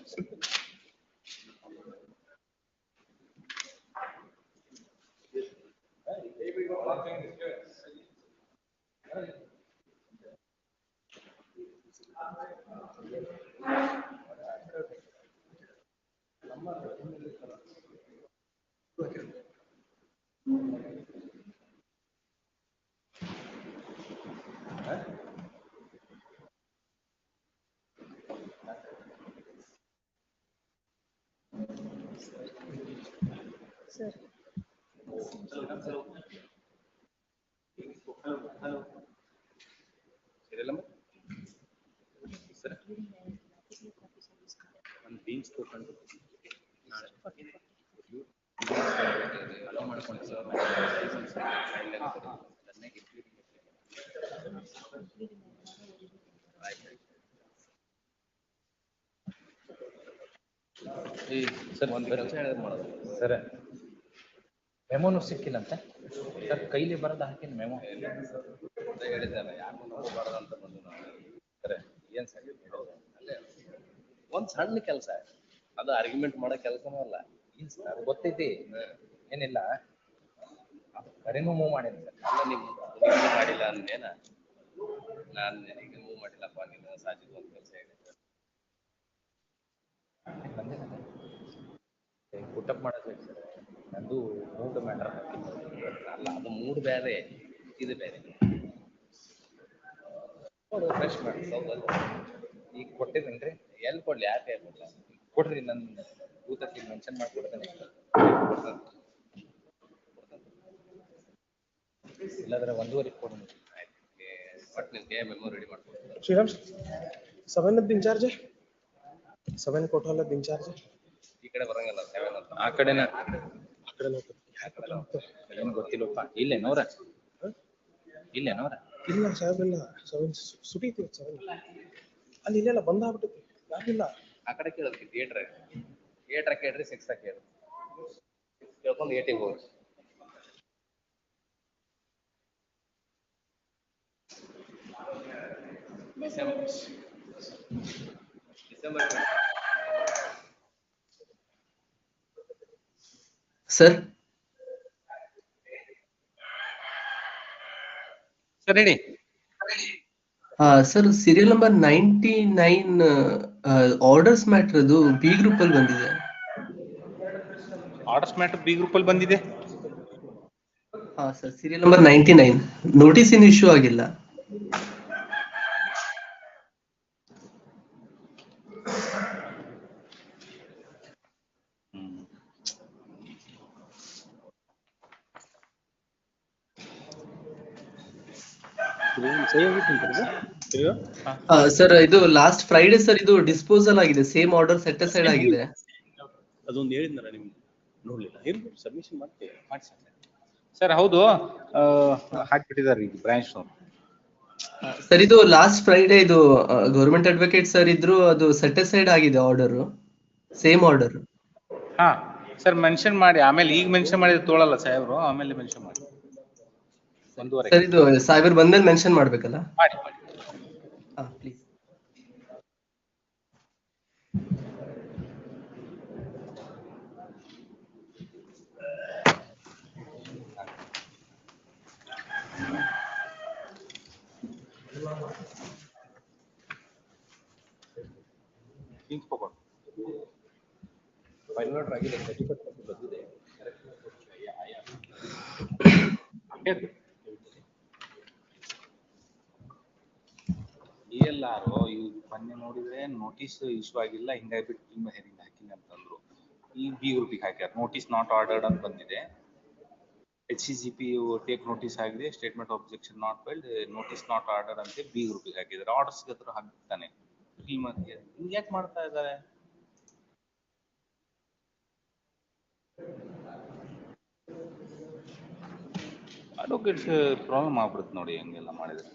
Sir. Hello. Serial number? Sir. One being spoken. Allow ಮಾಡ್ಕೊಳ್ಳಿ sir. Sir ಒಂದು ಕೆಲಸ ಹೇಳಿದ್ರೆ ಮಾಡೋದು ಸರ್. ಮೆಮೋನು ಸಿಕ್ಕಿಲ್ಲಂತೆ ಸರ್, ಕೈಲಿ ಬರೋದು ಹಾಕಿನ ಮೆಮೋ ಹೇಳಿದ್ದಲ್ಲ, ಯಾರು ನೋಡಬಾರ್ದು ಅಂತ ಬಂದು ಸರ್. ಏನು ಸರ್ ಅಲ್ಲೇ ಒಂದು ಸಣ್ಣ ಕೆಲಸ, ಅದು ಆರ್ಗ್ಯುಮೆಂಟ್ ಮಾಡೋ ಕೆಲಸನೂ ಅಲ್ಲ. ಏನು ಸರ್ ಗೊತ್ತೈತಿ, ಏನಿಲ್ಲ ಕರೆನೂ ಮೂವ್ ಮಾಡಿಲ್ಲ ಸರ್. ಅಲ್ಲ ನೀವು ಮಾಡಿಲ್ಲ ಅಂದೇನ, ನಾನು ಈಗ ಮೂವ್ ಮಾಡಿಲ್ಲಪ್ಪ, ನೀನು ಸಾಜಿದ್ ಒಂದು ಕೆಲಸ ಹೇಳಿ ಪುಟಪ್ ಮಾಡೋದು ಸರ್. ನಂದು ಮೂಡ್ ಮ್ಯಾಟರ್ ಅಲ್ಲ, ಅದು ಮೂಡ್ ಬೇರೆ, ಇದು ಬೇರೆ. ನೋಡು ಫ್ರೆಶ್ ಮಾಡಿ ಸೌದಲ್ಲ, ಈಗ ಕೊಟ್ಟಿದ್ದೀನಿ ರೀ. ಎಲ್ಲಿ ಕೊಡಲಿ, ಯಾಕೆ ಕೊಡಲ್ಲ ಕೊಡ್ರಿ, ನನ್ನ ಕೂತಕ್ಕೆ ಮೆನ್ಷನ್ ಮಾಡಿ ಕೊಡ್ತೇನೆ. ಇಲ್ಲಾಂದ್ರೆ 1:15 ಕೊಡೋಣ. ಬಟ್ ನಿಮಗೆ ಮೆಮೊ ರೆಡಿ ಮಾಡ್ಕೊಡ್ತೀನಿ. ಶ್ರೀರಾಮ್ 7 ಇನ್ಚಾರ್ಜ್ 7 ಕೊಟ್ಟಲ್ಲ ಇನ್ಚಾರ್ಜ್ ಈ ಕಡೆ ಬರಂಗಲ್ಲ 7 ಅಂತ. ಆ ಕಡೆನ ಏನು ಗೊತ್ತಿಲ್ಲಪ್ಪ. ಇಲ್ಲೇನವ್ರ ಇಲ್ಲೇನವ್ರ ಇಲ್ಲ ಸಾಹೇಬ್, ಇಲ್ಲ 7 ಸುಟೀತಿ 7 ಅಲ್ಲಿ ಇಲ್ಲೆಲ್ಲ ಬಂದ್ ಆಗ್ಬಿಟ್ಟೈತಿ, ಯಾರಿಲ್ಲ. ಆ ಕಡೆ ಕೇಳೋದಕ್ಕೆ ಥಿಯೇಟ್ರ ಕೇಳ್ರಿ, 6 ಕೇಳ್ರಿ, ಕೇಳ್ಕೊಂಡು 8ಗೆ ಹೋಗ್ರಿ. ಡಿಸೆಂಬರ್ ಸರ್ ಹೇಳಿ. Sir, serial number 99 orders matter ಅದು ಬಿ ಗ್ರೂಪ್ ಅಲ್ಲಿ ಬಂದಿದೆ. ಆರ್ಡರ್ಸ್ ಮ್ಯಾಟರ್ ಬಿ ಗ್ರೂಪ್ ಅಲ್ಲಿ ಬಂದಿದೆ. ಹಾ ಸರ್, ಸೀರಿಯಲ್ ನಂಬರ್ 99 ನೋಟಿಸ್ ಇನ್ ಇಶ್ಯೂ ಆಗಿಲ್ಲ. ಸರ್, ಇದು ಲಾಸ್ಟ್ ಫ್ರೈಡೆ ಸರ್, ಇದು ಡಿಸ್ಪೋಸಲ್ ಆಗಿದೆ. ಸೇಮ್ ಆರ್ಡರ್ ಸೆಟ್ ಅಸೈಡ್ ಆಗಿದೆ. ಅದೊಂದು ಹೇಳಿದ್ನಲ್ಲ ನಿಮ್ಗೆ, ನೋಡ್ಲಿಲ್ಲ. ಏನು ಸಬ್ಮಿಷನ್ ಮಾಡ್ತೀವಿ ಮಾಡಿ ಸರ್. ಹೌದು, ಹಾಕ್ಬಿಟ್ಟಿದ್ದಾರೆ ಈಗ ಬ್ರಾಂಚ್ ಸರ್. ಇದು ಲಾಸ್ಟ್ ಫ್ರೈಡೆ ಇದು ಗೌರ್ಮೆಂಟ್ ಅಡ್ವೊಕೇಟ್ ಸರ್ ಇದ್ರು, ಅದು ಸೆಟ್ ಅಸೈಡ್ ಆಗಿದೆ ಆರ್ಡರ್, ಸೇಮ್ ಆರ್ಡರ್. ಹಾ ಸರ್, ಮೆನ್ಷನ್ ಮಾಡಿ. ಆಮೇಲೆ ಈಗ ಮೆನ್ಷನ್ ಮಾಡಿದ್ರೆ ತೋಳಲ್ಲ ಸಾಹೇಬ್ರು, ಆಮೇಲೆ ಮೆನ್ಷನ್ ಮಾಡಿ. ಸರ್, ಇದು ಸಾಹೇಬರು ಬಂದ್ಮೇಲೆ ಮೆನ್ಷನ್ ಮಾಡ್ಬೇಕಲ್ಲ? ಮಾಡಿ ಹಾ ಪ್ಲೀಸ್. ಎಲ್ಲಾರು ಇವ್ ಮೊನ್ನೆ ನೋಡಿದ್ರೆ ನೋಟಿಸ್ ಇಶ್ಯೂ ಆಗಿಲ್ಲ, ಹಿಂಗಾಗ್ಬಿಟ್ಟು ಟೀಮ್ ಹೆರಿಂಗ್ ಹಾಕಿನಿ ಅಂತಂದ್ರು. ಈ ಬಿ ಗ್ರೂಪಿಗೆ ಹಾಕ್ಯಾರ, ನೋಟಿಸ್ ನಾಟ್ ಆರ್ಡರ್ಡ್ ಅಂತ ಬಂದಿದೆ. HCCP ಟೇಕ್ ನೋಟಿಸ್ ಆಗಿದೆ, statement objection not filed, notice not order ಅಂತ ಬಿ ಗ್ರೂಪಿಗೆ ಹಾಕಿದ್ದಾರೆ. ಆರ್ಡರ್ಸ್ ಹತ್ರ ಹಾಕ್ತಾನೆ. ಮತ್ತೆ ಹಿಂಗ್ ಯಾಕೆ ಮಾಡ್ತಾ ಇದ್ದಾರೆ? ಅಡ್ವೊಕೇಟ್ಸ್ ಪ್ರಾಬ್ಲಮ್ ಆಗ್ಬಿಡುತ್ತೆ ನೋಡಿ ಹಂಗೆಲ್ಲ ಮಾಡಿದ್ರೆ.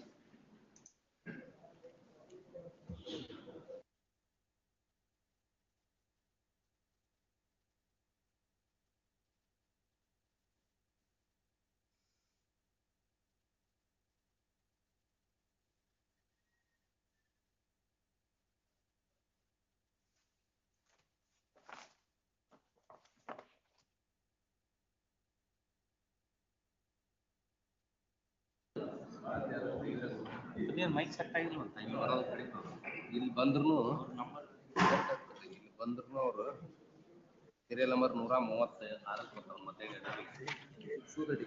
ಅದೇನು ಮೈಕ್ ಸೆಟ್ ಆಗಿಲ್ಲ ಅಂತ ಇಲ್ಲಿ ಬರೋದು ಕಡಿಮೆ ಇಲ್ಲಿ ಬಂದ್ರು ಇಲ್ಲಿ ಬಂದ್ರು ಅವರು ಸೀರಿಯಲ್ ನಂಬರ್ 136 ಬರ್ತಾರೆ ಮತ್ತೆ ಸೂರಡಿ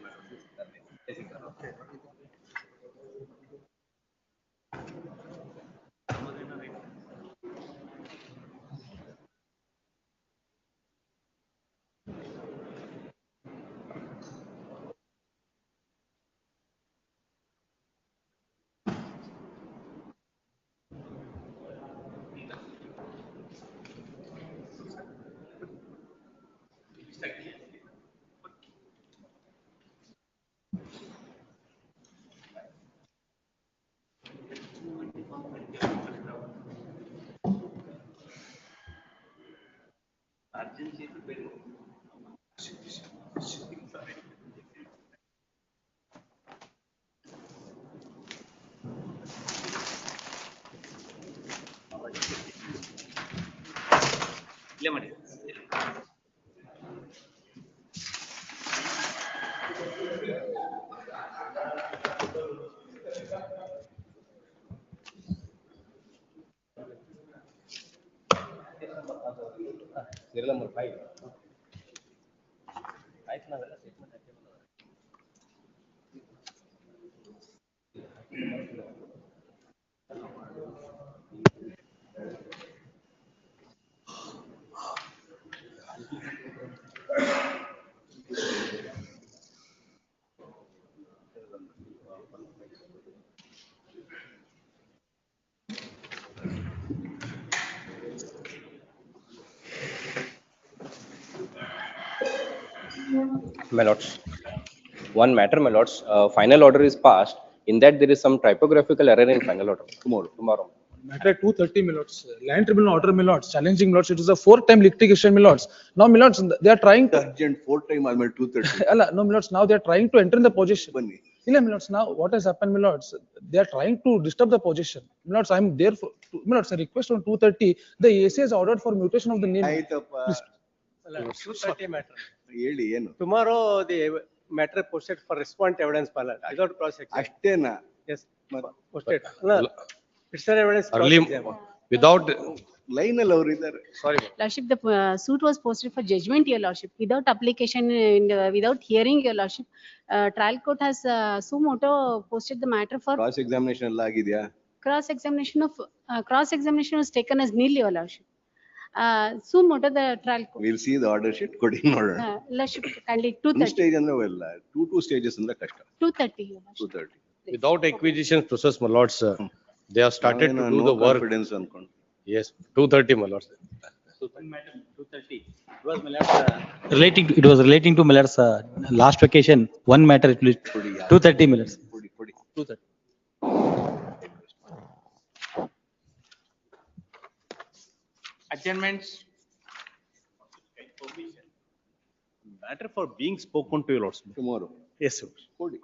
ಇಲ್ಲೇ ಮಾಡಿ ಸೀರಿಯಲ್ ನಂಬರ್ 5 ಆಯ್ತು ನಾವೆಲ್ಲ statement hockey My lords, one matter, my lords. Final order is passed. In that, there is some typographical error in final order. Tomorrow. Matter 230 milots. Land tribunal order milots. Challenging milots. It is a 4-time litigation milots. Now milots, they are trying to. Urgent 4 time ಆದ್ಮೇಲೆ 230. Alla, no milots. Now they are trying to enter in the position. ಬನ್ನಿ. Illa milots. Now what has happened, milots? They are trying to disturb the position. Milots, I am there for milots. A request on 230. The AC has ordered for mutation of the name. ಆಯ್ತಪ್ಪ. Please. 230 matter. ಹೇಳಿ ಏನು? Tomorrow the matter posted for respondent evidence parlor without cross exam. ಅಷ್ಟೇನಾ? Yes, posted. No, it's an evidence cross Early, exam. without, line ಅಲ್ಲಿ ಅವ್ರು ಇದ್ದಾರೆ. sorry, Lordship, the suit was posted for judgment, your Lordship, without application and without hearing, your Lordship. Trial court has suo moto posted the matter for cross examination ಎಲ್ಲ ಆಗಿದೆಯಾ? cross examination was taken as nil, your Lordship. Suo moto the trial court. Will see the order sheet ಕೊಡಿ ನೋಡೋಣ. Lordship, kindly two 230, stage ಅಂದ್ರೆ ಅವೆಲ್ಲ 2 stages ಅಂದ್ರೆ ಕಷ್ಟ. 230, your Lordship. 230. without acquisition process, my lords, they have started to do the work. Confidence ಅನ್ಕೊಂಡು. Yes, 230, my lords. matter 230 it was my lords, It was relating to Miller's last vacation, one matter, it was ಕೊಡಿ, 230 Millers. ಕೊಡಿ, ಕೊಡಿ. 230 adjournments. Matter for being spoken to, your lords. Tomorrow. Yes, sir. ಕೊಡಿ.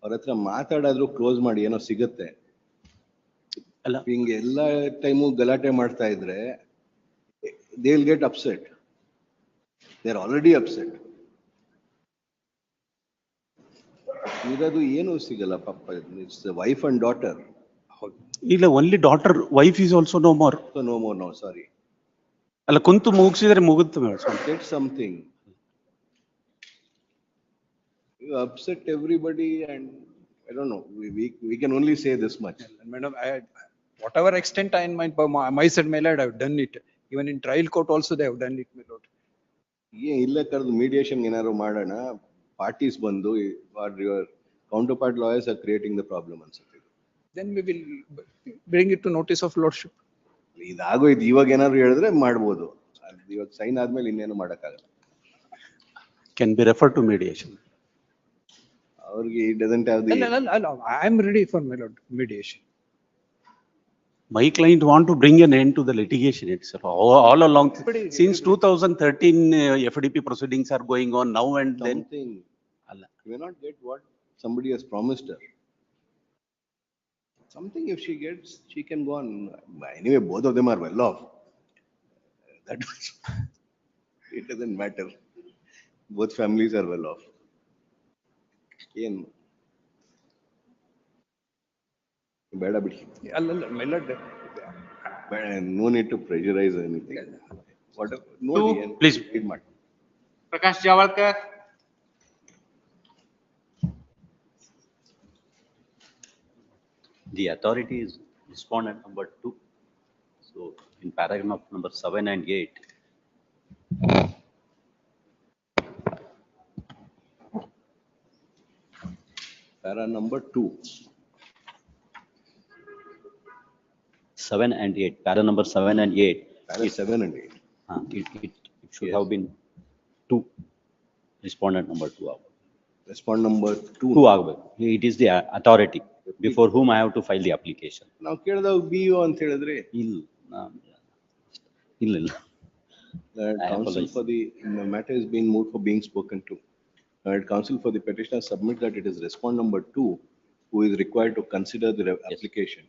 ಅವ್ರ ಹತ್ರ ಮಾತಾಡಾದ್ರೂ close ಮಾಡಿ ಏನೋ ಸಿಗುತ್ತೆ. ಅಲ್ಲ. ಹಿಂಗೆ ಎಲ್ಲ ಟೈಮು ಗಲಾಟೆ ಮಾಡ್ತಾ ಇದ್ರೆ they will get upset. They are already upset. ಇರೋದು ಏನು ಸಿಗಲ್ಲ ಪಾಪ. It's the wife and daughter. ಇಲ್ಲ only daughter, wife is also no more. So no more now, sorry. ಅಲ್ಲ ಕುಂತು ಮುಗಿಸಿದ್ರೆ ಮುಗುತ್ತೆ madam. Get something. You upset everybody and I don't know, we can only say this much. Madam, whatever extent I in my side, my lord, I have done it. Even in trial court also they have done it, my lord. ಇಲ್ಲ ಕರೆದು mediation ಏನಾದ್ರು ಮಾಡೋಣ, parties ಬಂದು or your counterpart lawyers are creating the problem ಅನ್ಸುತ್ತೆ. Then we will bring it to notice of lordship. ಇದಾಗೋಯ್ತು, ಇವಾಗ ಏನಾದ್ರು ಹೇಳಿದ್ರೆ ಮಾಡ್ಬೋದು, ಇವಾಗ ಸೈನ್ ಆದ್ಮೇಲೆ ಇನ್ನೇನು ಮಾಡಕ್ಕಾಗಲ್ಲ. Can be referred to mediation. ಅವ್ರಿಗೆ it doesn't have the. I am ready for my lord mediation. My client want to bring an end to the litigation itself. All along, since 2013, FDP proceedings are going on now and then. Something. You may not get what somebody has promised her. Something if she gets, she can go on. Anyway, both of them are well off. That it doesn't matter. Both families are well off. ಏನು ಬೇಡ ಬಿಡಿ. My lord. No need to pressurize anything. Whatever. Please. It ಮಾಡಿ. Prakash Javalkar. The authority is respondent number 2. So in paragraph number 7 and 8. Para number 2. 7 and 8, para number 7 and 8. Para 7 and 8. It should have been 2. Respondent number 2. Respond number 2. 2 ಆಗಬೇಕು. It is the authority before whom I have to file the application. ನಾವು ಕೇಳಿದಾಗ BO ಅಂತ ಹೇಳಿದ್ರೆ ಇಲ್ಲ. counsel for the matter is being moved for being spoken to. Counsel for the petitioner submit that it is respond number 2 who is required to consider the application.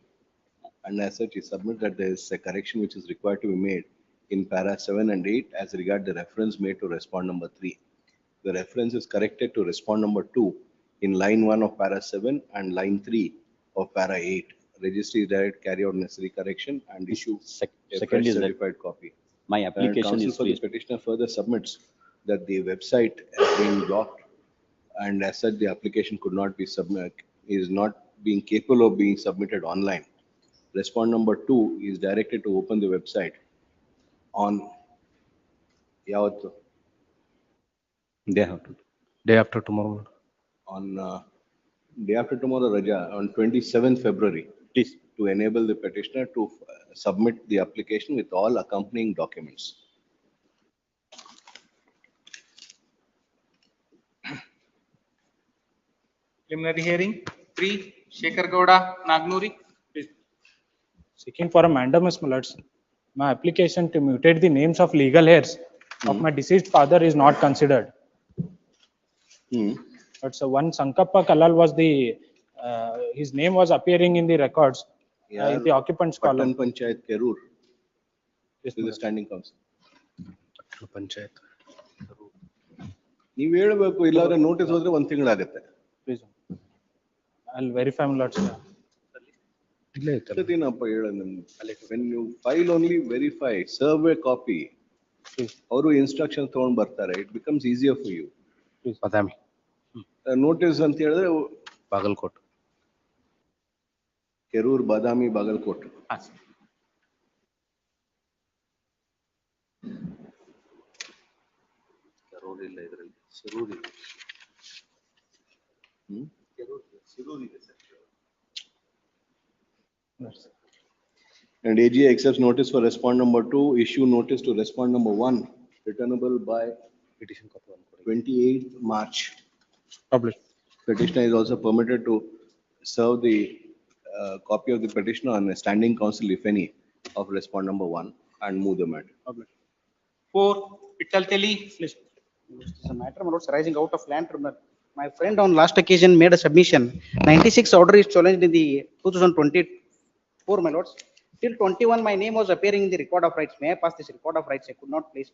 And as such, he submit that there is a correction which is required to be made in para 7 and 8 as regard the reference made to respond number 3. The reference is corrected to respond number 2 in line 1 of para 7 and line 3 of para 8. Registry is directed carry out necessary correction and issue a Second fresh is that certified copy. my application Counsel is for the free. petitioner further submits that the website has been blocked and as such the application could not be is not being capable of being submitted online. Respond number 2 is directed to open the website on yavattu Day after tomorrow. on day after tomorrow Raja on 27th February. Please. To enable the petitioner to submit the application with all accompanying documents. Preliminary hearing 3, Shekhar Gowda, Nagnuri. Seeking for a mandamus, my lords. My application to mutate the names of legal heirs of my deceased father is not considered. But so one Sankappa Kalal was the, his name was appearing in the records, in the occupants column. Patan Panchayat Kerur Yes, to my the standing council. Panchayat. ನೀವು ಹೇಳಬೇಕು, ಇಲ್ಲಾಂದ್ರೆ notice ಹೋದ್ರೆ 1 ತಿಂಗಳಾಗುತ್ತೆ. Please. I'll verify, my lords. ಸತಿನಪ್ಪ ಹೇಳೋದು when you file only verify, serve a copy. ಅವರು instruction ತಗೊಂಡ್ ಬರ್ತಾರೆ, it becomes easier for you. Badami. Notice ಅಂತ ಹೇಳಿದ್ರೆ ಬಾಗಲಕೋಟ್. ಕೆರೂರ್, ಬಾದಾಮಿ, ಬಾಗಲಕೋಟ್. ಕೆರೂರ್ ಇಲ್ಲ ಇದರಲ್ಲಿ, ಸಿರೂರ್ ಇದೆ. ಸಿರೂರ್ ಇದೆ sir. And AG accepts notice for respond number 2, issue notice to respond number 1, returnable by Petition copy 28th March. Published. Petitioner is also permitted to serve the copy of the petitioner on a standing counsel, if any, of respond number 1 and move the matter. 4, Italteli. This is a matter, my lords, arising out of land tribunal My friend on last occasion made a submission. 96 order is challenged in the 2024, my lords. Till 21, my name was appearing in the record of rights. May I pass this record of rights? I could not place.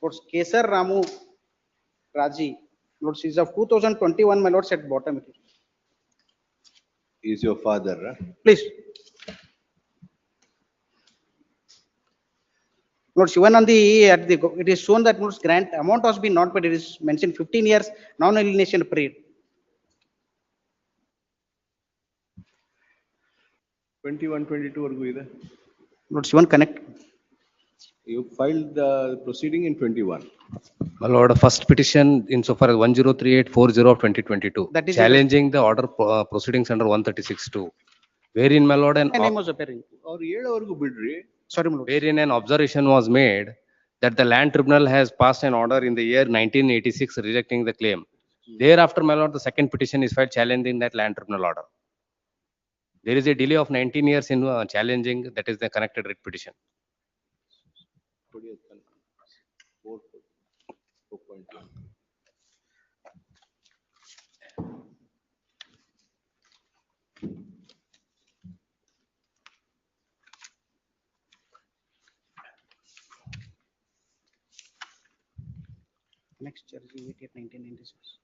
Lords, Kesar Ramu Raji, lords, is of 2021, my lords, at bottom it is. Is your father, huh? Please. Lords, even on the, it is shown that lords, grant amount has been not paid. It is mentioned 15 years non-alienation period. 21, 22 ವರ್ಗೂ ಇದೆ. Lords, even connect. You filed the proceeding in 21. My lord, first petition insofar as 103840 of 2022, That is challenging the order proceedings under 136(2), wherein, my lord, My name was appearing. ಅವ್ರು ಹೇಳೋವರೆಗೂ ಬಿಡ್ರಿ. Sorry, my lords. wherein an observation was made that the land tribunal has passed an order in the year 1986 rejecting the claim. Thereafter, my lord, the second petition is filed challenging that land tribunal order. There is a delay of 19 years in challenging, that is the connected writ petition. 4.1. Next charge, 1996.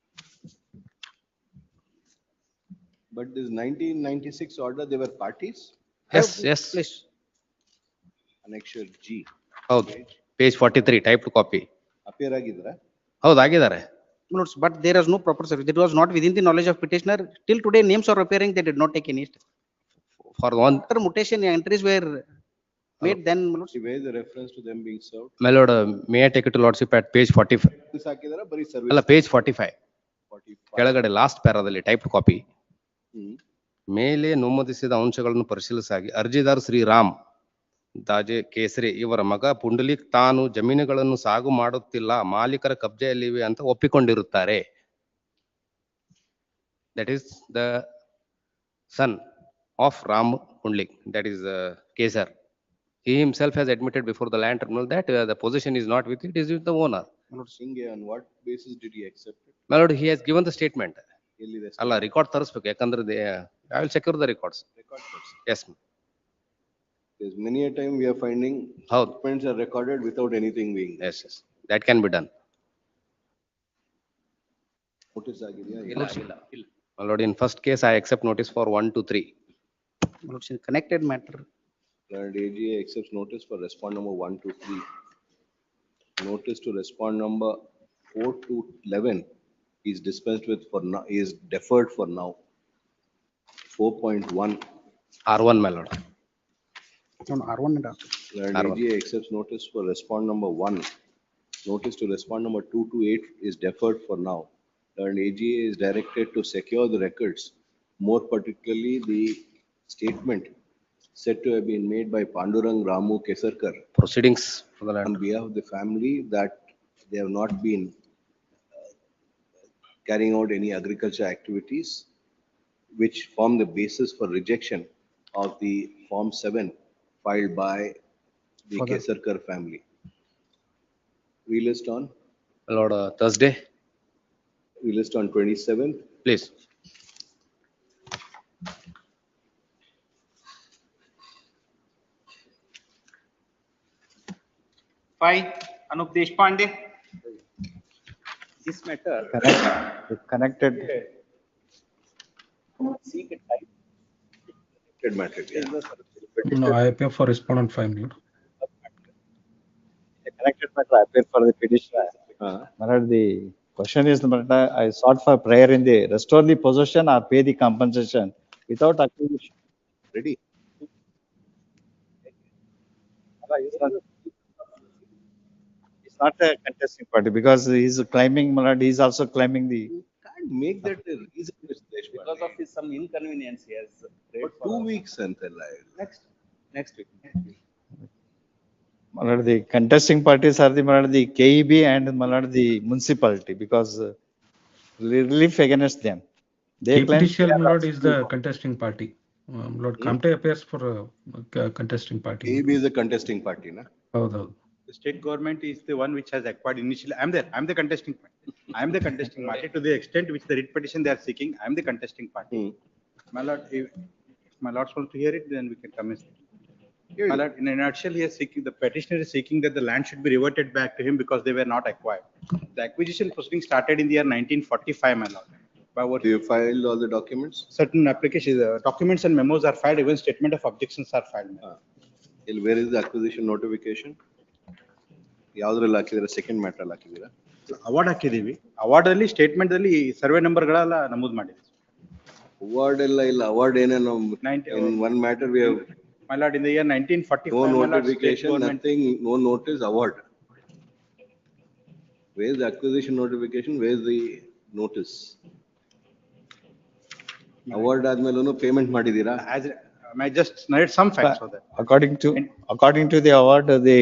But this 1996 order, they were parties? Yes, yes. Please. Annexure G. ಹೌದು, page 43, typed copy. Appear ಆಗಿದ್ರ? ಹೌದು, ಆಗಿದ್ದಾರೆ. Lords, but there is no proper service. It was not within the knowledge of petitioner. Till today, names are appearing. They did not take any step. For one, After mutation, entries were made. Then, lords, Where is the reference to them being served? my lord, may I take it to lordship at page 45? Service ಹಾಕಿದಾರ ಬರೀ service? ಅಲ್ಲ, page 45. 45. ಕೆಳಗಡೆ last ಪ್ಯಾರಾದಲ್ಲಿ typed copy. ಹ್ಮ್. ಮೇಲೆ ನಮೂದಿಸಿದ ಅಂಶಗಳನ್ನು ಪರಿಶೀಲಿಸಾಗಿ ಅರ್ಜಿದಾರ್ ಶ್ರೀರಾಮ್ ದಾಜೆ ಕೇಸರಿ ಇವರ ಮಗ ಪುಂಡಲಿಕ್ ತಾನು ಜಮೀನುಗಳನ್ನು ಸಾಗು ಮಾಡುತ್ತಿಲ್ಲ, ಮಾಲೀಕರ ಕಬ್ಜೆಯಲ್ಲಿವೆ ಅಂತ ಒಪ್ಪಿಕೊಂಡಿರುತ್ತಾರೆ. That is the son of Ram Pundlik, that is Kesar. He himself has admitted before the land tribunal that the possession is not with it is with the owner. Singe, on what basis did he accept it? My lord, he has given the statement. ಎಲ್ಲಿದೆ? ಅಲ್ಲ, record ತರಿಸ್ಬೇಕು, ಯಾಕಂದ್ರೆ I will secure the records. Record first. Yes. There's many a time we are finding ಹೌದು. statements are recorded without anything being there. Yes, yes. That can be done. Notice ಆಗಿದೆಯಾ? ಇಲ್ಲ. My lord, in first case, I accept notice for 1 to 3. lords, in connected matter. And AGA accepts notice for respond number 1 to 3. Notice to respond number 4 to 11 is dispensed with for now, is deferred for now. 4.1. R1, my lord. No, R1 and R2. And R1. AGA accepts notice for respond number 1. Notice to respond number 2 to 8 is deferred for now. And AGA is directed to secure the records, more particularly the statement said to have been made by Pandurang Ramu Kesarkar Proceedings for the on land. behalf of the family that they have not been carrying out any agriculture activities which form the basis for rejection of the Form 7 filed by the Kesarkar family. We list on? My lord, Thursday, We list on 27th. please. Five, Anup Deshpande. This matter. Connected. Seek it type. Connected matter, yeah. No, I appear for respondent 5 minutes. The connected matter I appear for the petitioner. The question is, I sought for prayer in the restore the possession or pay the compensation without acquisition. Ready? It's not a contesting party because he's claiming, he's also claiming the. Can't make that a reason. Because of his some inconvenience, he has prayed For for 2 us. weeks until Next week. The contesting parties are the KEB and the municipality because relief against them. They claim Judicial they are Lord is the asking- contesting party. Lord Kamte appears for a contesting party. AB is a contesting party, na? ಹೌದೌದು. The state government is the one which has acquired initially. I'm the contesting party. I'm the contesting party to the extent which the writ petition they are seeking. I'm the contesting party. My lord, if my lords want to hear it, then we can commence. My lord, in a nutshell, he is seeking, the petitioner is seeking that the land should be reverted back to him because they were not acquired. The acquisition proceeding started in the year 1945, my lord. Do you filed all the documents? Certain applications, documents and memos are filed, even statement of objections are filed. Where is the acquisition notification? ಯಾವ್ದ್ರಲ್ಲಿ ಹಾಕಿದ್ದೀರಾ? Second matter ಅಲ್ಲಿ ಹಾಕಿದ್ದೀರಾ? Award ಹಾಕಿದೀವಿ. Award ಅಲ್ಲಿ statement ಅಲ್ಲಿ survey number ಗಳೆಲ್ಲ ನಮೂದು ಮಾಡಿದ್ವಿ. ಅವಾರ್ಡ್ ಎಲ್ಲ ಇಲ್ಲ. ಅವಾರ್ಡ್ ಏನೇನು? In one matter we have. My lord, in the year 1945. No notification, nothing, no notice, award. Where is the acquisition notification? Where is the notice? Award ಆದ್ಮೇಲೂ payment ಮಾಡಿದೀರಾ? I just narrate some facts for that. According to the award, the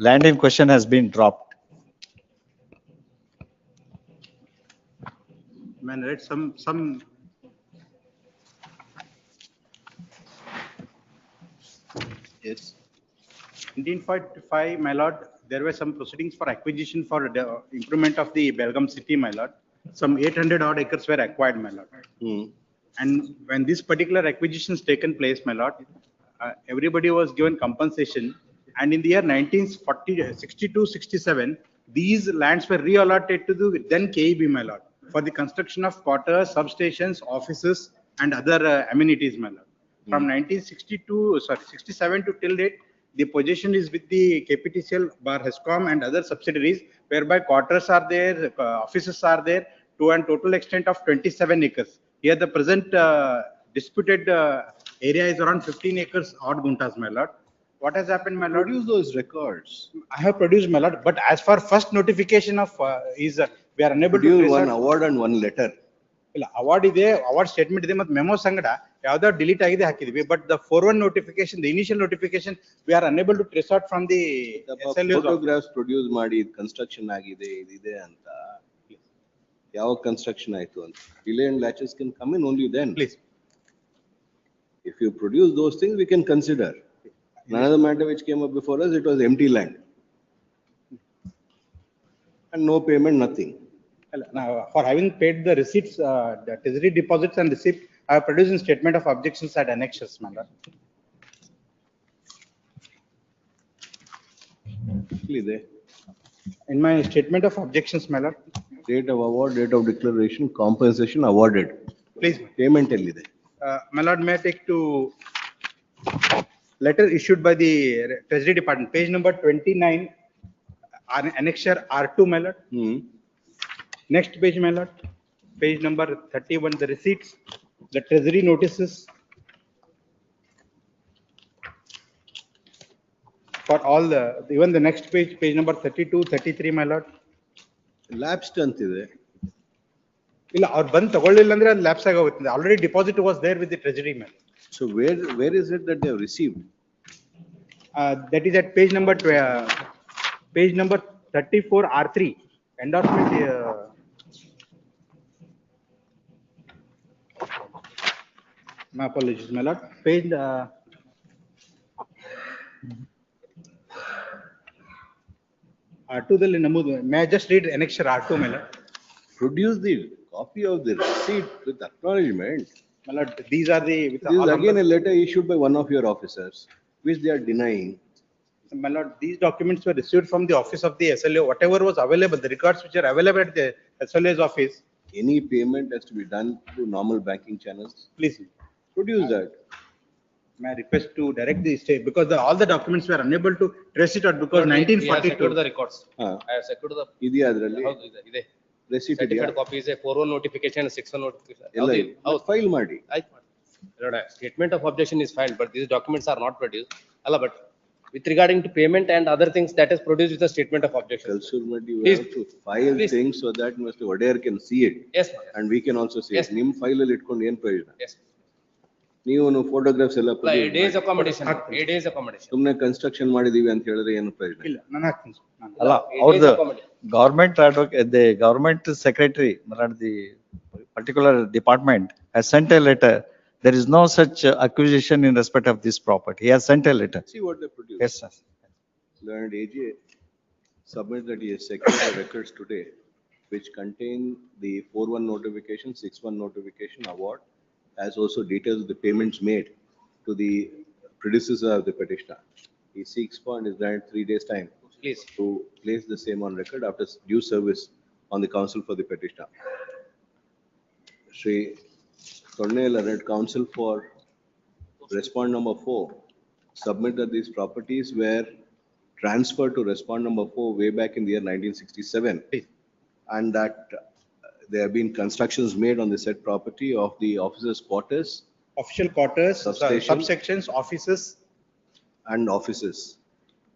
land in question has been dropped. May I narrate some. Yes. 1945, my lord, there were some proceedings for acquisition for the improvement of the Belgaum city, my lord. Some 800 odd acres were acquired, my lord. And when this particular acquisition is taken place, my lord, everybody was given compensation. And in the year 1962-67, these lands were reallocated to the then KEB, my lord, for the construction of quarters, substations, offices, and other amenities, my lord. From 67 to till date, the possession is with the KPTCL, Bar Hescom, and other subsidiaries, whereby quarters are there, offices are there, to a total extent of 27 acres. Here, the present disputed area is around 15 acres odd guntas, my lord. What has happened, my lord? Produce those records. I have produced, my lord, but as for first notification of we are unable to produce one award and one letter. ಇಲ್ಲ award ಇದೆ, award statement ಇದೆ, ಮತ್ತು memo ಸಂಗಡ ಯಾವ್ದಾದ್ರು delete ಆಗಿದೆ ಹಾಕಿದ್ವಿ. But the 41 notification, the initial notification, we are unable to trace out from the photographs produce ಮಾಡಿ construction ಆಗಿದೆ ಇದಿದೆ ಅಂತ. ಯಾವ ಕನ್ಸ್ಟ್ರಕ್ಷನ್ ಆಯ್ತು ಅಂತ. Delay and latches can come in only then. Please. If you produce those things, we can consider. Another matter which came up before us, it was empty land. And no payment, nothing. Now, for having paid the receipts, the treasury deposits and receipt, I have produced a statement of objections at annexures, my lord. In my statement of objections, my lord. Date of award, date of declaration, compensation awarded. Please. Payment ellide. My lord, may I take to letter issued by the treasury department, page number 29, annexure R2, my lord. Next page, my lord, page number 31, the receipts, the treasury notices for all the, even the next page, page number 32, 33, my lord. Lapsed antide. ಇಲ್ಲ ಅವ್ರು ಬಂದು ತಗೊಳ್ಳಿಲ್ಲ ಅಂದ್ರೆ ಅದು lapse ಆಗೋಗುತ್ತೆ. Already deposit was there with the treasury, ma'am. So where is it that they have received? That is at page number 34 R3 endorsement. My apologies, my lord. Page R2 ದಲ್ಲಿ ನಮೂದು. May I just read annexure R2, my lord? Produce the copy of the receipt with acknowledgement. My lord, these are the. This is again a letter issued by one of your officers, which they are denying. My lord, these documents were received from the office of the SLO. Whatever was available, the records which are available at the SLO's office. Any payment has to be done through normal banking channels. Please produce that. May I request to direct the state, because all the documents were unable to trace it out because 1942. I have secured the records. I have secured the. ಇದೆಯಾ ಅದರಲ್ಲಿ? ಹೌದು ಇದೆ. Receipt certified copy is a 41 notification, 61 notification. ಹೌದು file ಮಾಡಿ. ಆಯ್ತು ಮಾಡಿ. Statement of objection is filed, but these documents are not produced. ಅಲ್ಲ, but with regarding to payment and other things, that is produced with a statement of objection. You have to file things so that Mr. Odair can see it. Yes, and we can also see it. ನಿಮ್ಮ file ಅಲ್ಲಿ ಇಟ್ಕೊಂಡು ಏನು ಪ್ರಯೋಜನ? Yes. ನೀವು photographs ಎಲ್ಲ days accommodation, 8 days accommodation. ಸುಮ್ಮನೆ construction ಮಾಡಿದೀವಿ ಅಂತ ಹೇಳಿದ್ರೆ ಏನು ಪ್ರಯೋಜನ? ಇಲ್ಲ, ನಾನು ಹಾಕ್ತೀನಿ. ಅಲ್ಲ, ಅವ್ರದ್ದು government advocate, the government secretary, the particular department has sent a letter There is no such acquisition in respect of this property. He has sent a letter. See what they produce. Yes, sir. Learned AG submit that he has secured the records today, which contain the 4-1 notification, 6-1 notification award, as also details of the payments made to the predecessor of the petitioner. He seeks for and is granted 3 days' time to place the same on record after due service on the counsel for the petitioner. Shri Cornell, learned counsel for respondent number 4, submit that these properties were transferred to respondent number 4 way back in the year 1967, and that there have been constructions made on the said property of the officers' quarters, Official quarters, Substation. subsections, offices. and offices.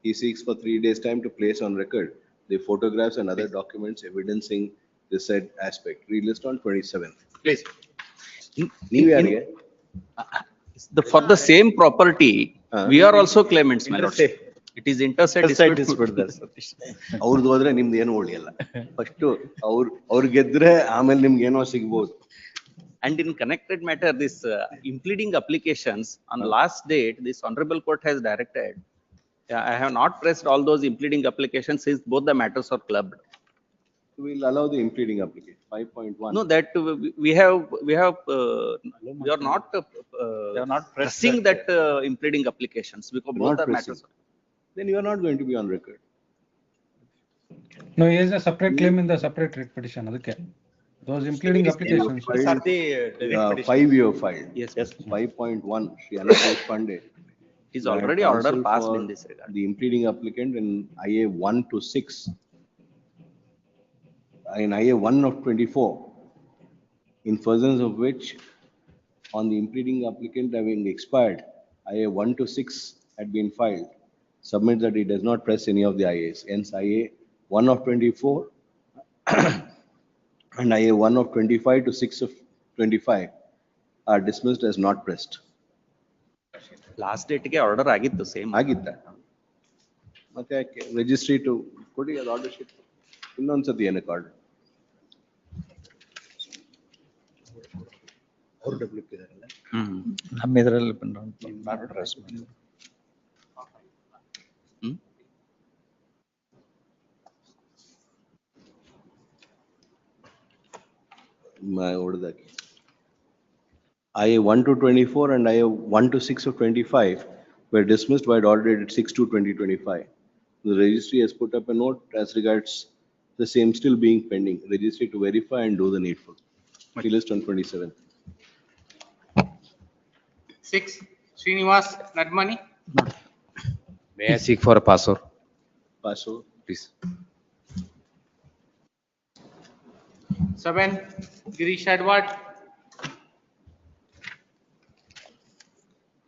He seeks for 3 days' time to place on record the photographs and other documents evidencing the said aspect. Relist on 27th. Please. ನೀವು ಯಾರಿಗೆ? For the same property, we are also claimants, my lord. It is interstate dispute. ಅವ್ರದ್ದು ಹೋದ್ರೆ ನಿಮ್ದು ಏನು ಉಳಿಯಲ್ಲ. First ಅವ್ರು ಗೆದ್ರೆ ಆಮೇಲೆ ನಿಮ್ಗೆ ಏನೋ ಸಿಗ್ಬೋದು. And in connected matter, this impleading applications on last date, this honorable court has directed. I have not pressed all those impleading applications since both the matters are clubbed. We'll allow the impleading application, 5.1. No, that we are not pressing that impleading applications because both Not are pressing. matters. Then you are not going to be on record. No, he has a separate claim in the separate writ petition. ಅದಕ್ಕೆ those impleading applications. 5 you have filed. Yes. 5.1, Shri Anupam Pandey. Is already order Counsel passed for in this regard. The impleading applicant in IA 1 to 6. In IA 1 of 24, in furtherance of which, on the impleading applicant having expired, IA 1 to 6 had been filed, submit that it does not press any of the IAs. Hence, IA 1 of 24 and IA 1 of 25 to 6 of 25 are dismissed as not pressed. Last date ಗೆ order ಆಗಿತ್ತು same. ಆಗಿತ್ತ? ಮತ್ತೆ registry to ಕೊಡಿ ಅದು order sheet. ಇನ್ನೊಂದ್ಸತಿ ಏನಕ್ಕೆ order? ಅವ್ರು W ಇದಾರಲ್ಲ. ನಮ್ಮ ಇದರಲ್ಲಿ ಹೊಡೆದಾಕಿ. IA 1 to 24 and IA 1 to 6 of 25 were dismissed by order dated 6/2/2025. The registry has put up a note as regards the same still being pending. Registry to verify and do the needful. List on 27th. 6, Srinivas Nadmani. May I seek for a passor? Passor, please. 7, Girish Dharwad.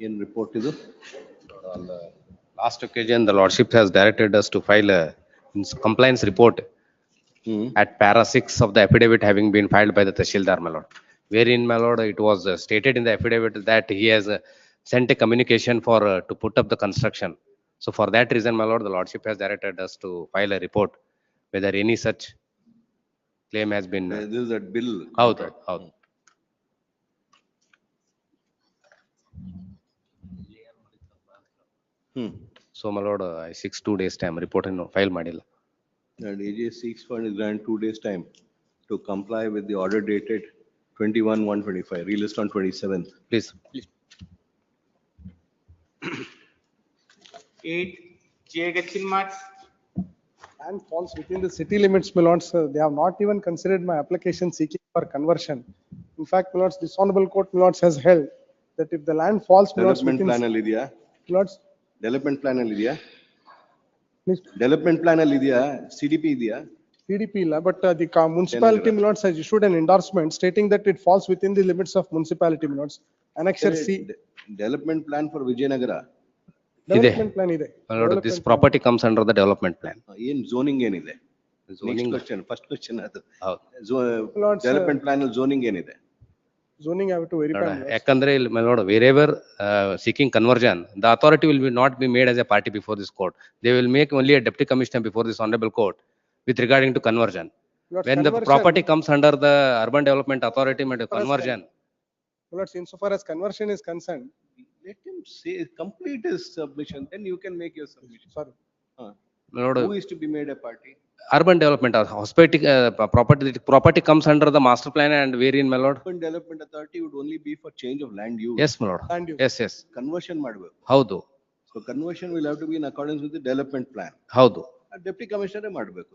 in report is On the last occasion, the lordship has directed us to file a compliance report at para 6 of the affidavit having been filed by the Tahsildar, my lord. Wherein, my lord, it was stated in the affidavit that he has sent a communication for to put up the construction. So for that reason, my lord, the lordship has directed us to file a report whether any such claim has been. this is that bill. Out. So, my lord, I seek 2 days time report and file madilla. And AJ seeks for his grant 2 days time to comply with the order dated 21/1/25. Relist on 27th. Please. 8, J. Gachilmar. And falls within the city limits, my lords. They have not even considered my application seeking for conversion. In fact, my lords, this honorable court, my lords, has held that if the land falls, my lords, Development within plan ಅಲ್ಲಿ ಇದೆಯಾ? lords, Development plan ಅಲ್ಲಿ ಇದೆಯಾ? Please. Development plan ಅಲ್ಲಿ ಇದೆಯಾ? CDP ಇದೆಯಾ? CDP illa, but the municipality, my lords, has issued an endorsement stating that it falls within the limits of municipality, my lords. Annexure C. Development plan for Vijayanagara. Development plan ಇದೆ. My lord, this property comes under the development plan. ಏನ್ zoning ಏನಿದೆ? Zoning. Next question, first question ಅದು. Lords, Development plan ಅಲ್ಲಿ zoning ಏನಿದೆ? Zoning I have to verify. my lords. ಯಾಕಂದ್ರೆ ಇಲ್ಲಿ my lord, wherever seeking conversion, the authority will not be made as a party before this court. They will make only a deputy commissioner before this honorable court with regarding to conversion. Lords, When the conversion- property comes under the urban development authority, conversion. Lords, insofar as conversion is concerned, Let him say, complete his submission, then you can make your submission. sorry. My lord, Who is to be made a party? urban development or hospitality, property comes under the master plan and wherein, my lord? Urban Development Authority would only be for change of land use. Yes, my lord. Land use. Yes, yes. Conversion madಬೇಕು. Howdo. So conversion will have to be in accordance with the development plan. Howdo. Deputy Commissioner madಬೇಕು.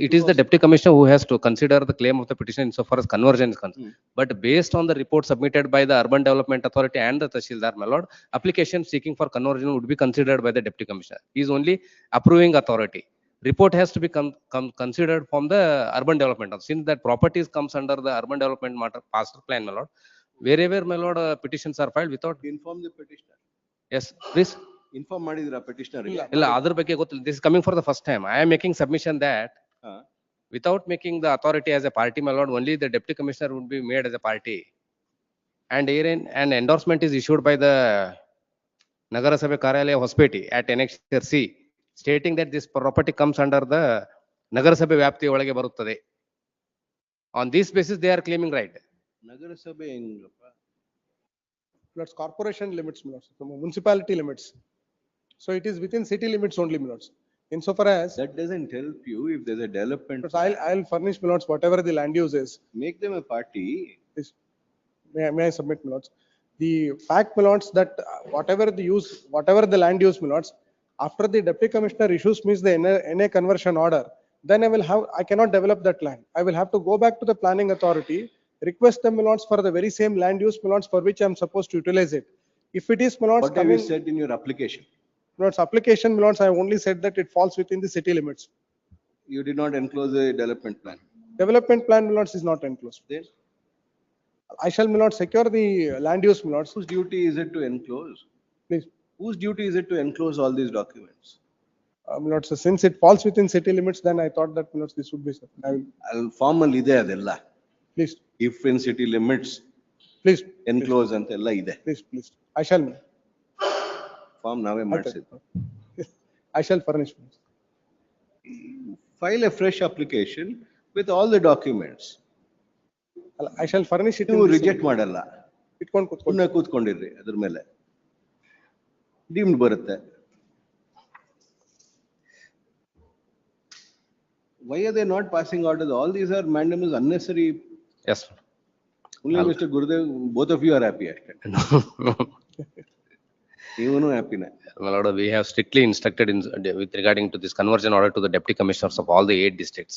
It is the deputy commissioner who has to consider the claim of the petition insofar as conversion is concerned. But based on the report submitted by the urban development authority and the Tahsildar, my lord, application seeking for conversion would be considered by the deputy commissioner. He is only approving authority. Report has to be considered from the urban development. Since that properties comes under the urban development master plan, my lord, wherever, my lord, petitions are filed without. Inform the petitioner. Yes, please. Inform ಮಾಡಿದ್ರ petitioner ಗೆ. ಇಲ್ಲ ಅದ್ರ ಬಗ್ಗೆ ಗೊತ್ತಿಲ್ಲ. This is coming for the first time. I am making submission that without making the authority as a party, my lord, only the deputy commissioner would be made as a party. And herein an endorsement is issued by the Nagarasabha Karyalaya Hospeti at Annexure C, stating that this property comes under the Nagarasabha ವ್ಯಾಪ್ತಿ ಒಳಗೆ ಬರುತ್ತದೆ. On this basis, they are claiming right. ನಗರಸಭೆ ಹೆಂಗಪ್ಪ? Lords, corporation limits, my lords, municipality limits. So it is within city limits only, my lords. Insofar as. That doesn't help you if there's a development. I'll furnish, my lords, whatever the land use is. Make them a party. May I submit, my lords? The fact, my lords, that whatever the land use, my lords, after the deputy commissioner issues me the NA conversion order, then I cannot develop that land. I will have to go back to the planning authority, request them, my lords, for the very same land use, my lords, for which I am supposed to utilize it. If it is, my lords, What have you said in your application? My lords, application, my lords, I only said that it falls within the city limits. You did not enclose the development plan. Development plan, my lords, is not enclosed. Then I shall, my lords, secure the land use, my lords. whose duty is it to enclose? Please. Whose duty is it to enclose all these documents? My lords, since it falls within city limits, then I thought that, my lords, this would be. I'll formal ಇದೆ ಅದೆಲ್ಲ. Please. If in city limits. Please. Enclose ಅಂತೆಲ್ಲ ಇದೆ. Please. I shall. Form ನಾವೇ ಮಾಡಿಸಿದ್ದು. I shall furnish. File a fresh application with all the documents. I shall furnish it. ನೀವು reject ಮಾಡಲ್ಲ. ಪುನಃ ಕೂತ್ಕೊಂಡಿರ್ರಿ ಅದ್ರ ಮೇಲೆ. ಡೀಮ್ಡ್ ಬರುತ್ತೆ. Why are they not passing orders? All these are mandamus unnecessary. Yes. Only Mr. Gurudev, both of you are happy. Even happy. My lord, we have strictly instructed with regarding to this conversion order to the deputy commissioners of all the 8 districts.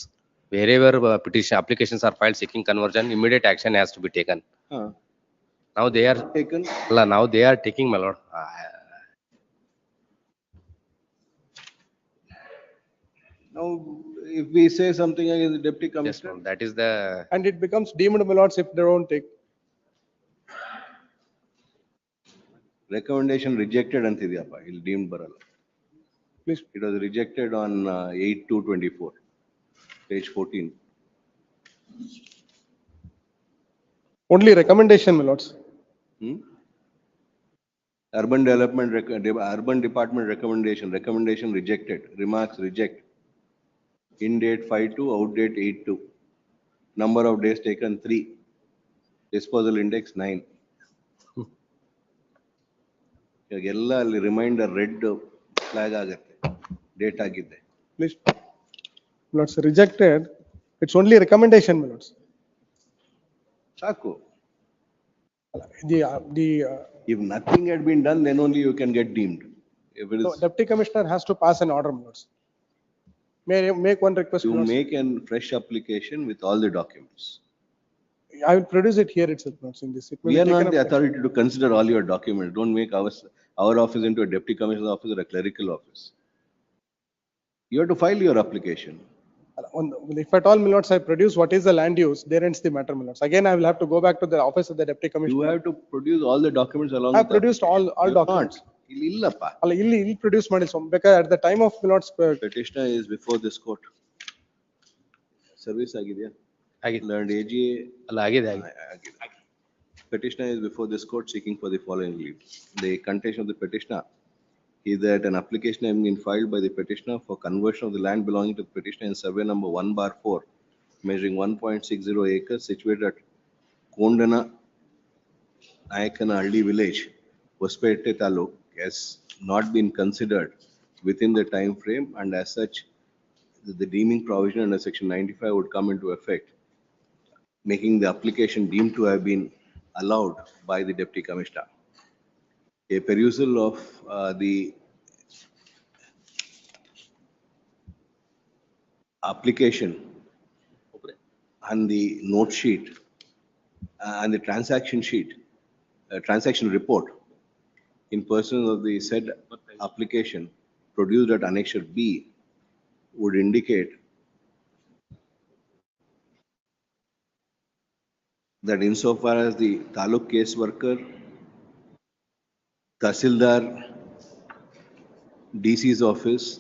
Wherever petition applications are filed seeking conversion, immediate action has to be taken. Now they are taken. Now they are taking, my lord. Now, if we say something against the deputy commissioner, yes, that is the. And it becomes deemed, my lords, if they don't take. Recommendation rejected ಅಂತಿದೆಯಪ್ಪ ಇಲ್ಲಿ deemed ಬರಲ್ಲ. Please. It was rejected on 8/2/24, page 14. Only recommendation, my lords. Urban development, urban department recommendation rejected, remarks reject. In date 5/2, out date 8/2. Number of days taken 3. Disposal index 9. ಎಲ್ಲ ಅಲ್ಲಿ reminder red flag ಆಗುತ್ತೆ, date ಆಗಿದೆ. Please. Lords, rejected. It's only recommendation, my lords. ಸಾಕು. If nothing had been done, then only you can get deemed. If it is, deputy commissioner has to pass an order, my lords. May I make one request? You make a fresh application with all the documents. I will produce it here itself, my lords, in this. We are not the authority to consider all your documents. Don't make our office into a deputy commissioner's office or a clerical office. You have to file your application. If at all, my lords, I produce what is the land use, there ends the matter, my lords. Again, I will have to go back to the office of the deputy commissioner. You have to produce all the documents along. I have produced all documents. ಇಲ್ಲಪ್ಪ. ಇಲ್ಲಿ produce ಮಾಡಿ, because at the time of, my lords, petitioner is before this court. Service ಆಗಿದೆಯಾ? ಆಗಿದೆ. Learned AGA. ಅಲ್ಲ ಆಗಿದೆ. Petitioner is before this court seeking for the following leave. The contention of the petitioner is that an application has been filed by the petitioner for conversion of the land belonging to the petitioner in survey number 1/4, measuring 1.60 acres, situated at Kondana Nayakanahalli village, Hospete Taluk, has not been considered within the time frame, and as such, the deeming provision under section 95 would come into effect, making the application deemed to have been allowed by the Deputy Commissioner. A perusal of the application and the note sheet and the transaction report in person of the said application produced at Annexure B would indicate that insofar as the Taluk case worker, Tahsildar, DC's office,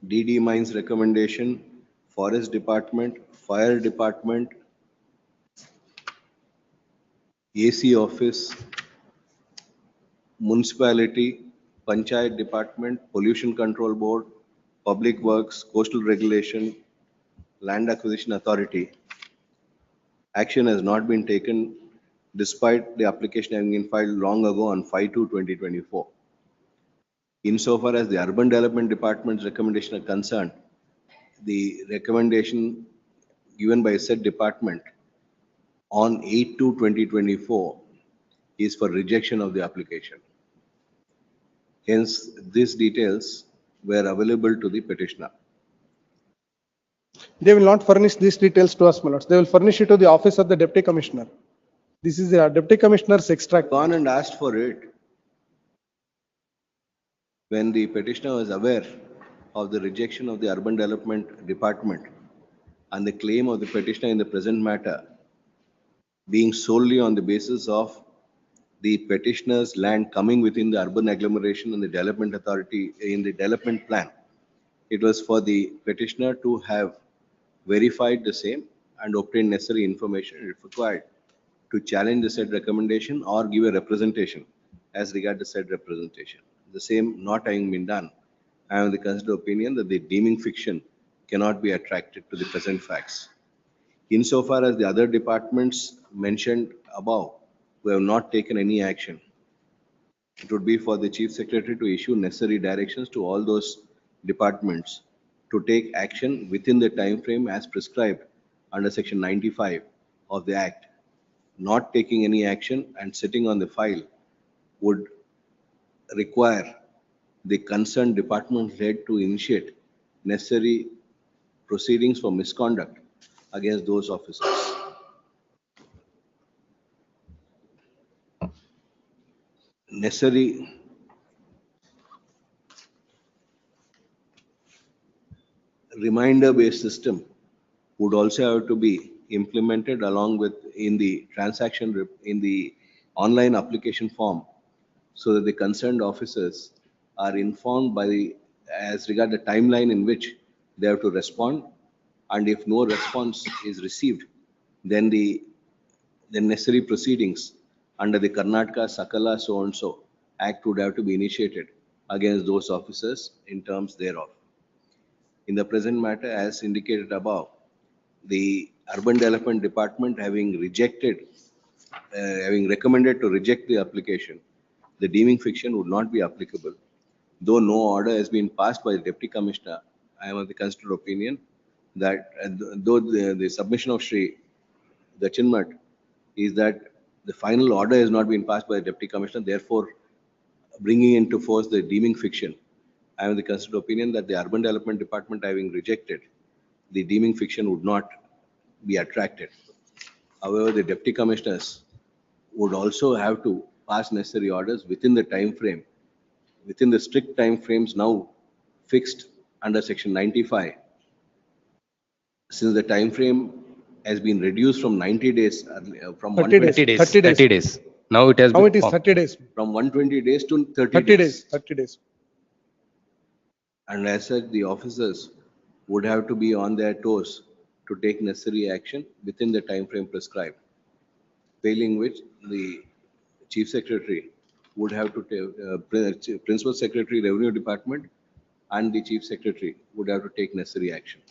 DD Mines recommendation, Forest Department, Fire Department, AC office, municipality, Panchayat Department, Pollution Control Board, Public Works, Coastal Regulation, Land Acquisition Authority. Action has not been taken despite the application having been filed long ago on 5/2/2024. Insofar as the Urban Development Department's recommendation are concerned, the recommendation given by said department on 8/2/2024 is for rejection of the application. Hence, these details were available to the petitioner. They will not furnish these details to us, my lords. They will furnish it to the office of the Deputy Commissioner. This is the Deputy Commissioner's extract. Gone and asked for it. When the petitioner was aware of the rejection of the Urban Development Department and the claim of the petitioner in the present matter being solely on the basis of the petitioner's land coming within the urban agglomeration and the development authority in the development plan, it was for the petitioner to have verified the same and obtained necessary information if required to challenge the said recommendation or give a representation as regard the said representation. The same not having been done, I am of the considered opinion that the deeming fiction cannot be attracted to the present facts. Insofar as the other departments mentioned above who have not taken any action, it would be for the Chief Secretary to issue necessary directions to all those departments to take action within the time frame as prescribed under section 95 of the Act. Not taking any action and sitting on the file would require the concerned department head to initiate necessary proceedings for misconduct against those officers. Necessary reminder-based system would also have to be implemented along with in the in the online application form, so that the concerned officers are informed by the as regard the timeline in which they have to respond, and if no response is received, then the necessary proceedings under the Karnataka Sakala so and so Act would have to be initiated against those officers in terms thereof. In the present matter, as indicated above, the Urban Development Department having recommended to reject the application, the deeming fiction would not be applicable. Though no order has been passed by the Deputy Commissioner, I am of the considered opinion that though the submission of Shri Dachinmat is that the final order has not been passed by the Deputy Commissioner, therefore bringing into force the deeming fiction, I am of the considered opinion that the Urban Development Department having rejected, the deeming fiction would not be attracted. However, the Deputy Commissioners would also have to pass necessary orders within the time frame, within the strict time frames now fixed under section 95. Since the time frame has been reduced from 90 days, from 30 days. 30 days. Now it has Now been it is 30 days. from 120 days to 30 30 days. days. 30 days. And as such, the officers would have to be on their toes to take necessary action within the time frame prescribed. Failing which, the Chief Secretary would have to take, Principal Secretary, Revenue Department, and the Chief Secretary would have to take necessary action.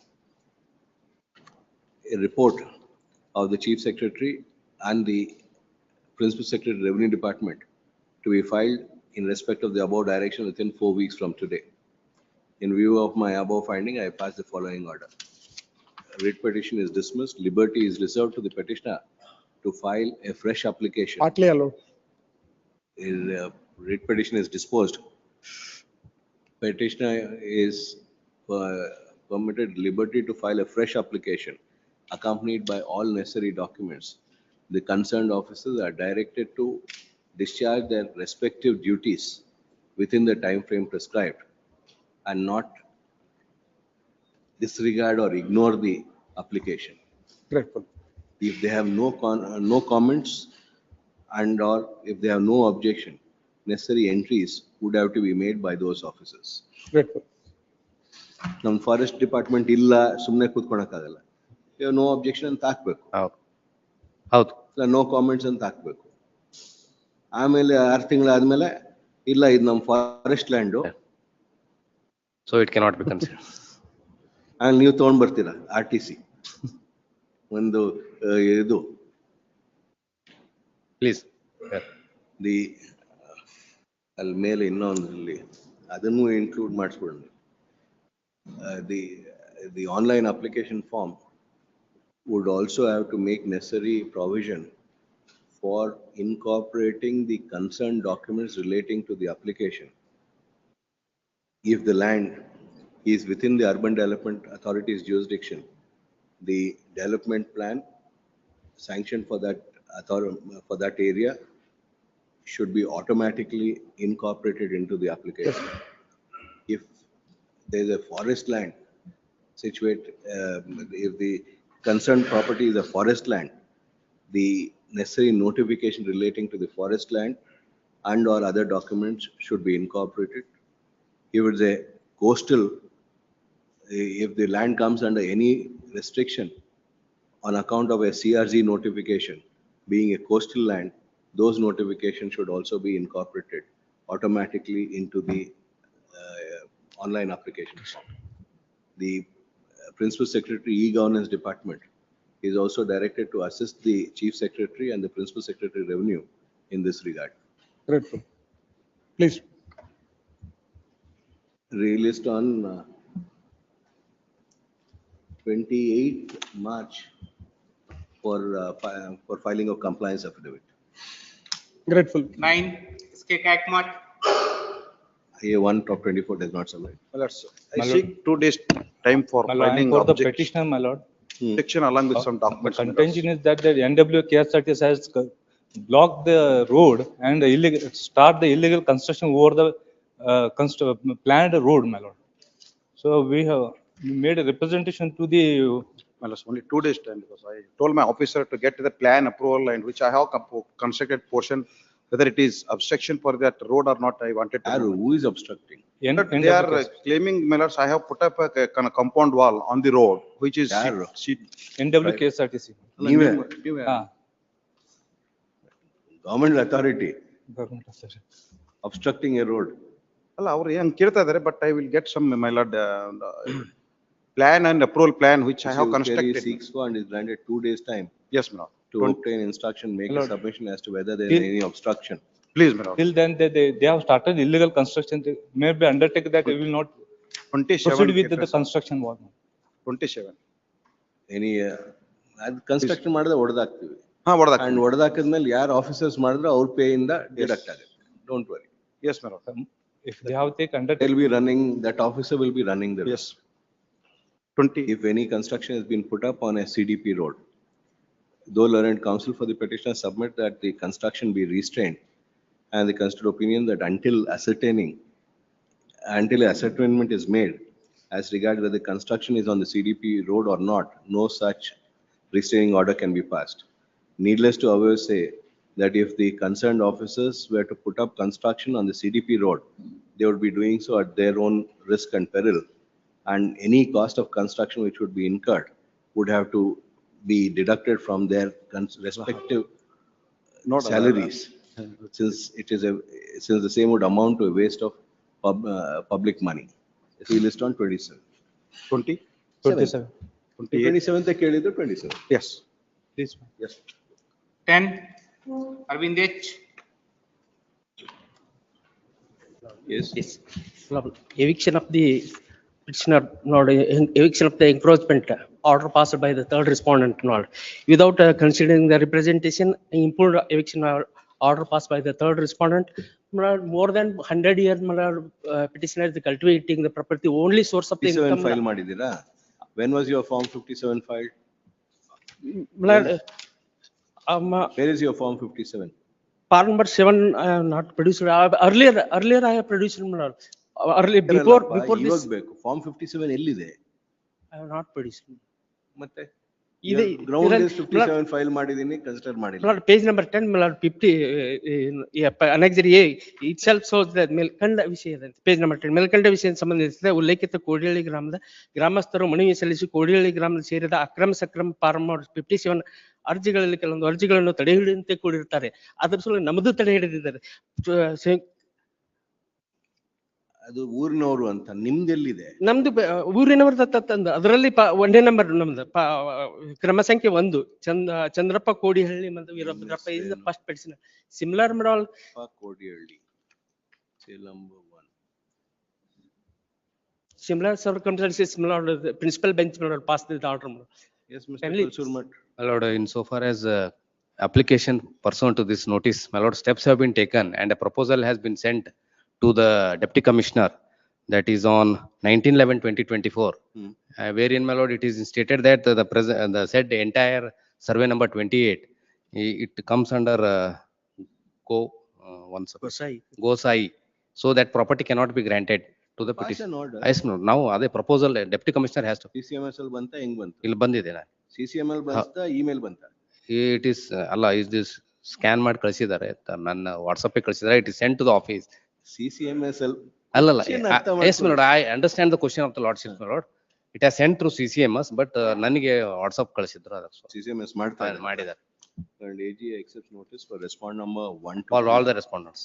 a report of the Chief Secretary and the Principal Secretary Revenue Department to be filed in respect of the above direction within 4 weeks from today. In view of my above finding, I pass the following order. Writ petition is dismissed. Liberty is reserved to the petitioner to file a fresh application. Partly allowed. Writ petition is disposed. Petitioner is permitted liberty to file a fresh application accompanied by all necessary documents. The concerned officers are directed to discharge their respective duties within the time frame prescribed and not disregard or ignore the application. Grateful. If they have no comments and or if they have no objection, necessary entries would have to be made by those officers. Grateful. Nam forest department illa sumne kutkonakagalla. You have no objection ಅಂತ ಹಾಕ್ಬೇಕು. ಹೌದು. No comments ಅಂತ ಹಾಕ್ಬೇಕು. ಆಮೇಲೆ 6 ತಿಂಗಳಾದ್ಮೇಲೆ ಇಲ್ಲ ಇದು ನಮ್ಮ forest land. So it cannot be considered. ಆಮೇಲೆ ನೀವು ತಗೊಂಡ್ ಬರ್ತೀರಾ RTC ಒಂದು ಇದು Please. ದಿ ಅಲ್ಲಿ ಮೇಲೆ ಇನ್ನೊಂದಲ್ಲಿ ಅದನ್ನು include ಮಾಡಿಸ್ಬಿಡೋಣ. The online application form would also have to make necessary provision for incorporating the concerned documents relating to the application. If the land is within the Urban Development Authority's jurisdiction, the development plan sanctioned for that area should be automatically incorporated into the application. If there is a forest land situated, if the concerned property is a forest land, the necessary notification relating to the forest land and or other documents should be incorporated. If it's a coastal, if the land comes under any restriction on account of a CRZ notification, being a coastal land, those notifications should also be incorporated automatically into the online application form. The Principal Secretary E-Governance Department is also directed to assist the Chief Secretary and the Principal Secretary Revenue in this regard. Grateful. Please. Released on 28th March for filing of compliance affidavit. Grateful. 9 SK Kakmat. A1 top 24 does not survive. I seek 2 days time for filing For the objection. petitioner, my lord, Objection along with some the documents. my lord. contention is that the NWKSRTS has blocked the road and start the illegal construction over the planned road, my lord. So we made a representation to the, My lord, only 2 days time because I told my officer to get the plan approval and which I have constructed portion, whether it is obstruction for that road or not, I wanted to know. Who is obstructing? But they are claiming, my lords, I have put up a kind of compound wall on the road, which is NWKSRTC. Government authority obstructing a road. ಅಲ್ಲ ಅವ್ರು ಏನ್ ಕೇಳ್ತಾ ಇದಾರೆ, but I will get some, my lord, plan and approval plan which I have constructed. Seeks for and is granted 2 days time Yes, my lord. to obtain instruction, make a Lord. submission as to whether there is any obstruction. Please, my lord. Till then, they have started illegal construction. They may be undertaken that they will not 27 proceed with the construction work. 27. Any construction ಮಾಡಿದ್ರೆ ಹೊಡೆದಾಕ್ತಿವಿ. ಹಾ, ಹೊಡೆದಾಕ್ತೀವಿ. And ಹೊಡೆದಾಕಿದ್ಮೇಲೆ ಯಾರು officers ಮಾಡಿದ್ರೆ ಅವ್ರ pay ಇಂದ deduct ಆಗುತ್ತೆ. Don't worry. Yes, my lord. If they have taken under. They'll be running, that officer will be running the road. Yes. 20. If any construction has been put up on a CDP road, though learned counsel for the petitioner submit that the construction be restrained and the considered opinion that until ascertainment is made as regards whether the construction is on the CDP road or not, no such restraining order can be passed. Needless to however say that if the concerned officers were to put up construction on the CDP road, they would be doing so at their own risk and peril. And any cost of construction which would be incurred would have to be deducted from their respective salaries. Since the same would amount to a waste of public money. See list on 27. 20. 27. 27th ಕೇಳಿದ್ದು 27. Yes. Please. Yes. 10, Arvind H. Yes. Yes. Eviction of the petitioner, not eviction of the encroachment order passed by the third respondent, not without considering the representation, improved eviction order passed by the third respondent. More than 100 years, petitioner is cultivating the property, only source of the 57 income. file ಮಾಡಿದ್ದೀರಾ? When was your form 57 filed? Where is your form 57? Part number 7, I have not produced. Earlier I have produced. Earlier, before this, ಇವಾಗ ಬೇಕು. Form 57 ಎಲ್ಲಿದೆ? I have not produced. ಮತ್ತೆ ಇದೆ ground is 57 file ಮಾಡಿದೀನಿ, consider ಮಾಡಿಲ್ಲ. Page number 10, 50, annexure A itself shows that ಮೇಲ್ಕಂಡ ವಿಷಯದ page number 10 ಮೇಲ್ಕಂಡ ವಿಷಯಕ್ಕೆ ಸಂಬಂಧಿಸಿದ ಉಲ್ಲೇಖಿತ ಕೋಡಿಹಳ್ಳಿ ಗ್ರಾಮದ ಗ್ರಾಮಸ್ಥರು ಮನವಿ ಸಲ್ಲಿಸಿ ಕೋಡಿಹಳ್ಳಿ ಗ್ರಾಮದ ಸೇರಿದ ಅಕ್ರಮ ಸಕ್ರಮ ಫಾರ್ಮ್ 57 ಅರ್ಜಿಗಳಲ್ಲಿ ಕೆಲವೊಂದು ಅರ್ಜಿಗಳನ್ನು ತಡೆ ಹಿಡಿದಂತೆ ಕೂಡಿರ್ತಾರೆ. ಅದರ ಸಲುವಾಗಿ ನಮ್ಮದು ತಡೆ ಹಿಡಿದಿದ್ದಾರೆ. ಅದು ಊರಿನವರು ಅಂತ ನಿಮ್ದೆಲ್ಲಿದೆ? ನಮ್ದು ಊರಿನವರ ತಂದ ಅದರಲ್ಲಿ 1ನೇ ನಂಬರ್ ನಮ್ದು ಕ್ರಮ ಸಂಖ್ಯೆ 1 ಚಂದ್ರಪ್ಪ ಕೋಡಿಹಳ್ಳಿ ಮತ್ತು Veerabhadrappa is the first petitioner. Similar model Kodihalli number 1. Similar circumstances, similar the principal bench model passed the order. Yes, Mr. Kulsurmat. My lord, insofar as application pursuant to this notice, my lord, steps have been taken and a proposal has been sent to the deputy commissioner, that is on 19/11/2024, wherein, my lord, it is stated that the said entire survey number 28, it comes under Gosai, so that property cannot be granted to the petition. Yes, no, now the proposal deputy commissioner has to. CCMSL ಬಂತ ಹೆಂಗ್ ಬಂತು? ಇಲ್ಲಿ ಬಂದಿದೆ. CCML ಬಂತ, email ಬಂತ? It is ಅಲ್ಲ, is this scan ಮಾಡಿ ಕಳಿಸಿದ್ದಾರೆ, ನನ್ನ WhatsApp ಕಳಿಸಿದ್ದಾರೆ. It is sent to the office. CCMSL ಅಲ್ಲಲ್ಲ, yes my lord, I understand the question of the lordship, my lord. It has sent through CCMS, but ನನಗೆ WhatsApp ಕಳಿಸಿದ್ರು. ಅದಕ್ಕೆ CCMS ಮಾಡಿದ್ದಾರೆ. And AG accepts notice for respond number 1 to for all the respondents.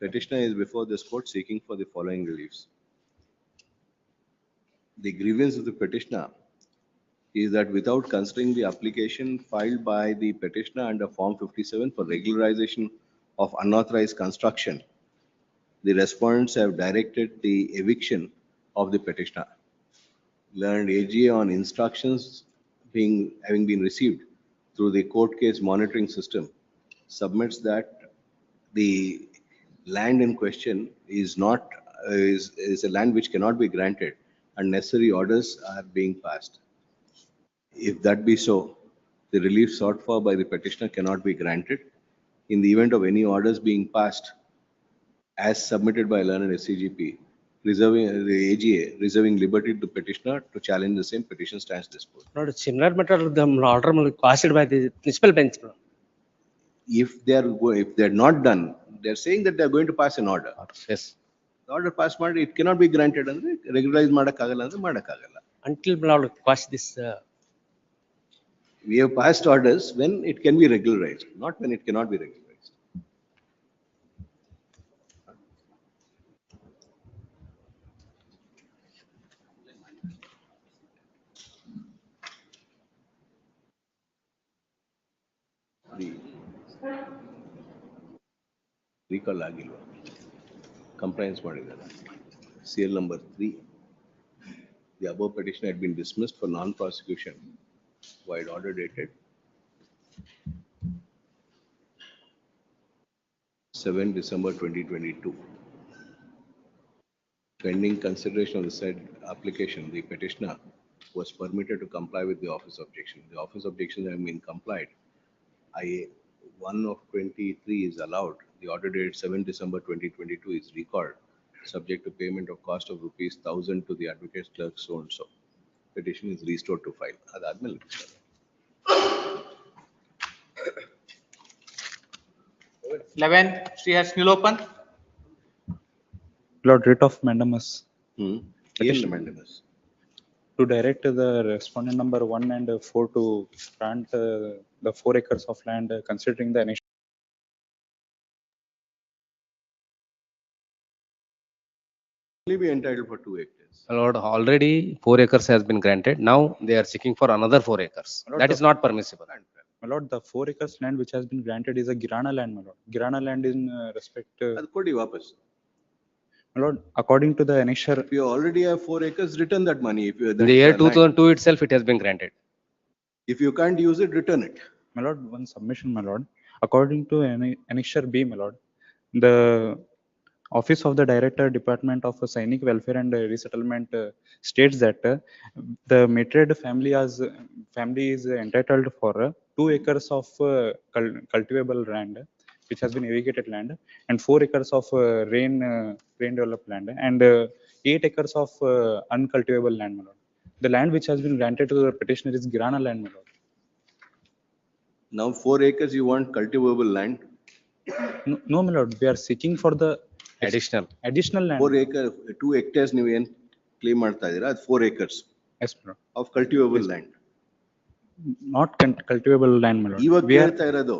Petitioner is before this court seeking for the following reliefs. The grievance of the petitioner is that without considering the application filed by the petitioner under Form 57 for regularization of unauthorized construction, the respondents have directed the eviction of the petitioner. Learned AG on instructions having been received through the court case monitoring system submits that the land in question is a land which cannot be granted and necessary orders are being passed. If that be so, the relief sought for by the petitioner cannot be granted. In the event of any orders being passed as submitted by learned SCGP, reserving the AGA reserving liberty to petitioner to challenge the same, petition stands disposed. Not a similar matter, the order passed by the principal bench. If they are not done, they are saying that they are going to pass an order. Yes. The order passed ಮಾಡಿ it cannot be granted ಅಂದ್ರೆ regularize ಮಾಡಕ್ಕಾಗಲ್ಲ ಅಂದ್ರೆ ಮಾಡಕ್ಕಾಗಲ್ಲ. Until now pass this. We have passed orders when it can be regularized, not when it cannot be regularized. Recall ಆಗಿಲ್ವಾ? Compliance ಮಾಡಿದ್ದಾರೆ. CL number 3. The above petition had been dismissed for non-prosecution void order dated 7 December 2022. Pending consideration of the said application, the petitioner was permitted to comply with the office objection. The office objections have been complied. IA 1 of 23 is allowed. The order dated 7 December 2022 is recalled, subject to payment of cost of ₹1,000 to the advocate clerk so and so. Petition is restored to file. Adadmele 11, Srihas Nilopan. Lord, writ of mandamus. Petition mandamus. To direct the respondent number 1 and 4 to grant the 4 acres of land considering the annexation. only be entitled for 2 hectares. My lord, already 4 acres has been granted. Now they are seeking for another 4 acres. My lord, That the- is not permissible. My lord, the 4 acres land which has been granted is a Girana land, my lord. Girana land in respect, ಅದು ಕೊಡಿ ವಾಪಸ್. my lord, according to the annexure, If you already have 4 acres, return that money. If you, In the year 2002 itself, it has been granted. if you can't use it, return it. my lord, one submission, my lord. According to annexure B, my lord, the Office of the Director, Department of Sainik Welfare and Resettlement states that the matriarch family is entitled for 2 acres of cultivable land, which has been irrigated land, and 4 acres of rain developed land, and 8 acres of uncultivable land, my lord. The land which has been granted to the petitioner is Girana land, my lord. Now 4 acres you want cultivable land. No, my lord, we are seeking for the additional land. 4 acre, 2 hectares ನೀವು ಏನ್ claim ಮಾಡ್ತಾ ಇದೀರಾ ಅದು 4 acres Yes, my lord. of cultivable land. Not cultivable land, my lord. ಇವಾಗ We are, ಕೇಳ್ತಾ ಇರೋದು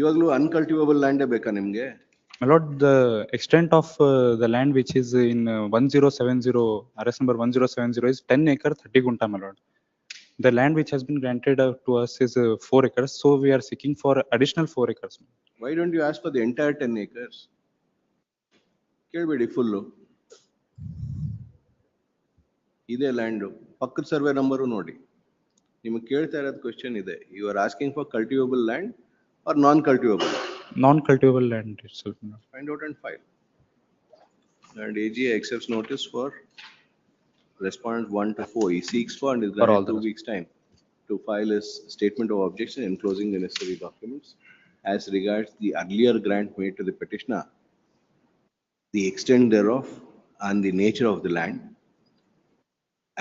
ಇವಾಗ್ಲೂ ಅನ್ಕಲ್ಟಿವೇಬಲ್ land ಬೇಕಾ ನಿಮ್ಗೆ? my lord, the extent of the land which is in 1070, RS number 1070 is 10 acre 30 gunta, my lord. The land which has been granted to us is 4 acres, so we are seeking for additional 4 acres. Why don't you ask for the entire 10 acres? ಕೇಳ್ಬೇಡಿ full ಇದೇ land ಪಕ್ಕದ survey number ನೋಡಿ. ನಿಮಗೆ ಕೇಳ್ತಾ ಇರೋದು question ಇದೆ. You are asking for cultivable land or non cultivable? Non-cultivable land itself. Find out and file. And AG accepts notice for respondents 1 to 4. He seeks for and is For all granted 2 weeks time to file his statement of objection enclosing the necessary documents. As regards the earlier grant made to the petitioner, the extent thereof and the nature of the land,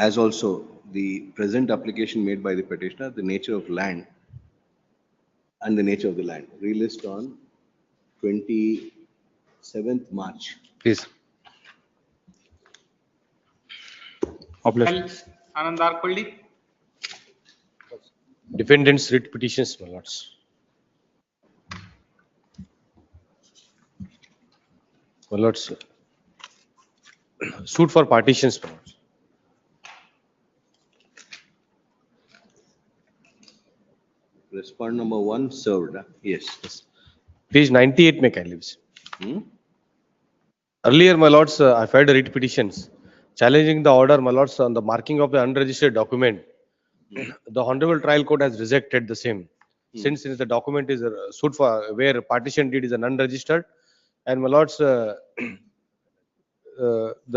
as also the present application made by the petitioner, the nature of land and the nature of the land, released on 27th March. Please. Anand Arkolli. Defendants writ petitions, my lords. My lords, suit for partitions, my lords. Respondent number 1 served. Yes. Page 98 may kindly be. Earlier, my lords, I filed writ petitions challenging the order, my lords, on the marking of the unregistered document. The Honorable Trial Court has rejected the same. Since the document is a suit for where partition deed is an unregistered, and my lords,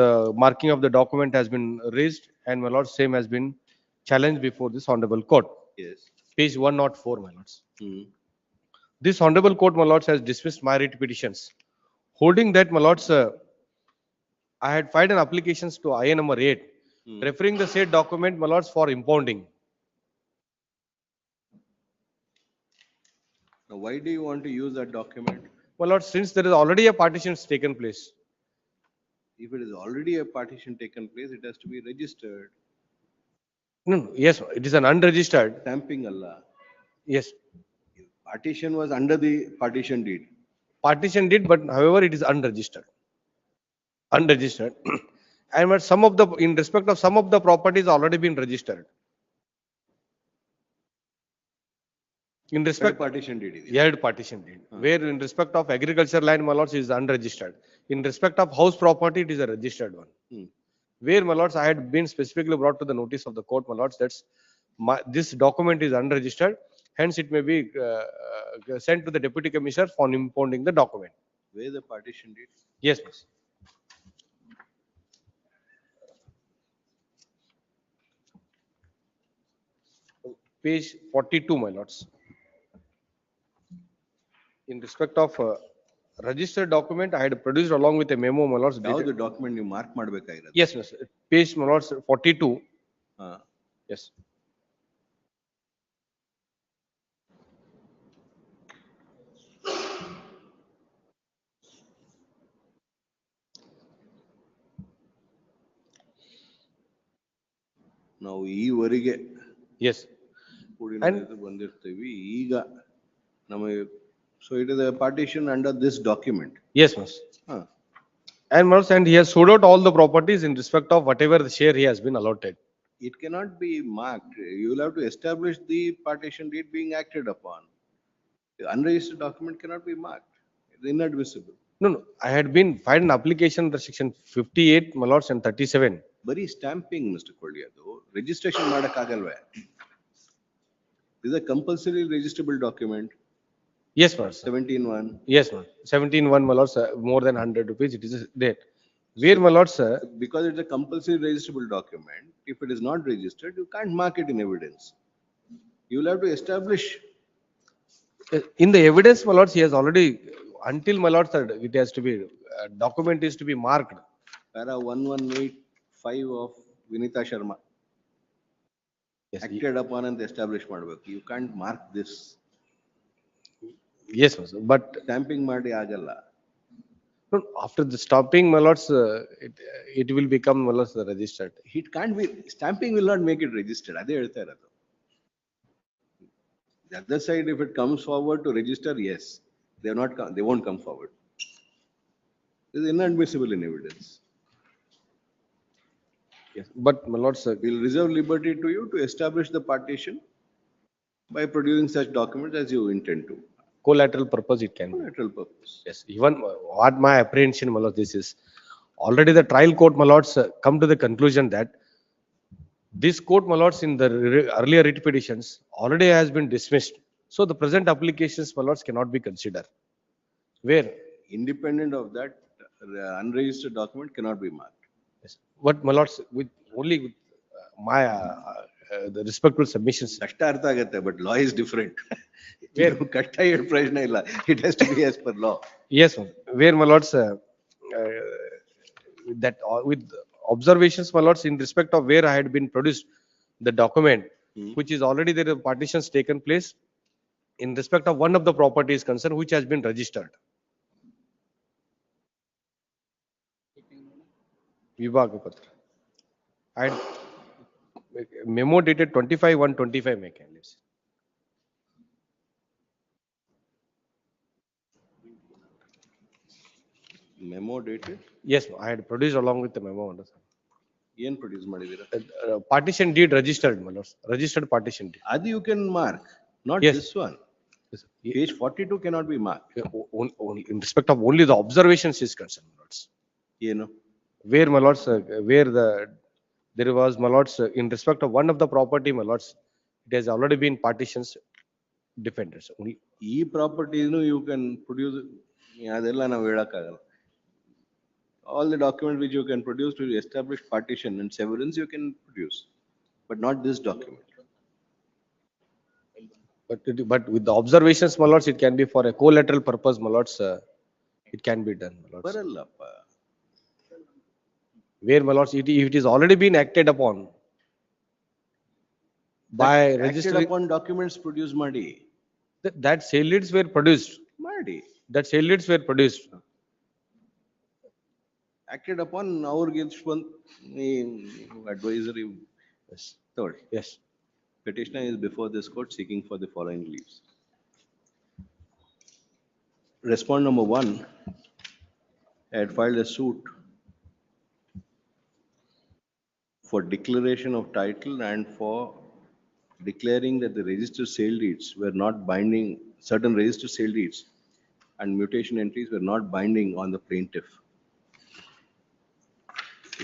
the marking of the document has been raised, and my lords, same has been challenged before this Honorable Court. Yes. Page 104, my lords. This Honorable Court, my lords, has dismissed my writ petitions, holding that, my lords, I had filed an applications to IA number 8, referring the said document, my lords, for impounding. Now, why do you want to use that document? My lords, since there is already a partition taken place. If it is already a partition taken place, it has to be registered. No, yes, it is an unregistered. Stamping Allah. Yes. Partition was under the partition deed. Partition deed, but however, it is unregistered. Unregistered. And but some of the, in respect of some of the properties already been registered. In respect partition deed. Yeah, partition deed. Where in respect of agriculture land, my lords, is unregistered. In respect of house property, it is a registered one. Where, my lords, I had been specifically brought to the notice of the court, my lords, that's this document is unregistered. Hence, it may be sent to the deputy commissioner for impounding the document. Where the partition deed? Yes, miss. Page 42, my lords. In respect of registered document, I had produced along with a memo, my lords. Now the document you mark ಮಾಡಬೇಕಾಗಿರೋದು. Yes, miss. Page, my lords, 42. Yes. ನಾವು ಈವರೆಗೆ Yes. ಬಂದಿರ್ತೀವಿ ಈಗ ನಮಗೆ, so it is a partition under this document. Yes, miss. And my lords, and he has sold out all the properties in respect of whatever the share he has been allotted. It cannot be marked. You will have to establish the partition deed being acted upon. The unregistered document cannot be marked. It's inadmissible. No, I had been filed an application under section 58, my lords, and 37. Bari stamping, Mr. Kolyadu, registration madakagalve. This is a compulsory registrable document. Yes, my lords. 17(1). Yes, my 17(1), my lords, more than 100 rupees, it is there. Where, my lords, Because it's a compulsory registrable document, if it is not registered, you can't mark it in evidence. You will have to establish. in the evidence, my lords, he has already, until my lords, it has to be, document is to be marked. Para 1185 of Vinita Sharma. Yes, Acted upon and established ಮಾಡಬೇಕು. You can't mark this. Yes, but Stamping ಮಾಡಿ ಆಗಲ್ಲ. no, after the stopping, my lords, it will become, my lords, registered. It can't be, stamping will not make it registered. ಅದೇ ಹೇಳ್ತಾ ಇರೋದು. The other side, if it comes forward to register, yes. They won't come forward. It is inadmissible in evidence. Yes, but my lords, We'll reserve liberty to you to establish the partition by producing such documents as you intend to. collateral purpose it can be. Collateral purpose. Yes, even what my apprehension, my lords, this is already the trial court, my lords, come to the conclusion that this court, my lords, in the earlier writ petitions already has been dismissed. So the present applications, my lords, cannot be considered. Where? Independent of that, the unregistered document cannot be marked. Yes. But my lords, with only with my the respectful submissions. ಕಷ್ಟ ಅರ್ಥ ಆಗತ್ತೆ, but law is different. Where? ಕಷ್ಟ ಹೇಳ ಪ್ರಶ್ನೆ ಇಲ್ಲ. It has to be as per law. Yes, ma'am. Where, my lords, that with observations, my lords, in respect of where I had been produced the document, which is already there, the partitions taken place in respect of one of the properties concerned, which has been registered. Vibhaga Patra. I had memo dated 25/1/25 make. Memo dated? Yes, I had produced along with the memo. ಏನ್ produce ಮಾಡಿದೀರಾ? Partition deed registered, my lords. Registered partition deed. ಅದು you can mark, not Yes. this one. Page 42 cannot be marked. In respect of only the observations is concerned, my lords. ಏನು? Where, my lords, where there was, my lords, in respect of one of the property, my lords, it has already been partitions defenders. Only ಈ ಪ್ರಾಪರ್ಟಿನು you can produce, ಅದೆಲ್ಲ ನಾವು ಹೇಳಕ್ಕಾಗಲ್ಲ. All the documents which you can produce to establish partition and severance you can produce, but not this document. But with the observations, my lords, it can be for a collateral purpose, my lords, it can be done, my lords. ಬರಲ್ಲಪ್ಪ. Where, my lords, if it is already been acted upon by Acted registering, upon documents produce ಮಾಡಿ. that sale deeds were produced. ಮಾಡಿ. That sale deeds were produced. Acted upon ಅವ್ರಿಗೆ advisory. Yes. Third, Yes. petitioner is before this court seeking for the following leaves. Respondent number 1 had filed a suit for declaration of title and for declaring that the registered sale deeds were not binding, certain registered sale deeds and mutation entries were not binding on the plaintiff.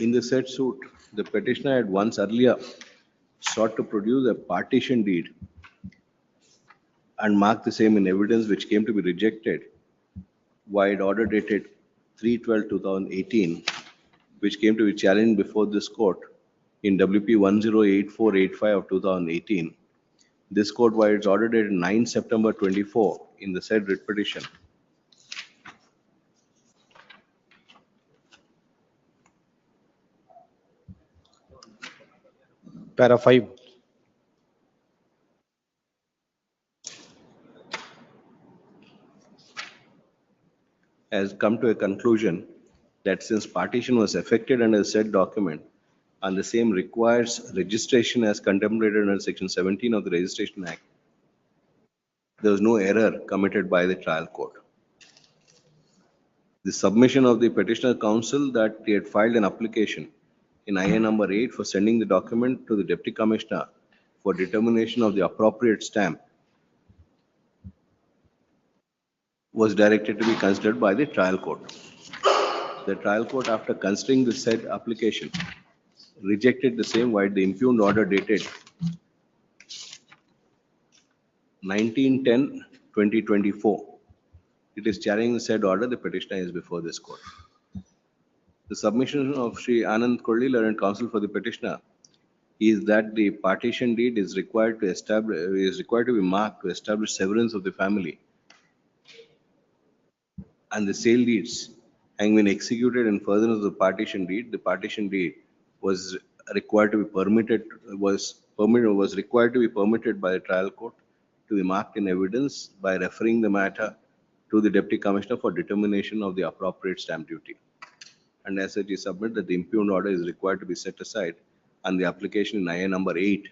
In the said suit, the petitioner had once earlier sought to produce a partition deed and mark the same in evidence, which came to be rejected wide order dated 3/12/2018, which came to be challenged before this court in WP 108485 of 2018. This court, by its order dated 9 September 24 in the said writ petition, Para 5. has come to a conclusion that since partition was effected under the said document and the same requires registration as contemplated under section 17 of the Registration Act, there was no error committed by the trial court. The submission of the petitioner counsel that he had filed an application in IA number 8 for sending the document to the Deputy Commissioner for determination of the appropriate stamp was directed to be considered by the trial court. The trial court, after considering the said application, rejected the same while the impugned order dated 19/10/2024. It is challenging the said order. The petitioner is before this court. The submission of Shri Anand Kolli, learned counsel for the petitioner, is that the partition deed is required to be marked to establish severance of the family, and the sale deeds having been executed in furtherance of the partition deed. The partition deed was required to be required to be permitted by the trial court to be marked in evidence by referring the matter to the Deputy Commissioner for determination of the appropriate stamp duty. And as such, he submit that the impugned order is required to be set aside and the application in IA number 8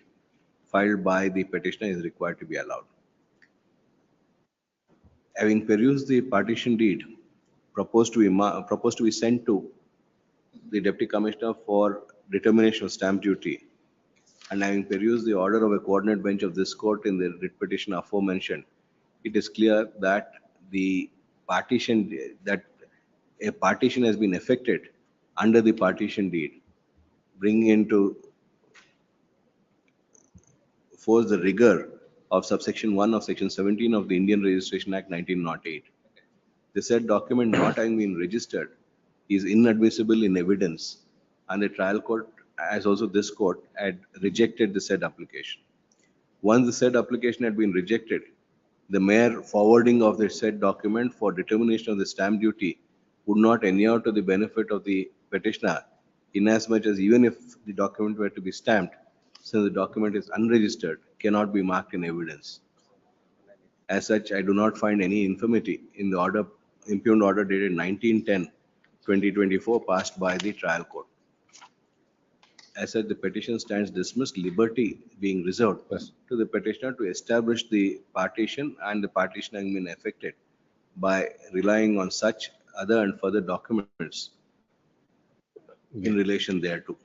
filed by the petitioner is required to be allowed. Having perused the partition deed proposed to be sent to the Deputy Commissioner for determination of stamp duty, and having perused the order of a coordinate bench of this court in the writ petition aforementioned, it is clear that a partition has been effected under the partition deed, bringing into force the rigor of subsection 1 of section 17 of the Indian Registration Act 1908. The said document not having been registered is inadmissible in evidence, and the trial court, as also this court, had rejected the said application. Once the said application had been rejected, the mere forwarding of the said document for determination of the stamp duty would not inure to the benefit of the petitioner, inasmuch as even if the document were to be stamped, since the document is unregistered, cannot be marked in evidence. As such, I do not find any infirmity in the impugned order dated 19/10/2024 passed by the trial court. As such, the petition stands dismissed, liberty being reserved to the petitioner to establish the partition and the partition having been effected by relying on such other and further documents in relation thereto.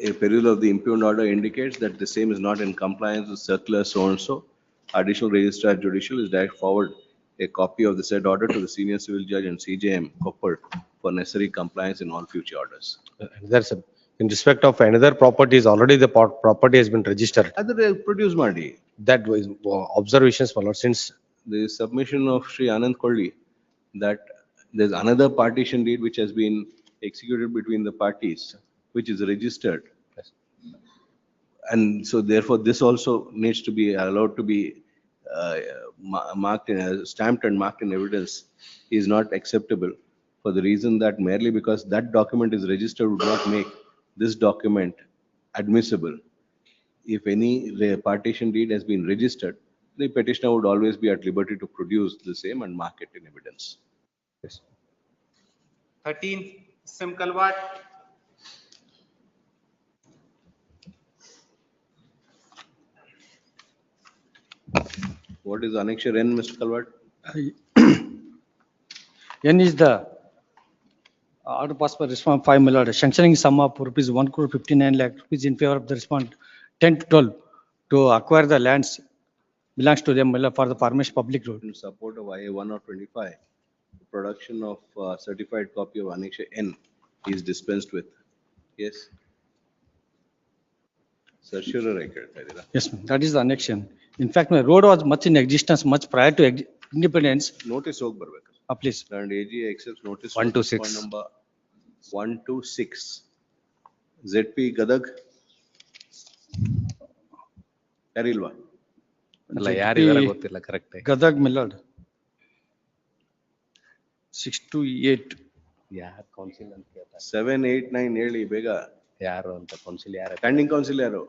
A perusal of the impugned order indicates that the same is not in compliance with circular so-and-so. Additional Registrar Judicial is direct forward a copy of the said order to the Senior Civil Judge and CJM Koppal for necessary compliance in all future orders. In respect of another property, is already the property has been registered. Produce Madi. That was observations, my lord, since the submission of Shri Anand Kolli that there's another partition deed which has been executed between the parties, which is registered. Yes. And so therefore this also needs to be allowed to be marked, stamped and marked in evidence is not acceptable, for the reason that merely because that document is registered would not make this document admissible. If any partition deed has been registered, the petitioner would always be at liberty to produce the same and mark it in evidence. Yes. 13, Sim Kalwat. What is Annexure N, Mr. Kalwat? N is the order passed by respondent 5 million, sanctioning sum of rupees 1,59 lakh rupees in favor of the respondent 10 to 12 to acquire the lands belongs to them for the formation public road. In support of IA 1 or 25, the production of certified copy of Annexure N is dispensed with. Yes. Certiorari record. Yes, ma'am. That is the annexion. In fact, my road was much in existence much prior to independence. Notice ಹೋಗಿ ಬರ್ಬೇಕು. Please. And AG accepts notice 126. number 126. ZP Gadag. ಯಾರಿಲ್ವಾ? ಅಲ್ಲ ಯಾರಿದಾರ ಗೊತ್ತಿಲ್ಲ correct. Gadag ಮಿಲ್ಲಡ್ 628. ಯಾರು council ಅಂತ ಕೇಳ್ತಾರೆ. 789 ಹೇಳಿ ಬೇಗ. ಯಾರು ಅಂತ ಕೌನ್ಸಿಲ್ ಯಾರು? ಸ್ಟ್ಯಾಂಡಿಂಗ್ ಕೌನ್ಸಿಲ್ ಯಾರು?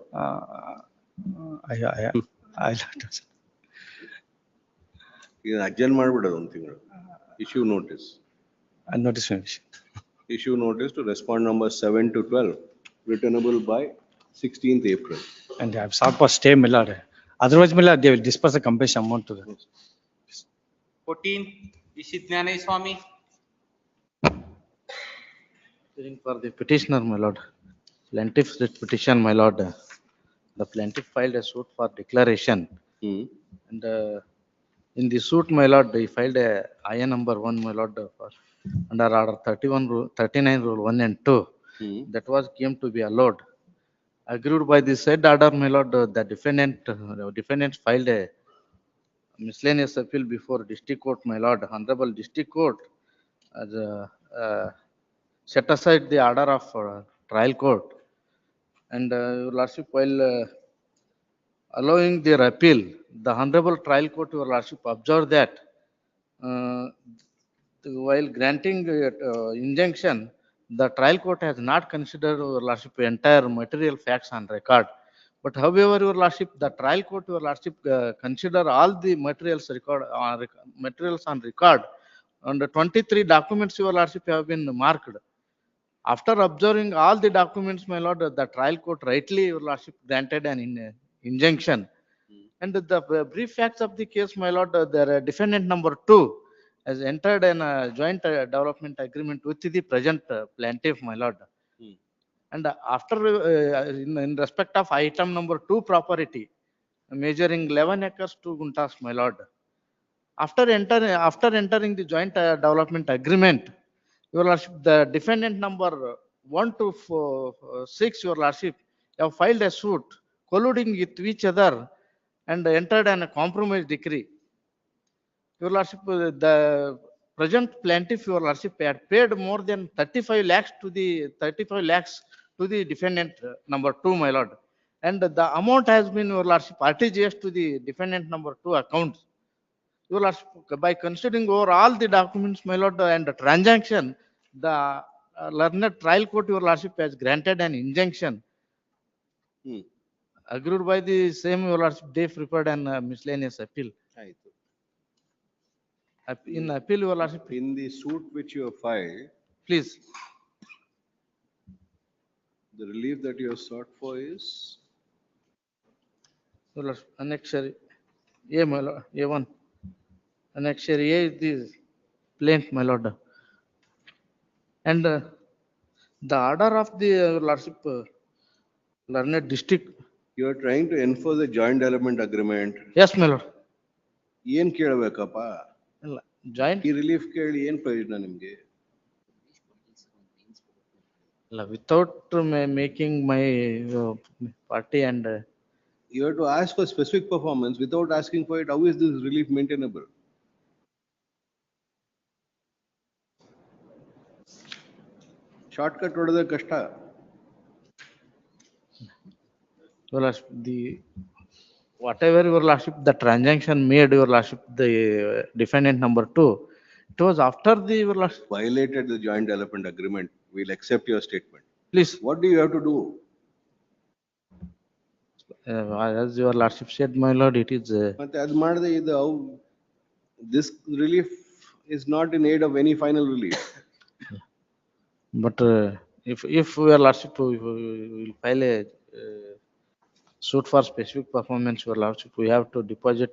ಈಗ ಅಡ್ಜನ್ ಮಾಡ್ಬಿಡೋದು ಒಂದು ತಿಂಗಳು. Issue notice. Notice. Issue notice to respond number 7 to 12, returnable by 16th April. And I have sought for stay millard. Otherwise, millard, they will disperse the compensation amount to them. 14, Ishit Jnanay Swami. For the petitioner, my lord, plaintiff's writ petition, my lord, the plaintiff filed a suit for declaration. And in the suit, my lord, he filed a IA number 1, my lord, for under order 31 rule, 39 rule 1 and 2. That was came to be allowed. Agreed by the said order, my lord, the defendant filed a miscellaneous appeal before district court, my lord. Honorable district court has set aside the order of trial court. And your lordship, while allowing their appeal, the honorable trial court, your lordship, observed that uh, while granting injunction, the trial court has not considered, your lordship, entire material facts on record. But however, your lordship, the trial court, your lordship, consider all the materials materials on record, and the 23 documents, your lordship, have been marked. After observing all the documents, my lord, the trial court rightly, your lordship, granted an injunction. And the brief facts of the case, my lord, the defendant number 2 has entered in a joint development agreement with the present plaintiff, my lord. And after, in respect of item number 2 property, measuring 11 acres 2 guntas, my lord. After entering the joint development agreement, your lordship, the defendant number 1 to 6, your lordship, have filed a suit colluding with each other and entered in a compromise decree. Your lordship, the present plaintiff, your lordship, had paid more than 35 lakhs to the defendant number 2, my lord. And the amount has been, your lordship, RTGS to the defendant number 2 account. Your lordship, by considering over all the documents, my lord, and the transaction, the learned trial court, your lordship, has granted an injunction. Agreed by the same, your lordship, they prepared an miscellaneous appeal. In appeal, your lordship. In the suit which you have filed, Please. the relief that you have sought for is? Your lordship, annexure A, my lord, A1. Annexure A is the plaintiff, my lord. And the order of the your lordship, learned district. You are trying to enforce the joint development agreement. Yes, my lord. ಏನ್ ಕೇಳಬೇಕಪ್ಪ? Joint. ಈ relief ಕೇಳಿ ಏನ್ ಪ್ರಯೋಜನ ನಿಮ್ಗೆ? Without making my party and you have to ask for specific performance. Without asking for it, how is this relief maintainable? Shortcut ಹೊಡೆದ್ರೆ ಕಷ್ಟ. Your lordship, the whatever your lordship, the transaction made, your lordship, the defendant number 2, it was after the your lordship violated the joint development agreement. We'll accept your statement. Please. What do you have to do? As your lordship said, my lord, it is. ಮತ್ತೆ ಅದು ಮಾಡದೆ ಇದು how this relief is not in aid of any final relief. But if your lordship will file a suit for specific performance, your lordship, we have to deposit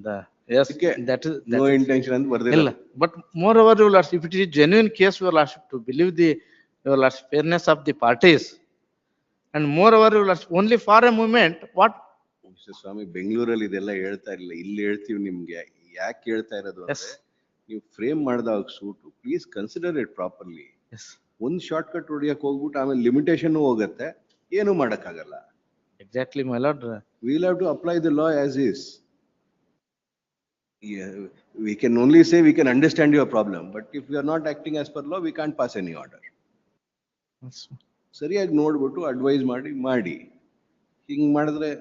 the yes. That is no intention ಅಂತ ಬರ್ದಿಲ್ಲ. But moreover, your lordship, if it is genuine case, your lordship, to believe the your lordship, fairness of the parties, and moreover, your lordship, only for a moment, what? Mr. Swami, ಬೆಂಗಳೂರಲ್ಲಿ ಇದೆಲ್ಲ ಹೇಳ್ತಾ ಇಲ್ಲ, ಇಲ್ಲಿ ಹೇಳ್ತೀವಿ ನಿಮ್ಗೆ. ಯಾಕೆ ಹೇಳ್ತಾ ಇರೋದು ಅಂದ್ರೆ ನೀವು ಫ್ರೇಮ್ ಮಾಡಿದಾಗ suit, please consider it properly. ಒಂದು ಶಾರ್ಟ್ ಕಟ್ ಹೊಡಿಯಕ್ ಹೋಗ್ಬಿಟ್ಟು ಆಮೇಲೆ ಲಿಮಿಟೇಷನ್ ಹೋಗುತ್ತೆ, ಏನು ಮಾಡಕ್ಕಾಗಲ್ಲ. Exactly, my lord. We'll have to apply the law as is. Yeah, we can only say we can understand your problem, but if we are not acting as per law, we can't pass any order. ಸರಿಯಾಗಿ ನೋಡ್ಬಿಟ್ಟು advice ಮಾಡಿ ಹಿಂಗ್ ಮಾಡಿದ್ರೆ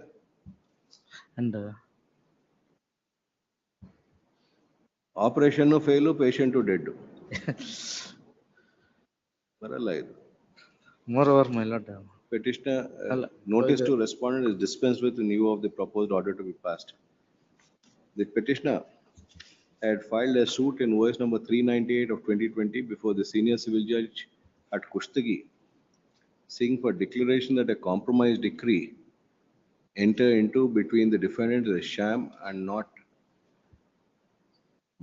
and operation fail, patient dead. ಬರಲ್ಲ ಇದು. Moreover, my lord, petitioner notice to respondent is dispensed with in view of the proposed order to be passed. The petitioner had filed a suit in OS number 398 of 2020 before the senior civil judge at Kushtagi, seeking for declaration that a compromise decree enter into between the defendant is a sham and not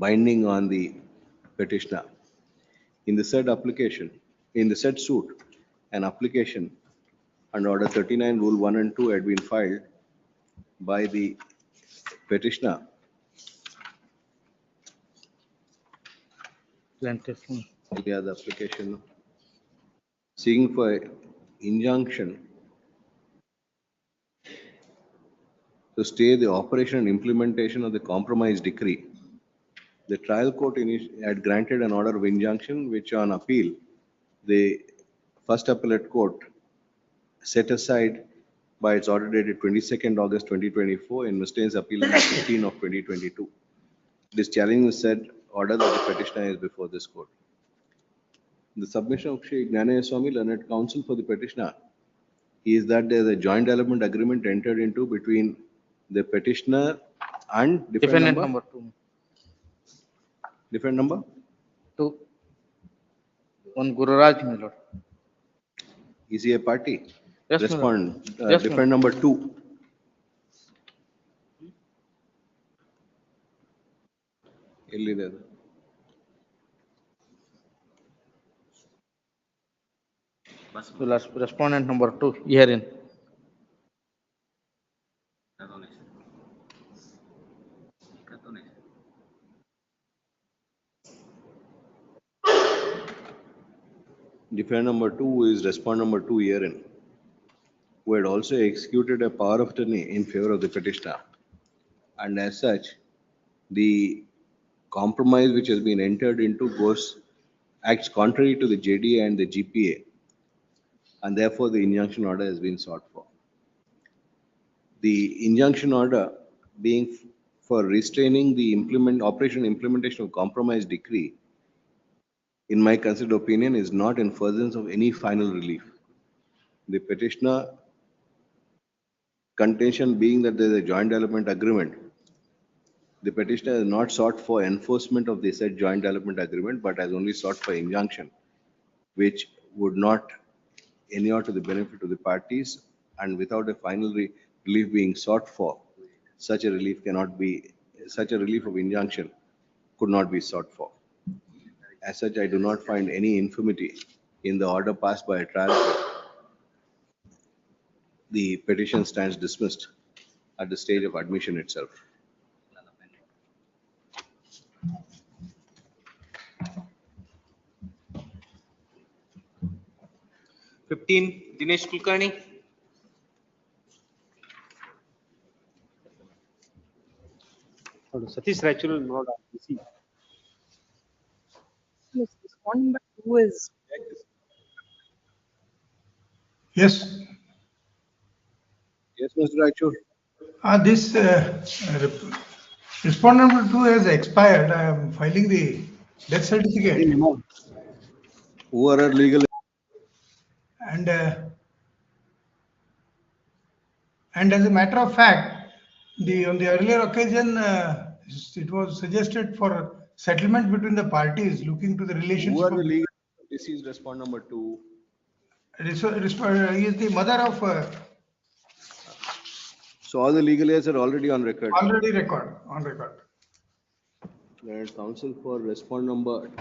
binding on the petitioner. In the said application, in the said suit, an application under Order 39, Rule 1 and 2 had been filed by the petitioner Plaintiff. the application seeking for injunction to stay the operation and implementation of the compromise decree. The trial court had granted an order of injunction, which on appeal, the first appellate court set aside by its order dated 22nd August 2024 in Mustain's appeal number 15 of 2022. This challenge said order that the petitioner is before this court. The submission of Shri Gnanaya Swami, learned counsel for the petitioner, is that there is a joint development agreement entered into between the petitioner and Defendant number 2. Different number? 2. One Gururaj, my lord. Is he a party? Yes, Respond. Yes, Different number 2. ಎಲ್ಲಿದೆ ಅದು? So last respondent number 2 herein. Defendant number 2 is respond number 2 herein, who had also executed a power of attorney in favor of the petitioner. And as such, the compromise which has been entered into acts contrary to the JDA and the GPA, and therefore the injunction order has been sought for. The injunction order being for restraining the operation and implementation of compromise decree, in my considered opinion, is not in furtherance of any final relief. The petitioner contention being that there is a joint development agreement, the petitioner has not sought for enforcement of the said joint development agreement, but has only sought for injunction, which would not inure to the benefit of the parties, and without a final relief being sought for, such a relief of injunction could not be sought for. As such, I do not find any infirmity in the order passed by a trial court. The petition stands dismissed at the stage of admission itself. Dinesh Kulkarni. Satish Rachul, not RBC. Yes, respondent number 2 is. Yes, Yes, Mr. Rachur. this respondent number 2 has expired. I am filing the death certificate. Who are our legal? And as a matter of fact, on the earlier occasion, it was suggested for settlement between the parties, looking to the relationship. Who are the legal? This is respond number 2. He is the mother of. So all the legal heirs are already on record. Already on record. And counsel for respond number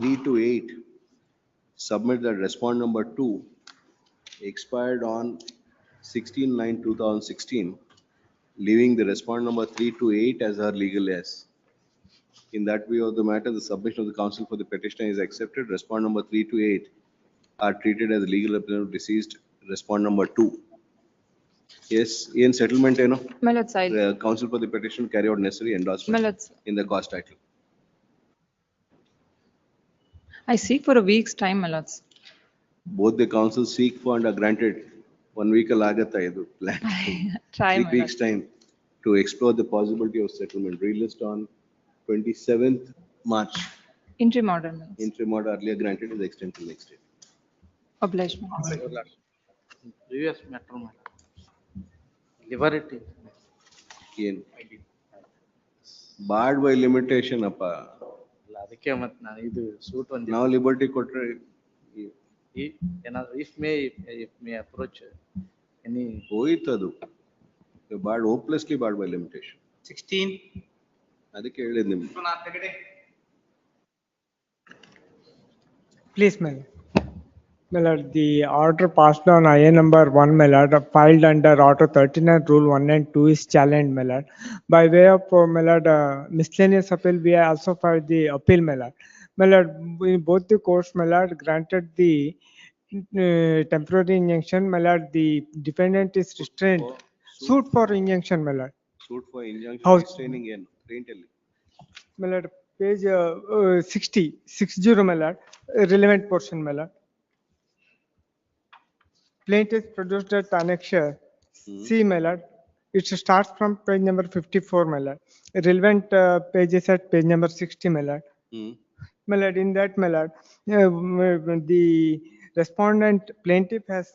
3 to 8 submit that respond number 2 expired on 16/9/2016, leaving the respond number 3 to 8 as her legal heirs. In that view of the matter, the submission of the counsel for the petitioner is accepted. Respond number 3 to 8 are treated as legal representative of deceased. Respond number 2. Yes, in settlement, My lord, silent. counsel for the petition carry out necessary endorsement My lord, in the cause title. I seek for a week's time, my lords. Both the councils seek for and are granted 1 week alagata idu plan. Try, 3 my weeks time to explore the possibility of settlement. Relist on 27th March. Interim order, my lords. Interim order earlier granted is extended till next day. Obliged, my lords. Previous matter, my lord. Liberty. ಏನು barred by limitation ಅಪ್ಪ. ಅದಕ್ಕೆ ಮತ್ತೆ ನಾನು ಇದು suit ಒಂದು ನಾವು liberty ಕೊಟ್ರೆ ಏನಾದ್ರು ಇಫ್ ಮೇ ಅಪ್ರೋಚ್ ಎನಿ ಹೋಯ್ತು ಅದು barred hopelessly barred by limitation. 16 ಅದಕ್ಕೆ ಹೇಳಿದ್ ನಿಮ್ಗೆ. Please, my lord. My lord, the order passed on IA number 1, my lord, filed under Order 39, Rule 1 and 2 is challenged, my lord. By way of, my lord, miscellaneous appeal, we have also filed the appeal, my lord. My lord, in both the courts, my lord, granted the temporary injunction, my lord, the defendant is restrained. Suit for injunction, my lord. Suit for injunction House- restraining ಏನು print ಅಲ್ಲಿ My lord, page 60, my lord, relevant portion, my lord. Plaintiff produced at annexure C, my lord. It starts from page number 54, my lord. Relevant pages at page number 60, my lord. My lord, in that, my lord, the respondent plaintiff has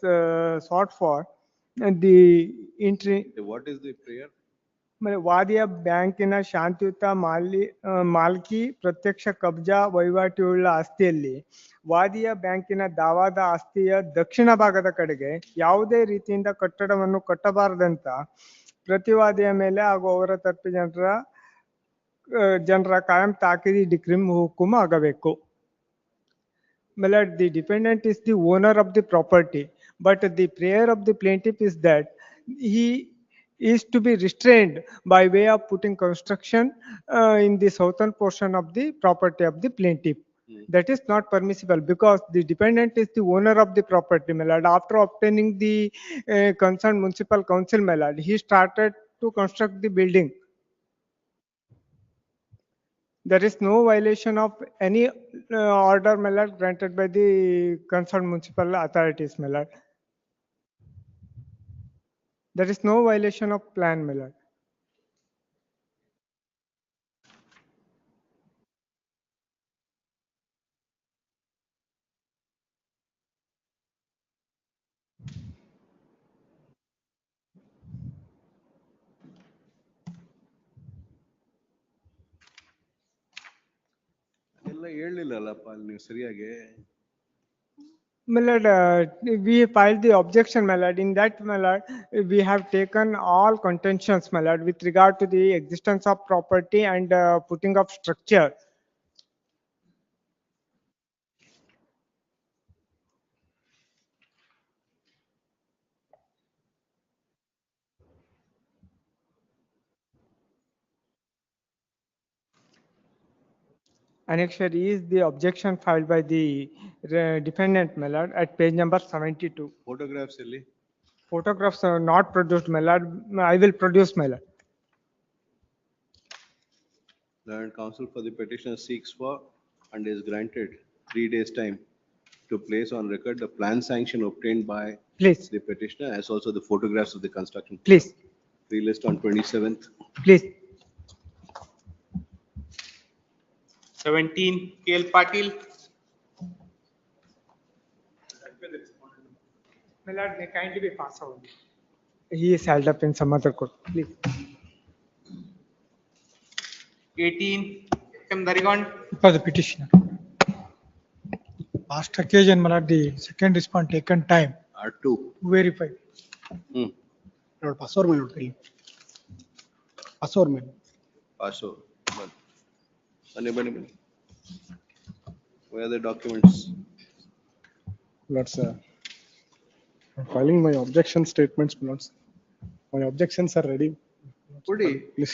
sought for the entry. What is the prayer? ವಾದಿಯ ಬ್ಯಾಂಕಿನ ಶಾಂತಿಯುತ ಮಾಲ್ಕಿ ಪ್ರತ್ಯಕ್ಷ ಕಬ್ಜಾ ವಹಿವಾಟುಳ್ಳ ಆಸ್ತಿಯಲ್ಲಿ ವಾದಿಯ ಬ್ಯಾಂಕಿನ ದಾವಾದ ಆಸ್ತಿಯ ದಕ್ಷಿಣ ಭಾಗದ ಕಡೆಗೆ ಯಾವುದೇ ರೀತಿಯಿಂದ ಕಟ್ಟಡವನ್ನು ಕಟ್ಟಬಾರದಂತ ಪ್ರತಿವಾದಿಯ ಮೇಲೆ ಹಾಗೂ ಅವರ ತರಪು ಜನರ ಕಾಯಂ ತಾಕೀದಿ ಡಿಕ್ರಿಮ್ ಹುಕುಂ ಆಗಬೇಕು. My lord, the defendant is the owner of the property, but the prayer of the plaintiff is that he is to be restrained by way of putting construction in the southern portion of the property of the plaintiff. That is not permissible because the defendant is the owner of the property, my lord. After obtaining the concerned municipal council, my lord, he started to construct the building. There is no violation of any order, my lord, granted by the concerned municipal authorities, my lord. There is no violation of plan, my lord. ಎಲ್ಲ ಹೇಳಿಲ್ಲಲ್ಲಪ್ಪ ಅಲ್ಲಿ ನೀವು ಸರಿಯಾಗಿ. My lord, we filed the objection, my lord. In that, my lord, we have taken all contentions, my lord, with regard to the existence of property and putting of structure. Annexure is the objection filed by the defendant, my lord, at page number 72. Photographs ಅಲ್ಲಿ Photographs are not produced, my lord. I will produce, my lord. Learned counsel for the petitioner seeks for and is granted 3 days time to place on record the plan sanction obtained by Please, the petitioner as also the photographs of the construction. please, Pre-list on 27th. please. 17 KL Patil. My lord, may kindly be passed out. He is held up in some other court, please. 18 M Dharwad. For the petitioner. Last occasion, my lord, the second response taken time R2. to verify. Lord, pass over, my lord, tell you. Pass over, my lord. Also, bani. Where are the documents? Lords, I'm filing my objection statements, my lords. My objections are ready. Pudi. Please.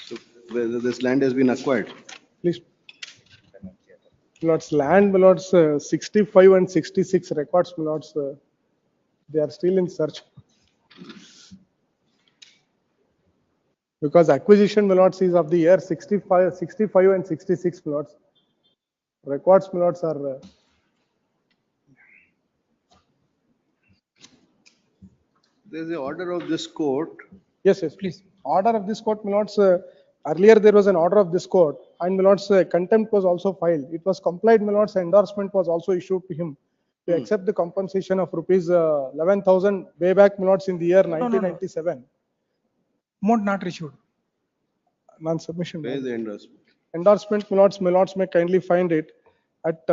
So whether this land has been acquired. Please. Lords, land, my lords, 65 and 66 records, my lords, they are still in search. Because acquisition, my lords, is of the year 65 and 66, my lords. Records, my lords, are There is the order of this court. yes, please. Order of this court, my lords, earlier there was an order of this court, and my lords, contempt was also filed. It was complied, my lords, endorsement was also issued to him to accept the compensation of rupees 11,000 way back, my lords, in the year no. 1997. Amount not issued. Non-submission. Where is the endorsement? Endorsement, my lords may kindly find it at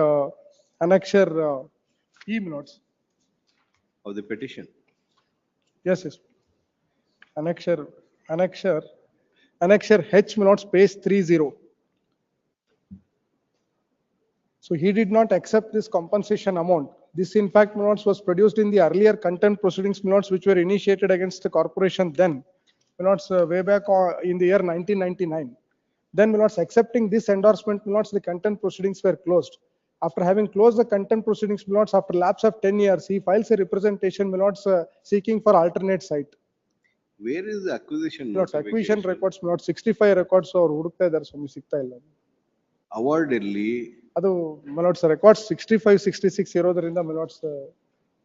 annexure E, my lords. Of the petition. Yes, yes. Annexure H, my lords, page 30. So he did not accept this compensation amount. This in fact, my lords, was produced in the earlier contempt proceedings, my lords, which were initiated against the corporation then, my lords, way back in the year 1999. Then, my lords, accepting this endorsement, my lords, the contempt proceedings were closed. After having closed the contempt proceedings, my lords, after lapse of 10 years, he files a representation, my lords, seeking for alternate site. Where is the acquisition My lords, acquisition notification? records, my lords, 65 records or ಹುಡುಕ್ತಾ ಇದ್ದಾರೆ ಸ್ವಾಮಿ ಸಿಗ್ತಾ ಇಲ್ಲ. Award ಎಲ್ಲಿ? ಅದು my lords, records 65, 66 ಇರೋದ್ರಿಂದ my lords,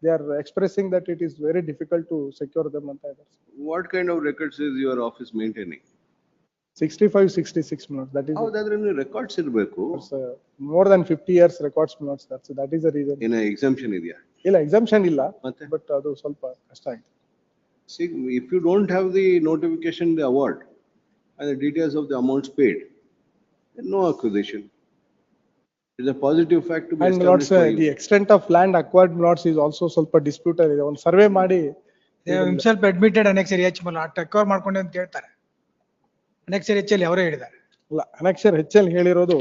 they are expressing that it is very difficult to secure them ಅಂತ ಇದ್ದಾರೆ. What kind of records is your office maintaining? 65, 66 my lords, that is ಹೌದಾದ್ರೆ ನೀವು ರೆಕಾರ್ಡ್ಸ್ ಇರಬೇಕು. more than 50 years records my lords, that is the reason. ಏನ exemption ಇದೆಯಾ? ಇಲ್ಲ exemption ಇಲ್ಲ, ಮತ್ತೆ? but ಅದು ಸ್ವಲ್ಪ ಕಷ್ಟ ಆಗಿದೆ. See, if you don't have the notification, the award and the details of the amounts paid, then no acquisition. It's a positive fact to be And my lords, established by the you. extent of land acquired my lords is also ಸ್ವಲ್ಪ disputed ಇದೆ. ಒಂದು survey ಮಾಡಿ They have himself admitted annexure H acquire ಮಾಡ್ಕೊಂಡೆ ಅಂತ ಹೇಳ್ತಾರೆ. annexure H ಅಲ್ಲಿ ಅವರೇ ಹೇಳಿದ್ದಾರೆ. ಇಲ್ಲ annexure H ಅಲ್ಲಿ ಹೇಳಿರೋದು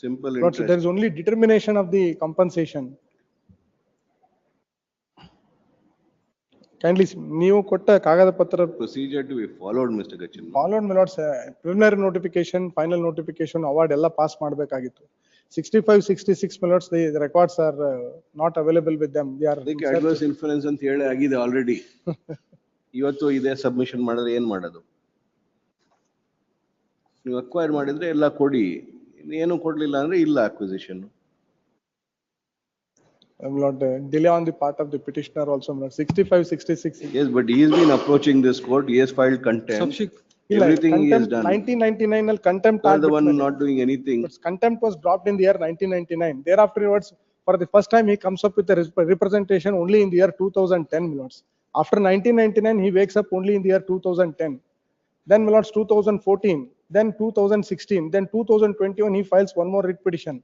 Simple lords, interest. there is only determination of the compensation. Kindly ನೀವು ಕೊಟ್ಟ ಕಾಗದ ಪತ್ರ Procedure to be followed, Mr. Gachin. followed my lords, preliminary notification, final notification, award ಎಲ್ಲ ಪಾಸ್ ಮಾಡಬೇಕಾಗಿತ್ತು. 65, 66 my lords, the records are not available with them. They are ಅದಕ್ಕೆ adverse inference ಅಂತ ಹೇಳಿ ಆಗಿದೆ ಆಲ್ರೆಡಿ. ಇವತ್ತು ಇದೇ ಸಬ್ಮಿಷನ್ ಮಾಡಿದ್ರೆ ಏನ್ ಮಾಡೋದು? ನೀವು ಅಕ್ವೈರ್ ಮಾಡಿದ್ರೆ ಎಲ್ಲ ಕೊಡಿ, ಏನು ಕೊಡ್ಲಿಲ್ಲ ಅಂದ್ರೆ ಇಲ್ಲ acquisition. Lord, delay on the part of the petitioner also, my lord. 65, 66. Yes, but he has been approaching this court, he has filed contempt, everything he has done. 1999 ಅಲ್ಲಿ contempt You are the act one ಬಿಟ್ಮೇಲೆ. not doing anything. But contempt was dropped in the year 1999. Thereafterwards, for the first time, he comes up with a representation only in the year 2010, my lords. After 1999, he wakes up only in the year 2010. Then, my lords, 2014, then 2016, then 2021, he files one more writ petition.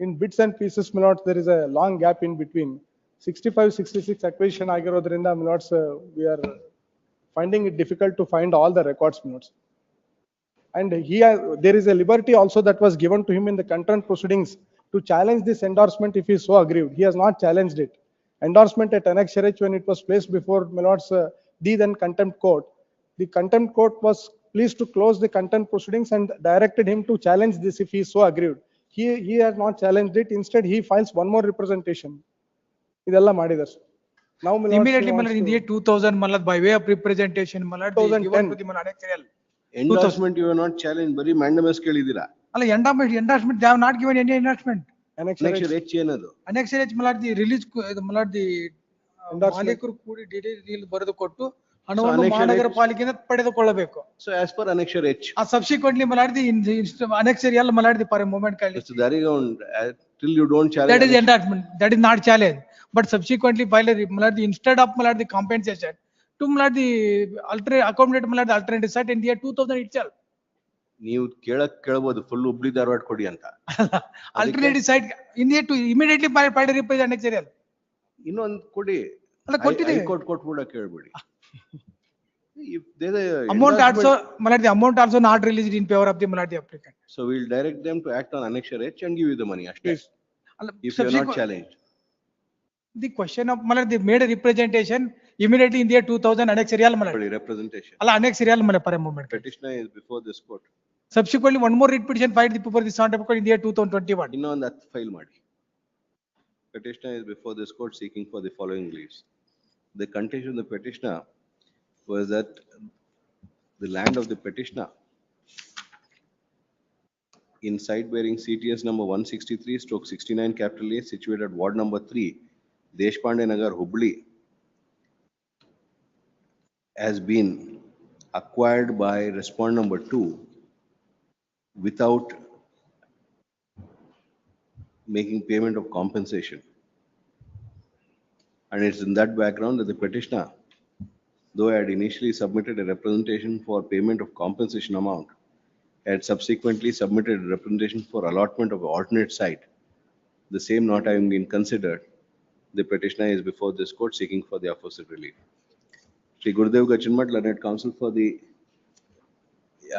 In bits and pieces, my lords, there is a long gap in between. 65, 66 acquisition ಆಗಿರೋದ್ರಿಂದ, my lords, we are finding it difficult to find all the records, my lords. And there is a liberty also that was given to him in the contempt proceedings to challenge this endorsement if he is so aggrieved. He has not challenged it. Endorsement at annexure H, when it was placed before my lords, the then contempt court, the contempt court was pleased to close the contempt proceedings and directed him to challenge this if he is so aggrieved. He has not challenged it. Instead, he files one more representation. ಇದೆಲ್ಲ ಮಾಡಿದ್ದಾರೆ. Now, my lords, Immediately he my wants lord, in to- the year 2000 my lord, by way of representation my lord, they given to the my lord annexure L. Endorsement you are not challenged, ಬರೀ mandamus ಕೇಳಿದ್ದೀರಾ? ಅಲ್ಲ endorsement they have not given any endorsement. annexure Annexure H, H ಏನದು? annexure H my lord, the release my lord, the Endorsement. ಮಾಲೀಕರು ಕೂಡಿ deal ಬರೆದು ಕೊಟ್ಟು ಹಣವನ್ನು annexure ಮಹಾನಗರ H- ಪಾಲಿಕೆಯಿಂದ ಪಡೆದುಕೊಳ್ಳಬೇಕು. So as per annexure H, Subsequently my lord, the annexure L my lord, the for a moment kindly. Mr. Darigaon, till you don't challenge. That is endorsement, that is not challenge, but subsequently file a my lord, the instead of my lord, the compensation to my lord, the alternate accommodate my lord, the alternative site in the year 2000 itself. ನೀವು ಕೇಳಬಹುದು full Hubli Dharwad ಕೊಡಿ ಅಂತ. Alternative site in the year to immediately file a represent annexure L. ಇನ್ನೊಂದು ಕೊಡಿ. ಅಲ್ಲ ಕೊಟ್ಟಿದ್ದೀವಿ. High court ಕೊಟ್ಬಿಡ ಕೇಳ್ಬೇಡಿ. If there's a Amount endorsement- also, my lord, the amount also not released in favor of the my lord, the applicant. So we'll direct them to act on annexure H and give you the money ಅಷ್ಟೇ. Yes. If you are not challenged. The question of my lord, they made a representation immediately in the year 2000 annexure L my lord. Sorry, representation. ಅಲ್ಲ annexure L my lord, for a moment. Petitioner is before this court. Subsequently one more writ petition filed before the Sound Court in the year 2021. ಇನ್ನೊಂದು ಹತ್ತು file ಮಾಡಿ. Petitioner is before this court seeking for the following leaves. The contention of the petitioner was that the land of the petitioner in site bearing CTS number 163/69 capital A situated at ward number 3, Deshpande Nagar, Hubli, has been acquired by respondent number 2 without making payment of compensation. And it's in that background that the petitioner, though I had initially submitted a representation for payment of compensation amount, had subsequently submitted a representation for allotment of alternate site the same not having been considered, the petitioner is before this court seeking for the aforesaid relief. Shri Gurudev Gachinmat, learned counsel for the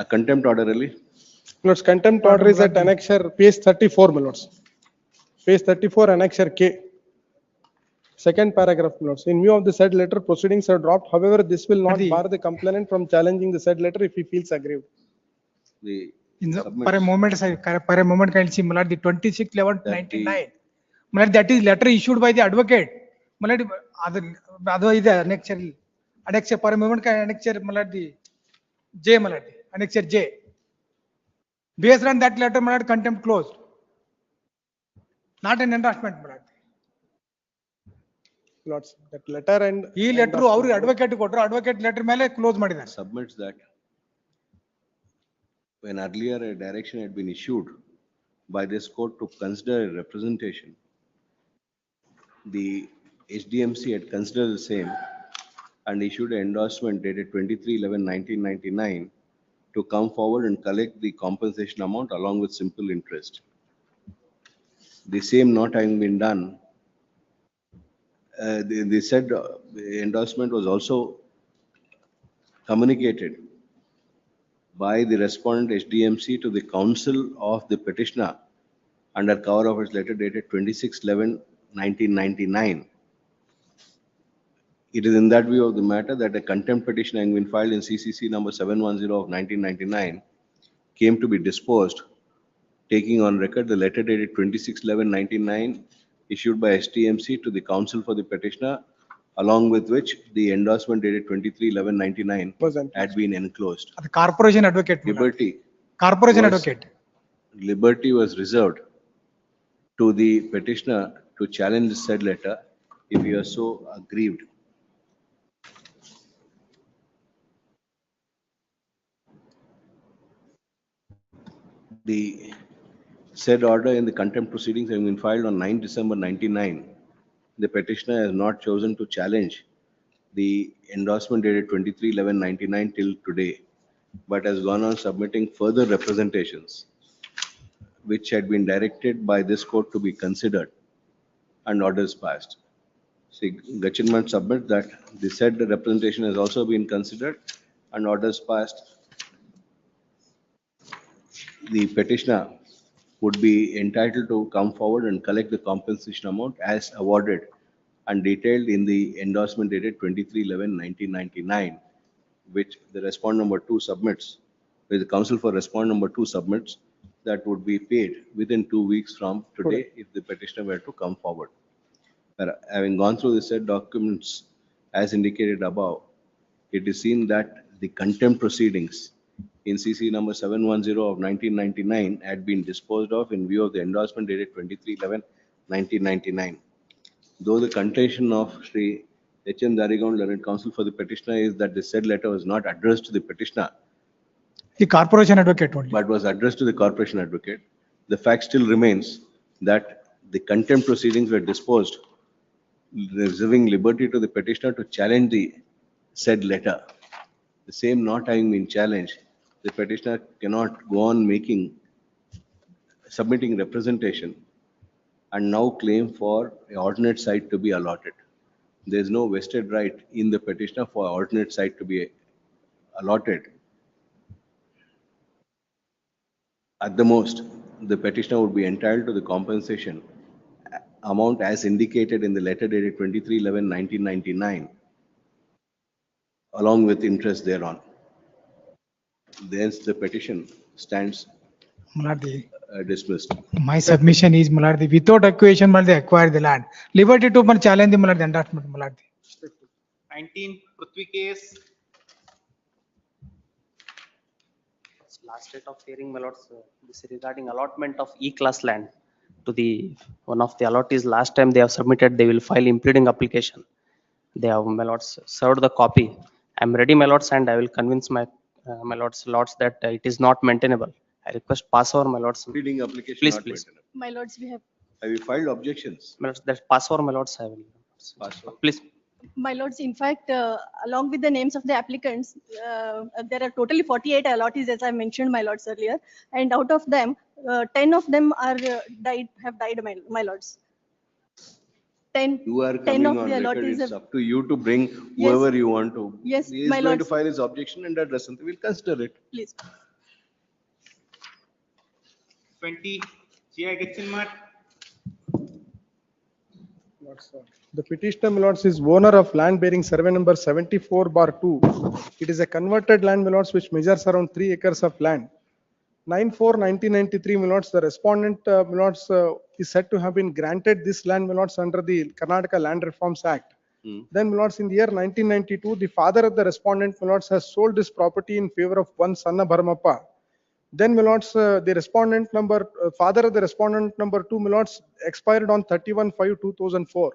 contempt order relief. Lords, contempt order is at annexure page 34, my lords. Page 34, annexure K. Second paragraph, my lords. In view of the said letter, proceedings are dropped. However, this will not bar the complainant from challenging the said letter if he feels aggrieved. The Per a moment, can see, my lord, the 26/11/99. My lord, that is letter issued by the advocate. My lord, other is the annexure per a moment, annexure, my lord, the J, my lord, annexure J. Based on that letter, my lord, contempt closed. Not an endorsement, my lord. Lords, that letter and. ಈ letter ಅವ್ರಿಗೆ advocate ಕೊಟ್ಟರು, advocate letter ಮೇಲೆ close ಮಾಡಿದ್ದಾರೆ. Submits that when earlier a direction had been issued by this court to consider a representation, the HDMC had considered the same and issued an endorsement dated 23/11/1999 to come forward and collect the compensation amount along with simple interest. The same not having been done, the said endorsement was also communicated by the respondent HDMC to the counsel of the petitioner under cover of its letter dated 26/11/1999. It is in that view of the matter that a contempt petition having been filed in CCC number 710 of 1999 came to be disposed, taking on record the letter dated 26/11/1999 issued by HDMC to the counsel for the petitioner, along with which the endorsement dated 23/11/99 had been enclosed. ಅದು corporation advocate. Liberty. Corporation advocate. Liberty was reserved to the petitioner to challenge the said letter if he was so aggrieved. The said order in the contempt proceedings having been filed on 9 December 99, the petitioner has not chosen to challenge the endorsement dated 23/11/99 till today, but has gone on submitting further representations which had been directed by this court to be considered and orders passed. See, Gachinman submit that the said representation has also been considered and orders passed. The petitioner would be entitled to come forward and collect the compensation amount as awarded and detailed in the endorsement dated 23/11/1999, which the respondent number 2 submits, which the counsel for respondent number 2 submits, that would be paid within 2 weeks from today if the petitioner were to come forward. Having gone through the said documents as indicated above, it is seen that the contempt proceedings in CC number 710 of 1999 had been disposed of in view of the endorsement dated 23/11/1999. Though the contention of Shri H.M. Darigaon, learned counsel for the petitioner, is that the said letter was not addressed to the petitioner, the corporation advocate only, but was addressed to the corporation advocate, the fact still remains that the contempt proceedings were disposed, reserving liberty to the petitioner to challenge the said letter. The same not having been challenged, the petitioner cannot go on submitting representation and now claim for an alternate site to be allotted. There is no vested right in the petitioner for alternate site to be allotted. At the most, the petitioner would be entitled to the compensation amount as indicated in the letter dated 23/11/1999, along with interest thereon. Thence the petition stands dismissed. My submission is, Maladi, without acquisition, they acquire the land. Liberty to challenge the Maladi endorsement, Maladi. 19 Prithvi case. Last date of hearing, my lords, this is regarding allotment of E-class land to the one of the allottees. Last time they have submitted, they will file impleading application. They have, my lords, served the copy. I'm ready, my lords, and I will convince my lords that it is not maintainable. I request pass over, my lords. Impleading application Please, not please. maintainable. My lords, we have. Have you filed objections? My lords, that pass over, my lords, I will. Pass over. Please. My lords, in fact, along with the names of the applicants, there are totally 48 allottees, as I mentioned, my lords, earlier. And out of them, 10 of them are have died, my lords. 10, You are 10 coming of on the record, allottees it's have, up to you to bring Yes. whoever you want to. Yes, He is my going to lords. file his objection and address something, we'll consider it. please. 20, GI Getchinmar. The petitioner, my lords, is owner of land bearing survey number 74/2. It is a converted land, my lords, which measures around 3 acres of land. 9/4/1993, my lords, the respondent, my lords, is said to have been granted this land, my lords, under the Karnataka Land Reforms Act. Then, my lords, in the year 1992, the father of the respondent, my lords, has sold this property in favor of one Sanna Bharmappa. Then, my lords, the respondent number, father of the respondent number 2, my lords, expired on 31/5/2004.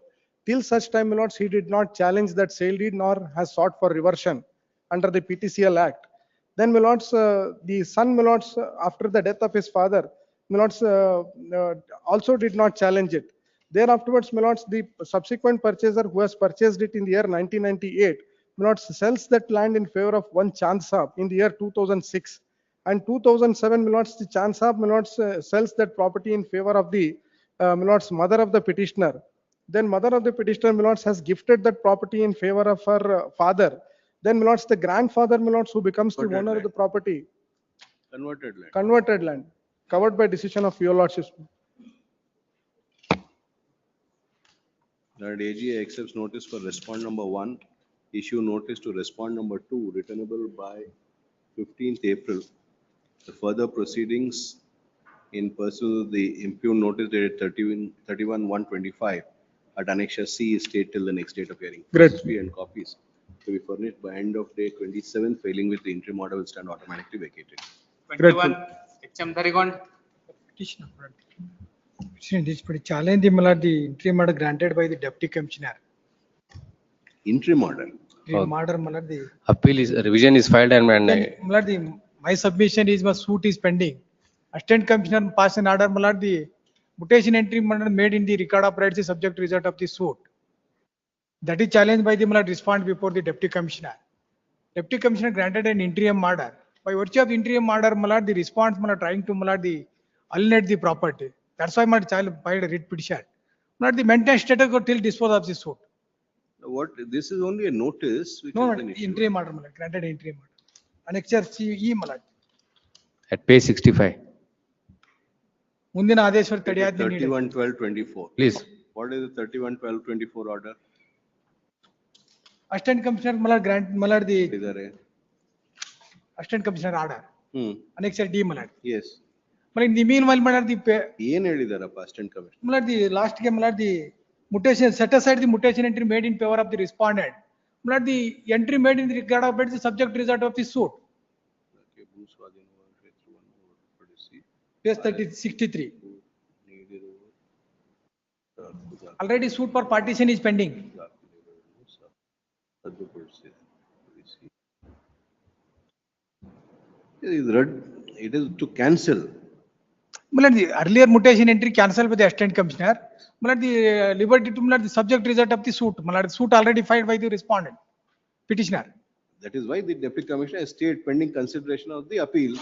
Till such time, my lords, he did not challenge that sale deed nor has sought for reversion under the PTCL Act. Then, my lords, the son, my lords, after the death of his father, my lords, also did not challenge it. Thereafterwards, my lords, the subsequent purchaser who has purchased it in the year 1998, my lords, sells that land in favor of one Chand Saab in the year 2006. And 2007, my lords, the Chand Saab, my lords, sells that property in favor of the, my lords, mother of the petitioner. Then mother of the petitioner, my lords, has gifted that property in favor of her father. Then, my lords, the grandfather, my lords, who becomes the owner of the property, converted land, covered by decision of your lordships. That AG accepts notice for respond number 1, issue notice to respond number 2, returnable by 15th April. The further proceedings in pursuit of the impugned notice dated 31/1/25 at Annexure C is stayed till the next date of hearing. Great. Fee and copies to be furnished by end of day 27th, failing with the interim order will stand automatically vacated. 21, HM Dharwad. Petitioner. Petitioner is pretty challenge the malad the interim order granted by the deputy commissioner. Interim order. Interim order malad the Appeal is, revision is filed and malad the my submission is my suit is pending. Assistant commissioner pass an order malad the mutation entry malad made in the record of rights is subject to result of the suit. That is challenged by the malad respond before the deputy commissioner. Deputy commissioner granted an interim order. By virtue of the interim order, malad the response malad trying to malad the alienate the property. That's why my child filed a writ petition. Not the maintenance status go till dispose of the suit. What, this is only a notice which No, has no, been issued. interim order malad granted interim order. Annexure CE malad. at page 65. ಮುಂದಿನ ಆದೇಶ ತಡೆಯಾಜ್ಞೆ ನೀಡಿ. 31/12/24. Please. What is the 31/12/24 order? Assistant commissioner malad grant malad the ಇದಾರೆ. assistant commissioner order. Annexure D malad. Yes. Malad in the meanwhile malad the ಏನ್ ಹೇಳಿದಾರಪ್ಪ assistant commissioner? malad the last ಗೆ malad the mutation set aside the mutation entry made in favor of the respondent. Malad the entry made in the regard of it is subject to result of the suit. Page 63. Already suit for partition is pending. It is to cancel. Malad the earlier mutation entry cancelled by the assistant commissioner. Malad the liberty to malad the subject result of the suit. Malad the suit already filed by the respondent, petitioner. That is why the deputy commissioner has stayed pending consideration of the appeal.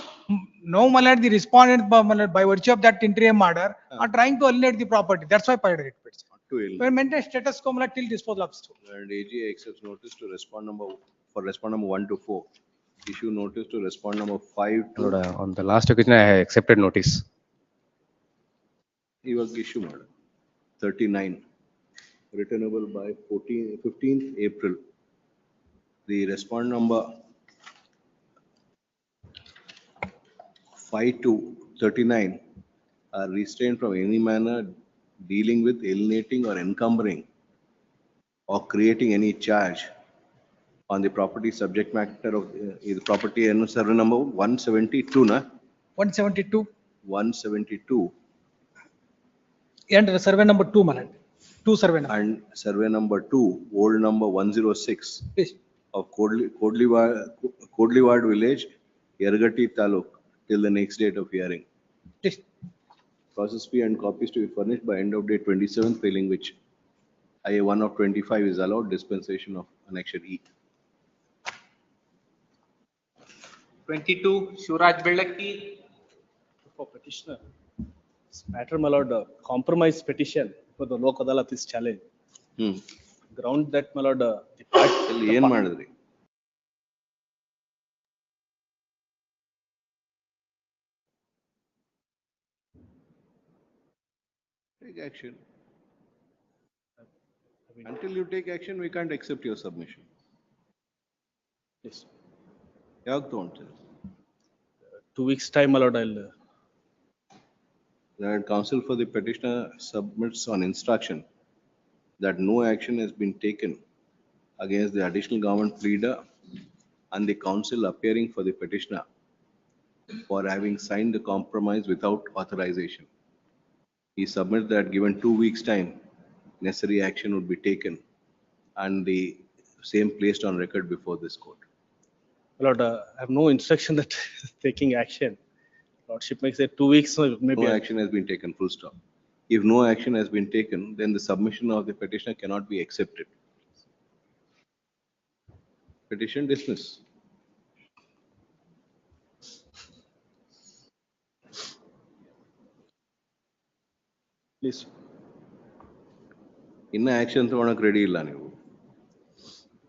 No, malad the respondent malad by virtue of that interim order are trying to alienate the property. That's why filed writ petition. When maintain status quo malad till disposal of suit. And AG accepts notice to respond number 1 to 4. Issue notice to respond number 5 to. Lord, on the last occasion, I accepted notice. ಇವಾಗ issue ಮಾಡು. 39. Returnable by 15th April. The respond number 5 to 39 are restrained from any manner dealing with alienating or encumbering or creating any charge on the property subject matter of the property and survey number 172 na 172 172 and survey number 2 malad. 2 survey number. and survey number 2 old number 106 Please. of Kodliwad village, Yergati Taluk, till the next date of hearing. Please. Process fee and copies to be furnished by end of day 27th, failing which IA 1 of 25 is allowed dispensation of annexure E. 22, Shuraj Bellaki. For petitioner, this matter, my lord, compromise petition for the Lok Adalat is challenged. Ground that, my lord, the part. ಇಲ್ಲಿ ಏನ್ ಮಾಡಿದ್ರಿ? Take action. Until you take action, we can't accept your submission. Yes. ಯಾವಾಗ ತಗೊಂಡ್ರಿ? 2 weeks time, my lord, I'll. That counsel for the petitioner submits on instruction that no action has been taken against the additional government pleader and the counsel appearing for the petitioner for having signed the compromise without authorization. He submits that given 2 weeks time, necessary action would be taken and the same placed on record before this court. My lord, I have no instruction that taking action. Lordship makes it 2 weeks, maybe. No action has been taken, full stop. If no action has been taken, then the submission of the petitioner cannot be accepted. Petition dismiss. Please. ಇನ್ನ action ತಗೊಳಕ್ ready ಇಲ್ಲ ನೀವು.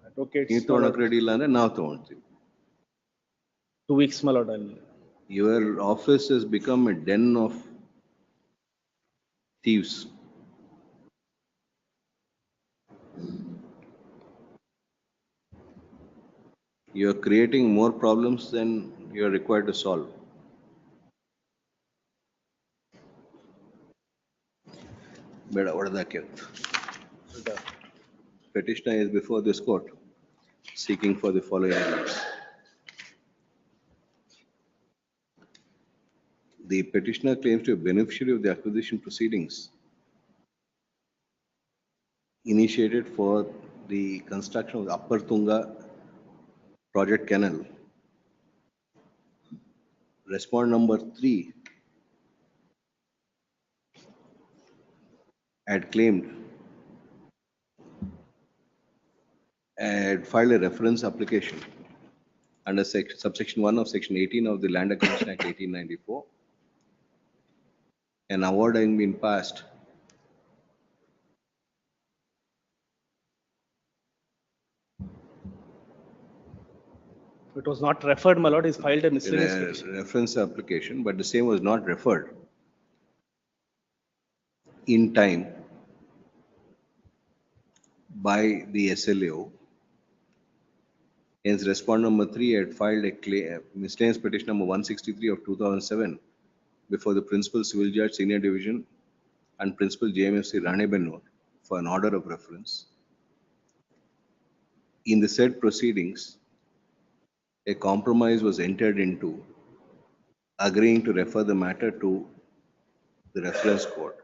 Advocates. ನೀವು ತಗೊಳಕ್ ready ಇಲ್ಲ ಅಂದ್ರೆ ನಾವು ತಗೊಳ್ತೀವಿ. 2 weeks, my lord, I'll. Your office has become a den of thieves. You are creating more problems than you are required to solve. ಬೇಡ ಹೊಡೆದಾಕೆ. Petitioner is before this court seeking for the following rights. The petitioner claims to be a beneficiary of the acquisition proceedings initiated for the construction of the Upper Tunga project canal. Respondent number 3 had claimed, had filed a reference application under subsection 1 of section 18 of the Land Acquisition Act 1894. An award having been passed It was not referred, my lord, he's filed a miscellaneous petition. reference application, but the same was not referred in time by the SLAO. Hence, respondent number 3 had filed a miscellaneous petition number 163 of 2007 before the Principal Civil Judge Senior Division and Principal JMFC Ranebennur for an order of reference. In the said proceedings, a compromise was entered into agreeing to refer the matter to the reference court.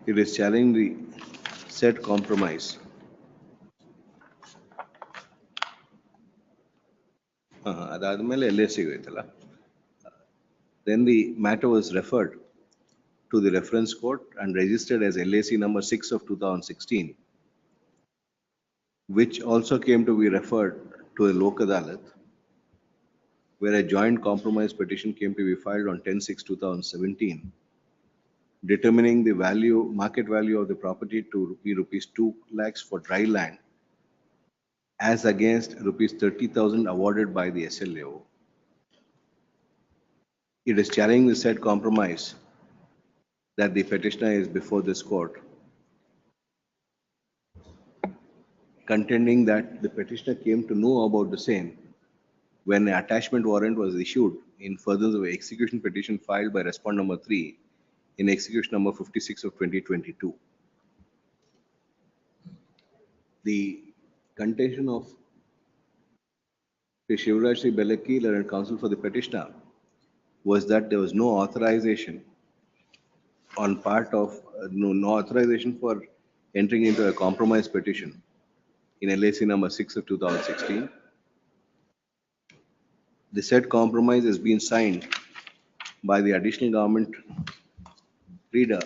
It is challenging the said compromise. ಅದಾದ್ಮೇಲೆ LAC ಹೋಯ್ತಲ್ಲ. Then the matter was referred to the reference court and registered as LAC number 6 of 2016, which also came to be referred to the Lok Adalat, where a joint compromise petition came to be filed on 10/6/2017, determining the market value of the property to rupees 2 lakhs for dry land as against rupees 30,000 awarded by the SLAO. It is challenging the said compromise that the petitioner is before this court, contending that the petitioner came to know about the same when an attachment warrant was issued in furtherance of execution petition filed by respondent number 3 in execution number 56 of 2022. The contention of the Shivraj Bellaki, learned counsel for the petitioner, was that there was no authorization on part of no authorization for entering into a compromise petition in LAC number 6 of 2016. The said compromise has been signed by the additional government pleader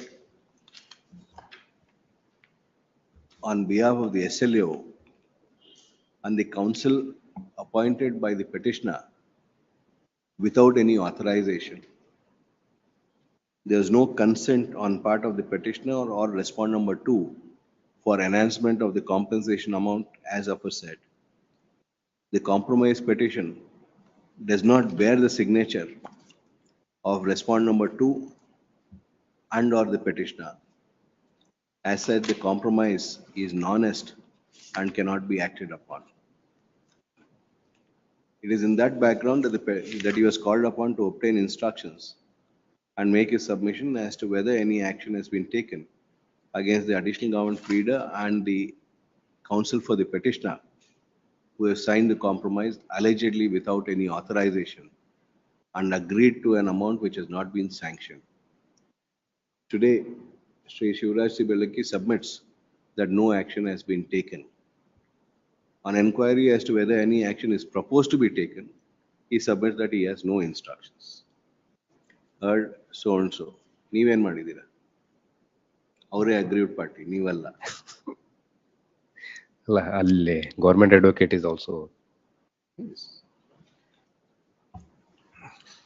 on behalf of the SLO and the counsel appointed by the petitioner without any authorization. There is no consent on part of the petitioner or respondent number 2 for enhancement of the compensation amount as aforesaid. The compromise petition does not bear the signature of respondent number 2 and or the petitioner. As said, the compromise is non-est and cannot be acted upon. It is in that background that he was called upon to obtain instructions and make a submission as to whether any action has been taken against the additional government pleader and the counsel for the petitioner who have signed the compromise allegedly without any authorization and agreed to an amount which has not been sanctioned. Today, Sri Shivraj Sibelaki submits that no action has been taken. On inquiry as to whether any action is proposed to be taken, he submits that he has no instructions. Heard so and so. ನೀವೇನ್ ಮಾಡಿದ್ದೀರಾ? ಅವರೇ aggrieved party, ನೀವಲ್ಲ. ಅಲ್ಲ, ಅಲ್ಲಿ government advocate is also.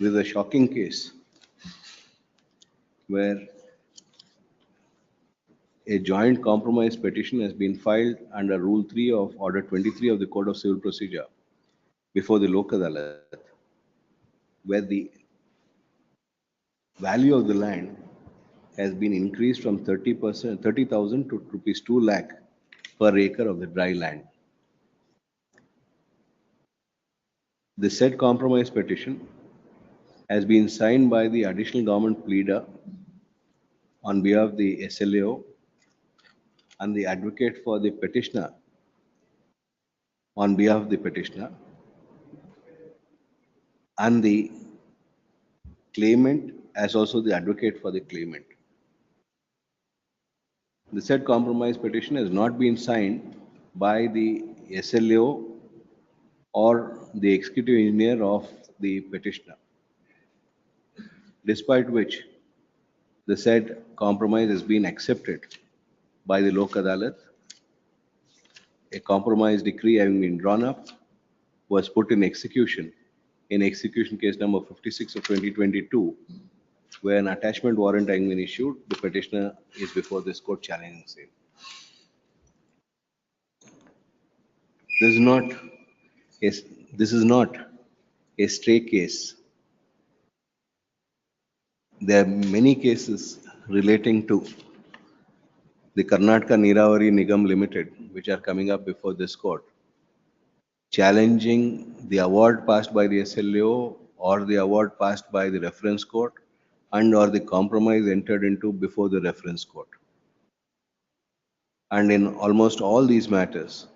This is a shocking case where a joint compromise petition has been filed under Rule 3 of Order 23 of the Code of Civil Procedure before the Lok Adalat, where the value of the land has been increased from 30,000 to rupees 2 lakh per acre of the dry land. The said compromise petition has been signed by the additional government pleader on behalf of the SLO and the advocate for the petitioner on behalf of the petitioner and the claimant as also the advocate for the claimant. The said compromise petition has not been signed by the SLO or the executive engineer of the petitioner, despite which the said compromise has been accepted by the Lok Adalat. A compromise decree having been drawn up was put in execution case number 56 of 2022, where an attachment warrant having been issued, the petitioner is before this court challenging same. This is not a stray case. There are many cases relating to the Karnataka Niravari Nigam Limited, which are coming up before this court, challenging the award passed by the SLO or the award passed by the reference court and or the compromise entered into before the reference court. And in almost all these matters,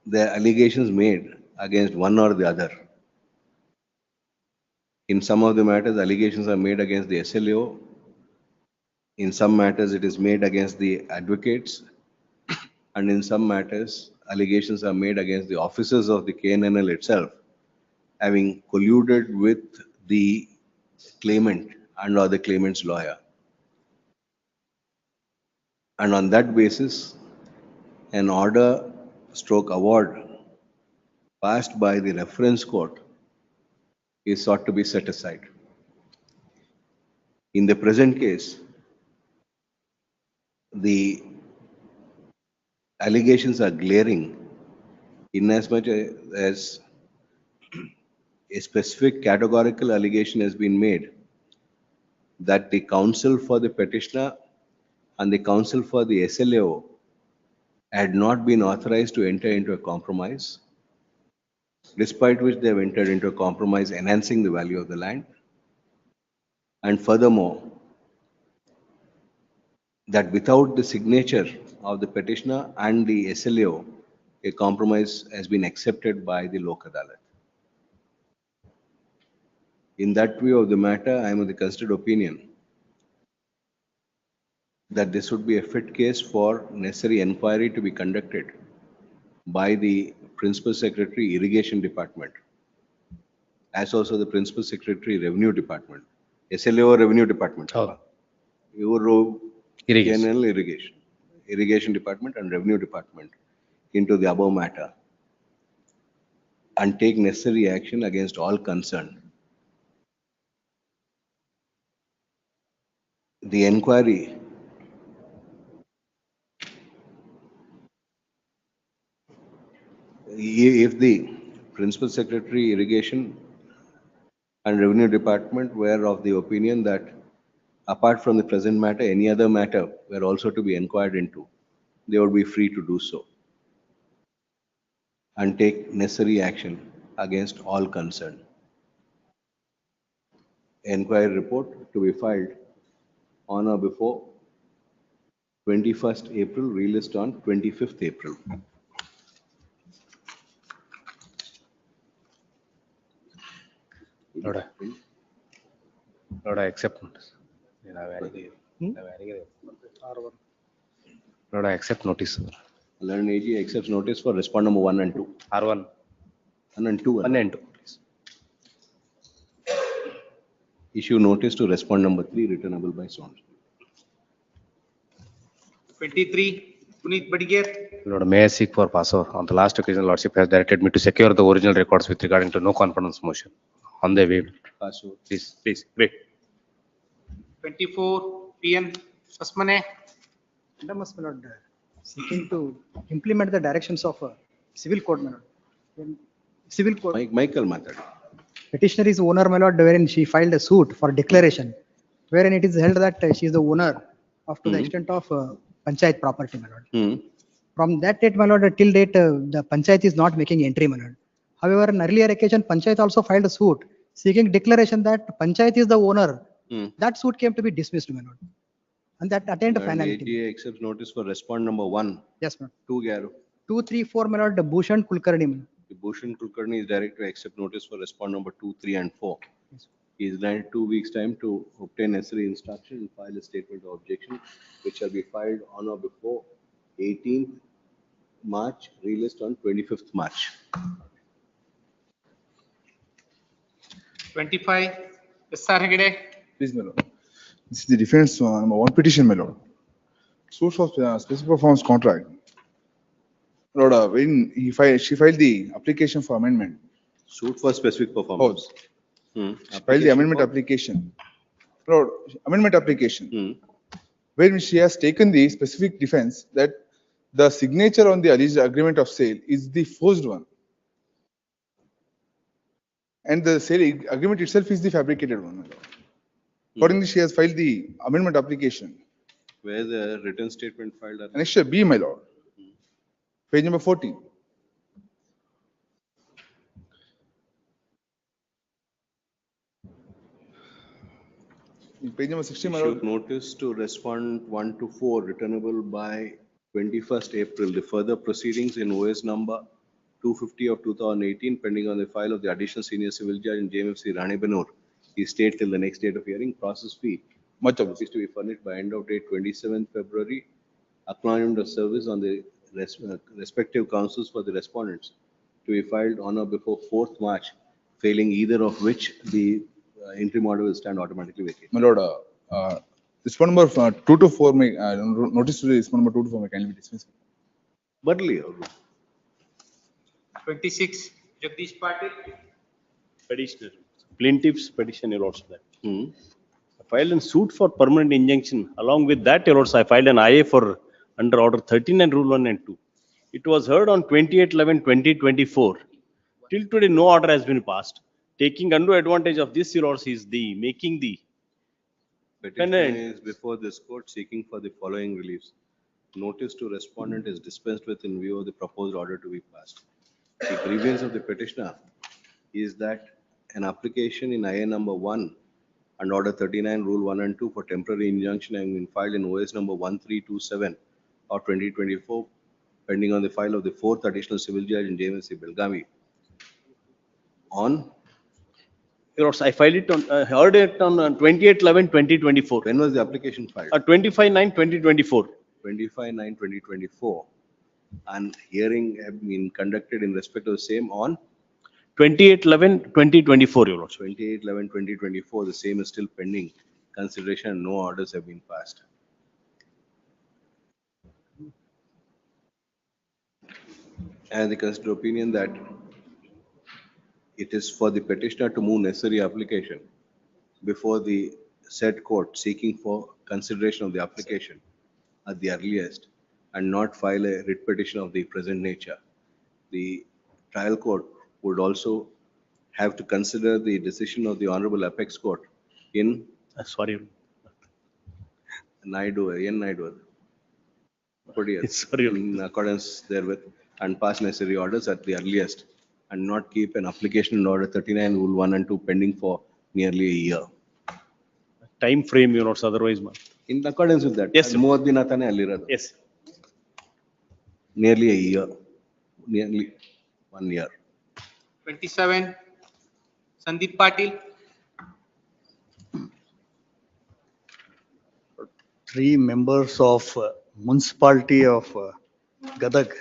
there are allegations made against one or the other. In some of the matters, allegations are made against the SLO. In some matters, it is made against the advocates. And in some matters, allegations are made against the officers of the KNNL itself, having colluded with the claimant and or the claimant's lawyer. And on that basis, an order stroke award passed by the reference court is sought to be set aside. In the present case, the allegations are glaring inasmuch as a specific categorical allegation has been made that the counsel for the petitioner and the counsel for the SLO had not been authorized to enter into a compromise, despite which they have entered into a compromise enhancing the value of the land. And furthermore, that without the signature of the petitioner and the SLO, a compromise has been accepted by the Lok Adalat. In that view of the matter, I am of the considered opinion that this would be a fit case for necessary inquiry to be conducted by the Principal Secretary, Irrigation Department, as also the principal secretary, revenue department, SLO revenue department. Oh. Your Irrigation. general irrigation department and revenue department into the above matter and take necessary action against all concerned. The inquiry if the principal secretary irrigation and revenue department were of the opinion that apart from the present matter, any other matter were also to be inquired into, they would be free to do so and take necessary action against all concerned. Inquiry report to be filed on or before 21st April, released on 25th April. Lord, I accept notice. Lord, I accept notice. Learned AG accepts notice for respond number 1 and 2. R1. 1 and 2. 1 and 2. Please. Issue notice to respond number 3 returnable by sound. 23, Puneet Badiger. Lord, may I seek for passover? On the last occasion, Lordship has directed me to secure the original records with regarding to no confidence motion. On the way. Passover. Please, wait. 24, PN Fasmane. Mandamus, my lord, seeking to implement the directions of civil code, my lord. In civil code, Michael method. petitioner is owner, my lord, wherein she filed a suit for declaration, wherein it is held that she is the owner up to the extent of panchayat property, my lord. From that date, my lord, till date, the panchayat is not making entry, my lord. However, on earlier occasion, panchayat also filed a suit seeking declaration that panchayat is the owner. That suit came to be dismissed, my lord. And that attained finality. AGA accepts notice for respond number 1. Yes, ma'am. 2 Garo. 2, 3, 4, my lord, Bhushan Kulkarni, my lord. Bhushan Kulkarni is directed to accept notice for respond number 2, 3 and 4. He is granted 2 weeks time to obtain necessary instruction and file a statement of objection, which shall be filed on or before 18th March, released on 25th March. 25, SR Hegde. Please, my lord. This is the defense number 1 petition, my lord. Suit for specific performance contract. Lord, when she filed the application for amendment. Suit for specific performance. She filed the amendment application. Lord, amendment application. Where she has taken the specific defense that the signature on the alleged agreement of sale is the forged one. And the sale agreement itself is the fabricated one. Accordingly, she has filed the amendment application. Where the written statement filed? Annexure B, my lord. Page number 14. Page number 16, my lord. Issued notice to respond 1 to 4 returnable by 21st April. The further proceedings in OS number 250 of 2018 pending on the file of the additional senior civil judge in JMFC Ranibanur. He stayed till the next date of hearing. Process fee much of is to be furnished by end of date 27th February. Acknowledgement of service on the respective counsels for the respondents to be filed on or before 4th March, failing either of which the interim order will stand automatically vacated. My lord, respond number 2 to 4 may notice to the respond number 2 to 4 may kindly be dismissed. Badly. 26, Jagdish Patil. Petitioner. Plaintiff's petition, your lords. I filed a suit for permanent injunction. Along with that, your lords, I filed an IA for under order 13 and rule 1 and 2. It was heard on 28/11/2024. Till today, no order has been passed. Taking undue advantage of this, your lords, is the making the Petitioner is before this court seeking for the following reliefs. Notice to respondent is dispensed with in view of the proposed order to be passed. The grievance of the petitioner is that an application in IA number 1 and order 39 rule 1 and 2 for temporary injunction having been filed in OS number 1327 of 2024 pending on the file of the 4th additional civil judge in JMFC Belgavi on your lords, I filed it on heard it on 28/11/2024. when was the application filed? 25/9/2024. 25/9/2024 and hearing have been conducted in respect of the same on 28/11/2024, Your Lordship. 28/11/2024, the same is still pending consideration and no orders have been passed. And the considered opinion that it is for the petitioner to move necessary application before the said court seeking for consideration of the application at the earliest and not file a writ petition of the present nature. The trial court would also have to consider the decision of the Honorable Apex Court in Sorry. Naidu. Sorry. In accordance therewith and pass necessary orders at the earliest and not keep an application in order 39 rule 1 and 2 pending for nearly a year. Time frame, Your Lordship, otherwise, ma'am. In accordance with that. Yes, sir. Yes. Nearly a year, nearly 1 year. 27, Sandeep Patil. Three members of municipality of Gadag.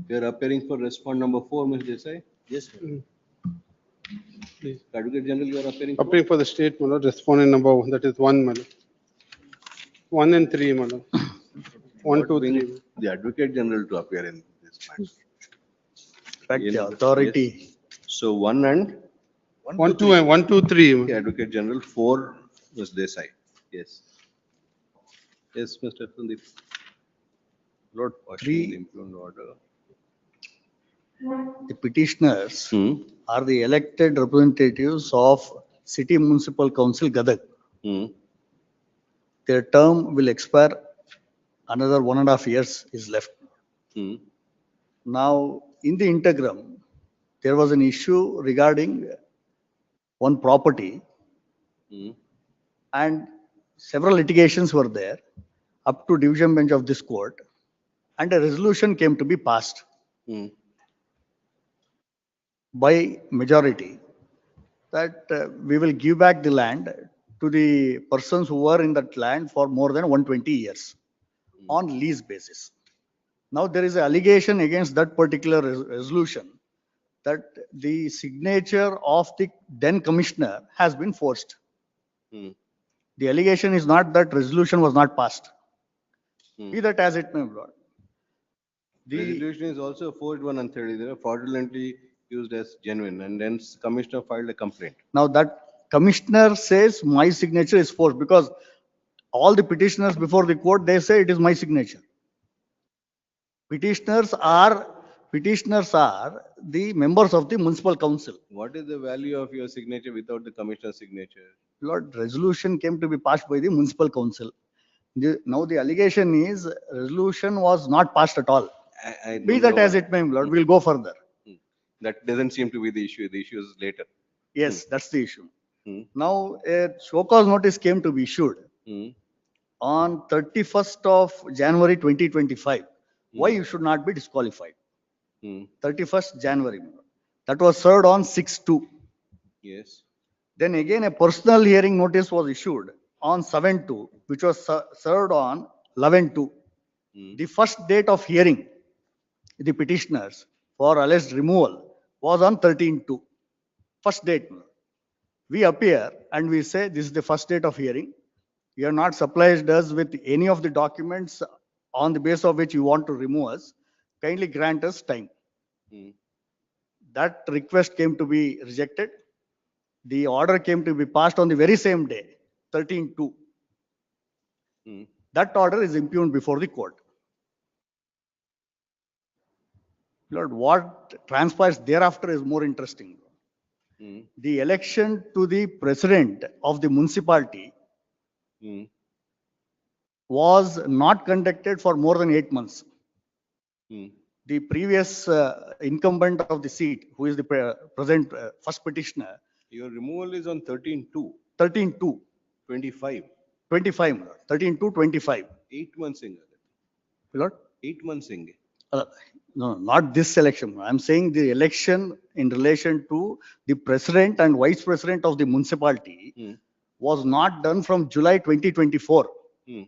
You are appearing for respond number 4, Mr. Desai? Yes. Please. Advocate General, you are appearing for? Appearing for the state, my lord, respondent number 1, that is 1, my lord. 1 and 3, my lord. 1, 2, 3. The Advocate General to appear in this matter. Fact, In- the authority. yes. So 1 and 1, 2, and 1, 2, 3. the Advocate General, 4, Mr. Desai. Yes. Yes, Mr. Sandeep. Lord, Washing three, the implement order. the petitioners Hmm. are the elected representatives of City Municipal Council Gadag. Hmm. Their term will expire, another 1.5 years is left. Hmm. Now, in the interim, there was an issue regarding one property Hmm. and several litigations were there up to division bench of this court, and a resolution came to be passed Hmm. by majority that we will give back the land to the persons who were in that land for more than 120 years on lease basis. Now there is an allegation against that particular resolution that the signature of the then commissioner has been forced. Hmm. The allegation is not that resolution was not passed. Hmm. Be that as it may, Lord. The, Resolution is also a forged one and 30. They were fraudulently used as genuine and then commissioner filed a complaint. now that commissioner says my signature is forced because all the petitioners before the court, they say it is my signature. Petitioners are the members of the municipal council. What is the value of your signature without the commissioner's signature? Lord, resolution came to be passed by the municipal council. Now the allegation is resolution was not passed at all. I Be don't that know. as it may, Lord, we'll go further. That doesn't seem to be the issue. The issue is later. Yes, that's the issue. Hmm. Now a show cause notice came to be issued Hmm. on 31st of January 2025. Why you should not be disqualified? Hmm. 31st January. That was served on 6/2. Yes. Then again, a personal hearing notice was issued on 7/2, which was served on 11/2. Hmm. The first date of hearing the petitioners for alleged removal was on 13/2. First date. We appear and we say this is the first date of hearing. You have not supplied us with any of the documents on the basis of which you want to remove us. Kindly grant us time. Hmm. That request came to be rejected. The order came to be passed on the very same day, 13/2. Hmm. That order is impugned before the court. Lord, what transpires thereafter is more interesting. Hmm. The election to the president of the municipality Hmm. was not conducted for more than 8 months. Hmm. The previous incumbent of the seat, who is the present first petitioner, Your removal is on 13/2, 13/2, 25, 25, 13/2, 25. 8 months in. Lord? 8 months in. No, not this election. I'm saying the election in relation to the president and vice president of the municipality Hmm. was not done from July 2024. Hmm.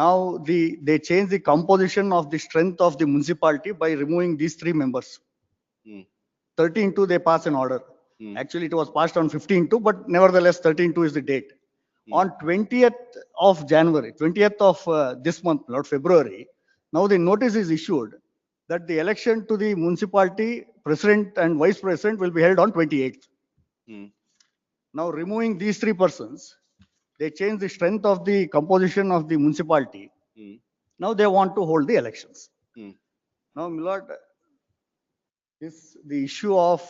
Now they changed the composition of the strength of the municipality by removing these 3 members. Hmm. 13/2 they pass an order. Hmm. Actually, it was passed on 15/2, but nevertheless 13/2 is the date. On 20th of January, 20th of this month, not February, now the notice is issued that the election to the municipality president and vice president will be held on 28th. Hmm. Now removing these three persons, they change the strength of the composition of the municipality. Hmm. Now they want to hold the elections. Hmm. Now, my lord, the issue of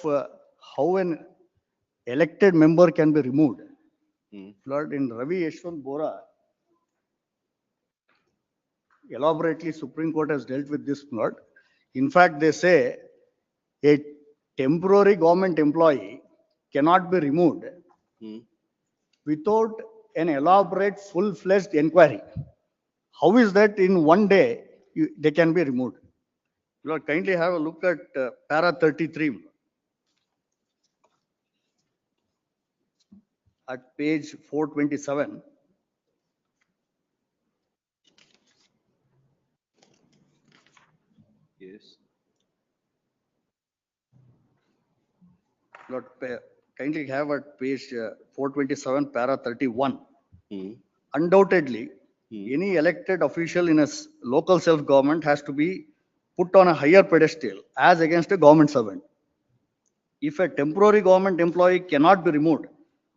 how an elected member can be removed. Hmm. Lord, in Ravi Yashwant Bora, elaborately Supreme Court has dealt with this, Lord. In fact, they say a temporary government employee cannot be removed Hmm. without an elaborate, full-fledged inquiry. How is that in one day they can be removed? Lord, kindly have a look at para 33 at page 427. Yes. Lord, kindly have at page 427, para 31. Hmm. Undoubtedly, any elected official in a local self-government has to be put on a higher pedestal as against a government servant. If a temporary government employee cannot be removed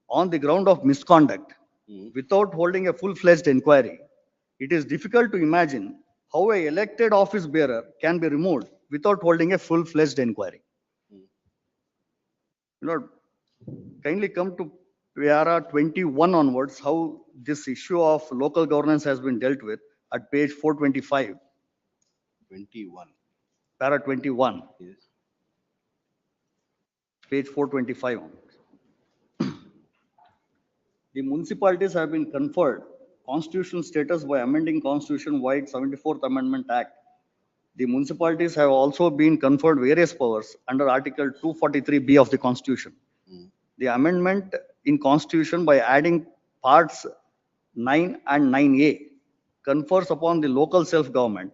on the ground of misconduct without holding a full-fledged inquiry, it is difficult to imagine how a elected office bearer can be removed without holding a full-fledged inquiry. Lord, kindly come to para 21 onwards, how this issue of local governance has been dealt with at page 425, 21. para 21, Yes. page 425 onwards. The municipalities have been conferred constitutional status by amending Constitution-wide 74th Amendment Act. The municipalities have also been conferred various powers under Article 243B of the Constitution. The amendment in Constitution by adding parts 9 and 9A confers upon the local self-government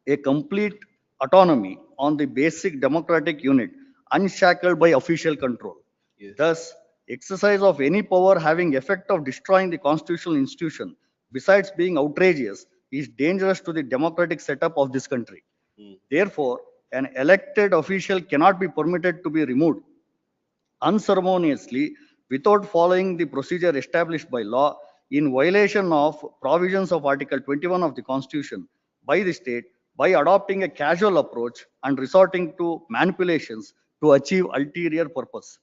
a complete autonomy on the basic democratic unit, unshackled by official control. Yes. Thus, exercise of any power having effect of destroying the constitutional institution, besides being outrageous, is dangerous to the democratic setup of this country. Therefore, an elected official cannot be permitted to be removed unceremoniously without following the procedure established by law in violation of provisions of Article 21 of the Constitution by the state by adopting a casual approach and resorting to manipulations to achieve ulterior purpose.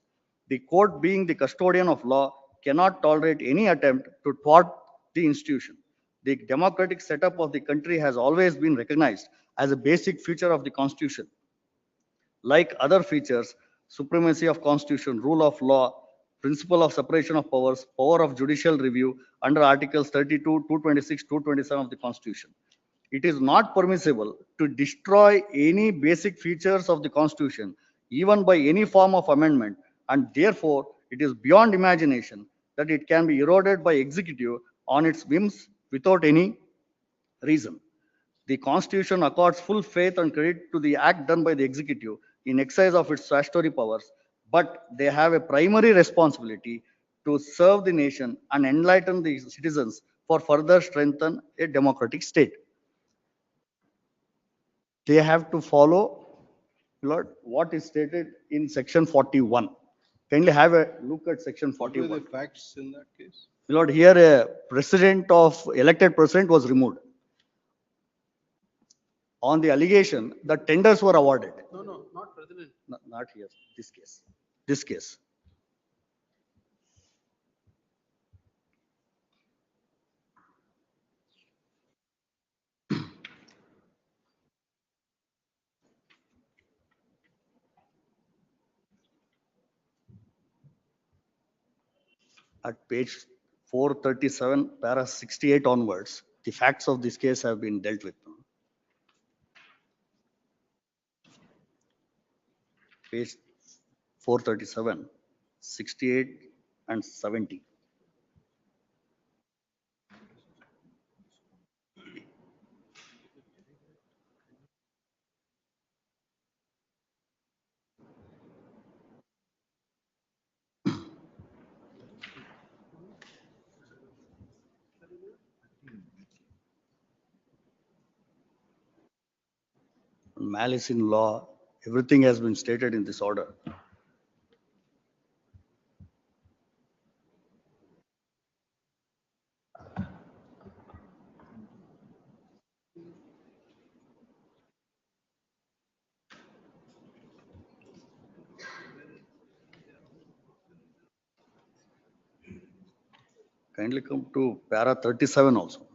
The court, being the custodian of law, cannot tolerate any attempt to thwart the institution. The democratic setup of the country has always been recognized as a basic feature of the Constitution. Like other features, supremacy of constitution, rule of law, principle of separation of powers, power of judicial review under Articles 32, 226, 227 of the Constitution. It is not permissible to destroy any basic features of the Constitution, even by any form of amendment, and therefore it is beyond imagination that it can be eroded by executive on its whims without any reason. The Constitution accords full faith and credit to the act done by the executive in exercise of its statutory powers, but they have a primary responsibility to serve the nation and enlighten the citizens for further strengthen a democratic state. They have to follow, Lord, what is stated in section 41. Kindly have a look at section What were 41. the facts in that case? Lord, here a elected president was removed on the allegation that tenders were awarded. No, not president. Not here, this case. This case. At page 437, para 68 onwards, the facts of this case have been dealt with. Page 437, 68 and 70. malice in law, everything has been stated in this order. Kindly come to para 37 also.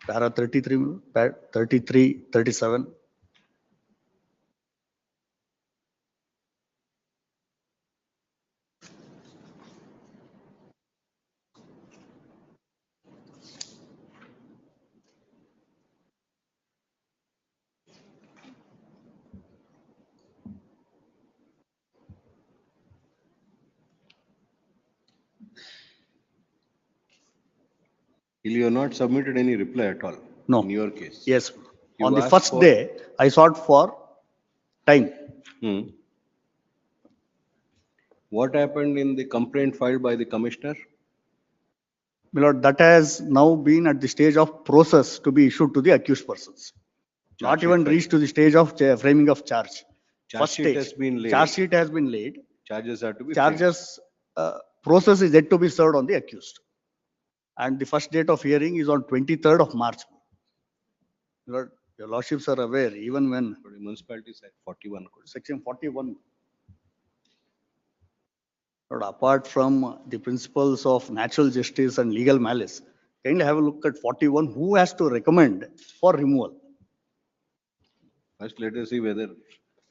Para 33, 33, 37. You have not submitted any reply at all? No. In your case? Yes. You On the asked first for- day, I sought for time. What happened in the complaint filed by the commissioner? My lord, that has now been at the stage of process to be issued to the accused persons. Not Charge sheet even filed. reached to the stage of framing of charge. Charge First sheet stage. has been laid. Charge sheet has been laid. Charges are to be framed. Charges, process is yet to be served on the accused. And the first date of hearing is on 23rd of March. My lord, your lordships are aware, even when For the municipalities at 41 crores. section 41. Lord, apart from the principles of natural justice and legal malice, kindly have a look at 41, who has to recommend for removal? First, let us see whether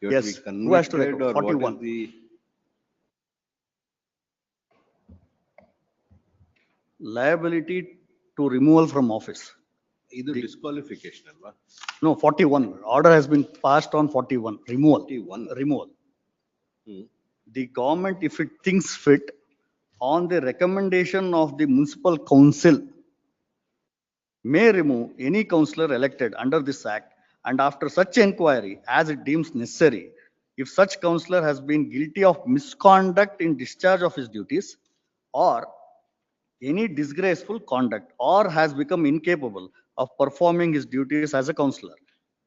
you have Yes, to be who has to convicted or recommend? what 41. is the. Liability to removal from office. Either disqualification, alva? No, 41. Order has been passed on 41. Removal. 41. Removal. Hmm. The government, if it thinks fit, on the recommendation of the municipal council, may remove any councillor elected under this act, and after such inquiry as it deems necessary, if such councillor has been guilty of misconduct in discharge of his duties, or any disgraceful conduct, or has become incapable of performing his duties as a councillor,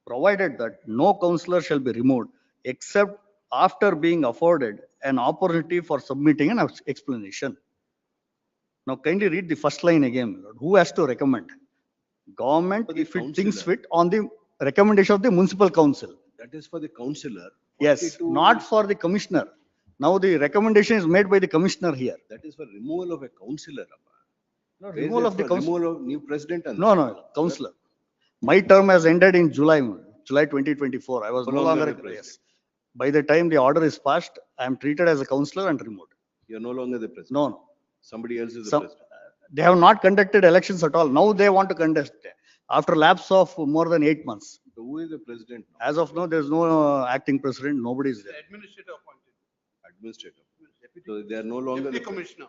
provided that no councillor shall be removed except after being afforded an opportunity for submitting an explanation. Now kindly read the first line again, my lord. Who has to recommend? Government, For the if it thinks councillor. fit, on the recommendation of the municipal council. That is for the councillor. Yes, 42 not for the commissioner. Now the recommendation is made by the commissioner here. That is for removal of a councillor. No, Where is removal it of the for council. removal of new president and. No, councillor. My term has ended in July 2024. I was No no longer longer, the president. yes. By the time the order is passed, I am treated as a councillor and removed. You are no longer the president. No. Somebody else is the Some, president. they have not conducted elections at all. Now they want to conduct after lapse of more than 8 months. So who is the president now? As of now, there is no acting president. Nobody is there. Administrator appointed. Administrator. So they are no longer. Deputy the- Commissioner.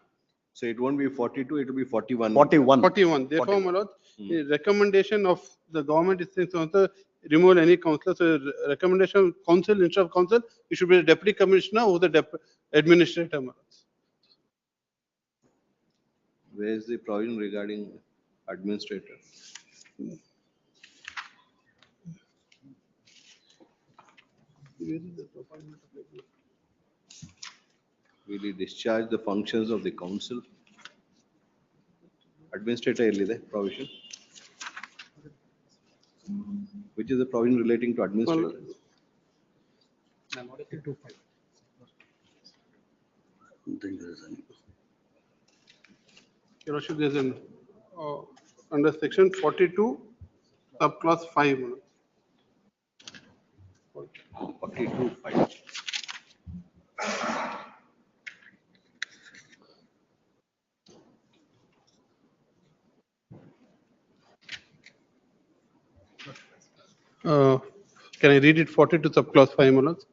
So it won't be 42, it will be 41. 41. 41. Therefore, my lord, Hmm. the recommendation of the government is saying also remove any councillor. So recommendation of council, instead of council, it should be the deputy commissioner or the administrator, my lord. Where is the provision regarding administrator? Will he discharge the functions of the council? Administrator ಎಲ್ಲಿದೆ provision? Which is the provision relating to administrator? Your Worship, there's an, under section 42, subclause 5. my lord. 42, 5. Can I read it 42 subclause 5, my lords?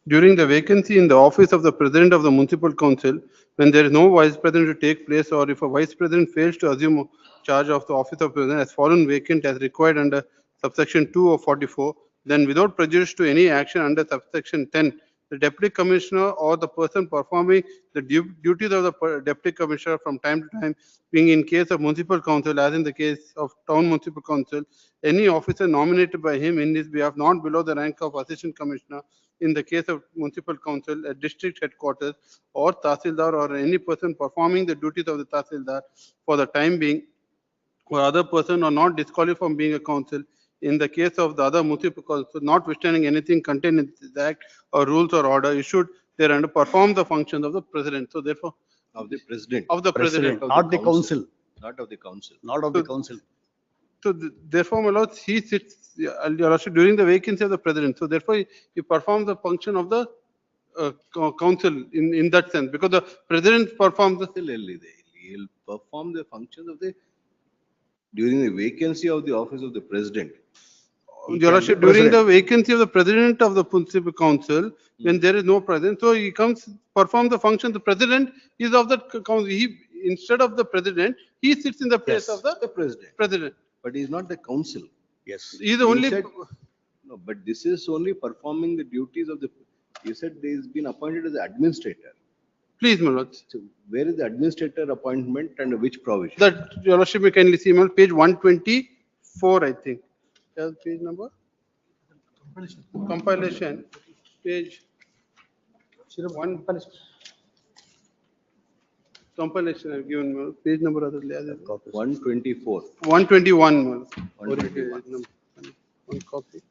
During the vacancy in the office of the president of the municipal council, when there is no vice president to take place, or if a vice president fails to assume charge of the office of president, has fallen vacant as required under subsection 2 of 44, then without prejudice to any action under subsection 10, the deputy commissioner or the person performing the duties of the deputy commissioner from time to time, being in case of municipal council, as in the case of town municipal council, any officer nominated by him in his behalf, not below the rank of assistant commissioner, in the case of municipal council at district headquarters, or tahsildar, or any person performing the duties of the tahsildar for the time being, or other person are not disqualified from being a council in the case of the other municipal council, notwithstanding anything contained in this act or rules or order issued thereunder, perform the functions of the president. So therefore, Of the president. of the president. Not the council, Not of the council. not of the council. So therefore, my lord, he sits, your lordship, during the vacancy of the president. So therefore, he performs the function of the council in that sense, because the president performs the. He'll perform the functions of the, during the vacancy of the office of the president. Your lordship, during the vacancy of the president of the municipal council, when there is no president, so he comes, perform the function, the president is of the council. He, instead of the president, he sits in the place of the president. But he's not the council. Yes. He is the only. No, but this is only performing the duties of the, you said he's been appointed as the administrator. Please, my lord. So where is the administrator appointment and which provision? That, your lordship, may kindly see, my lord, page 124, I think. Yeah, page number? Compilation, page. Compilation I've given, my lord. Page number other. 124. 121, my lord. 121. One copy.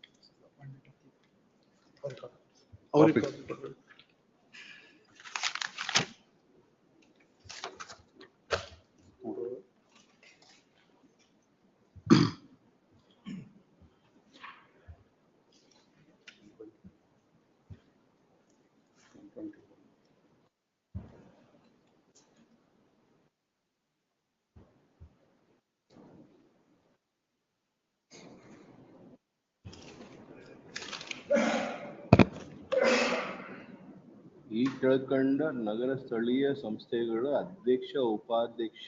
ಈ ಕೆಳಕಂಡ ನಗರ ಸ್ಥಳೀಯ ಸಂಸ್ಥೆಗಳ ಅಧ್ಯಕ್ಷ ಉಪಾಧ್ಯಕ್ಷ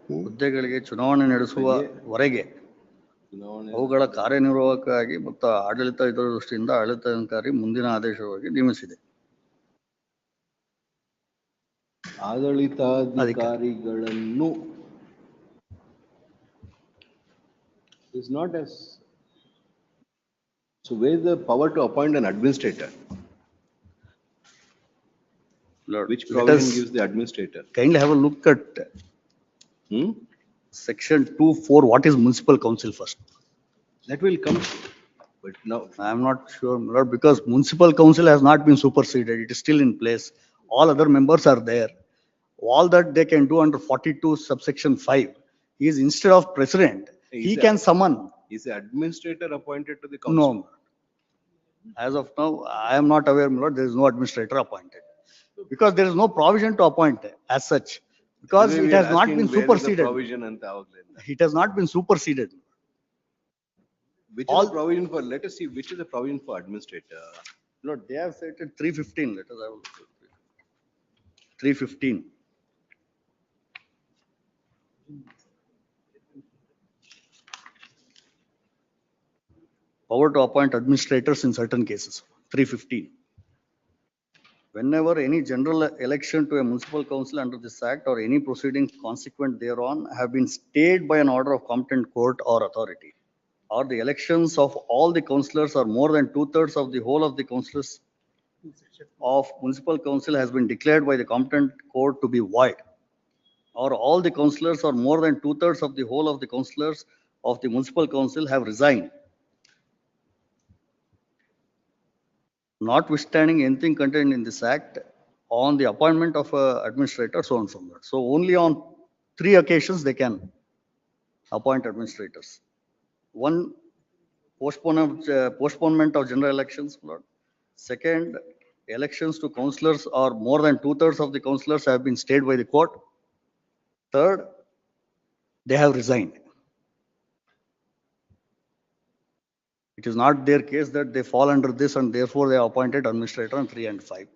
ಹುದ್ದೆಗಳಿಗೆ ಚುನಾವಣೆ ನಡೆಸುವವರೆಗೆ ಚುನಾವಣೆ ಅವುಗಳ ಕಾರ್ಯನಿರ್ವಾಹಕರಾಗಿ ಮತ್ತು ಆಡಳಿತ ದೃಷ್ಟಿಯಿಂದ ಆಡಳಿತಾಧಿಕಾರಿ ಮುಂದಿನ ಆದೇಶವಾಗಿ ನೇಮಿಸಿದೆ. ಆಡಳಿತಾಧಿಕಾರಿಗಳನ್ನು is not as, so where is the power to appoint an administrator? Lord, Which let provision us gives the administrator? kindly have a look at section 2(4), what is municipal council first? That will come, but now. I am not sure, my lord, because municipal council has not been superseded. It is still in place. All other members are there. All that they can do under 42 subsection 5 is, instead of president, he can summon. Is the administrator appointed to the council? No. As of now, I am not aware, my lord, there is no administrator appointed. Because there is no provision to appoint as such. Because Anyway, it we are has not asking been where is the superseded. provision ಅಂತ ಆವಾಗ್ಲಿಂದ. It has not been superseded. Which is the provision for, let us see, which is the provision for administrator? Lord, they have cited 315. Let us have a look at 315. Power to appoint administrators in certain cases, 315. Whenever any general election to a municipal council under this act or any proceeding consequent thereon have been stayed by an order of competent court or authority, or the elections of all the councillors are more than 2/3 of the whole of the councillors of municipal council has been declared by the competent court to be void, or all the councillors are more than 2/3 of the whole of the councillors of the municipal council have resigned, notwithstanding anything contained in this act on the appointment of a administrator, so on and so forth. So only on 3 occasions they can appoint administrators. One, postponement of general elections, Lord. Second, elections to councillors are more than 2/3 of the councillors have been stayed by the court. Third, they have resigned. It is not their case that they fall under this and therefore they are appointed administrator on 3 and 5.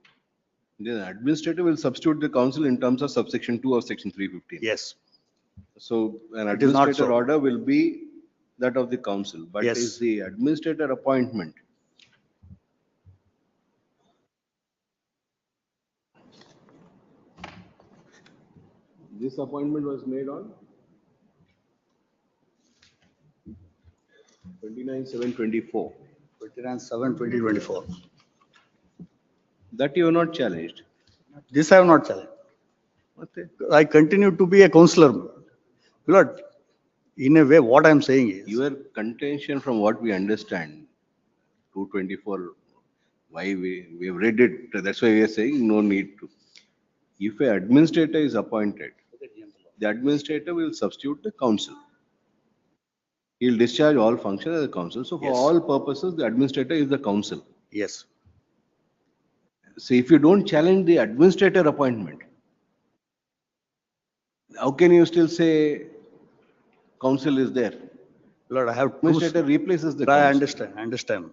The administrator will substitute the council in terms of subsection 2 of section 315. Yes. So an It is not administrator so. order will be that of the council, but Yes. is the administrator appointment. This appointment was made on 29/7/24. 29/7/2024. That you are not challenged. This I have not challenged. I continue to be a counselor. Lord, in a way, what I'm saying is, Your contention, from what we understand, 224, why we have read it, that's why we are saying no need to. If an administrator is appointed, the administrator will substitute the council. He'll discharge all functions as a council. So for Yes. all purposes, the administrator is the council. yes, So if you don't challenge the administrator appointment, how can you still say council is there? Lord, I have two. Administrator replaces the I council. understand.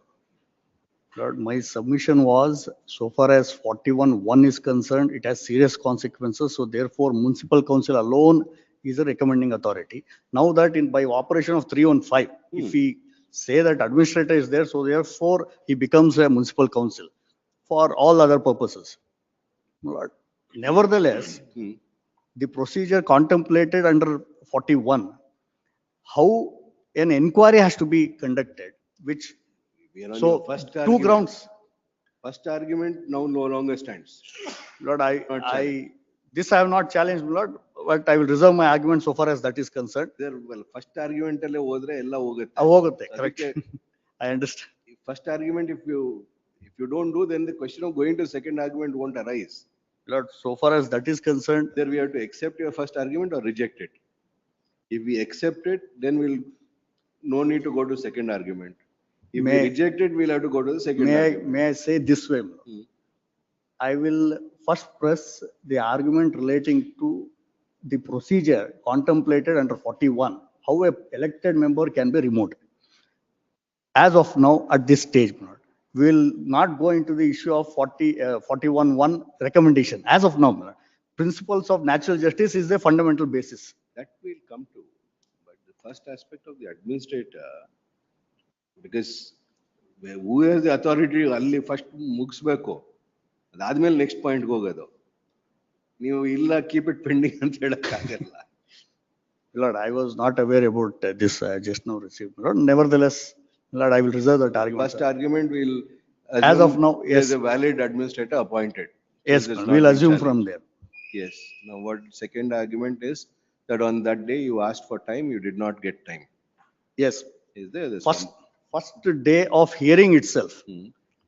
Lord, my submission was, so far as 41(1) is concerned, it has serious consequences. So therefore, municipal council alone is a recommending authority. Now that by operation of 315, if we say that administrator is there, so therefore he becomes a municipal council for all other purposes. Lord, nevertheless, the procedure contemplated under 41, how an inquiry has to be conducted, which, We are on so your first two argument. grounds. First argument now no longer stands. Lord, Not challenged. this I have not challenged, Lord, but I will reserve my argument so far as that is concerned. There, well, first argument alle hodre ella hogutte. ಹೋಗುತ್ತೆ, correct. ಅದಕ್ಕೆ I understand. First argument, if you don't do, then the question of going to second argument won't arise. Lord, so far as that is concerned, Either we have to accept your first argument or reject it. If we accept it, then we'll no need to go to second argument. If we reject it, we'll have to go to the second argument. may I say this way? I will first press the argument relating to the procedure contemplated under 41, how a elected member can be removed. As of now, at this stage, we will not go into the issue of 41(1) recommendation. As of now, principles of natural justice is the fundamental basis. That we'll come to. But the first aspect of the administrator, because who has the authority, ಅಲ್ಲಿ first ಮುಗಿಸ್ಬೇಕು, ಅದಾದ್ಮೇಲೆ next ಪಾಯಿಂಟ್ಗೆ ಹೋಗೋದು. ನೀವು ಇಲ್ಲ keep it pending ಅಂತ ಹೇಳಕ್ಕಾಗಲ್ಲ. Lord, I was not aware about this just now received. Lord, nevertheless, Lord, I will reserve that argument. First argument will As of now, yes. there's a valid administrator appointed. Yes, This is we'll not assume challenged. from there. Yes. Now what second argument is that on that day you asked for time, you did not get time. Yes, Is there this? first day of hearing itself.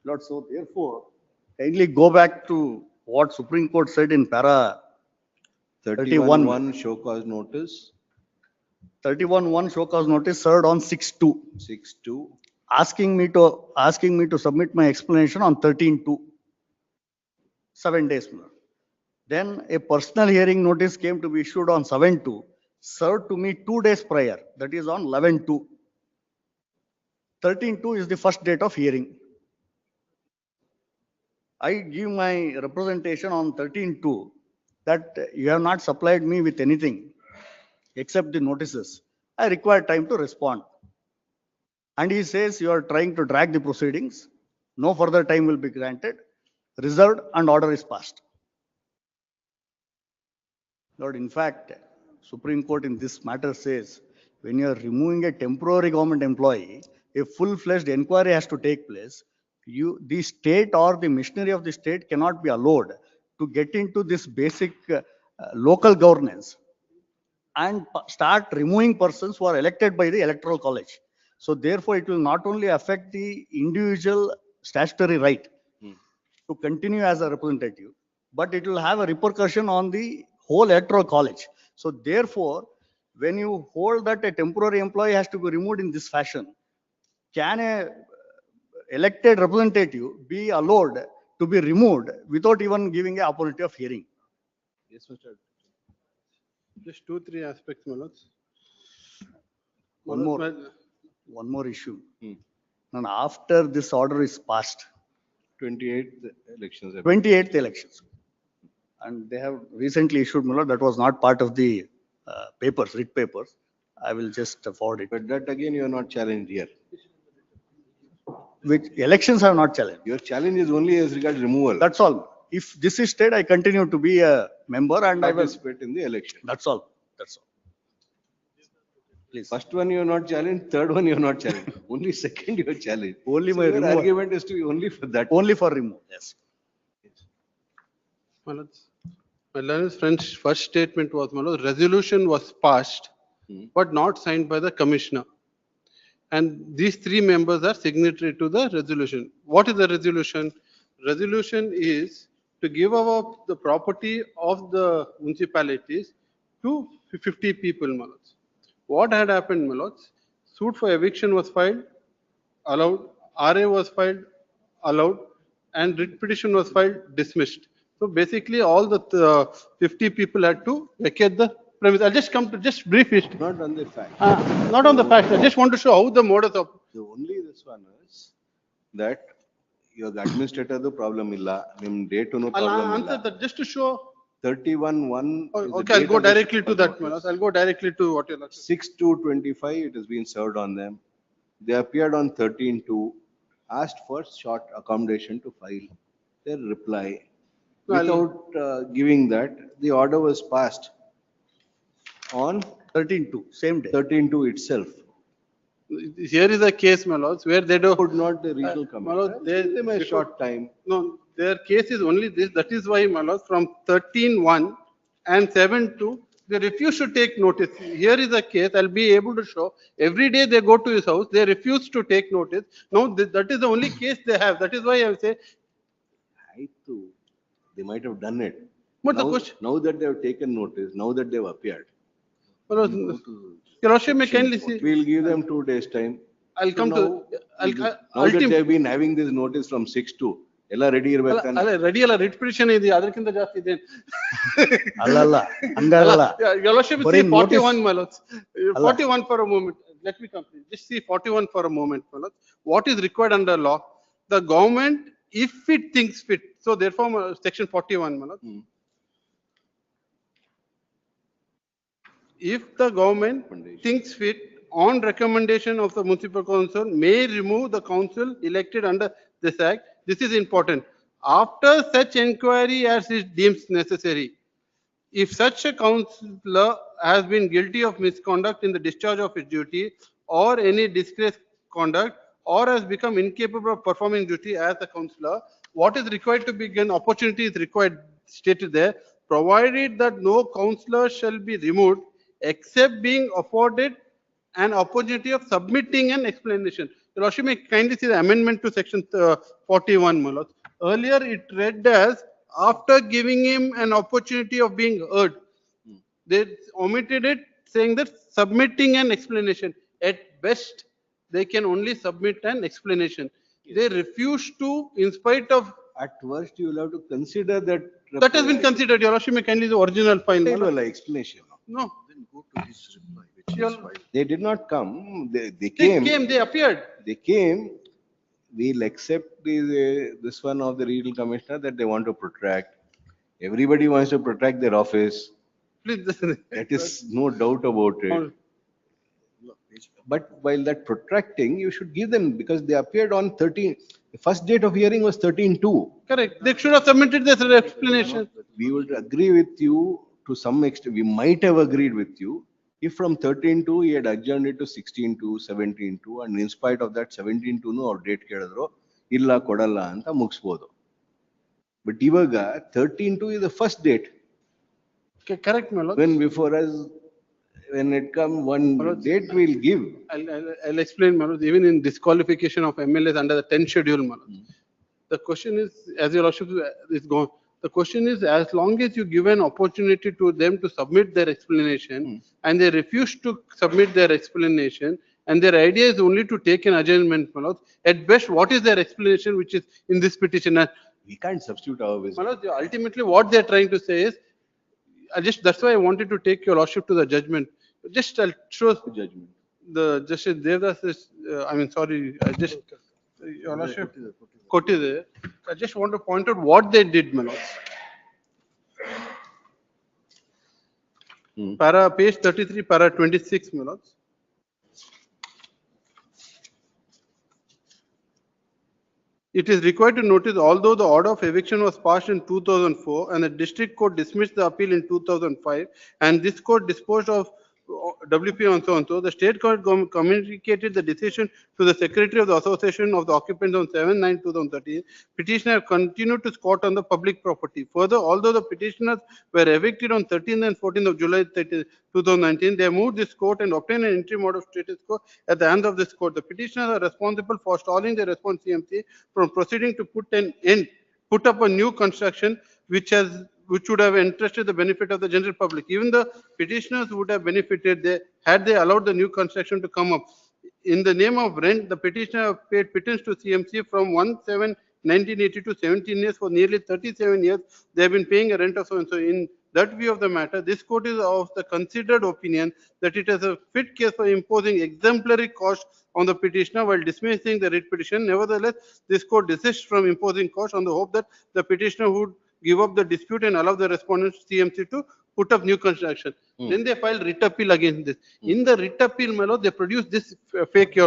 Lord, so therefore, kindly go back to what Supreme Court said in para 31(1) show cause notice, 31(1) show cause notice served on 6/2, 6/2. asking me to submit my explanation on 13/2, 7 days more. Then a personal hearing notice came to be issued on 7/2, served to me 2 days prior, that is on 11/2. 13/2 is the first date of hearing. I give my representation on 13/2 that you have not supplied me with anything except the notices. I require time to respond. And he says you are trying to drag the proceedings. No further time will be granted. Reserved and order is passed. Lord, in fact, Supreme Court in this matter says when you are removing a temporary government employee, a full-fledged inquiry has to take place. The state or the machinery of the state cannot be allowed to get into this basic local governance and start removing persons who are elected by the electoral college. So therefore, it will not only affect the individual statutory right to continue as a representative, but it will have a repercussion on the whole electoral college. So therefore, when you hold that a temporary employee has to be removed in this fashion, can a elected representative be allowed to be removed without even giving an opportunity of hearing? Yes, Mr. Just 2-3 aspects, Manoj. One more issue. And after this order is passed, 28th elections. 28th elections, and they have recently issued, that was not part of the papers, writ papers. I will just forward it. But that again, you are not challenged here. Which elections are not challenged. Your challenge is only as regards removal. That's all. If this is stayed, I continue to be a member and I will. Participate in the election. That's all. That's all. Please. First one you are not challenged, third one you are not challenged. Only second you are challenged. Only So my your removal. argument is to be only for that. Only for removal. Yes. My learned friend's first statement was, my lord, resolution was passed, but not signed by the commissioner. And these three members are signatory to the resolution. What is the resolution? Resolution is to give up the property of the municipalities to 50 people, my lords. What had happened, my lords? Suit for eviction was filed, allowed, RA was filed, allowed, and writ petition was filed, dismissed. So basically, all the 50 people had to vacate the premise. I'll just come to just brief it. Not on the fact. Not on the fact. I just want to show how the modus of. The only this one is that your administrator the problem illa, nim date no I'll problem answer illa. that just to show. 31/1. Okay, I'll go directly to that, my lords. I'll go directly to what you're. 6/2/25, it has been served on them. They appeared on 13/2, asked for short accommodation to file their reply. Without giving that, the order was passed on 13/2, same day. 13/2 itself. Here is a case, my lords, where they don't. Could not the regional my lord, commissioner they- give them a short time. No, their case is only this. That is why, my lord, from 13/1 and 7/2, they refuse to take notice. Here is a case, I'll be able to show. Every day they go to his house, they refuse to take notice. Now, that is the only case they have. That is why I say, They might have done it. But the Now- question- Now that they have taken notice, now that they have appeared. my lord, your lordship may kindly see. We'll give them 2 days time. I'll come So to, now that they have been having this notice from 6/2, ಎಲ್ಲ ready ಇರ್ಬೇಕಂತ. Ready ಅಲ್ಲ, writ petition ಇದೆ, ಅದಕ್ಕಿಂತ ಜಾಸ್ತಿ ಇದೆ. ಅಲ್ಲಲ್ಲ, ಹಂಗಲ್ಲ. Your lordship, ಬರೀ see 41, my lords. 41 for a moment. Let me complete. Just see 41 for a moment, my lords. What is required under law? The government, if it thinks fit, so therefore, section 41, my lords. If the government thinks fit, on recommendation of the municipal council, may remove the council elected under this act. This is important. After such inquiry as it deems necessary, if such a councillor has been guilty of misconduct in the discharge of his duty or any disgrace conduct, or has become incapable of performing duty as a councillor, what is required to be given, opportunity is required, stated there, provided that no councillor shall be removed except being afforded an opportunity of submitting an explanation. Your lordship may kindly see the amendment to section 41, my lord. Earlier it read as, after giving him an opportunity of being heard. They omitted it, saying that submitting an explanation. At best, they can only submit an explanation. They refuse to, in spite of. At worst, you will have to consider that. That has been considered. Your lordship may kindly the original file. my lord. Explanation. No. Then go to his reply, which is filed. They did not come, they They came. came, they appeared. They came, we'll accept this one of the regional commissioner that they want to protract. Everybody wants to protract their office. Please. That is no doubt about it. But while that protracting, you should give them, because they appeared on 13, the first date of hearing was 13/2. Correct. They should have submitted this explanation. We would agree with you to some extent, we might have agreed with you if from 13/2 he had adjourned it to 16/2, 17/2, and in spite of that 17/2 ಅವ್ರ date ಕೇಳಿದ್ರು ಇಲ್ಲ ಕೊಡಲ್ಲ ಅಂತ ಮುಗಿಸ್ಬೋದು. But ಇವಾಗ 13/2 is the first date. Okay, correct, my lord. When before us, when it come one date we'll give. I'll explain, my lord. Even in disqualification of MLAs under the 10th schedule, my lord. The question is, as your lordship is gone, the question is, as long as you give an opportunity to them to submit their explanation and they refuse to submit their explanation, and their idea is only to take an adjournment, my lord, at best, what is their explanation which is in this petition? We can't substitute our wisdom. My lord, ultimately what they're trying to say is, that's why I wanted to take your lordship to the judgment. Just I'll show Judgment. the Justice Devdas is, I mean, sorry, I just, your lordship, Kotide, I just want to point out what they did, my lord. Page 33, para 26, my lords. It is required to notice, although the order of eviction was passed in 2004 and the district court dismissed the appeal in 2005 and this court disposed of WP on so and so, the state court communicated the decision to the secretary of the association of the occupants on 7/9/2013. Petitioner continued to squat on the public property. Further, although the petitioners were evicted on 13th and 14th of July 2019, they moved this court and obtained an interim order of status quo at the hands of this court. The petitioners are responsible for stalling the response CMC from proceeding to put up a new construction which would have entrusted the benefit of the general public. Even the petitioners would have benefited had they allowed the new construction to come up. In the name of rent, the petitioner paid pittance to CMC from 1/7/1980 to 17 years. For nearly 37 years, they have been paying a rent of so and so. In that view of the matter, this court is of the considered opinion that it is a fit case for imposing exemplary cost on the petitioner while dismissing the writ petition. Nevertheless, this court desists from imposing cost on the hope that the petitioner would give up the dispute and allow the respondents CMC to put up new construction. Then they filed writ appeal against this. In the writ appeal, my lord, they produced this fake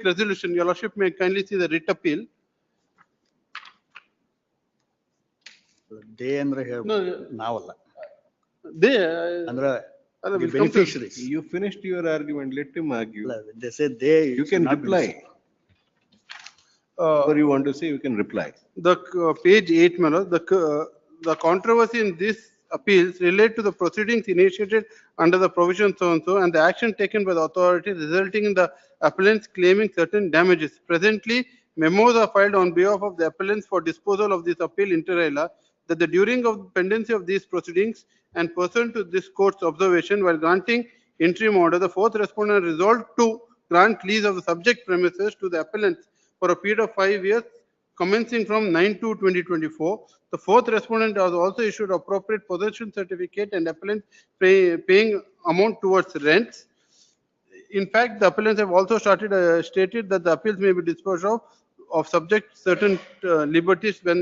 resolution. Your lordship may kindly see the writ appeal. They andre No, navalla. They Andre we'll come to- beneficiaries. You finished your argument, let him argue. They say they. You can reply. Whatever you want to say, you can reply. The page 8, my lord, the controversy in this appeals relate to the proceedings initiated under the provision so and so and the action taken by the authority resulting in the appellants claiming certain damages. Presently, memos are filed on behalf of the appellants for disposal of this appeal inter-alia that the during of pendency of these proceedings and pursuant to this court's observation while granting interim order, the fourth respondent resolved to grant lease of the subject premises to the appellants for a period of 5 years commencing from 9/2/2024. The fourth respondent has also issued appropriate possession certificate and appellant paying amount towards rents. In fact, the appellants have also stated that the appeals may be disposed of subject certain liberties when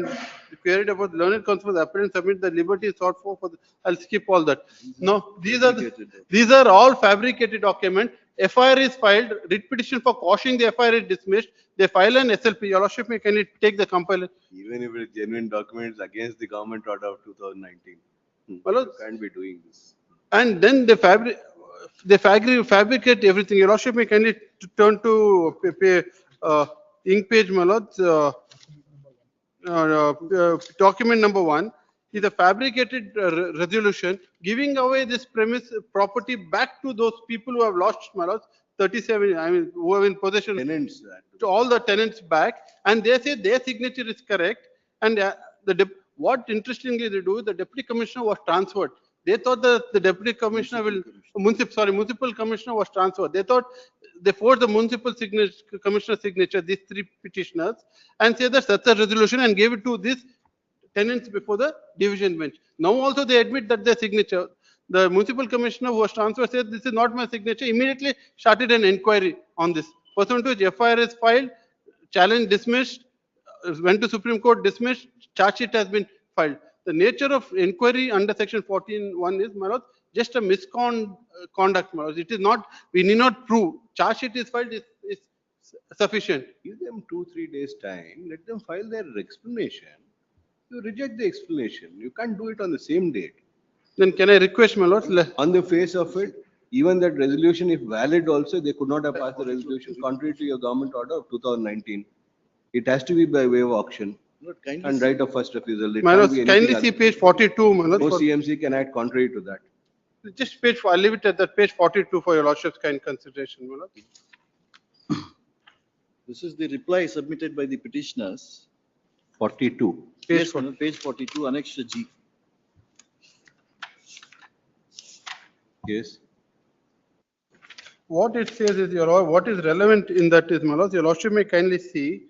queried about learned counsel. The appellant submit the liberty sought for. I'll skip all that. No, these are all fabricated documents. FIR is filed, writ petition for quashing the FIR is dismissed. They file an SLP. Your lordship may kindly take the compiler. Even if it's genuine documents against the government order of 2019. Well, You can't be doing this. And then they fabricate everything. Your lordship may kindly turn to ink page, my lords. Document number 1 is a fabricated resolution giving away this premise property back to those people who have lost, my lords, 37, I mean, who have in possession. Tenants. To all the tenants back, and they say their signature is correct. And what interestingly they do, the deputy commissioner was transferred. They thought that the deputy commissioner municipal commissioner was transferred. They thought they forced the municipal commissioner signature, these 3 petitioners, and say that such a resolution and gave it to these tenants before the division bench. Now also they admit that their signature. The municipal commissioner who was transferred said this is not my signature. Immediately started an inquiry on this. Pursuant to which FIR is filed, challenge dismissed, went to Supreme Court, dismissed, charge sheet has been filed. The nature of inquiry under section 14(1) is, my lord, just a misconduct, my lord. It is not, we need not prove. Charge sheet is filed is sufficient. Give them 2-3 days time, let them file their explanation. You reject the explanation. You can't do it on the same date. Then can I request, my lord? On the face of it, even that resolution, if valid also, they could not have passed the resolution contrary to your government order of 2019. It has to be by way of auction and right of first refusal. My lord, kindly see page 42, my lord. No CMC can act contrary to that. Just page, I'll leave it at that, page 42 for your lordship's kind consideration, my lord. This is the reply submitted by the petitioners. 42. Page 42, Annex G. Yes. What it says is, your lord, what is relevant in that is, my lord, your lordship may kindly see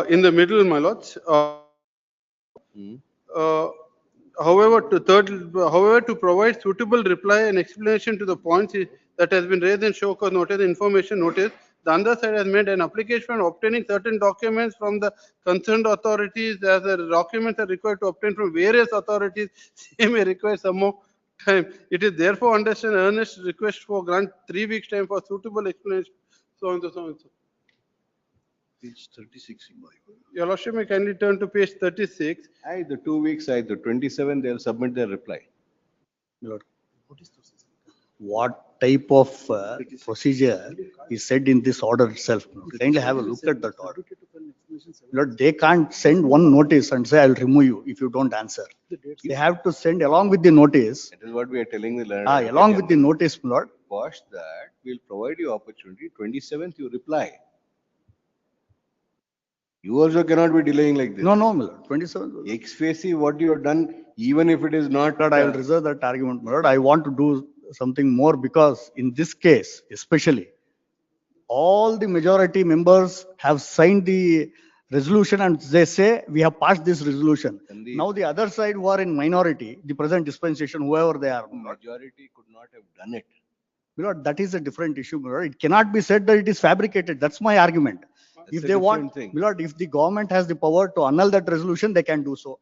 in the middle, my lords. However, to provide suitable reply and explanation to the points that has been raised in show cause notice, information notice, the other side has made an application for obtaining certain documents from the concerned authorities as the documents are required to obtain from various authorities. They may require some more time. It is therefore understood an earnest request for grant 3 weeks time for suitable explanation. So on so on so. Page 36. Your Lordship may kindly turn to page 36. The 2 weeks, the 27th, they'll submit their reply. Lord, what type of procedure is said in this order itself? Kindly have a look at that order. Lord, they can't send one notice and say, I'll remove you if you don't answer. They have to send along with the notice. That is what we are telling the learned. Along with the notice, Lord. Post that, we'll provide you opportunity. 27th, you reply. You also cannot be delaying like this. No, my Lord, 27th. Ex facie, what you have done, even if it is not. Lord, I will reserve that argument, my Lord. I want to do something more because in this case, especially, all the majority members have signed the resolution and they say, we have passed this resolution. Now the other side who are in minority, the present dispensation, whoever they are. Majority could not have done it. My Lord, that is a different issue, my Lord. It cannot be said that it is fabricated. That's my argument. If they want, my Lord, if the government has the power to annul that resolution, they can do so.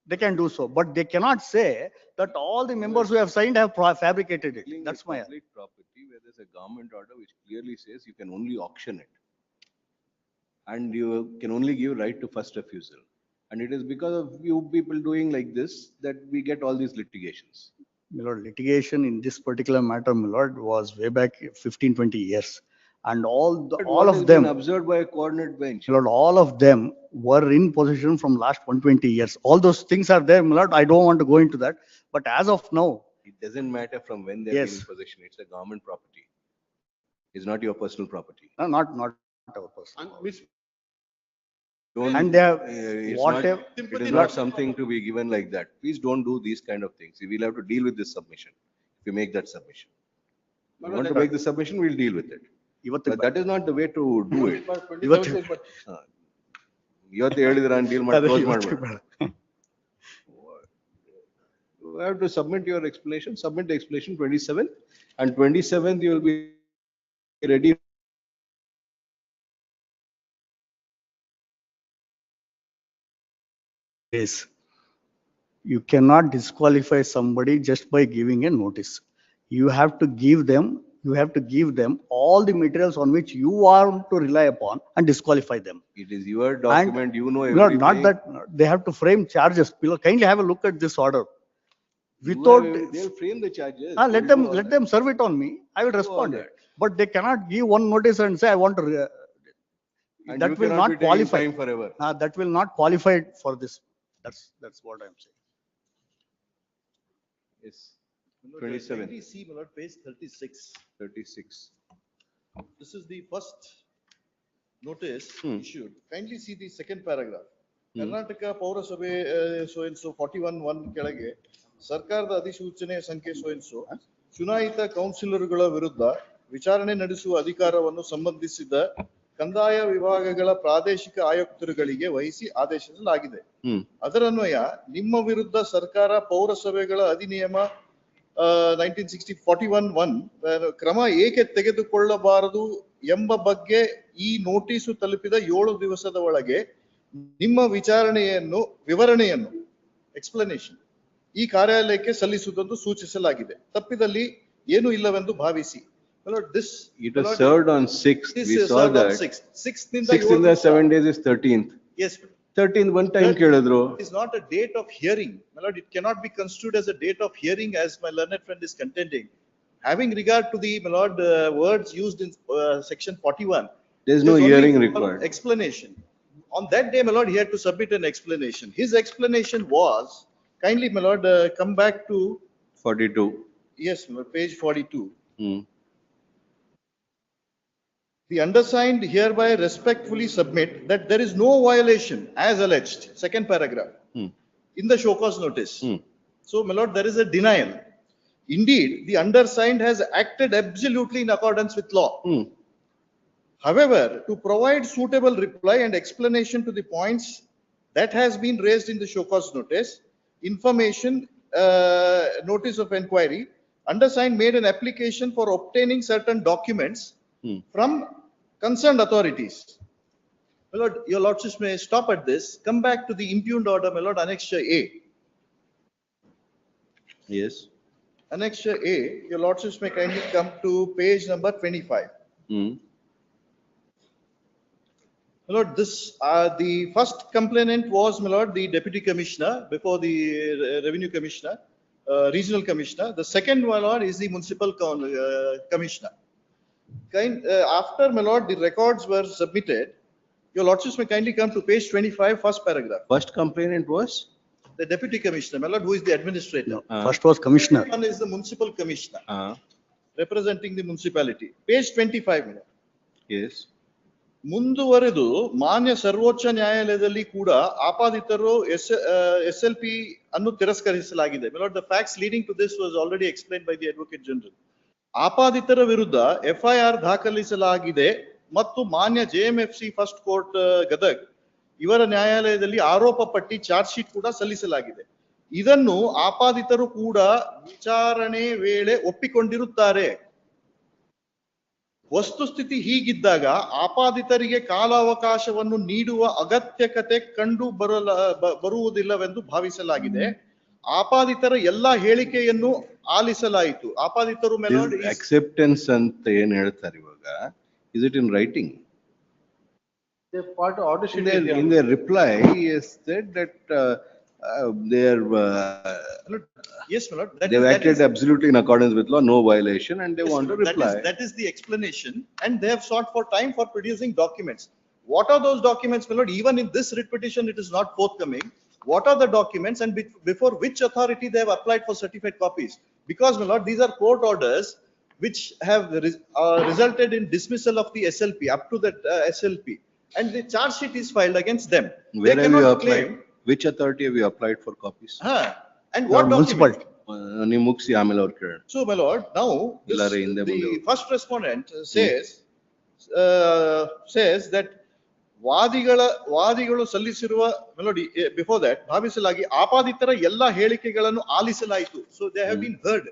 They can do so, but they cannot say that all the members who have signed have fabricated it. That's my public property where there's a government order which clearly says you can only auction it. And you can only give right to first refusal. And it is because of you people doing like this that we get all these litigations. My Lord, litigation in this particular matter, my Lord, was way back 15, 20 years. And all of them observed by a coordinate bench. My Lord, all of them were in possession from last 120 years. All those things are there, my Lord. I don't want to go into that. But as of now, it doesn't matter from when they're in possession. It's a government property. It's not your personal property. No, not our personal. And they have whatever. It is not something to be given like that. Please don't do these kind of things. We'll have to deal with this submission. If you make that submission. If you want to make the submission, we'll deal with it. But that is not the way to do it. You have to submit your explanation, submit the explanation 27th, and 27th you will be ready. Yes. You cannot disqualify somebody just by giving a notice. You have to give them all the materials on which you want to rely upon and disqualify them. It is your document, you know everything. Not that they have to frame charges. Kindly have a look at this order. Without they'll frame the charges. Let them serve it on me. I will respond it. But they cannot give one notice and say I want to. That will not qualify. Forever. That will not qualify for this. That's what I'm saying. Yes. 27. Kindly see, my Lord, page 36. 36. This is the first notice issued. Kindly see the second paragraph. Karnataka Paurasabhe so and so 41(1) ಕೆಳಗೆ ಸರ್ಕಾರದ ಅಧಿಸೂಚನೆ ಸಂಖ್ಯೆ so and so ಚುನಾಯಿತ ಕೌನ್ಸಿಲರುಗಳ ವಿರುದ್ಧ ವಿಚಾರಣೆ ನಡೆಸುವ ಅಧಿಕಾರವನ್ನು ಸಂಬಂಧಿಸಿದ ಕಂದಾಯ ವಿಭಾಗಗಳ ಪ್ರಾದೇಶಿಕ ಆಯುಕ್ತರುಗಳಿಗೆ ವಹಿಸಿ ಆದೇಶಿಸಲಾಗಿದೆ. ಅದರನ್ವಯ ನಿಮ್ಮ ವಿರುದ್ಧ ಸರ್ಕಾರ ಪೌರಸಭೆಗಳ ಅಧಿನಿಯಮ 1960 ಕ್ರಮ ಏಕೆ ತೆಗೆದುಕೊಳ್ಳಬಾರದು ಎಂಬ ಬಗ್ಗೆ ಈ ನೋಟಿಸು ತಲುಪಿದ 7 ದಿವಸದ ಒಳಗೆ ನಿಮ್ಮ ವಿವರಣೆಯನ್ನು ಎಕ್ಸ್ಪ್ಲನೇಷನ್ ಈ ಕಾರ್ಯಾಲಯಕ್ಕೆ ಸಲ್ಲಿಸುವುದೆಂದು ಸೂಚಿಸಲಾಗಿದೆ. ತಪ್ಪಿದಲ್ಲಿ ಏನೂ ಇಲ್ಲವೆಂದು ಭಾವಿಸಿ. This it was served on 6th. We saw that 6th in the 7 days is 13th. Yes. 13th one time ಕೇಳಿದ್ರು. It is not a date of hearing. My Lord, it cannot be construed as a date of hearing as my learned friend is contending. Having regard to the, my Lord, words used in section 41. There is no hearing required. Explanation. On that day, my Lord, he had to submit an explanation. His explanation was, kindly, my Lord, come back to 42. Yes, page 42. The undersigned hereby respectfully submit that there is no violation as alleged, second paragraph, in the show cause notice. So, my Lord, there is a denial. Indeed, the undersigned has acted absolutely in accordance with law. However, to provide suitable reply and explanation to the points that has been raised in the show cause notice, information, notice of inquiry, undersigned made an application for obtaining certain documents from concerned authorities. My Lord, your Lordship may stop at this. Come back to the impugned order, my Lord, Annexure A. Yes. Annexure A, your lordships may kindly come to page number 25. Hmm. My lord, the first complainant was, my lord, the deputy commissioner before the revenue commissioner, regional commissioner. The second, my lord, is the municipal commissioner. After, my lord, the records were submitted, your lordships may kindly come to page 25, first paragraph. First complainant was? The deputy commissioner, my lord, who is the administrator. First was commissioner. One is the municipal commissioner, representing the municipality. Page 25, my lord. Yes. ಮುಂದುವರೆದು ಮಾನ್ಯ ಸರ್ವೋಚ್ಚ ನ್ಯಾಯಾಲಯದಲ್ಲಿ ಕೂಡ ಆಪಾದಿತರು SLP ಅನ್ನು ತಿರಸ್ಕರಿಸಲಾಗಿದೆ. My lord, the facts leading to this was already explained by the Advocate General. ಆಪಾದಿತರ ವಿರುದ್ಧ FIR ದಾಖಲಿಸಲಾಗಿದೆ ಮತ್ತು ಮಾನ್ಯ JMFC ಫಸ್ಟ್ ಕೋರ್ಟ್ ಗದಗ್ ಇವರ ನ್ಯಾಯಾಲಯದಲ್ಲಿ ಆರೋಪ ಪಟ್ಟಿ ಚಾರ್ಜ್ ಶೀಟ್ ಕೂಡ ಸಲ್ಲಿಸಲಾಗಿದೆ. ಇದನ್ನು ಆಪಾದಿತರು ಕೂಡ ವಿಚಾರಣೆ ವೇಳೆ ಒಪ್ಪಿಕೊಂಡಿರುತ್ತಾರೆ. ವಸ್ತುಸ್ಥಿತಿ ಹೀಗಿದ್ದಾಗ ಆಪಾದಿತರಿಗೆ ಕಾಲಾವಕಾಶವನ್ನು ನೀಡುವ ಅಗತ್ಯಕತೆ ಕಂಡು ಬರುವುದಿಲ್ಲವೆಂದು ಭಾವಿಸಲಾಗಿದೆ. ಆಪಾದಿತರ ಎಲ್ಲಾ ಹೇಳಿಕೆಯನ್ನು ಆಲಿಸಲಾಯಿತು. ಆಪಾದಿತರು ಅಕ್ಸೆಪ್ಟೆನ್ಸ್ ಅಂತ ಏನ್ ಹೇಳ್ತಾರೆ ಇವಾಗ, is it in writing? In their reply, he said that yes, my lord. They've acted absolutely in accordance with law, no violation, and they want to reply. That is the explanation, and they have sought for time for producing documents. What are those documents, my lord? Even in this writ petition, it is not forthcoming. What are the documents, and before which authority they have applied for certified copies? Because, my lord, these are court orders which have resulted in dismissal of the SLP up to that SLP, and the charge sheet is filed against them. Where have you applied? Which authority have you applied for copies? And what municipal. document? So, my lord, now the first respondent says that ವಾದಿಗಳು ಸಲ್ಲಿಸಿರುವ, ನೋಡಿ, before that ಭಾವಿಸಲಾಗಿ ಆಪಾದಿತರ ಎಲ್ಲಾ ಹೇಳಿಕೆಗಳನ್ನು ಆಲಿಸಲಾಯಿತು. So they have been heard.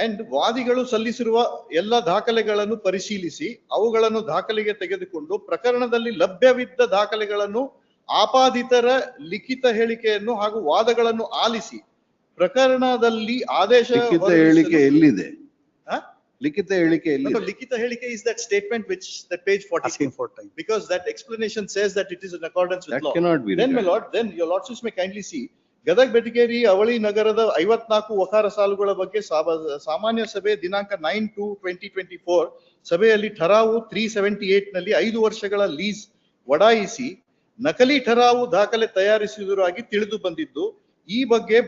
And ವಾದಿಗಳು ಸಲ್ಲಿಸಿರುವ ಎಲ್ಲ ದಾಖಲೆಗಳನ್ನು ಪರಿಶೀಲಿಸಿ ಅವುಗಳನ್ನು ದಾಖಲೆಗೆ ತೆಗೆದುಕೊಂಡು ಪ್ರಕರಣದಲ್ಲಿ ಲಭ್ಯವಿದ್ದ ದಾಖಲೆಗಳನ್ನು ಆಪಾದಿತರ ಲಿಖಿತ ಹೇಳಿಕೆಯನ್ನು ಹಾಗೂ ವಾದಗಳನ್ನು ಆಲಿಸಿ ಪ್ರಕರಣದಲ್ಲಿ ಆದೇಶ ಹೇಳಿಕೆ ಎಲ್ಲಿದೆ? ಲಿಖಿತ ಹೇಳಿಕೆ ಎಲ್ಲಿದೆ? ಲಿಖಿತ ಹೇಳಿಕೆ is that statement which that page 42, because that explanation says that it is in accordance with law. Cannot be then, my lord, then your lordships may kindly see Gadag Betageri ಅವಳಿ ನಗರದ 54 ವಕಾರ ಸಾಲುಗಳ ಬಗ್ಗೆ ಸಾಮಾನ್ಯ ಸಭೆ ದಿನಾಂಕ 9/2/2024 ಸಭೆಯಲ್ಲಿ ಠರಾವು 378 ನಲ್ಲಿ 5 ವರ್ಷಗಳ ಲೀಸ್ ಒಡಾಯಿಸಿ ನಕಲಿ ಠರಾವು ದಾಖಲೆ ತಯಾರಿಸಿರುವುದಾಗಿ ತಿಳಿದು ಬಂದಿದ್ದು, ಈ ಬಗ್ಗೆ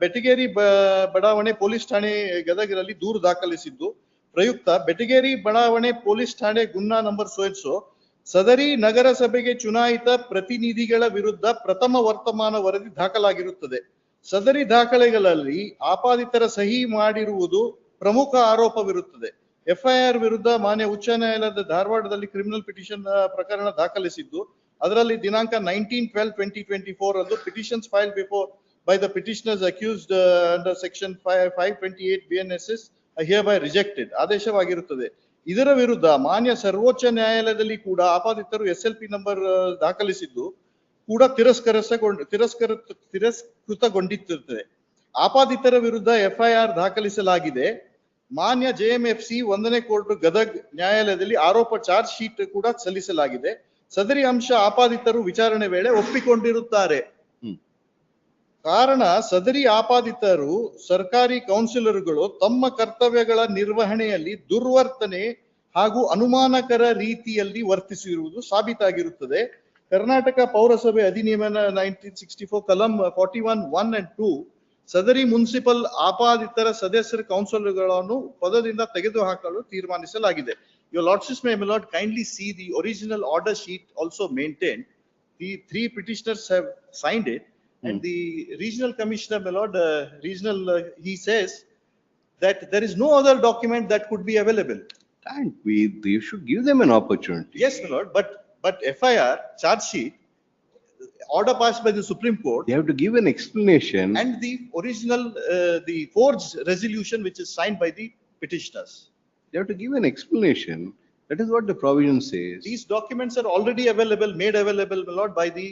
ಬೆಟಗೇರಿ ಬಡಾವಣೆ ಪೊಲೀಸ್ ಠಾಣೆ ಗದಗರಲ್ಲಿ ದೂರು ದಾಖಲಿಸಿದ್ದು, ಪ್ರಯುಕ್ತ ಬೆಟಗೇರಿ ಬಡಾವಣೆ ಪೊಲೀಸ್ ಠಾಣೆ ಗುನ್ನಾ ನಂಬರ್ ಸೋಯನ್ಸೋ ಸದರಿ ನಗರಸಭೆಗೆ ಚುನಾಯಿತ ಪ್ರತಿನಿಧಿಗಳ ವಿರುದ್ಧ ಪ್ರಥಮ ವರ್ತಮಾನ ವರದಿ ದಾಖಲಾಗಿರುತ್ತದೆ. ಸದರಿ ದಾಖಲೆಗಳಲ್ಲಿ ಆಪಾದಿತರ ಸಹಿ ಮಾಡಿರುವುದು ಪ್ರಮುಖ ಆರೋಪವಿರುತ್ತದೆ. FIR ವಿರುದ್ಧ ಮಾನ್ಯ ಉಚ್ಚ ನ್ಯಾಯಾಲಯದ ಧಾರವಾಡದಲ್ಲಿ ಕ್ರಿಮಿನಲ್ ಪಿಟಿಷನ್ ಪ್ರಕರಣ ದಾಖಲಿಸಿದ್ದು, ಅದರಲ್ಲಿ ದಿನಾಂಕ 19/12/2024 ಅಂದು petitions filed before by the petitioners accused under section 528 BNSS hereby rejected ಆದೇಶವಾಗಿರುತ್ತದೆ. ಇದರ ವಿರುದ್ಧ ಮಾನ್ಯ ಸರ್ವೋಚ್ಚ ನ್ಯಾಯಾಲಯದಲ್ಲಿ ಕೂಡ ಆಪಾದಿತರು SLP ನಂಬರ್ ದಾಖಲಿಸಿದ್ದು ಕೂಡ ತಿರಸ್ಕೃತಗೊಂಡಿರುತ್ತದೆ. ಆಪಾದಿತರ ವಿರುದ್ಧ FIR ದಾಖಲಿಸಲಾಗಿದೆ. ಮಾನ್ಯ JMFC 1ನೇ ಕೋರ್ಟ್ ಗದಗ್ ನ್ಯಾಯಾಲಯದಲ್ಲಿ ಆರೋಪ ಚಾರ್ಜ್ ಶೀಟ್ ಕೂಡ ಸಲ್ಲಿಸಲಾಗಿದೆ. ಸದರಿ ಅಂಶ ಆಪಾದಿತರು ವಿಚಾರಣೆ ವೇಳೆ ಒಪ್ಪಿಕೊಂಡಿರುತ್ತಾರೆ. ಕಾರಣ ಸದರಿ ಆಪಾದಿತರು ಸರ್ಕಾರಿ ಕೌನ್ಸಿಲರ್ಗಳು ತಮ್ಮ ಕರ್ತವ್ಯಗಳ ನಿರ್ವಹಣೆಯಲ್ಲಿ ದುರ್ವರ್ತನೆ ಹಾಗೂ ಅನುಮಾನಕರ ರೀತಿಯಲ್ಲಿ ವರ್ತಿಸಿರುವುದು ಸಾಬೀತಾಗಿರುತ್ತದೆ. ಕರ್ನಾಟಕ ಪೌರಸಭೆ ಅಧಿನಿಯಮ 1964 ಕಲಂ 41(1) and 2 ಸದರಿ ಮುನ್ಸಿಪಲ್ ಆಪಾದಿತರ ಸದಸ್ಯರ ಕೌನ್ಸಿಲರ್ಗಳನ್ನು ಪದದಿಂದ ತೆಗೆದುಹಾಕಲು ತೀರ್ಮಾನಿಸಲಾಗಿದೆ. Your lordships may, my lord, kindly see the original order sheet also maintained. The 3 petitioners have signed it. And the regional commissioner, my lord, he says that there is no other document that could be available. And you should give them an opportunity. Yes, my lord, but FIR, charge sheet, order passed by the Supreme Court. They have to give an explanation. And the original, the forged resolution which is signed by the petitioners. They have to give an explanation. That is what the provision says. These documents are already available, made available, my lord, by the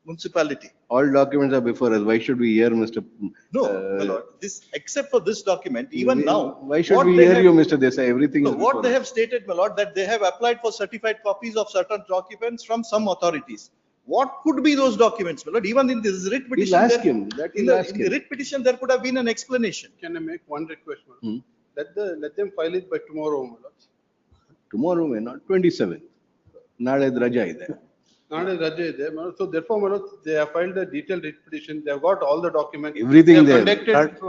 municipality. All documents are before us. Why should we hear Mr. No, uh, my lord, this, except for this document, even now. Why should what we they hear have- you, Mr. Desai? Everything No, is what before they us. have stated, my lord, that they have applied for certified copies of certain documents from some authorities. What could be those documents, my lord? Even in this writ petition. ask there- him, that In we'll the, ask in the him. writ petition, there could have been an explanation. Can I make one request? Hmm. Let them file it by tomorrow, my lords. Tomorrow may not, 27th. ನಾಳೆದ್ ರಜಾ ಇದೆ. ನಾಳೆ ರಜೆ ಇದೆ. So therefore, my lords, they have filed a detailed writ petition. They have got all the documents. Everything They have there. conducted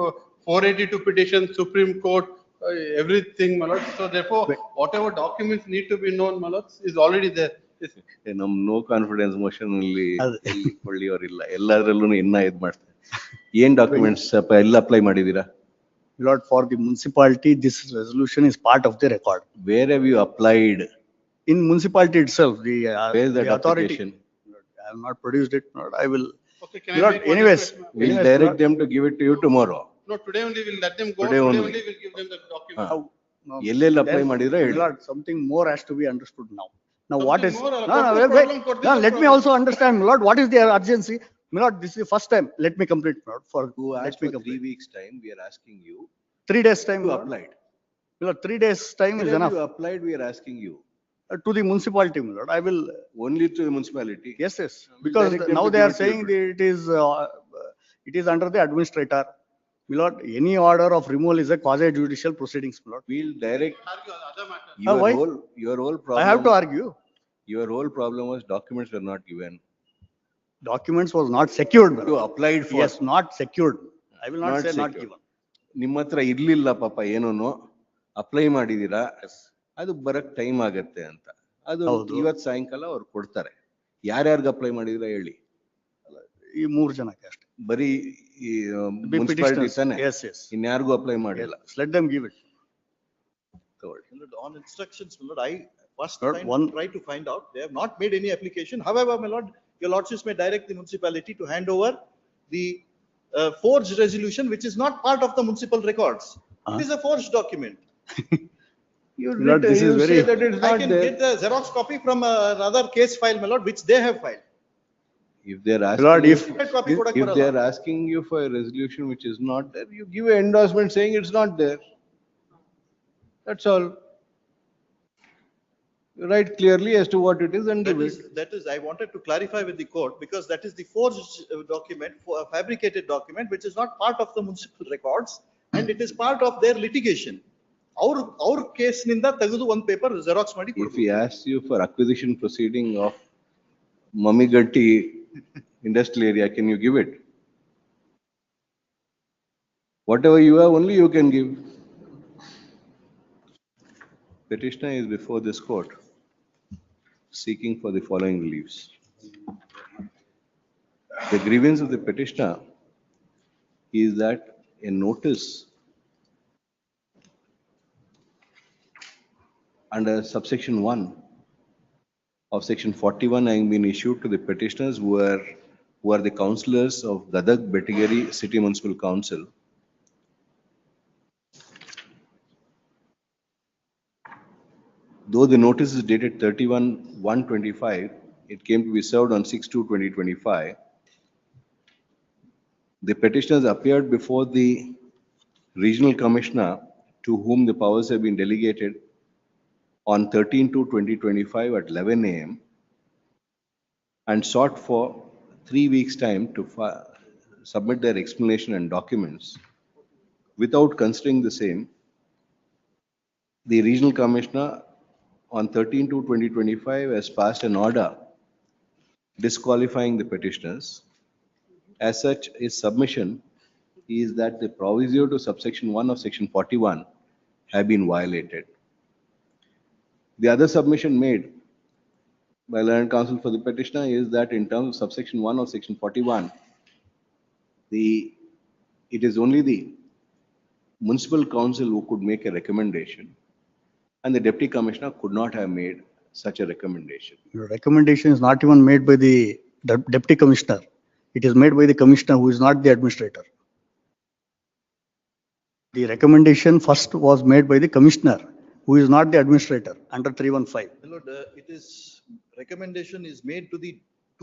482 petitions, Supreme Court, everything, my lords. So therefore, whatever documents need to be known, my lords, is already there. ನಮ್ no confidence motion ಅಲ್ಲಿ ಅದೇ. ಎಲ್ಲಿ ಕೊಳ್ಳಿಯವರಿಲ್ಲ, ಎಲ್ಲಾದ್ರಲ್ಲೂ ಇನ್ನ ಇದ್ ಮಾಡ್ತಾರೆ. ಏನ್ documents ಎಲ್ಲ apply ಮಾಡಿದೀರಾ? Lord, for the municipality, this resolution is part of the record. Where have you applied? In municipality itself, Where is the that authority. application? I have not produced it, Lord. I will. Okay, can I Lord, make one anyways. request, ma'am? We'll anyways, direct Lord, them to give it to you tomorrow. No, today only we'll let them go. Today Today only. only we'll give them the document. ಹಾ. no, ಎಲ್ಲೆಲ್ಲಿ apply then, ಮಾಡಿದ್ರೆ ಹೇಳಿ. Lord, something more has to be understood now. Now, what Something is, more, no, no, what wait, the wait. problem, what is No, the let me problem? also understand, Lord, what is their urgency? Lord, this is the first time. Let me complete, Lord, Who let asked me for 3 complete. weeks time, we are asking you. 3 days time, You Lord. applied. Lord, 3 days time Where is have enough. you applied, we are asking you. To the municipality, Lord, I will, Only to the municipality. yes, yes. Because direct them now to they give are it to saying you. that it is under the administrator. My Lord, any order of removal is a quasi judicial proceedings, my Lord. We'll direct Argue on other matter. your why? whole problem. I have to argue. Your whole problem was documents were not given. Documents was not secured, my You Lord. applied for. Yes, not secured. I will not Not say not secured. given. ನಿಮ್ಮ ಹತ್ರ ಇರ್ಲಿಲ್ಲ ಪಾಪ ಏನೂನು, apply ಮಾಡಿದೀರಾ, ಅದು ಬರಕ್ time ಆಗತ್ತೆ ಅಂತ. ಅದು ಹೌದು. ಇವತ್ ಸಾಯಂಕಾಲ ಅವ್ರು ಕೊಡ್ತಾರೆ. ಯಾರ್ಯಾರ್ಗೆ ಅಪ್ಲೈ ಮಾಡಿದಿರಾ ಹೇಳಿ? ಈ 3 ಜನಕ್ಕೆ ಅಷ್ಟೇ. ಬರೀ ಈ Be ಮುನ್ಸಿಪಾಲಿಟಿ petitioners. ತಾನೆ? Yes, yes. ಇನ್ಯಾರಿಗೂ ಅಪ್ಲೈ ಮಾಡಿಲ್ಲ. Yes, let them give it. ತಗೊಳ್ಳಿ. My lord, on instructions, my lord, I first Lord, try to find out. They have not made any application. However, my lord, your lordships may direct the municipality to hand over the forged resolution, which is not part of the municipal records. It is a forged document. Lord, this is You very- say that it's I not can there. get the Xerox copy from another case file, my lord, which they have filed. If they're Lord, asking, if, Copy ಕೊಡಕ್ if ಬರಲ್ಲ. they're asking you for a resolution which is not there, you give an endorsement saying it's not there. That's all. You write clearly as to what it is and give it. That is, I wanted to clarify with the court, because that is the forged document, for a fabricated document, which is not part of the municipal records, and it is part of their litigation. Our case ninda ತೆಗೆದು one paper Xerox ಮಾಡಿ If ಕೊಡ್ಬೋದು. he asks you for acquisition proceeding of Mamigatti industrial area, can you give it? Whatever you have, only you can give. Petitioner is before this court seeking for the following reliefs. The grievance of the petitioner is that a notice under subsection 1 of section 41 having been issued to the petitioners who are the councillors of Gadag Bettigeri City Municipal Council. Though the notice is dated 31/1/25, it came to be served on 6/2/2025. The petitioners appeared before the regional commissioner to whom the powers have been delegated on 13/2/2025 at 11 a.m. and sought for 3 weeks' time to submit their explanation and documents. Without considering the same, the regional commissioner on 13/2/2025 has passed an order disqualifying the petitioners. As such, his submission is that the proviso to subsection 1 of section 41 have been violated. The other submission made by learned counsel for the petitioner is that in terms of subsection 1 of section 41, it is only the municipal council who could make a recommendation, and the deputy commissioner could not have made such a recommendation. Your recommendation is not even made by the deputy commissioner. It is made by the commissioner who is not the administrator. The recommendation first was made by the commissioner who is not the administrator under 315. My lord, it is, recommendation is made to the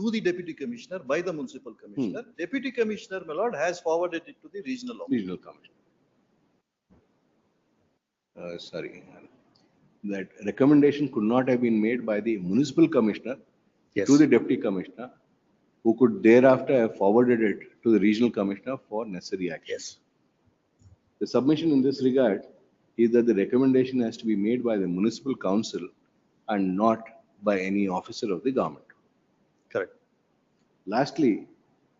to the deputy commissioner by the municipal commissioner. Deputy commissioner, my lord, has forwarded it to the regional office. Regional commissioner. Sorry, that recommendation could not have been made by the municipal commissioner Yes. to the deputy commissioner, who could thereafter have forwarded it to the regional commissioner for necessary action. Yes. The submission in this regard is that the recommendation has to be made by the municipal council and not by any officer of the government. Correct. Lastly,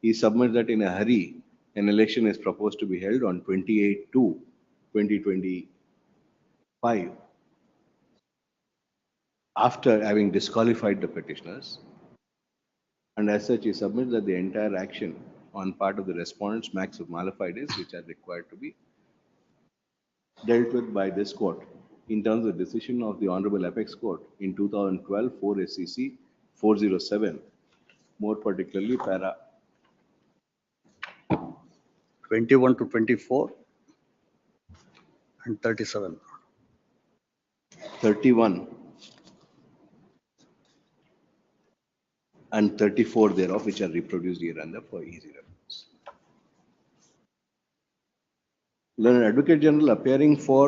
he submits that in a hurry, an election is proposed to be held on 28/2/2025 after having disqualified the petitioners. And as such, he submits that the entire action on part of the respondents, max of malefides, which are required to be dealt with by this court in terms of decision of the Honorable Apex Court in 2012 4 SCC 407, more particularly para 21 to 24 and 37. 31 and 34 thereof, which are reproduced here and there for easy reference. Learned Advocate General appearing for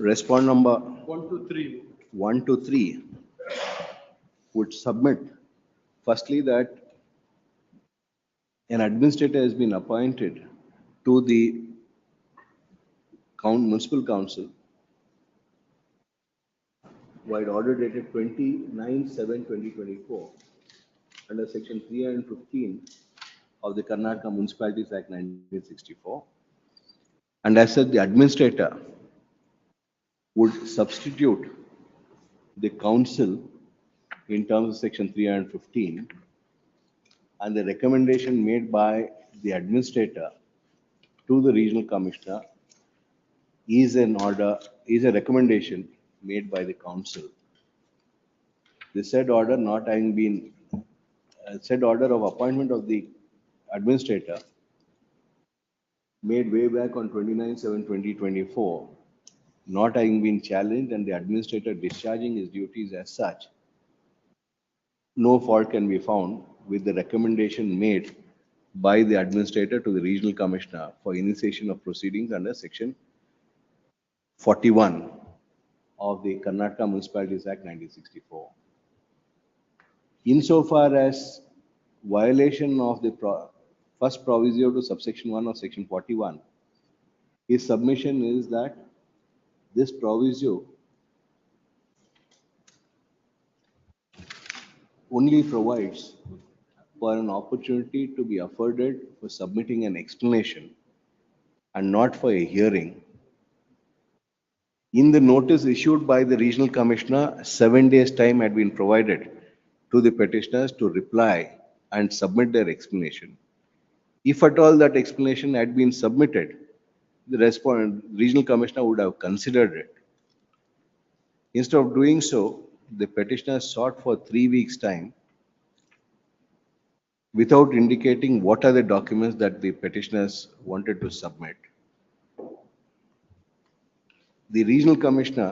respond number 1 to 3. 1 to 3 would submit firstly that an administrator has been appointed to the municipal council by order dated 29/7/2024 under section 315 of the Karnataka Municipalities Act 1964. And as such, the administrator would substitute the council in terms of section 315, and the recommendation made by the administrator to the regional commissioner is a recommendation made by the council. The said order not having been, said order of appointment of the administrator made way back on 29/7/2024, not having been challenged and the administrator discharging his duties as such, no fault can be found with the recommendation made by the administrator to the regional commissioner for initiation of proceedings under section 41 of the Karnataka Municipalities Act 1964. Insofar as violation of the first proviso to subsection 1 of section 41, his submission is that this proviso only provides for an opportunity to be afforded for submitting an explanation and not for a hearing. In the notice issued by the regional commissioner, 7 days time had been provided to the petitioners to reply and submit their explanation. If at all that explanation had been submitted, the regional commissioner would have considered it. Instead of doing so, the petitioner sought for 3 weeks time without indicating what are the documents that the petitioners wanted to submit. The regional commissioner,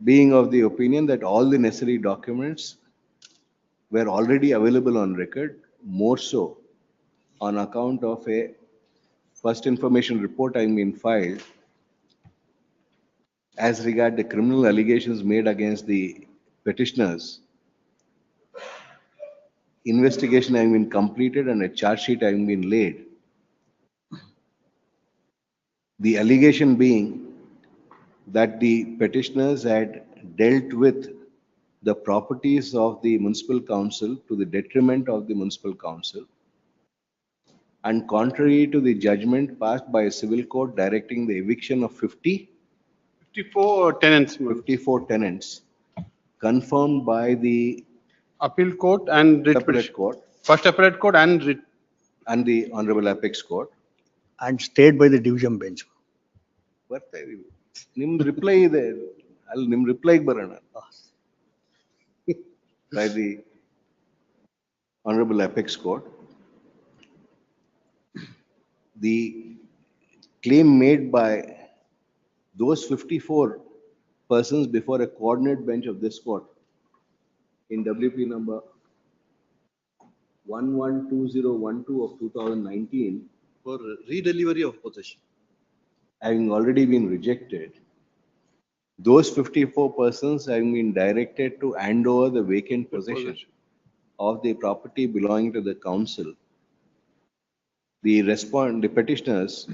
being of the opinion that all the necessary documents were already available on record, more so on account of a first information report having been filed as regard the criminal allegations made against the petitioners, investigation having been completed and a charge sheet having been laid. The allegation being that the petitioners had dealt with the properties of the municipal council to the detriment of the municipal council, and contrary to the judgment passed by a civil court directing the eviction of 54 tenants. 54 tenants, confirmed by the Appeal court and writ appellate petition. court First appellate court and writ. and the Honorable Apex Court. And stayed by the division bench. ಬರ್ತಾ ಇದೀವಿ. ನಿಮ್ದು reply ಇದೆ ಅಲ್ಲಿ, ನಿಮ್ ರಿಪ್ಲೈಗೆ ಬರೋಣ. By the Honorable Apex Court, the claim made by those 54 persons before a coordinate bench of this court in WP number 112012 of 2019, For redelivery of possession. having already been rejected, those 54 persons having been directed to hand over the vacant possession of the property belonging to the council, the petitioners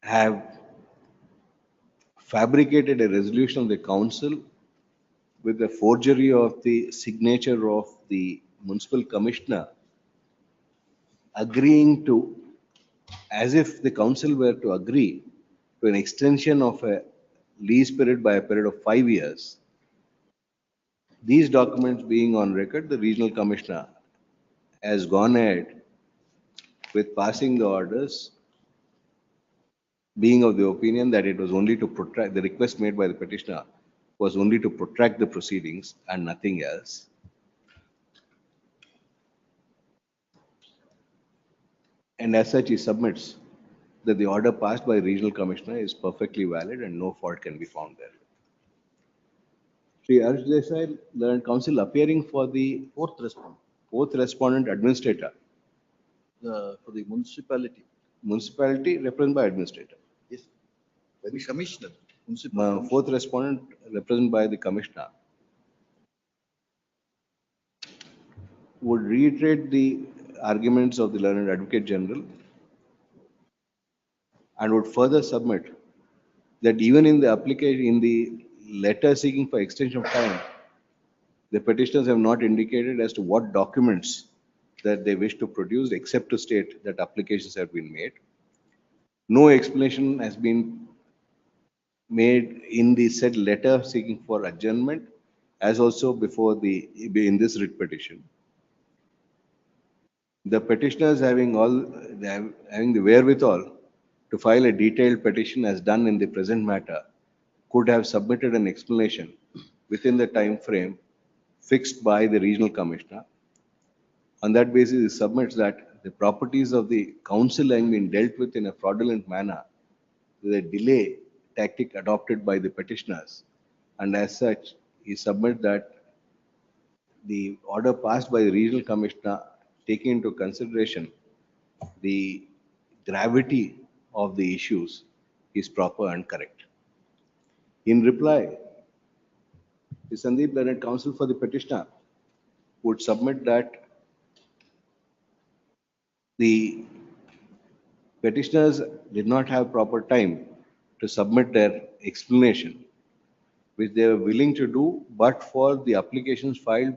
have fabricated a resolution of the council with the forgery of the signature of the municipal commissioner, agreeing to, as if the council were to agree to an extension of a lease period by a period of 5 years. These documents being on record, the regional commissioner has gone ahead with passing the orders, being of the opinion that it was only to protract, the request made by the petitioner was only to protract the proceedings and nothing else. And as such, he submits that the order passed by regional commissioner is perfectly valid and no fault can be found there. Shri Harsh Desai, Learned Counsel, appearing for the fourth respondent administrator. For the municipality. Municipality represented by administrator. Yes. By the commissioner. Municipal Fourth respondent represented by the commissioner. Would reiterate the arguments of the Learned Advocate General and would further submit that even in the application, in the letter seeking for extension of time, the petitioners have not indicated as to what documents that they wish to produce except to state that applications have been made. No explanation has been made in the said letter seeking for adjournment as also before in this writ petition. The petitioners having the wherewithal to file a detailed petition as done in the present matter could have submitted an explanation within the time frame fixed by the regional commissioner. On that basis, he submits that the properties of the council having been dealt with in a fraudulent manner, the delay tactic adopted by the petitioners, and as such, he submits that the order passed by the regional commissioner, taking into consideration the gravity of the issues, is proper and correct. In reply, the Sandeep Learned Counsel for the petitioner would submit that the petitioners did not have proper time to submit their explanation, which they were willing to do, but for the applications filed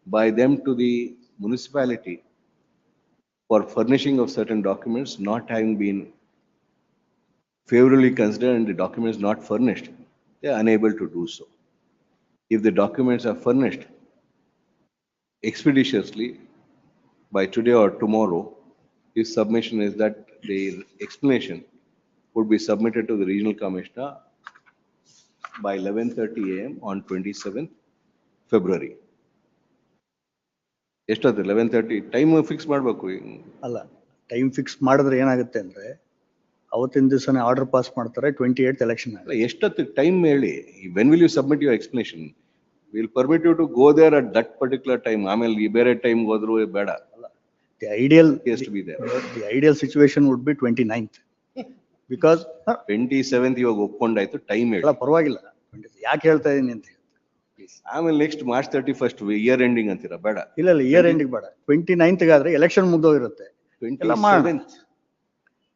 by them to the municipality for furnishing of certain documents not having been favorably considered and the documents not furnished, they are unable to do so. If the documents are furnished expeditiously by today or tomorrow, his submission is that the explanation would be submitted to the regional commissioner by 11:30 a.m. on 27th February. ಎಷ್ಟೊತ್ತು 11:30 time fix ಮಾಡಬೇಕು. ಅಲ್ಲ, time fix ಮಾಡಿದ್ರೆ ಏನಾಗುತ್ತೆ ಅಂದ್ರೆ ಅವತ್ತಿನ ದಿವಸನೇ order pass ಮಾಡ್ತಾರೆ, 28th election. ಎಷ್ಟೊತ್ತು ಟೈಮ್ ಹೇಳಿ, when will you submit your explanation? Will permit you to go there at that particular time. ಆಮೇಲೆ ಈ ಬೇರೆ ಟೈಮ್ ಹೋದ್ರು ಬೇಡ. The ideal has to be there. The ideal situation would be 29th. Because 27th ಇವಾಗ ಒಪ್ಕೊಂಡಾಯ್ತು, time ಹೇಳಿ. ಅಲ್ಲ ಪರವಾಗಿಲ್ಲ, ಯಾಕೆ ಹೇಳ್ತಾ ಇದೀನಿ ಅಂತ ಆಮೇಲೆ next March 31st year ending ಅಂತೀರಾ? ಬೇಡ. ಇಲ್ಲ ಇಯರ್ ಎಂಡಿಂಗ್ ಬೇಡ, 29th ಗಾದ್ರೆ ಎಲೆಕ್ಷನ್ ಮುಗ್ದೋಗಿರುತ್ತೆ.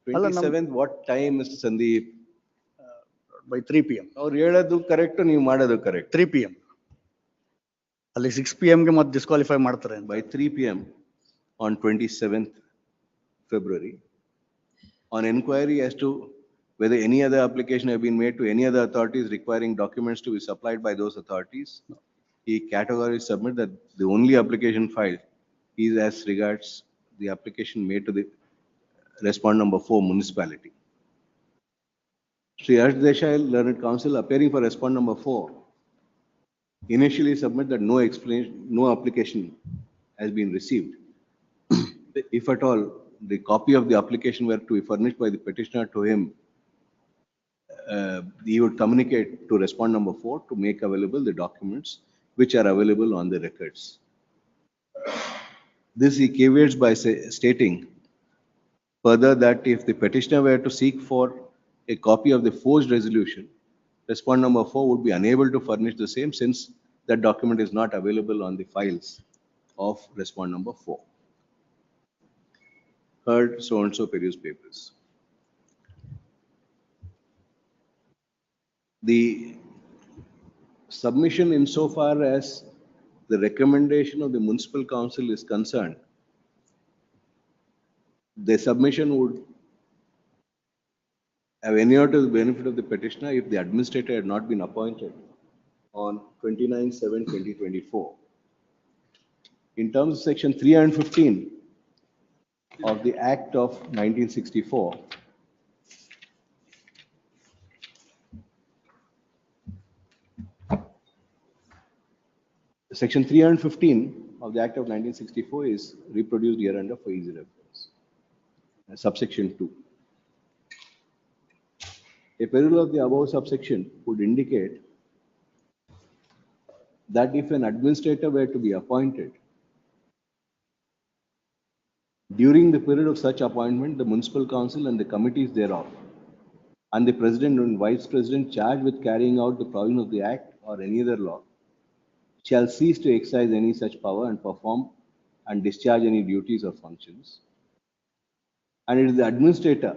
27th what time, Mr. Sandeep? By 3 PM. ಅವ್ರು ಹೇಳೋದು ಕರೆಕ್ಟ್, ನೀವು ಮಾಡೋದು ಕರೆಕ್ಟ್. 3 PM. ಅಲ್ಲಿ 6 PM ಗೆ ಮತ್ತೆ ಡಿಸ್ಕ್ವಾಲಿಫೈ ಮಾಡ್ತಾರೆ. By 3 PM on 27th February, on inquiry as to whether any other application have been made to any other authorities requiring documents to be supplied by those authorities, he categorically submit that the only application filed is as regards the application made to the respondent number 4 municipality. Shri Harsh Desai, Learned Counsel, appearing for respondent number 4, initially submit that no explanation, no application has been received. If at all, the copy of the application were to be furnished by the petitioner to him, he would communicate to respondent number 4 to make available the documents which are available on the records. This he caveats by stating further that if the petitioner were to seek for a copy of the forged resolution, respondent number 4 would be unable to furnish the same since that document is not available on the files of respondent number 4. Heard so and so produce papers. The submission insofar as the recommendation of the municipal council is concerned, the submission would have inured to the benefit of the petitioner if the administrator had not been appointed on 29/7/2024. In terms of section 315 of the Act of 1964, section 315 of the Act of 1964 is reproduced here under for easy reference. Subsection 2. A peril of the above subsection would indicate that if an administrator were to be appointed, during the period of such appointment, the municipal council and the committees thereof, and the president and vice president charged with carrying out the provision of the Act or any other law, shall cease to exercise any such power and perform and discharge any duties or functions. And it is the administrator,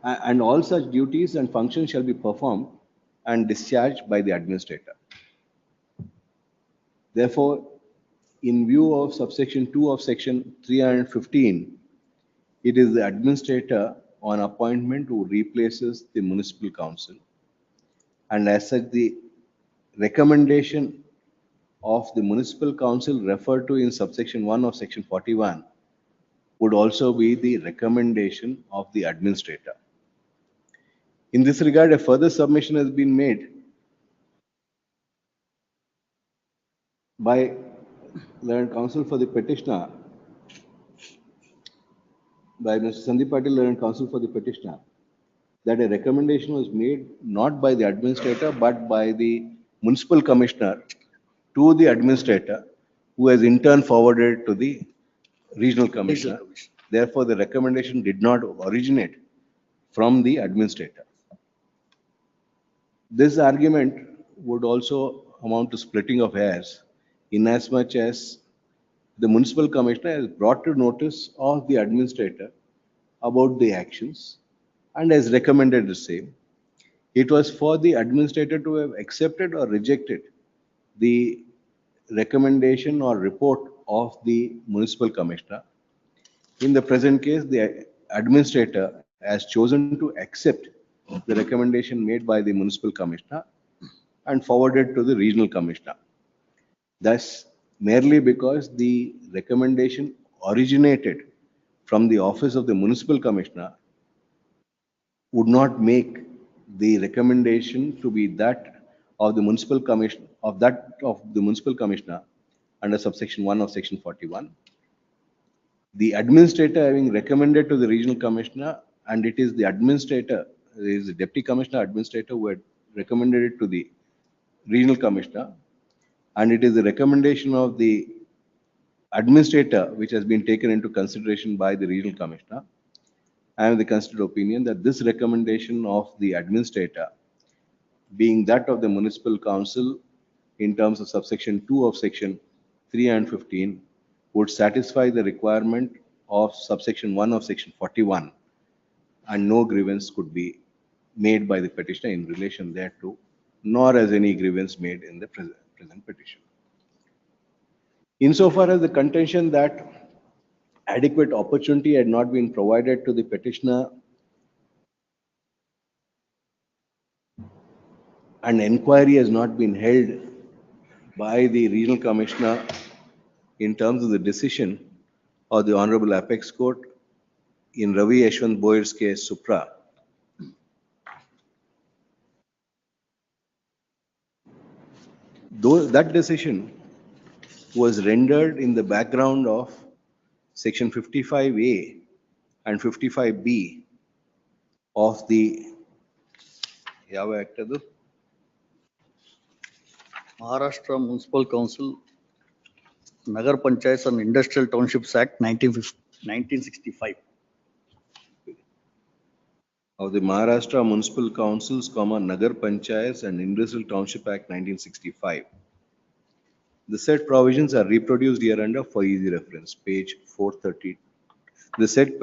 and all such duties and functions shall be performed and discharged by the administrator. Therefore, in view of subsection 2 of section 315, it is the administrator on appointment who replaces the municipal council. And as such, the recommendation of the municipal council referred to in subsection 1 of section 41 would also be the recommendation of the administrator. In this regard, a further submission has been made by learned counsel for the petitioner, by Mr. Sandeep Patil, learned counsel for the petitioner, that a recommendation was made not by the administrator but by the municipal commissioner to the administrator, who has in turn forwarded to the regional commissioner. Therefore, the recommendation did not originate from the administrator. This argument would also amount to splitting of hairs, inasmuch as the municipal commissioner has brought to notice of the administrator about the actions and has recommended the same. It was for the administrator to have accepted or rejected the recommendation or report of the municipal commissioner. In the present case, the administrator has chosen to accept the recommendation made by the municipal commissioner and forwarded to the regional commissioner. Thus, merely because the recommendation originated from the office of the municipal commissioner would not make the recommendation to be that of the municipal commission of the municipal commissioner under subsection 1 of section 41. The administrator having recommended to the regional commissioner, and it is the administrator, it is the deputy commissioner administrator who had recommended it to the regional commissioner, and it is the recommendation of the administrator which has been taken into consideration by the regional commissioner. I am the considered opinion that this recommendation of the administrator, being that of the municipal council in terms of subsection 2 of section 315, would satisfy the requirement of subsection 1 of section 41, and no grievance could be made by the petitioner in relation thereto, nor has any grievance made in the present petition. Insofar as the contention that adequate opportunity had not been provided to the petitioner and inquiry has not been held by the regional commissioner in terms of the decision of the Honorable Apex Court in Ravi Yashwant Boyer's case, Supra, though that decision was rendered in the background of section 55A and 55B of the ಯಾವ act ಅದು Maharashtra Municipal Council, Nagar Panchayats and Industrial Townships Act 1965. Of the Maharashtra Municipal Councils, Nagar Panchayats and Industrial Township Act 1965. The said provisions are reproduced hereunder for easy reference, page 430. The said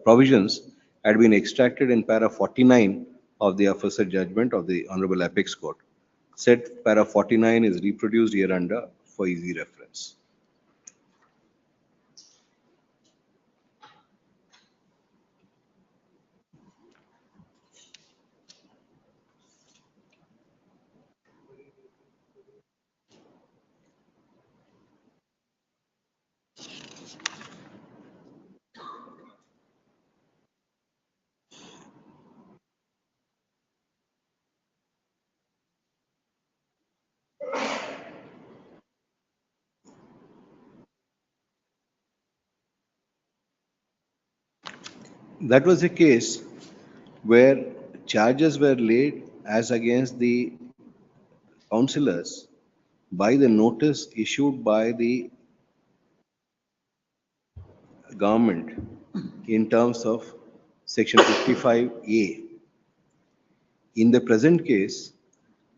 provisions had been extracted in para 49 of the aforesaid judgment of the Honorable Apex Court. Said para 49 is reproduced hereunder for easy reference. That was a case where charges were laid as against the councillors by the notice issued by the government in terms of section 55A. In the present case,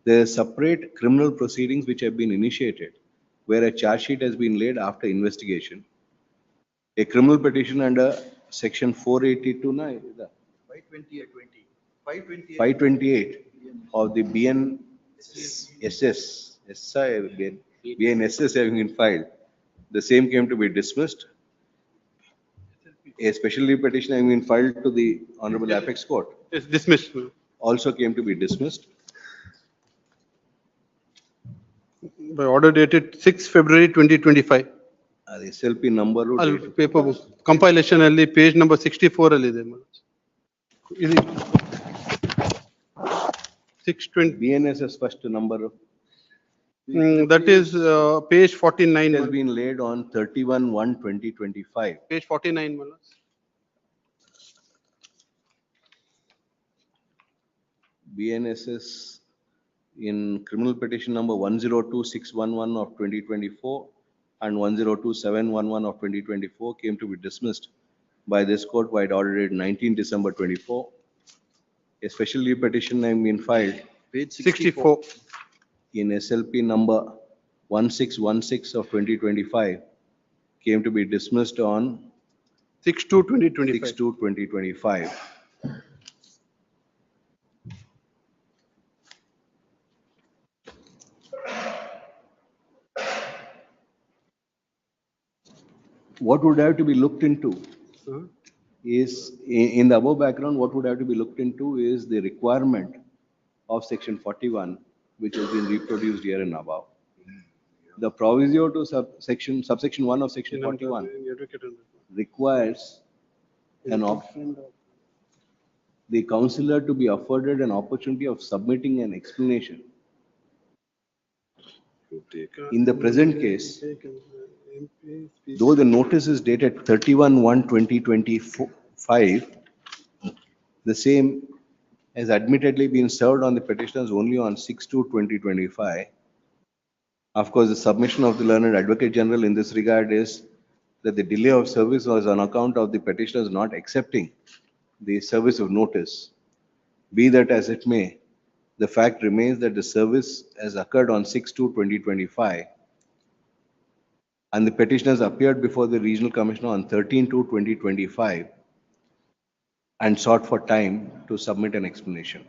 there are separate criminal proceedings which have been initiated where a charge sheet has been laid after investigation. A criminal petition under section 482, 528 of the BNSS, BNSS having been filed. The same came to be dismissed. A special leave petition having been filed to the Honorable Apex Court It's dismissed. also came to be dismissed. By order dated 6 February 2025. The SLP number would Paper book. Compilation ಅಲ್ಲಿ page number 64 ಅಲ್ಲಿ ಇದೆ. ಇದು 620. BNSS first number. That is page 49. It has been laid on 31/1/2025. Page 49. BNSS in criminal petition number 102-611 of 2024 and 102-711 of 2024 came to be dismissed by this court by order dated 19 December 24. A special leave petition having been filed. Page 64. In SLP number 1616 of 2025 came to be dismissed on 6/2/2025. 6/2/2025. What would have to be looked into is, in the above background, what would have to be looked into is the requirement of section 41, which has been reproduced here and above. The proviso to subsection 1 of section 41 requires the councillor to be afforded an opportunity of submitting an explanation. In the present case, though the notice is dated 31/1/2025, the same has admittedly been served on the petitioners only on 6/2/2025. Of course, the submission of the learned Advocate General in this regard is that the delay of service was on account of the petitioners not accepting the service of notice. Be that as it may, the fact remains that the service has occurred on 6/2/2025 and the petitioners appeared before the Regional Commissioner on 13/2/2025 and sought for time to submit an explanation.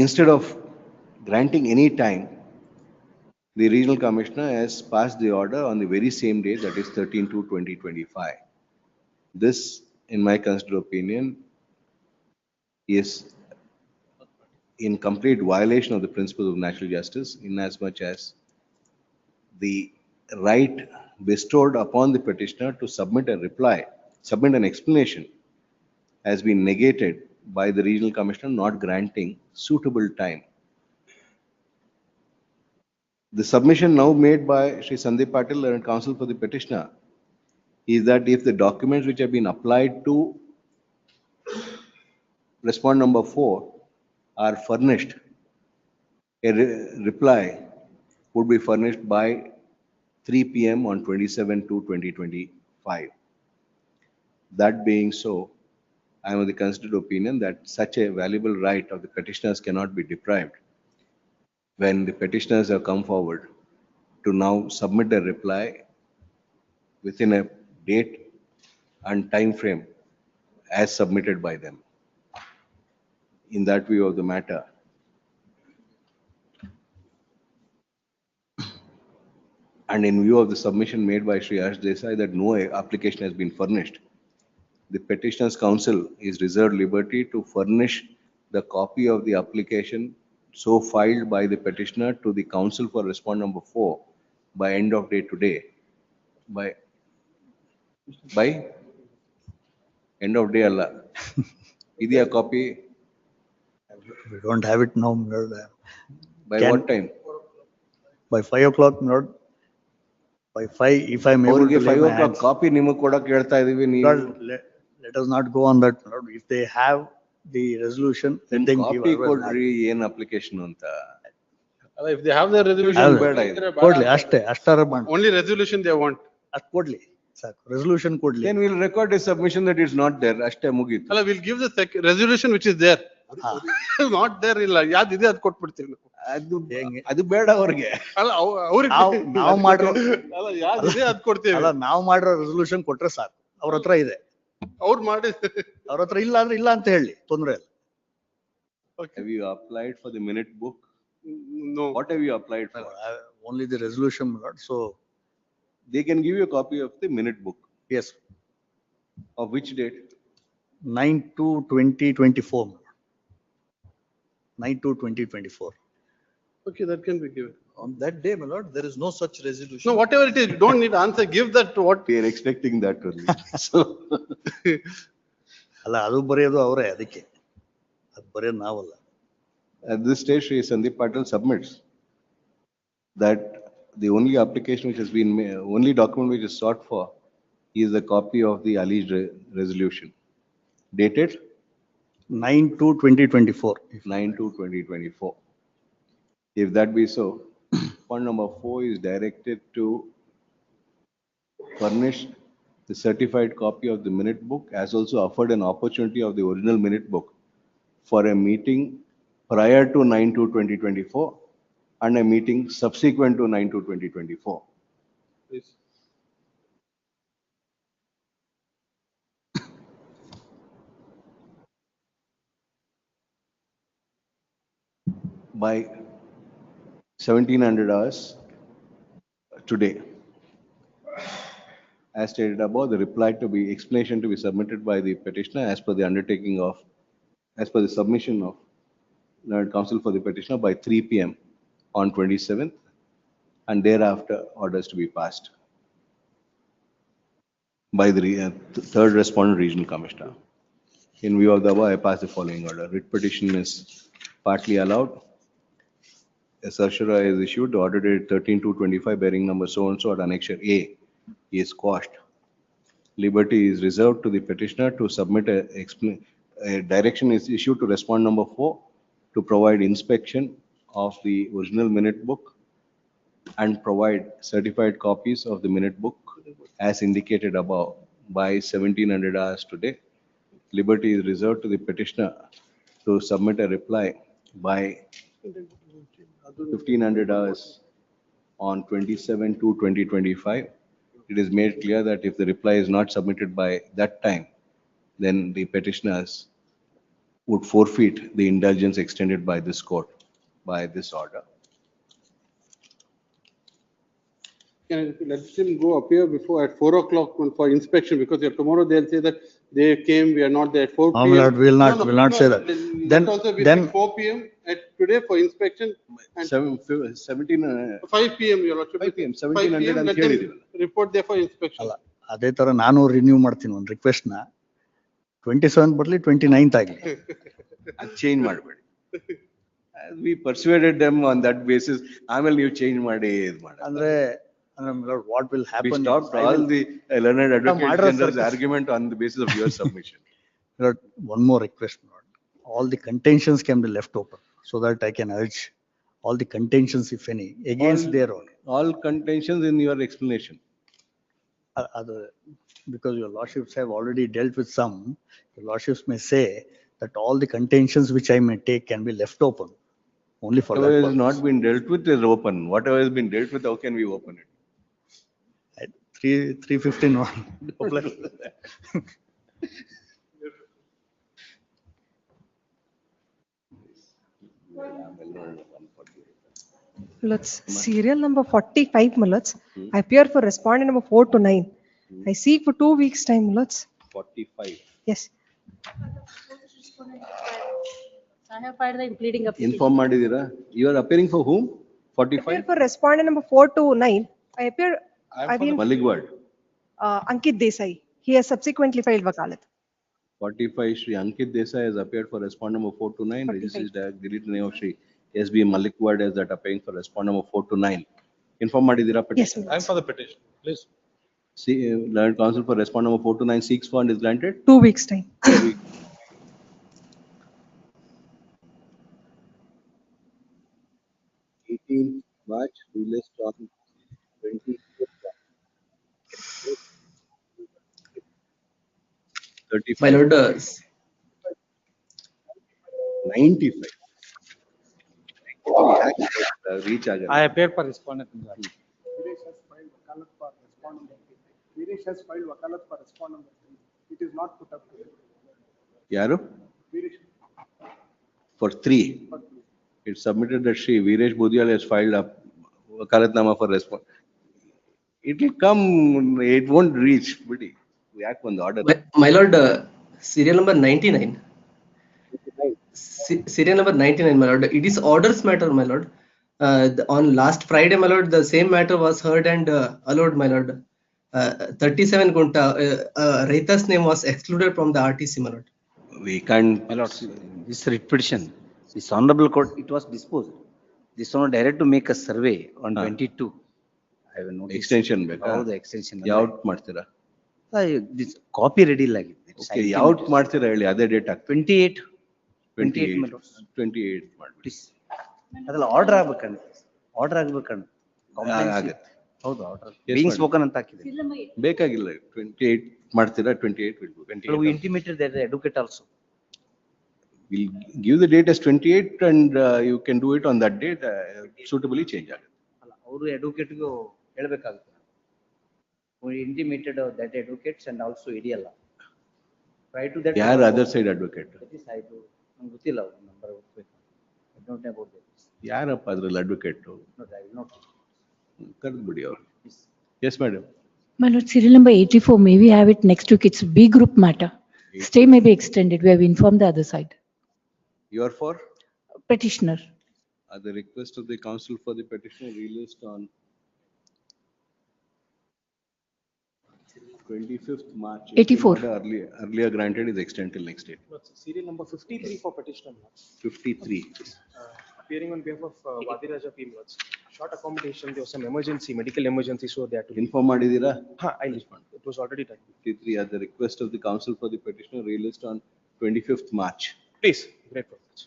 Instead of granting any time, the Regional Commissioner has passed the order on the very same day, that is 13/2/2025. This, in my considered opinion, is in complete violation of the principles of natural justice, in as much as the right bestowed upon the petitioner to submit an explanation has been negated by the Regional Commissioner not granting suitable time. The submission now made by Shri Sandeep Patil and counsel for the petitioner is that if the documents which have been applied to respond number 4 are furnished, a reply would be furnished by 3 p.m. on 27/2/2025. That being so, I am of the considered opinion that such a valuable right of the petitioners cannot be deprived when the petitioners have come forward to now submit a reply within a date and time frame as submitted by them. In that view of the matter, and in view of the submission made by Shri Harsh Desai that no application has been furnished, the petitioner's counsel is reserved liberty to furnish the copy of the application so filed by the petitioner to the counsel for respond number 4 by end of day today. By end of day Allah. Idea copy We don't have it now, my lord. by Can- what time? By 5 o'clock, my lord. By 5, if I'm able ಅವ್ರಿಗೆ to lay 5 my o'clock hands. Copy ನಿಮಗೆ ಕೊಡಕ್ ಹೇಳ್ತಾ ಇದೀವಿ ನೀವು Lord, let us not go on that, my lord. If they have the resolution, let them give. Copy otherwise ಕೊಡ್ರಿ ಏನ್ application ಅಂತ. If they have the resolution. have- ಬೇಡ ಇದು. ಕೊಡ್ಲಿ ಅಷ್ಟೇ, ಅಷ್ಟಾರ ಮಾಡಿ. Only resolution they want. ಅಷ್ಟ್ ಕೊಡ್ಲಿ ಸಾಕು, ರೆಸಲ್ಯೂಷನ್ ಕೊಡ್ಲಿ. Then we'll record a submission that it's not there. ಅಷ್ಟೇ ಮುಗೀತು. We'll give the resolution which is there. Not there ಇಲ್ಲ, ಯಾವ್ದಿದೆ ಅದ್ ಕೊಟ್ಬಿಡ್ತೀವಿ ನಾವು. ಅದು ಬೇಡ ಅವ್ರಿಗೆ. ಅವ್ರಿಗೆ ನಾವು ಮಾಡಿರೋ ಯಾವ್ದಿದೆ ಅದ್ ಕೊಡ್ತೀವಿ. ಅಲ್ಲ, ನಾವು ಮಾಡಿರೋ ರೆಸಲ್ಯೂಷನ್ ಕೊಟ್ರೆ ಸಾಕು. ಅವ್ರ ಹತ್ರ ಇದೆ, ಅವ್ರು ಮಾಡಿ. ಅವ್ರ ಹತ್ರ ಇಲ್ಲ ಅಂದ್ರೆ ಇಲ್ಲ ಅಂತ ಹೇಳಿ, ತೊಂದ್ರೆ ಇಲ್ಲ. Have you applied for the minute book? No. What have you applied for? Only the resolution, my lord. So, They can give you a copy of the minute book. yes, Of which date? 9/2/2024. 9/2/2024. Okay, that can be given. On that day, my lord, there is no such resolution. No, whatever it is, you don't need answer, give that to what. We are expecting that only. So, ಅಲ್ಲ, ಅದು ಬರೆಯೋದು ಅವರೇ, ಅದಕ್ಕೆ ಅದು ಬರೆಯೋದು ನಾವಲ್ಲ. at this stage, Shri Sandeep Patil submits that the only application which has been, only document which is sought for is the copy of the alleged resolution dated 9/2/2024. 9/2/2024. If that be so, point number 4 is directed to furnish the certified copy of the minute book, as also offered an opportunity of the original minute book for a meeting prior to 9/2/2024 and a meeting subsequent to 9/2/2024. By 1700 hours today. As stated above, the reply to be, explanation to be submitted by the petitioner as per the undertaking of, as per the submission of learned counsel for the petitioner by 3 p.m. on 27th, and thereafter orders to be passed by the third respondent regional commissioner. In view of the above, I pass the following order. Writ petition is partly allowed. A certiorari is issued, the order dated 13/2/25 bearing number so and so at annexure A is quashed. Liberty is reserved to the petitioner to submit a direction is issued to respond number 4 to provide inspection of the original minute book and provide certified copies of the minute book as indicated above by 1700 hours today. Liberty is reserved to the petitioner to submit a reply by 1500 hours on 27/2/2025. It is made clear that if the reply is not submitted by that time, then the petitioners would forfeit the indulgence extended by this court by this order. Let them go appear before at 4 o'clock for inspection, because tomorrow they'll say that they came, we are not there at 4 No, p.m. my lord, we will not, No, no, will not no, say that. Then also be Then, 4 p.m. at today for inspection and 5 p.m. your lordship. 5 p.m., 1700 5 p.m. ಅಂತ let them ಹೇಳಿದೀವಲ್ಲ. report there for inspection. ಅಲ್ಲ, ಅದೇ ತರ ನಾನು renew ಮಾಡ್ತೀನಿ ಒಂದು request ನ. 27 ಬದಲಿ 29th ಆಗಲಿ. ಅದು ಚೇಂಜ್ ಮಾಡಬೇಡಿ. We persuaded them on that basis. ಆಮೇಲೆ ನೀವು ಚೇಂಜ್ ಮಾಡಿ ಇದು ಮಾಡಿ. ಅಂದ್ರೆ what will We happen? stopped all the learned advocate Madras general's circus. argument on the basis of your submission. Lord, one more request, Lord. all the contentions can be left open so that I can urge all the contentions, if any, against All- their order. All contentions in your explanation. Because your lordships have already dealt with some, your lordships may say that all the contentions which I may take can be left open only for Whatever that has purpose. not been dealt with is open. Whatever has been dealt with, how can we open it? 315(1). Mullets, serial number 45, Mullets. I appear for respondent number 4 to 9. I seek for 2 weeks' time, Mullets. 45. Yes. I have filed the impleading application. Inform ಮಾಡಿದೀರಾ? You are appearing for whom? I appear 45? for respondent number 4 to 9. I appear, I mean, Maligwad. Ankit Desai. He has subsequently filed Wakalat. 45 Shri Ankit Desai has appeared for respondent number 4 to 9. 45. Registries direct delete name of Shri SB Malikwad as that appearing for respondent number 4 to 9. Inform ಮಾಡಿದೀರಾ Yes, petition? I'm for the petition, please. See, learned counsel for respondent number 4 to 9 seeks for and is granted. 2 weeks' time. 2 weeks. 18th March, released on 25th. 35. My lord, 95. Reach agad. I appear for respondent. Viresh has filed wakalat for respondent number 3. Viresh has filed wakalat for respondent number 3. It is not put up to him. Yaru? Viresh For 3. for 3. It's submitted that Shri Viresh Budial has filed a Wakalatnama for response. It will come, it won't reach. But yaak ಒಂದು order. my lord, serial number 99. Serial number 99, my lord. It is orders matter, my lord. On last Friday, my lord, the same matter was heard and allowed, my lord. 37 Gunta, Rita's name was excluded from the RTC, my lord. We can't. My lords, this writ petition, this honorable court, it was disposed. This one direct to make a survey on 22. I have noticed. Extension ಬೇಕಾ? All the extension. ಯಾವತ್ ಮಾಡ್ತೀರಾ? This copy ready like it. Okay, ಯಾವತ್ ಮಾಡ್ತೀರಾ ಹೇಳಿ ಅದೇ date ಹಾಕ್ತೀನಿ. 28. 28 my lords. 28 ಮಾಡ್ಬಿಡಿ. Please. ಅದೆಲ್ಲ ಆರ್ಡರ್ ಆಗ್ಬೇಕಣ್ಣ. ಆರ್ಡರ್ ಆಗ್ಬೇಕಣ್ಣ. ಆಗತ್ತೆ. ಹೌದು order. Yes, Being madam. spoken ಅಂತ ಹಾಕಿದೆ. ಬೇಕಾಗಿಲ್ಲ 28 ಮಾಡ್ತೀರಾ 28 will do. 28 We intimated that the advocate also. We'll give the date as 28 and you can do it on that date, suitably change ಆಗುತ್ತೆ. ಅಲ್ಲ ಅವರು ಅಡ್ವೊಕೇಟ್ಗೂ ಹೇಳ್ಬೇಕಾಗುತ್ತೆ. We intimated that advocates and also ADL. Prior to that. ಯಾರು other side advocate? ಆಯ್ತು ನಂಗೆ ಗೊತ್ತಿಲ್ಲ ಅವ್ರ number ಹೋಗ್ಬೇಕು. I don't know about that. ಯಾರಪ್ಪ ಅದ್ರಲ್ಲಿ advocate? No, I will not. ಕರೆದು ಬಿಡಿ ಅವ್ರು. Yes, madam. My lord, serial number 84, may we have it next week? It's B group matter. Stay may be extended. We have informed the other side. You are for? Petitioner. At the request of the counsel for the petitioner released on 25th March. 84. Earlier granted is extended till next date. Serial number 53 for petitioner. 53. Appearing on behalf of Vadiraja P. Mullets. Short accommodation, there was some emergency, medical emergency, so they had to. Inform ಮಾಡಿದೀರಾ? I respond. It was already done. 53 at the request of the counsel for the petitioner released on 25th March. Please, great privilege.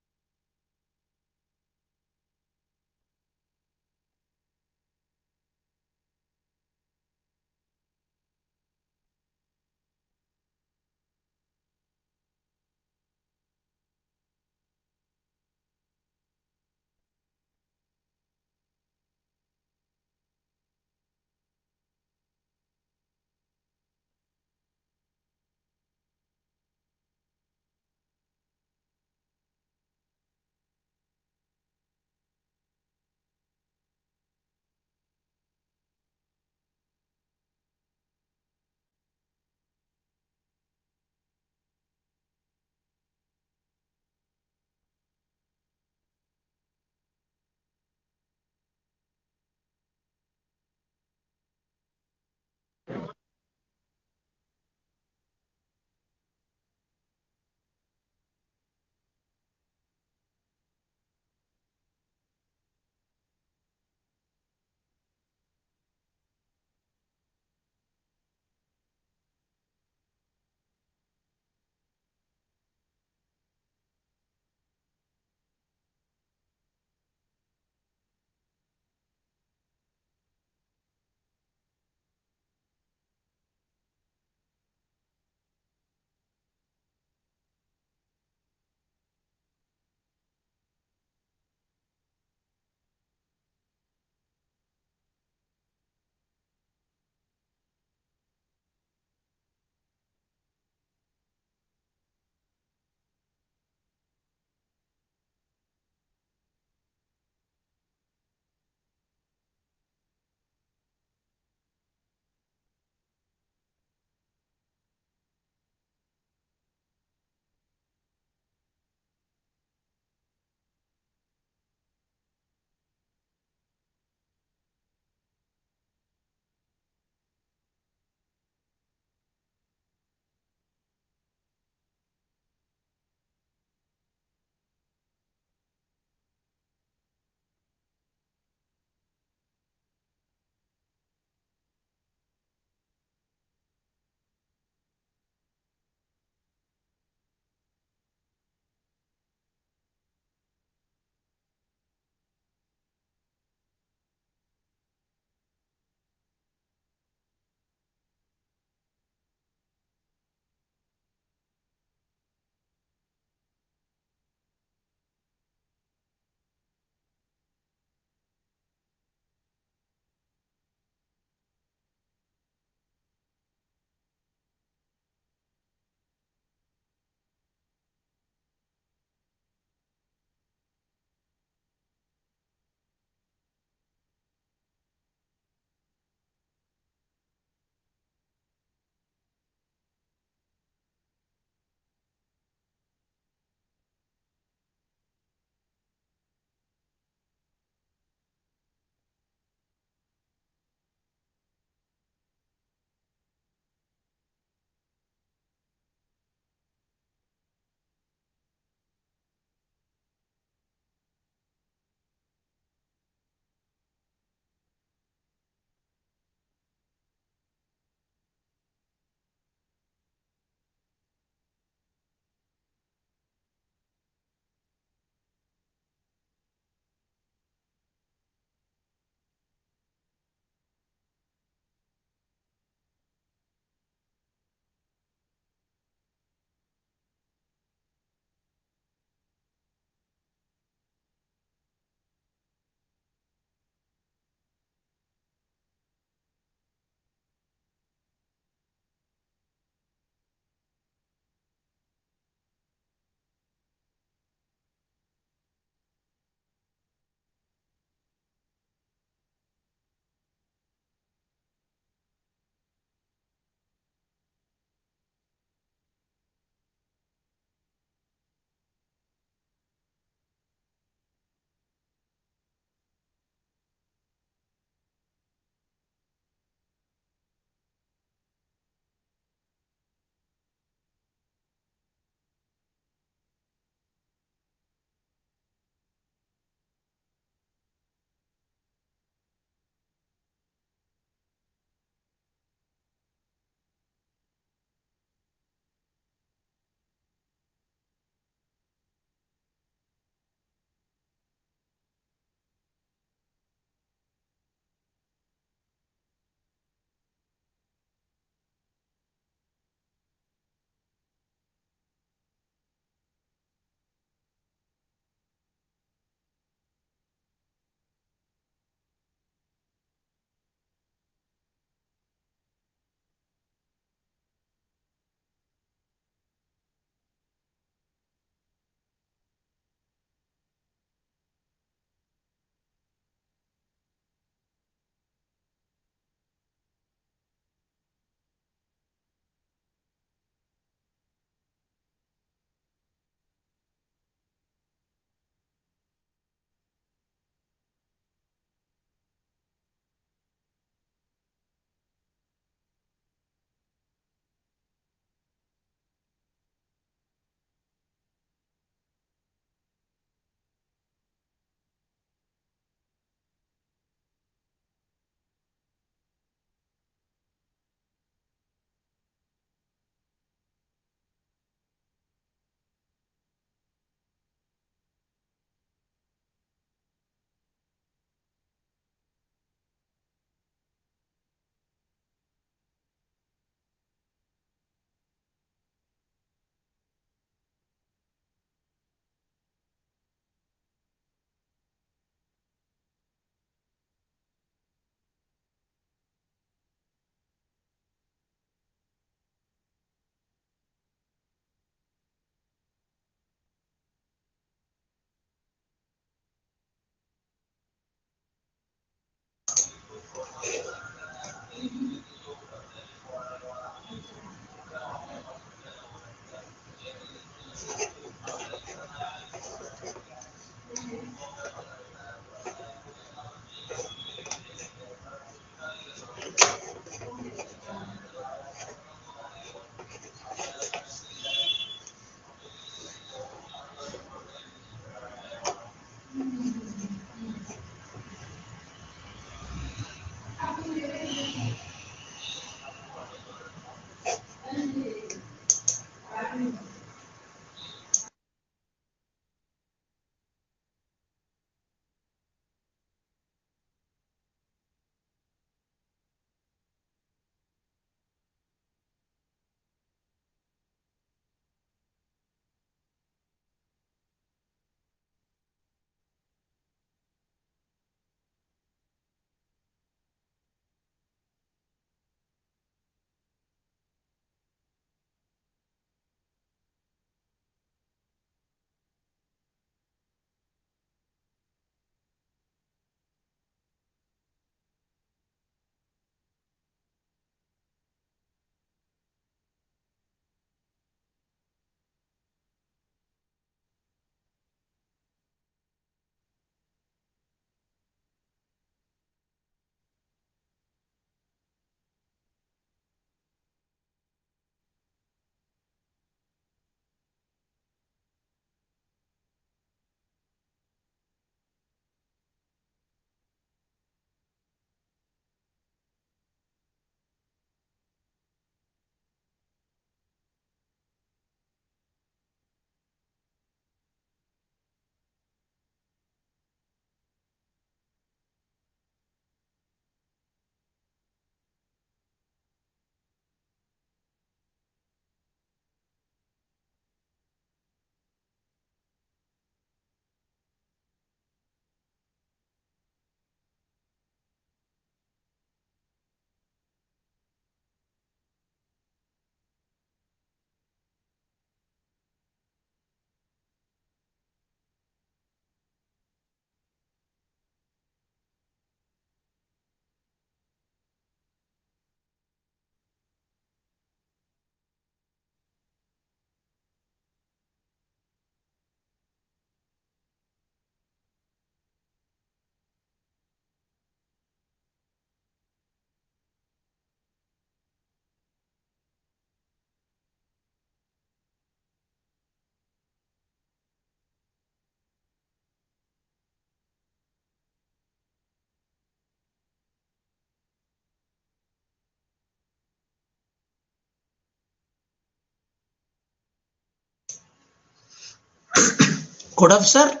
Code officer?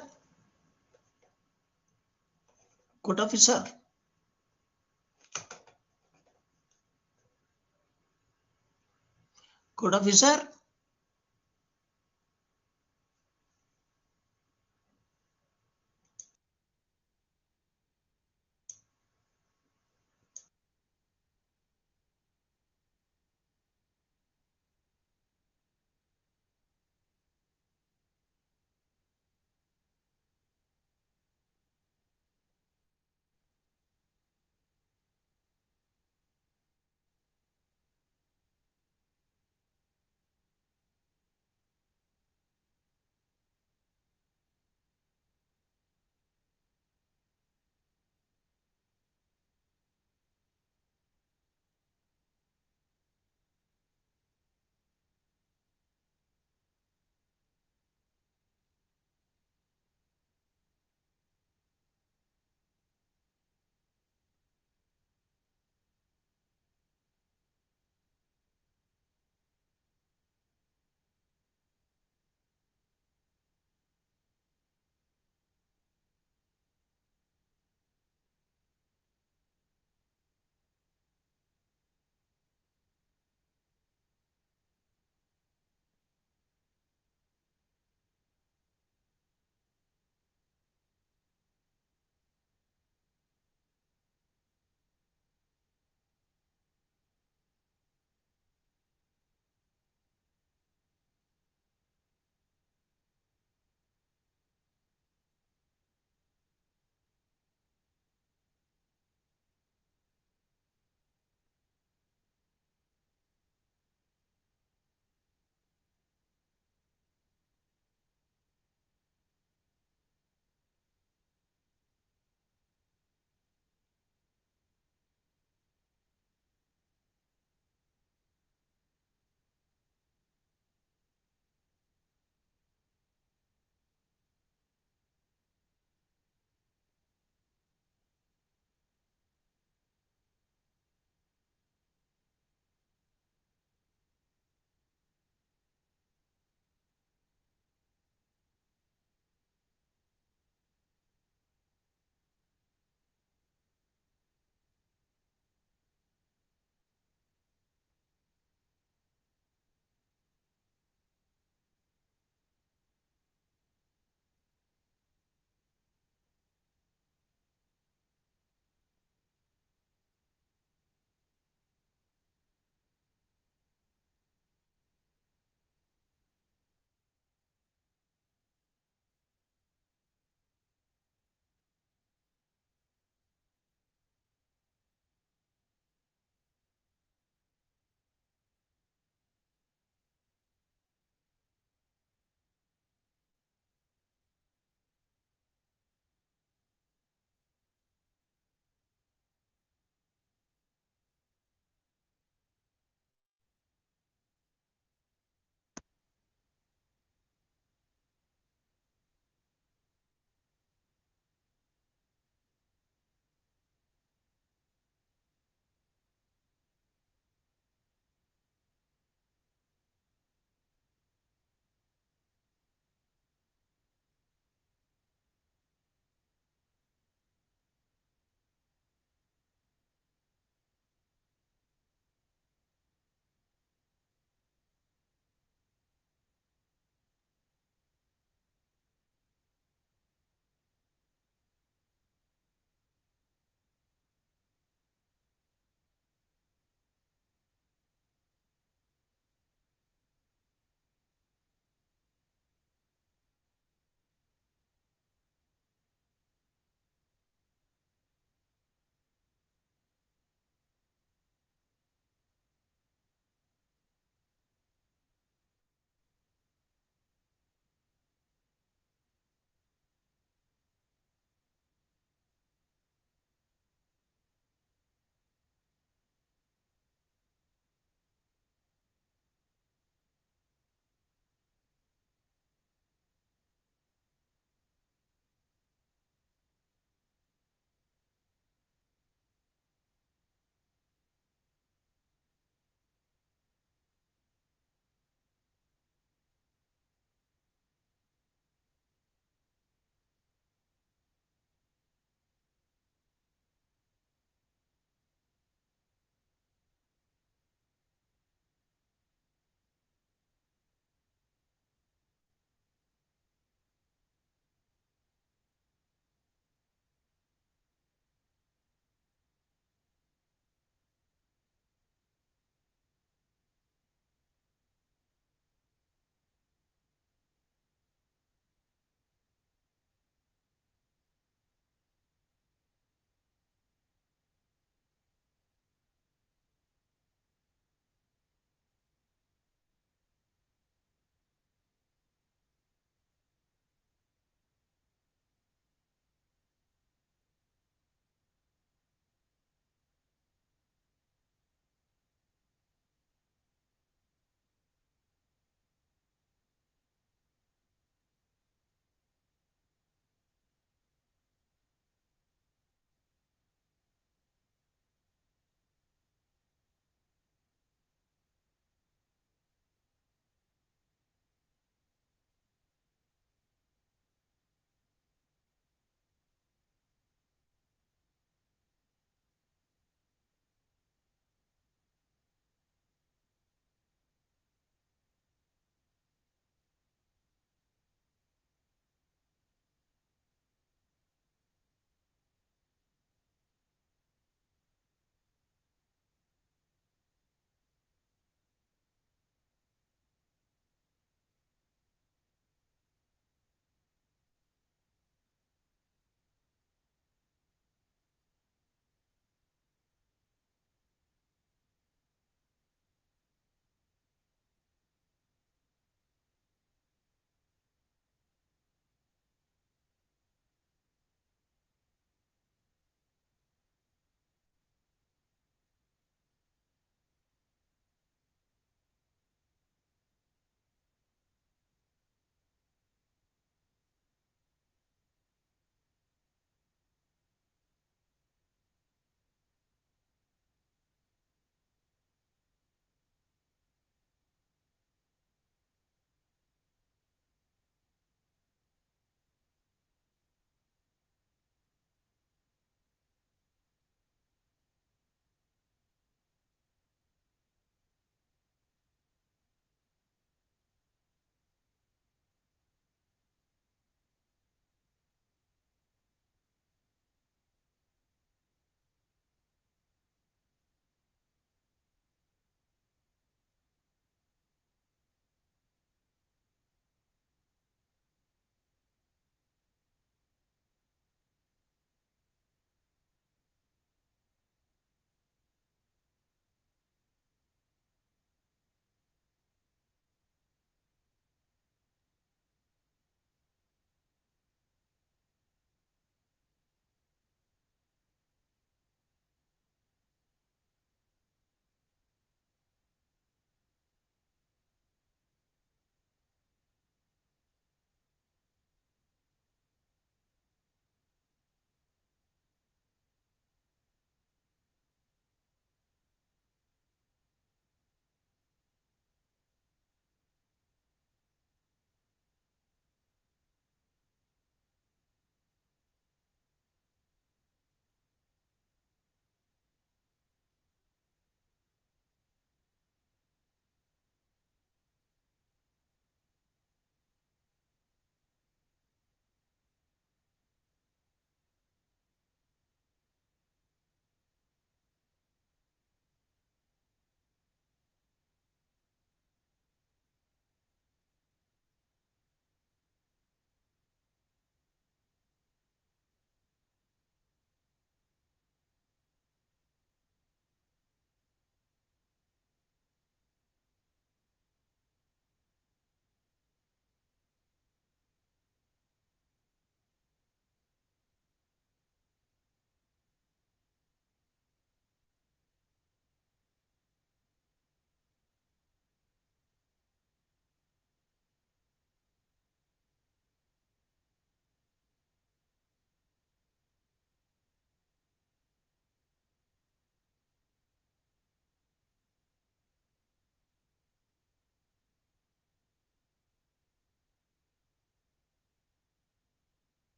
Code officer? Code officer?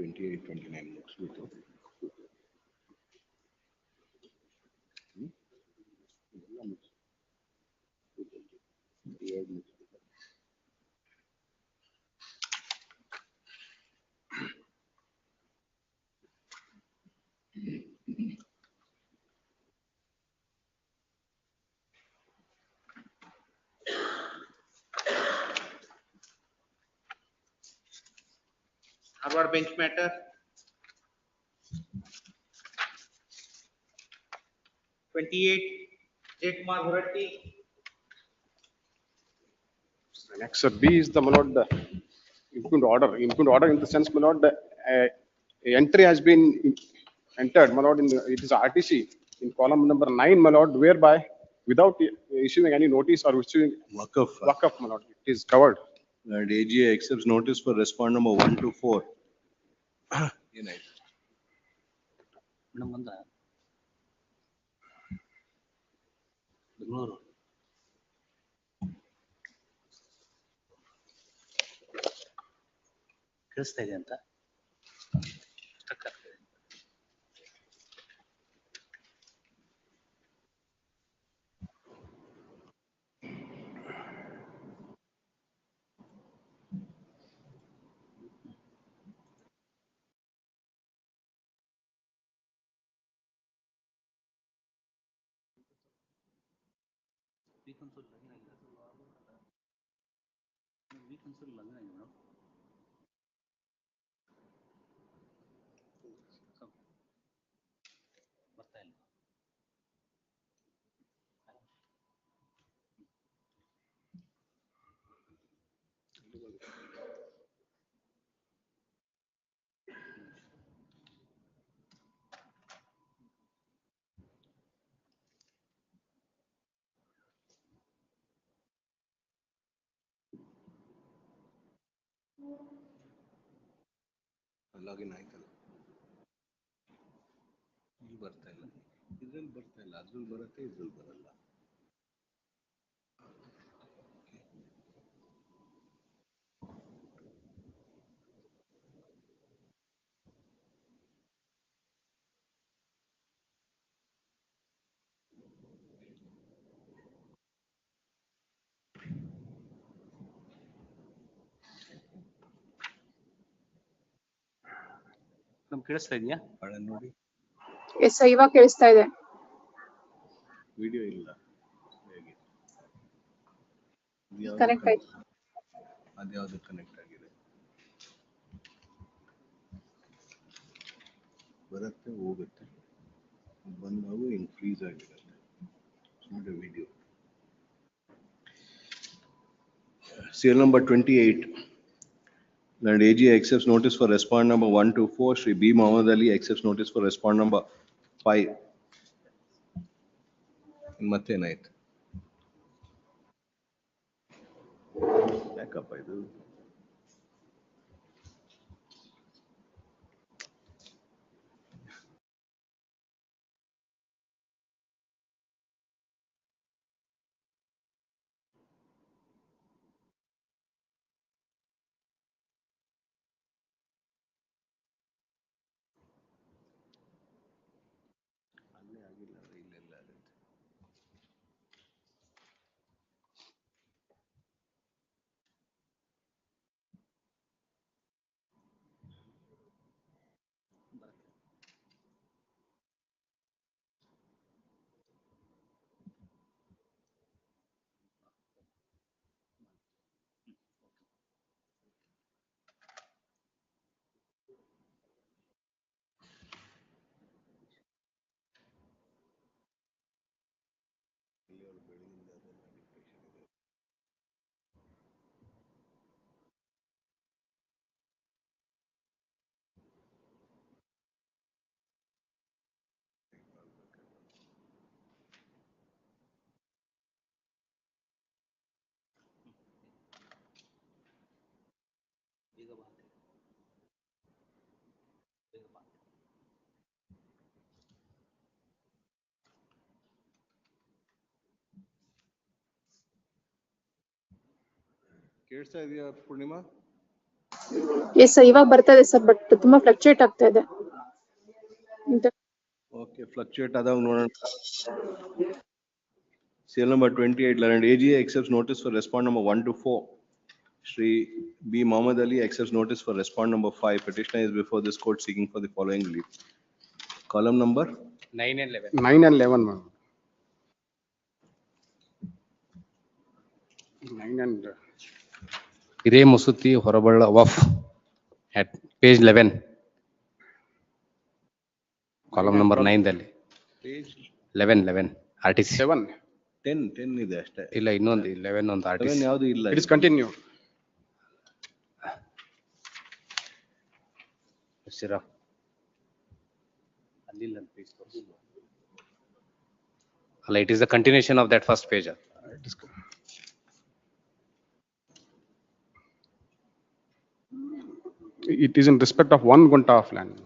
28, 29 ಮುಗಿಸ್ಬಿಟ್ಟು. Dharwad bench matter. Twenty-eight, J. Kumar Bharati. Annexure B is the, my lord, the impugned order. Impugned order in the sense, my lord, the entry has been entered, my lord, it is RTC in column number 9, my lord, whereby without issuing any notice or issuing Wakaf. my lord, it is covered. And AGA accepts notice for respond number 1 to 4. ಏನಾಯ್ತು? Madam ಬಂದ ಬೆಂಗಳೂರು ಕೇಳಿಸ್ತಾ ಇದೆ ಅಂತ stuck ಆಗ್ತಿದೆ. ಬರ್ತಾ ಇಲ್ಲ. Login ಆಯ್ತಲ್ಲ, ಇಲ್ಲಿ ಬರ್ತಾ ಇಲ್ಲ, ಇದ್ರಲ್ಲಿ ಬರ್ತಾ ಇಲ್ಲ, ಅದ್ರಲ್ಲಿ ಬರುತ್ತೆ, ಇದ್ರಲ್ಲಿ ಬರಲ್ಲ. ನಮ್ಗೆ ಕೇಳಿಸ್ತಾ ಇದೆಯಾ? ಹಳೆ ನೋಡಿ, ಎಸ್ ಇವಾಗ ಕೇಳಿಸ್ತಾ ಇದೆ. ವಿಡಿಯೋ ಇಲ್ಲ, ಹೇಗೆ ಕನೆಕ್ಟ್ ಆಯ್ತು. ಅದ್ಯಾವ್ದು ಕನೆಕ್ಟ್ ಆಗಿದೆ, ಬರುತ್ತೆ ಹೋಗುತ್ತೆ, ಬಂದಾಗ ಹಿಂಗೆ ಫ್ರೀಸ್ ಆಗಿರುತ್ತೆ. ನೋಡಿ video. Serial number 28. And AG accepts notice for respond number 1 to 4. Shri B. Muhammad Ali accepts notice for respond number 5. ಮತ್ತೆ ಏನಾಯ್ತು? ಯಾಕಪ್ಪ ಇದು? ಅಲ್ಲೇ ಆಗಿಲ್ಲ, ಇಲ್ಲೆಲ್ಲ ಆಗುತ್ತೆ. ಕೇಳಿಸ್ತಾ ಇದೆಯಾ ಪೂರ್ಣಿಮಾ? ಎಸ್ ಸರ್ ಇವಾಗ ಬರ್ತಾ ಇದೆ ಸರ್ ಬಟ್ ತುಂಬಾ ಫ್ಲಕ್ಚುಯೇಟ್ ಆಗ್ತಾ ಇದೆ. Okay, fluctuate ಅದಾವ ನೋಡೋಣ. Serial number 28, learned AGA accepts notice for respond number 1 to 4. Shri B. Muhammad Ali accepts notice for respond number 5. Petitioner is before this court seeking for the following relief. Column number? 9 and 11. 9 and 11, ma'am. 9 and Ire Musuti Horaballa Waf at page 11. Column number 9 dalli. Page 11 RTC. 7. 10 ಇದೆ ಅಷ್ಟೇ. ಇಲ್ಲ ಇನ್ನೊಂದು 11 ಒಂದು 7 RTC. ಯಾವುದು ಇಲ್ಲ. It is continued. Sira. ಅಲ್ಲಿಲ್ಲ please. ಅಲ್ಲ, it is the continuation of that first page. It is in respect of 1 gunta of land.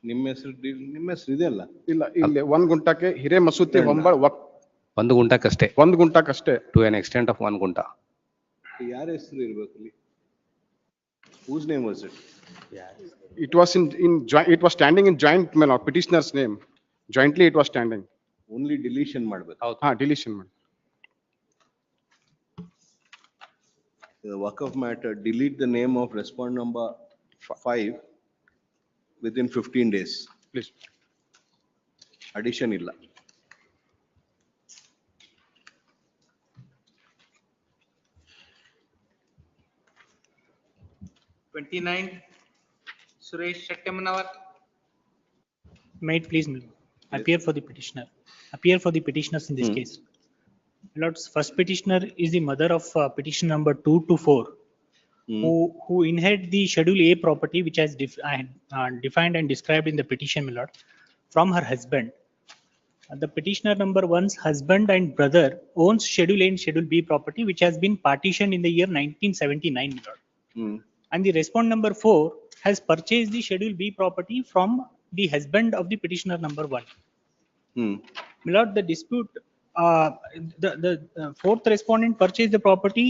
ನಿಮ್ಮ ಹೆಸರು ಇದೆ ಅಲ್ಲ? ಇಲ್ಲ ಇಲ್ಲಿ 1 ಗುಂಟಕ್ಕೆ ಹಿರೇ ಮಸೂತಿ ಹೊಂಬಾಳ್ ಒಂದು ಗುಂಟಕ್ಕಷ್ಟೇ. 1 ಗುಂಟಕ್ಕಷ್ಟೇ. To an extent of 1 ಗುಂಟ. ಯಾರ ಹೆಸರು ಇರಬೇಕು ಅಲ್ಲಿ? Whose name was it? It was it was standing in joint petitioner's name. Jointly it was standing. Only deletion ಮಾಡಬೇಕು. ಹಾ deletion ಮಾಡಿ. The work of matter, delete the name of respond number 5 within 15 days. Please. Addition ಇಲ್ಲ. Suresh Shettimanawar. May it please me, appear for the petitioner. Appear for the petitioners in this case. Lord's first petitioner is the mother of petition number 2 to 4, who inherit the Schedule A property which has defined and described in the petition, my lord, from her husband. The petitioner number 1's husband and brother owns Schedule A and Schedule B property which has been partitioned in the year 1979, my lord. And the respond number 4 has purchased the Schedule B property from the husband of the petitioner number 1. My lord, the dispute, the fourth respondent purchased the property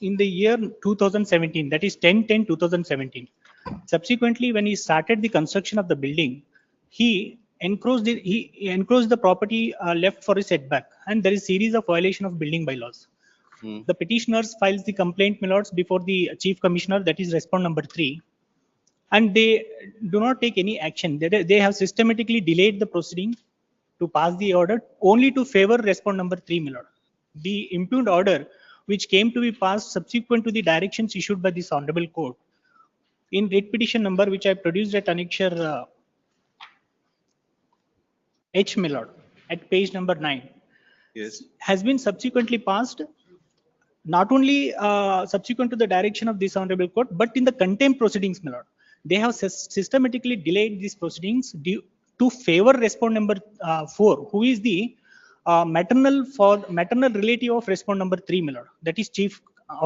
in the year 2017, that is 10/10/2017. Subsequently, when he started the construction of the building, he encroached the property left for a setback, and there is series of violation of building bylaws. The petitioners files the complaint, my lords, before the chief commissioner, that is respond number 3, and they do not take any action. They have systematically delayed the proceeding to pass the order only to favor respond number 3, my lord. The impugned order, which came to be passed subsequent to the directions issued by this honorable court, in writ petition number which I produced at annexure H, my lord, at page number 9, Yes. has been subsequently passed, not only subsequent to the direction of this honorable court, but in the contempt proceedings, my lord. They have systematically delayed these proceedings to favor respond number 4, who is the maternal relative of respond number 3, my lord, that is chief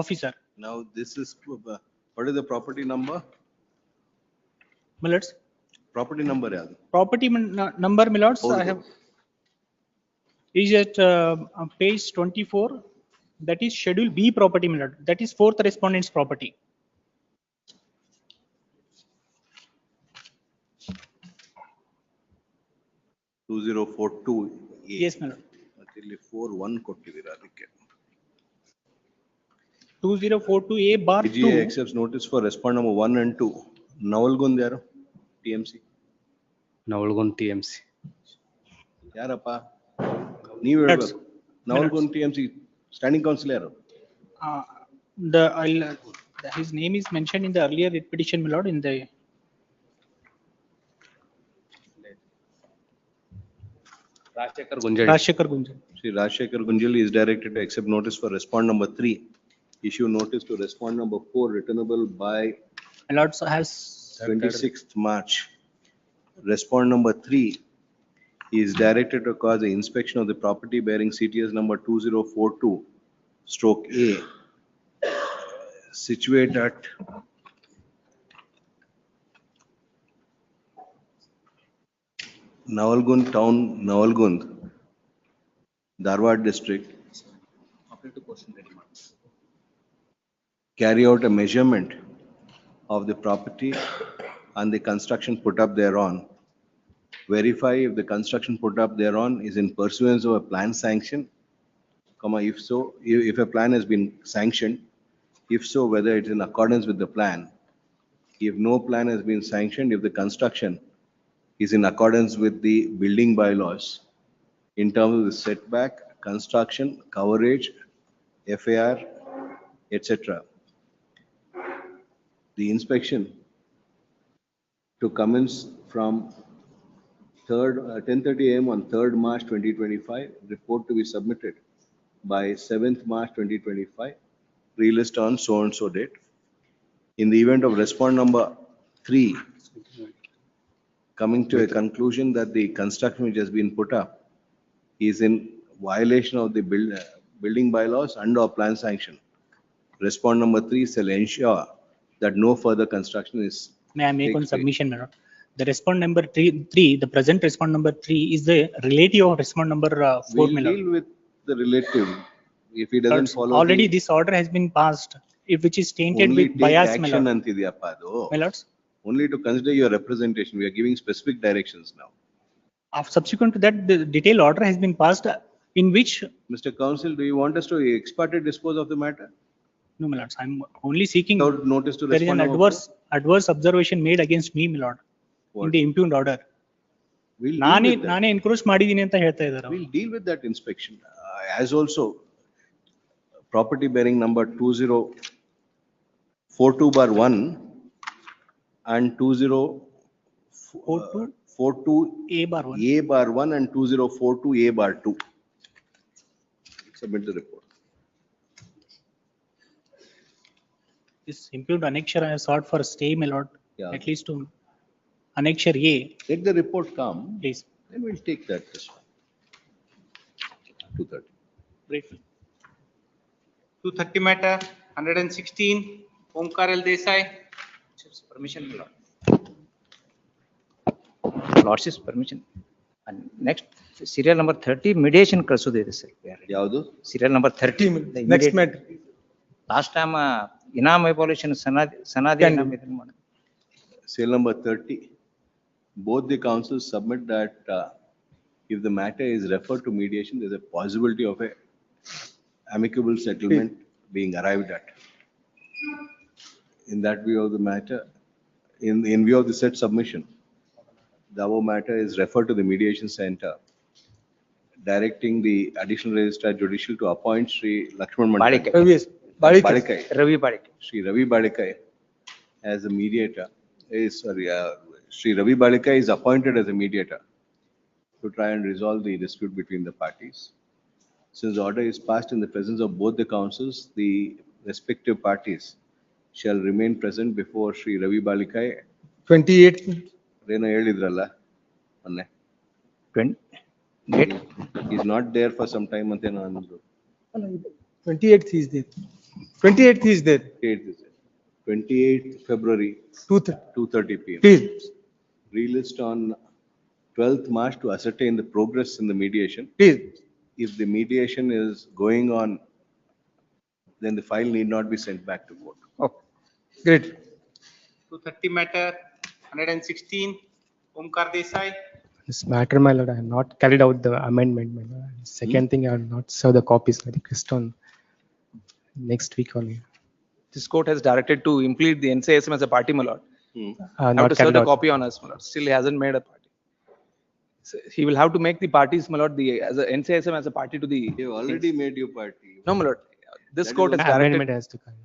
officer. Now this is, what is the property number? My lords, Property number ಯಾವುದು? property number, my lords, I have is at page 24, that is Schedule B property, my lord, that is fourth respondent's property. Two 2042 A. Yes, my lord. ಮತ್ತೆ ಇಲ್ಲಿ 41 ಕೊಟ್ಟಿದ್ದೀರಾ ಅದಕ್ಕೆ. 2042A bar 2. AGA accepts notice for respond number 1 and 2. Navalgund ಯಾರು? TMC. Navalgund TMC. ಯಾರಪ್ಪ? ನೀವು ಹೇಳ್ಬೇಕು. Navalgund TMC standing council ಯಾರು? His name is mentioned in the earlier writ petition, my lord, in the Rajshekhar Gunjal. Rajshekhar Gunjal. Shri Rajshekhar Gunjal is directed to accept notice for respond number 3. Issue notice to respond number 4 returnable by My lord has 26th March. Respond number 3 is directed to cause the inspection of the property bearing CTS number 2042/A situate at Navalgund town, Navalgund, Dharwad district, carry out a measurement of the property and the construction put up thereon. Verify if the construction put up thereon is in pursuance of a plan sanction, if so, if a plan has been sanctioned, if so, whether it's in accordance with the plan. If no plan has been sanctioned, if the construction is in accordance with the building bylaws in terms of the setback, construction, coverage, FAR, etc. The inspection to commence from 10:30 a.m. on 3rd March 2025, report to be submitted by 7th March 2025, relist on so and so date. In the event of respond number 3 coming to a conclusion that the construction which has been put up is in violation of the building bylaws and/or plan sanction, respond number 3 shall ensure that no further construction is. May I make takes one place. submission, Madam? The respond number three, the present respond number 3 is the relative of respond number 4, We'll my lord. deal with the relative. If he doesn't follow. Already the this order has been passed, which is tainted only with take bias, my action lord. antidiyappa though. My lords. Only to consider your representation. We are giving specific directions now. Subsequent to that, the detailed order has been passed in which, Mr. Counsel, do you want us to ex parte dispose of the matter? no, my lords, I'm only seeking, Without notice to there is an respond number adverse observation made against me, my lord, in What? the impugned order. We'll deal ನಾನೇ with that. ನಾನೇ encroach ಮಾಡಿದೀನಿ ಅಂತ ಹೇಳ್ತಾ ಇದ್ದಾರೆ. We'll deal with that inspection. As also, property bearing number 2042/1 and 2042 A/1 and 2042 A/2. Submit the report. This impugned annexure I have sought for stay, my lord, Yeah. at least to annexure A, Let the report come, please. then we'll take that this one. 230. Briefly. 230 matter, 116, Omkar L. Desai. Permission, my lord. Lordship's permission. And next, serial number 30, mediation ಕಳ್ಸೋದಿದೆ sir. ಯಾವುದು? Serial number 30. Next matter. Last time, inam evaluation, sanadi inam ಇದನ್ನ ಮಾಡಿ. Serial number 30. Both the councils submit that if the matter is referred to mediation, there's a possibility of a amicable settlement being arrived at. In that view of the matter, in view of the said submission, the above matter is referred to the mediation center, directing the additional registrar judicial to appoint Sri Lakshman Mandal. Balikai. Ravi Balikai. Sri Ravi Balikai as a mediator. Sri Ravi Balikai is appointed as a mediator to try and resolve the dispute between the parties. Since the order is passed in the presence of both the councils, the respective parties shall remain present before Sri Ravi Balikai. 28th. Rena ಹೇಳಿದ್ರಲ್ಲ ಮೊನ್ನೆ. 28. He's not there for some time ಅಂತ ಏನೋ ಅಂದ್ರು. 28th is there. 28th is there. 28th February, 2:30 p.m. Please. Relist on 12th March to ascertain the progress in the mediation. Please. If the mediation is going on, then the file need not be sent back to court. Okay. Great. 230 matter, 116, Omkar Desai. This matter, my lord, I have not carried out the amendment, my lord. Second thing, I will not serve the copies, I request on next week only. This court has directed to implead the NCSM as a party, my lord. Have Not to serve carried the out. copy on us, my lord. Still he hasn't made a party. So he will have to make the parties, my lord, as a NCSM as a party to the. You already made your party. No, my lord. This That court is has also- directed. Amendment has to come.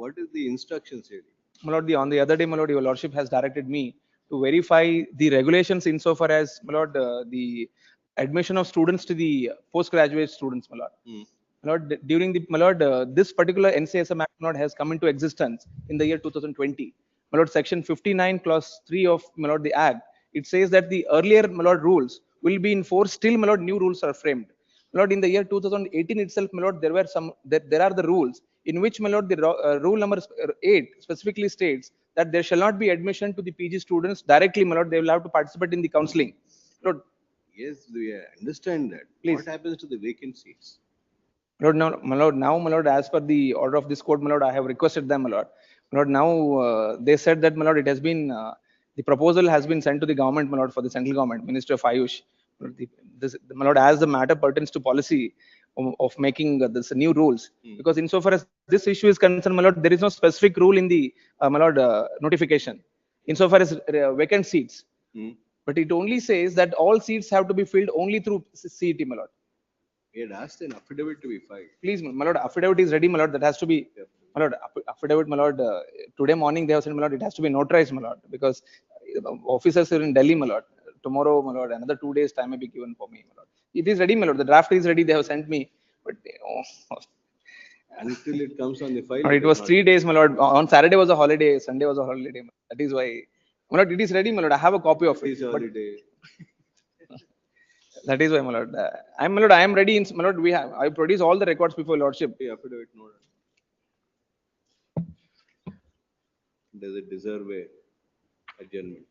What is the instructions here? My lord, on the other day, my lord, your lordship has directed me to verify the regulations insofar as, my lord, the admission of students to the postgraduate students, my lord. My lord, during the, my lord, this particular NCSM Act, my lord, has come into existence in the year 2020. My lord, section 59 clause 3 of, my lord, the Act, it says that the earlier, my lord, rules will be enforced. Still, my lord, new rules are framed. My lord, in the year 2018 itself, my lord, there were some, there are the rules in which, my lord, the rule number 8 specifically states that there shall not be admission to the PG students directly, my lord, they will have to participate in the counseling. Lord, Yes, we understand that. Please. What happens to the vacancies? My lord, now, my lord, as per the order of this court, my lord, I have requested them, my lord. My lord, now they said that, my lord, it has been, the proposal has been sent to the government, my lord, for the central government, Minister of Ayush. My lord, as the matter pertains to policy of making this new rules, because insofar as this issue is concerned, my lord, there is no specific rule in the, my lord, notification, insofar as vacant seats. But it only says that all seats have to be filled only through CET, my lord. He had asked an affidavit to be filed. Please, my lord, affidavit is ready, my lord. That has to be, my lord, affidavit, my lord. Today morning they have said, my lord, it has to be notarized, my lord, because officers are in Delhi, my lord. Tomorrow, my lord, another 2 days time may be given for me, my lord. It is ready, my lord. The draft is ready. They have sent me, but Until it comes on the file. it was 3 days, my lord. On Saturday was a holiday. Sunday was a holiday. That is why, my lord, it is ready, my lord. I have a copy of It it. is but- holiday. That is why, my lord. My lord, I am ready. My lord, I produce all the records before lordship. The affidavit noted. Does it deserve a adjournment?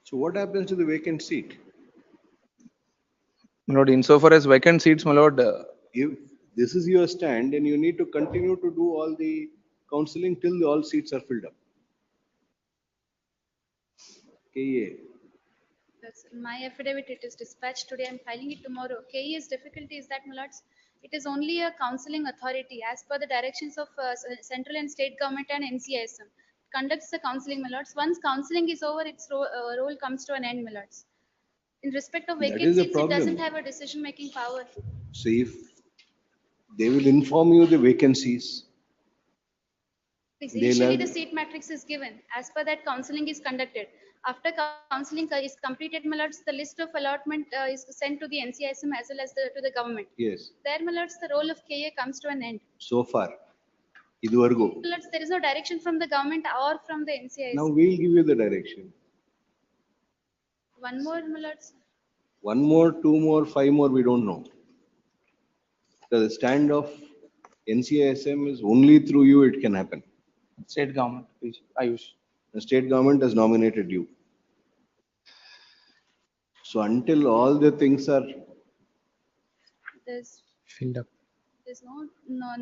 So what happens to the vacant seat? My lord, insofar as vacant seats, my lord, If this is your stand, then you need to continue to do all the counseling till all seats are filled up. KA. That's my affidavit, it is dispatched today, I'm filing it tomorrow. KE's difficulty is that, my lords, it is only a counseling authority as per the directions of central and state government and NCISM. Conducts the counseling, my lords. Once counseling is over, its role comes to an end, my lords. In respect of That vacant is the seats, it doesn't problem. have a decision-making power. So if they will inform you the vacancies, Initially, the have- seat matrix is given. As per that, counseling is conducted. After counseling is completed, my lords, the list of allotment is sent to the NCISM as well as to the government. yes, There, my lords, the role of KA comes to an end. so far, iduvargu. My lords, there is no direction from the government or from the NCISM. Now we'll give you the direction. One more, my lords. One more, two more, five more, we don't know. The stand of NCISM is only through you it can happen. state government, Ayush. The state government has nominated you. So until all the things are, There's Filled up.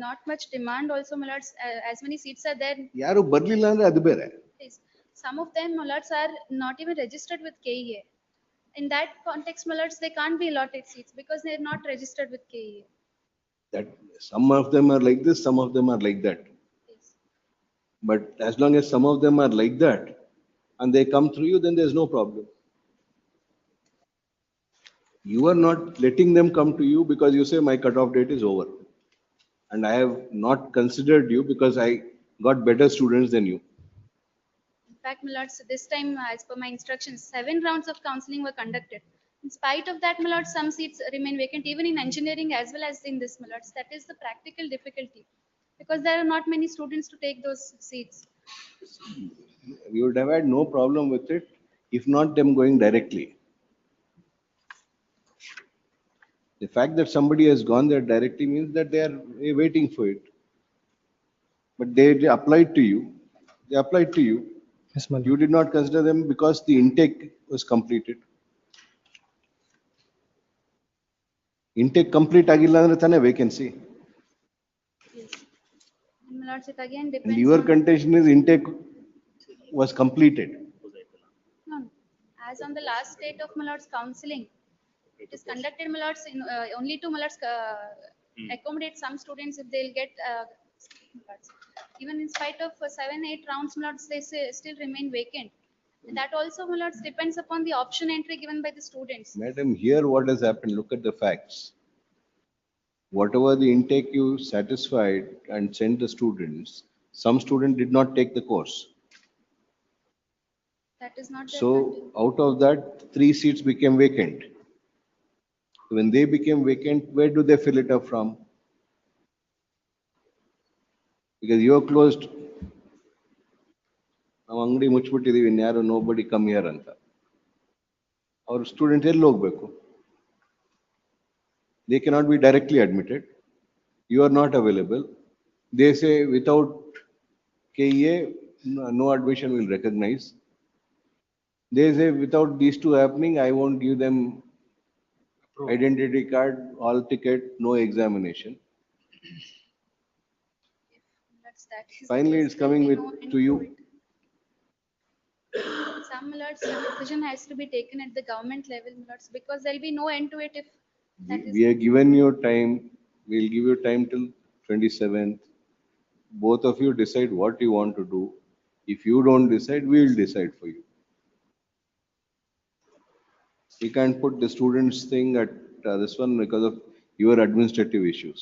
not much demand also, my lords. As many seats are there. ಯಾರು ಬರ್ಲಿಲ್ಲ ಅಂದ್ರೆ ಅದು ಬೇರೆ. Some of them, my lords, are not even registered with KEA. In that context, my lords, they can't be allotted seats because they are not registered with KEA. That some of them are like this, some of them are like that. Yes. But as long as some of them are like that and they come through you, then there's no problem. You are not letting them come to you because you say my cutoff date is over. And I have not considered you because I got better students than you. In fact, my lords, this time, as per my instructions, 7 rounds of counseling were conducted. In spite of that, my lords, some seats remain vacant, even in engineering as well as in this, my lords. That is the practical difficulty because there are not many students to take those seats. We would have had no problem with it if not them going directly. The fact that somebody has gone there directly means that they are waiting for it. But they applied to you. They applied to you. Yes, my lord. You did not consider them because the intake was completed. Intake complete agilla andre tane vacancy. Yes. My lords, it again And depends your on, contention is intake was completed. no, as on the last date of my lords counseling, it is conducted, my lords, in, only to my lords, accommodate some students if they'll get, my lords. Even in spite of 7, 8 rounds, my lords, they still remain vacant. That also, my lords, depends upon the option entry given by the students. Madam, here what has happened, look at the facts. Whatever the intake you satisfied and sent the students, some student did not take the course. That is not their So out of that, 3 seats became vacant. When they became vacant, where do they fill it up from? Because you are closed. ನಾವು ಅಂಗಡಿ ಮುಚ್ಚಿಬಿಟ್ಟಿದೀವಿ ಇನ್ಯಾರು nobody come here ಅಂತ. ಅವ್ರ student ಎಲ್ಲಿ ಹೋಗ್ಬೇಕು? They cannot be directly admitted. You are not available. They say without KEA, no admission will recognize. They say without these two happening, I won't give them identity card, all ticket, no examination. that is the Finally, case, it's there will coming be with no end to you. it. Some lords, some decision has to be taken at the government level, lords, because there will be no end to it if that is. We are given you time. We'll give you time till 27th. Both of you decide what you want to do. If you don't decide, we'll decide for you. We can't put the students thing at this one because of your administrative issues.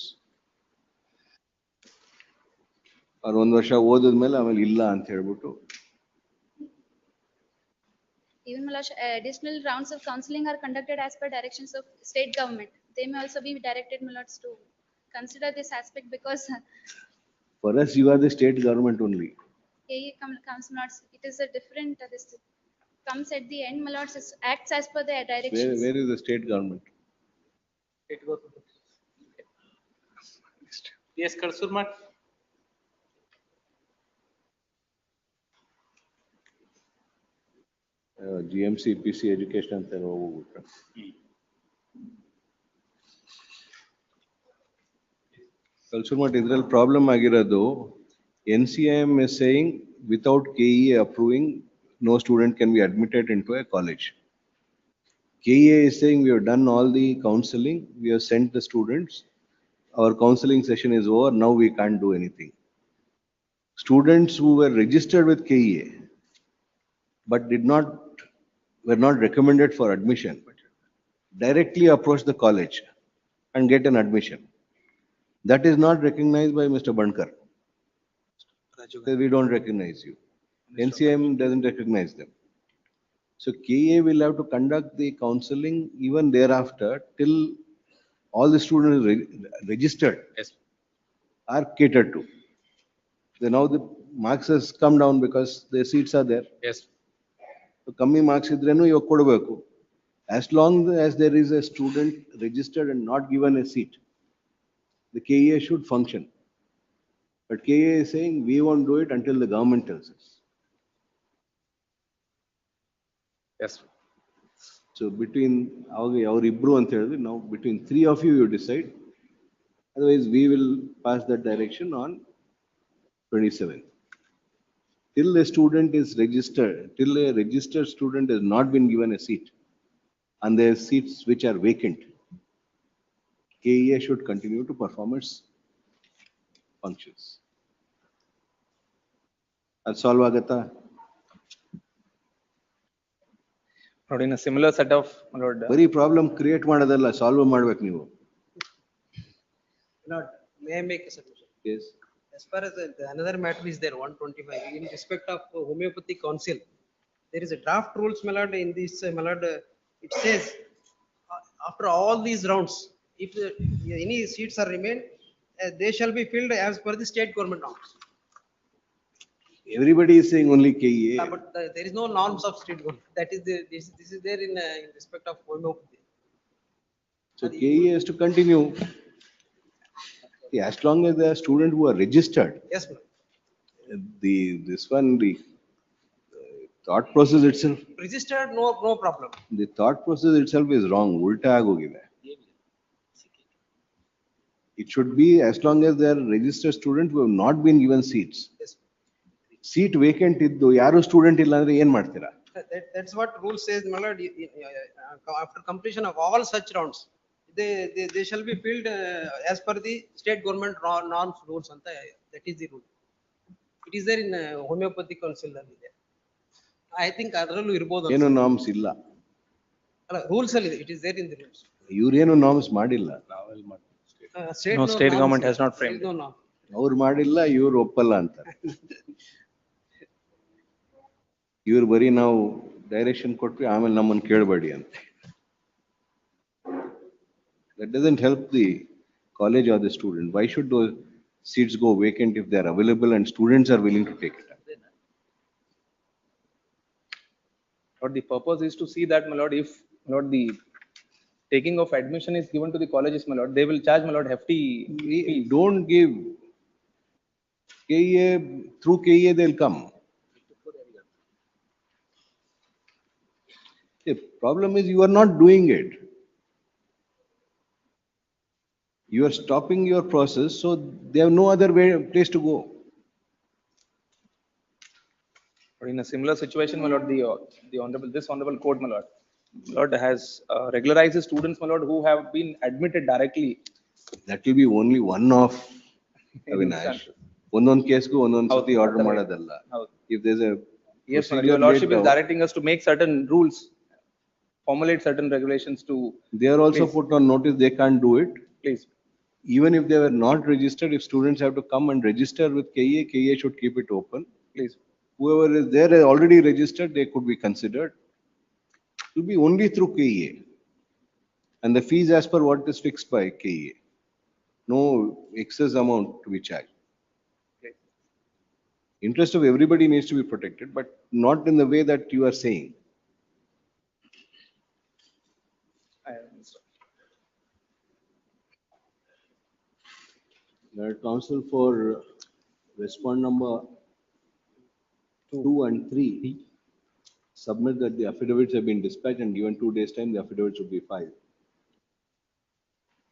Or 1 ವರ್ಷ ಓದಿದ್ಮೇಲೆ ಆಮೇಲೆ ಇಲ್ಲ ಅಂತ ಹೇಳ್ಬಿಟ್ಟು. Even my lords, additional rounds of counseling are conducted as per directions of state government. They may also be directed, my lords, to consider this aspect because For us, you are the state government only. KE comes, my lords, it is a different, this comes at the end, my lords, acts as per the directions. Where is the state government? Yes, Karsurma. GMC, PC education ಅಂತ ಹೋಗ್ಬಿಟ್ರೆ. Kalsurmat, ಇದ್ರಲ್ಲಿ problem ಆಗಿರೋದು NCM is saying without KEA approving, no student can be admitted into a college. KEA is saying we have done all the counseling, we have sent the students, our counseling session is over, now we can't do anything. Students who were registered with KEA but were not recommended for admission directly approach the college and get an admission. That is not recognized by Mr. Bankar. We don't recognize you. NCM doesn't recognize them. So KA will have to conduct the counseling even thereafter till all the students registered are catered to. Then now the marks has come down because the seats are there. Yes. So ಕಮ್ಮಿ marks ಇದ್ರೇನು ಇವಾಗ ಕೊಡಬೇಕು. As long as there is a student registered and not given a seat, the KEA should function. But KEA is saying we won't do it until the government tells us. Yes. So between our Ibru and now between 3 of you, you decide. Otherwise, we will pass that direction on 27th. Till a student is registered, till a registered student has not been given a seat, and there are seats which are vacant, KEA should continue to perform its functions. That's all, Agata. Not in a similar set of, my lord. Very problem create ಮಾಡೋದಲ್ಲ, solve ಮಾಡ್ಬೇಕು ನೀವು. Lord, may I make a suggestion? Yes. As far as another matter is there, 125, in respect of homeopathy council, there is a draft rules, my lord, in this, my lord, it says, after all these rounds, if any seats are remain, they shall be filled as per the state government norms. Everybody is saying only KEA. But there is no norms of state government. That is this is there in respect of homeopathy. So KEA has to continue. As long as there are students who are registered. Yes, ma'am. The thought process itself. Registered, no problem. The thought process itself is wrong. Ulta ಆಗೋಗಿದೆ. It should be as long as they are registered students who have not been given seats. Yes. Seat vacant iddu, yaru student illa andre ಏನ್ ಮಾಡ್ತೀರಾ? That's what rule says, my lord, after completion of all such rounds, they shall be filled as per the state government norms rules anta, that is the rule. It is there in homeopathy council ಅಲ್ಲಿ ಇದೆ. I think ಅದರಲ್ಲೂ ಇರಬಹುದು. ಏನು norms ಇಲ್ಲ. ಅಲ್ಲ rules ಅಲ್ಲಿ ಇದೆ, it is there in the rules. ಇವ್ರೇನು norms ಮಾಡಿಲ್ಲ. No, state norms, government has not there framed is no norm. ಅವ್ರು ಮಾಡಿಲ್ಲ, ಇವ್ರು ಒಪ್ಪಲ್ಲ ಅಂತಾರೆ. ಇವ್ರು ಬರೀ ನಾವು ಡೈರೆಕ್ಷನ್ ಕೊಟ್ವಿ ಆಮೇಲೆ ನಮ್ಮನ್ನು ಕೇಳಬೇಡಿ ಅಂತ. That doesn't help the college or the student. Why should those seats go vacant if they are available and students are willing to take it up? But the purpose is to see that, my lord, if, my lord, the taking of admission is given to the colleges, my lord, they will charge, my lord, hefty We fees. don't give KA, through KA they'll come. The problem is you are not doing it. You are stopping your process, so they have no other place to go. But in a similar situation, my lord, the honorable, this honorable court, my lord, has regularized the students, my lord, who have been admitted directly. That will be only one of Avinash. ಒಂದೊಂದು ಕೇಸ್ಗೂ ಒಂದೊಂದು ಸತಿ order ಮಾಡೋದಲ್ಲ. If there's a Yes, my lord, your lordship is directing us to make certain rules, formulate certain regulations to. They are also Please. put on notice, they can't do it. Please. Even if they were not registered, if students have to come and register with KA, KA should keep it open. Please. Whoever is there already registered, they could be considered. It will be only through KA. And the fees as per what is fixed by KA. No excess amount to be charged. Interest of everybody needs to be protected, but not in the way that you are saying. I understand. The counsel for respond number 2 and 3 submit that the affidavits have been dispatched and given 2 days time, the affidavits should be filed.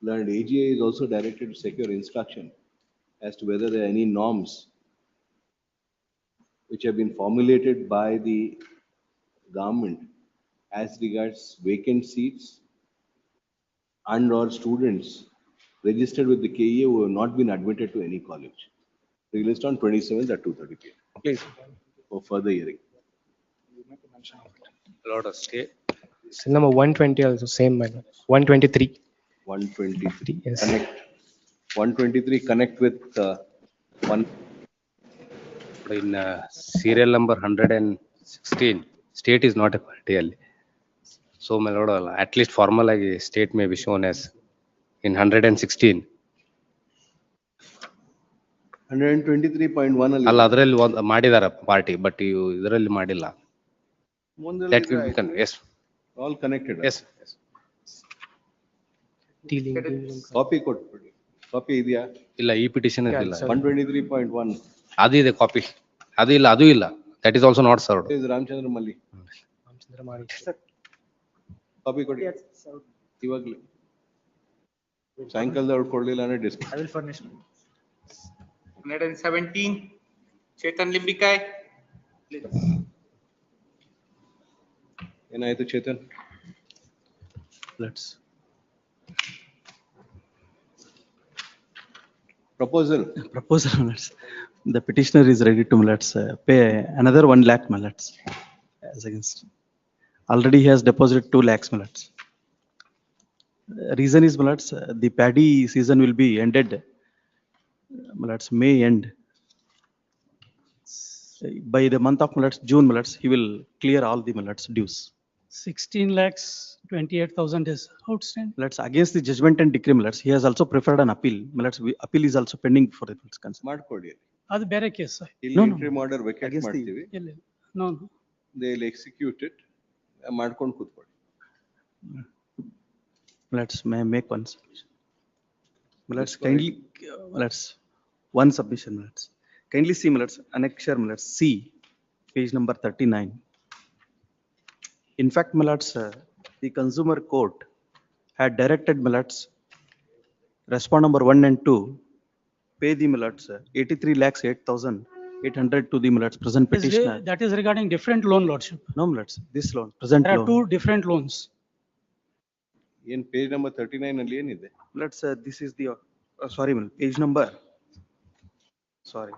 Learned AGA is also directed to secure instruction as to whether there are any norms which have been formulated by the government as regards vacant seats and or students registered with the KA who have not been admitted to any college. Released on 27th at 2:30 p.m. Please. for further hearing. Lord of stay. Cell number 120 also same, my lord. 123. 123. Yes. Connect. 123 connect with one. In serial number 116, state is not a party ಅಲ್ಲಿ. So my lord, at least formal ಆಗಿ state may be shown as in 116. 123.1 ಅಲ್ಲಿ ಅಲ್ಲ ಅದರಲ್ಲಿ ಮಾಡಿದಾರ party but ಇದರಲ್ಲಿ ಮಾಡಿಲ್ಲ. That will be yes. all connected. Yes. Dealing. Copy ಕೊಟ್ಬಿಡಿ. Copy ಇದೆಯಾ? ಇಲ್ಲ ಈ ಪಿಟಿಷನ್ ಇಲ್ಲ. 123.1 ಅದು ಇದೆ ಕಾಪಿ. ಅದು ಇಲ್ಲ, ಅದು ಇಲ್ಲ. That is also not served. is Ramachandra ಮಲ್ಲಿ. ಕಾಪಿ ಕೊಡಿ. ಇವಾಗಲೇ. ಸಾಯಂಕಾಲದವ್ರು ಕೊಡ್ಲಿಲ್ಲ ಅಂದ್ರೆ discuss. I will furnish. 117, Chetan Limbikai. ಏನಾಯ್ತು Chetan? Let's. Proposal. Proposal, let's. The petitioner is ready to, let's, pay another 1 lakh, let's, as against. Already he has deposited 2 lakhs, let's. Reason is, let's, the paddy season will be ended, let's, May end. By the month of, let's, June, let's, he will clear all the, let's, dues. 16 lakhs 28,000 is outstanding. Let's, against the judgment and decree, let's, he has also preferred an appeal. Let's, appeal is also pending for the concern. ಮಾಡ್ಕೊಡಿ. ಅದು ಬೇರೆ case. ಇಲ್ಲಿ interim order vacate ಮಾಡ್ತೀವಿ. ಇಲ್ಲ no They will execute it. ಮಾಡ್ಕೊಂಡು ಕೂತ್ಕೊಳ್ಳಿ. Let's make one submission. Let's kindly, let's, one submission, let's. Kindly see, let's, annexure, let's see, page number 39. In fact, let's, the consumer court had directed, let's, respond number 1 and 2, pay the millets 83 lakhs 8,800 to the millets present petitioner. That is regarding different loan, Lordship. No millets, this loan, present There are loan. two different loans. ಏನ್ page number 39 ಅಲ್ಲಿ ಏನಿದೆ? Millets, this is the, sorry, page number. Sorry.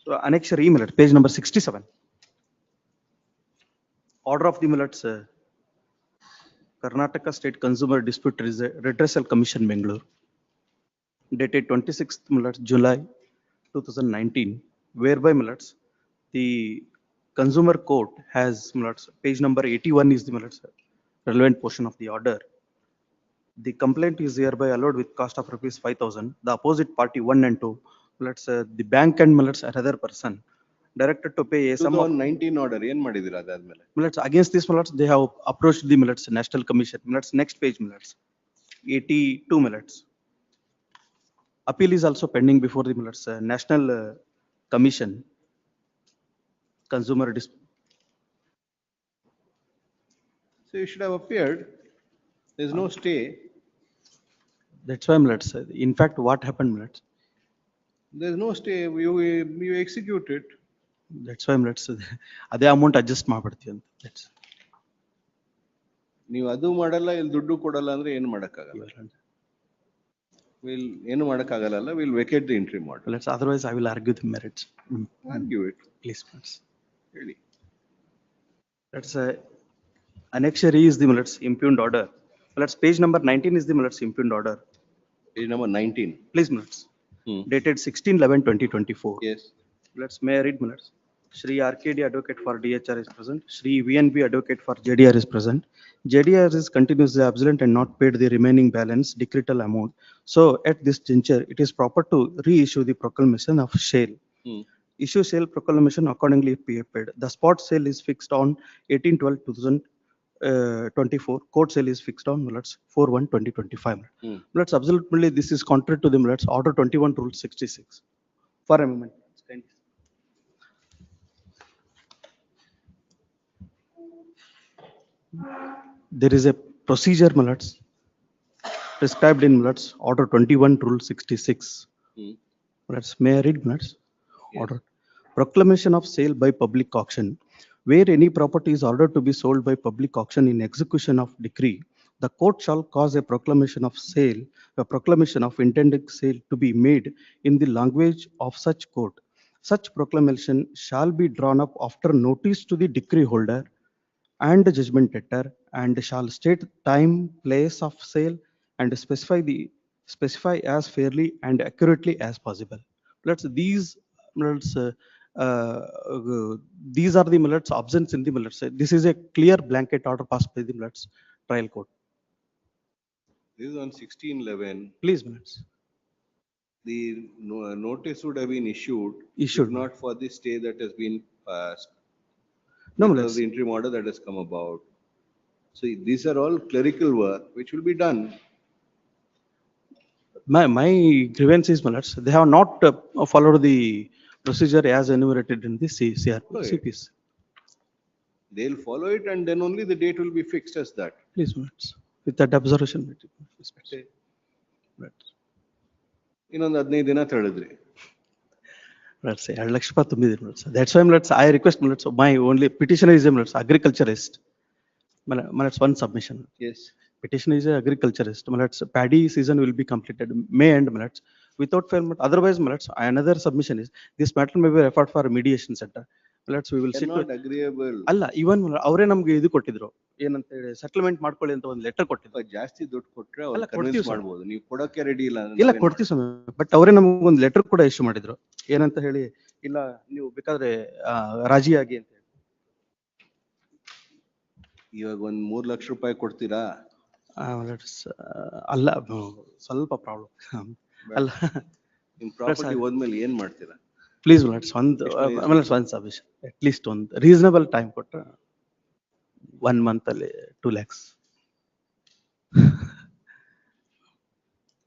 So annexure E millet, page number 67. Order of the millets, Karnataka State Consumer Dispute Redressal Commission, Bangalore, dated 26th millets, July 2019, whereby millets, the Consumer Court has millets, page number 81 is the millets, relevant portion of the order. The complaint is hereby allowed with cost of rupees 5,000. The opposite party 1 and 2, millets, the bank and millets another person directed to pay a sum of 2019 order ಏನ್ ಮಾಡಿದಿರ ಅದಾದ್ಮೇಲೆ? millets. Against this millets, they have approached the millets National Commission. Millets, next page millets, 82 millets. Appeal is also pending before the millets National Commission. Consumer Dispute. So you should have appeared. There's no stay. That's why millets. In fact, what happened millets? There's no stay. You execute it. That's why millets. ಅದೇ amount adjust ಮಾಡ್ಬಿಡ್ತೀವಿ ಅಂತ. That's ನೀವು ಅದು ಮಾಡಲ್ಲ, ಇಲ್ಲಿ ದುಡ್ಡು ಕೊಡಲ್ಲ ಅಂದ್ರೆ ಏನು ಮಾಡಕ್ಕಾಗಲ್ಲ. ಏನು ಮಾಡಕ್ಕಾಗಲ್ಲ. We'll vacate the interim order. millets. Otherwise, I will argue the merits. Argue it. Please, millets. ಹೇಳಿ. That's annexure E is the millets impugned order. Millets, page number 19 is the millets impugned order. Page number 19. Please millets. Dated 16/11/2024. Yes. Millets, may I read millets? Shri RKD advocate for DHR is present. Shri VNB advocate for JDR is present. JDR is continuously absent and not paid the remaining balance decretal amount. So at this juncture, it is proper to reissue the proclamation of sale. Issue sale proclamation accordingly paid. The spot sale is fixed on 18/12/2024. Court sale is fixed on millets 4/1/2025. Millets, absolutely this is contrary to the millets order 21 rule 66. For a moment. There is a procedure millets prescribed in millets order 21 rule 66. Millets, may I read millets? Order. Proclamation of sale by public auction. Where any property is ordered to be sold by public auction in execution of decree, the court shall cause a proclamation of sale, a proclamation of intended sale to be made in the language of such court. Such proclamation shall be drawn up after notice to the decree holder and the judgment debtor, and shall state time, place of sale, and specify as fairly and accurately as possible. These millets, these are the millets absence in the millets. This is a clear blanket order passed by the millets trial court. This is on 16/11. Please millets. The notice would have been issued. Issued. If not for the stay that has been passed. No, because millets. of the interim order that has come about. So these are all clerical work which will be done. My grievance is millets. They have not followed the procedure as enumerated in the CPs. They'll follow it and then only the date will be fixed as that. Please millets. With that observation. ಇನ್ನೊಂದು 15 ದಿನ ತಡೆದ್ರಿ. Let's say 2 lakh ರೂಪಾಯಿ ತುಂಬಿದೆ millets. That's why millets I request millets. My only petitioner is a millets agriculturist. Millets, one submission. Yes. Petition is a agriculturist. Millets, paddy season will be completed May end millets. Without fail, otherwise millets, another submission is this matter may be referred for a mediation center. Millets, we will sit Not with. agreeable. ಅಲ್ಲ ಇವನ್ ಅವರೇ ನಮ್ಗೆ ಇದು ಕೊಟ್ಟಿದ್ರು ಏನಂತ ಹೇಳಿ settlement ಮಾಡ್ಕೊಳ್ಳಿ ಅಂತ ಒಂದು ಲೆಟರ್ ಕೊಟ್ಟಿದ್ರು. ಜಾಸ್ತಿ ದುಡ್ಡು ಕೊಟ್ರೆ ಅಲ್ಲ, ಅವ್ರು ಕೊಡ್ತೀವಿ ಕನ್ವಿನ್ಸ್ sir. ಮಾಡ್ಬೋದು. ನೀವು ಕೊಡಕ್ಕೆ ರೆಡಿ ಇಲ್ಲ ಅಂದ್ರೆ ಇಲ್ಲ ನಾವೇನ್ ಕೊಡ್ತೀವಿ ಸ್ವಾಮಿ, ಬಟ್ ಅವರೇ ನಮ್ಗೆ ಒಂದು ಲೆಟರ್ ಕೂಡ ಇಶ್ಯೂ ಮಾಡಿದ್ರು ಏನಂತ ಹೇಳಿ, ಇಲ್ಲ ನೀವು ಬೇಕಾದ್ರೆ ರಾಜಿಯಾಗಿ ಅಂತ ಹೇಳಿ. ಇವಾಗ ಒಂದ್ 3 ಲಕ್ಷ ರೂಪಾಯಿ ಕೊಡ್ತೀರಾ? ಅಲ್ಲ ಸ್ವಲ್ಪ ಪ್ರಾಬ್ಲಮ್ ಅಲ್ಲ. ನಿಮ್ ಪ್ರಾಪರ್ಟಿ ಹೋದ್ಮೇಲೆ ಏನ್ ಮಾಡ್ತೀರಾ? ಪ್ಲೀಸ್ ಮಿನಿಟ್ಸ್ ಒಂದು ಸಬ್ಮಿಷನ್ ಅಟ್ ಲೀಸ್ಟ್ ಒಂದು ರೀಸನಬಲ್ ಟೈಮ್ ಕೊಟ್ರೆ 1 month ಅಲ್ಲಿ 2 lakhs.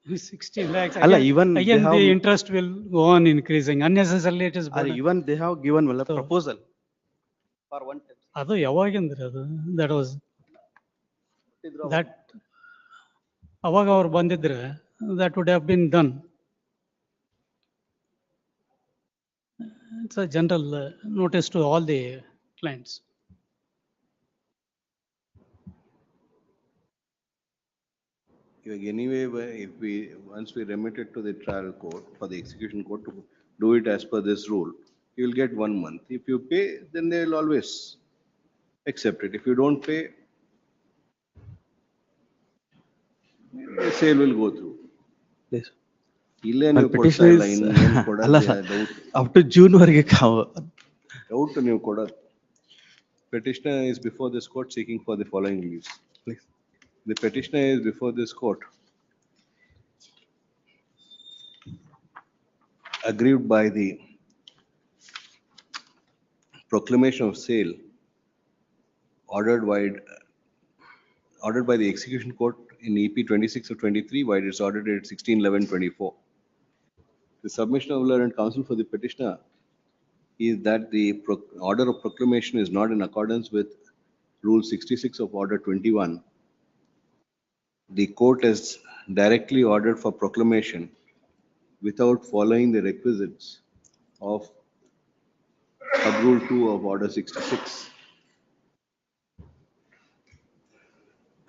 16 lakhs. ಅಲ್ಲ, Again- even they Again, the have- interest will go on increasing unnecessarily. It is burden. even they have given So- proposal for 1 time. ಅದು ಯಾವಾಗಿಂದ್ರಿ ಅದು? That was that ಅವಾಗ ಅವ್ರು ಬಂದಿದ್ರೆ that would have been done. It's a general notice to all the clients. Anyway, if we, once we remit it to the trial court for the execution court to do it as per this rule, you will get 1 month. If you pay, then they will always accept it. If you don't pay, the sale will go through. Yes. ಇಲ್ಲೇ My ನೀವು petition ಕೊಡ್ತಾ ಇಲ್ಲ, is ಇನ್ನೇನು ಅಲ್ಲ ಕೊಡೋದು up to June ವರೆಗೆ doubt ನೀವು ಕೊಡೋದು. Petitioner is before this court seeking for the following leaves. Please. The petitioner is before this court aggrieved by the proclamation of sale ordered by the execution court in EP 26 of 23, while it's ordered at 16/11/24. The submission of law and counsel for the petitioner is that the order of proclamation is not in accordance with Rule 66 of Order 21. The court has directly ordered for proclamation without following the requisites of Rule 2 of Order 66.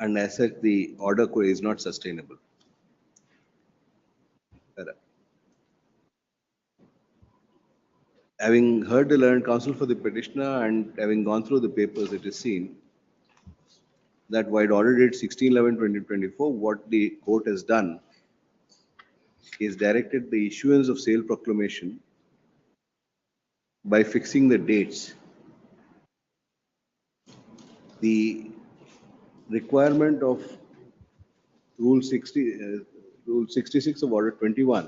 And as such, the order is not sustainable. Having heard the learned counsel for the petitioner and having gone through the papers, it is seen that while order date 16/11/2024, what the court has done is directed the issuance of sale proclamation by fixing the dates. The requirement of Rule 66 of Order 21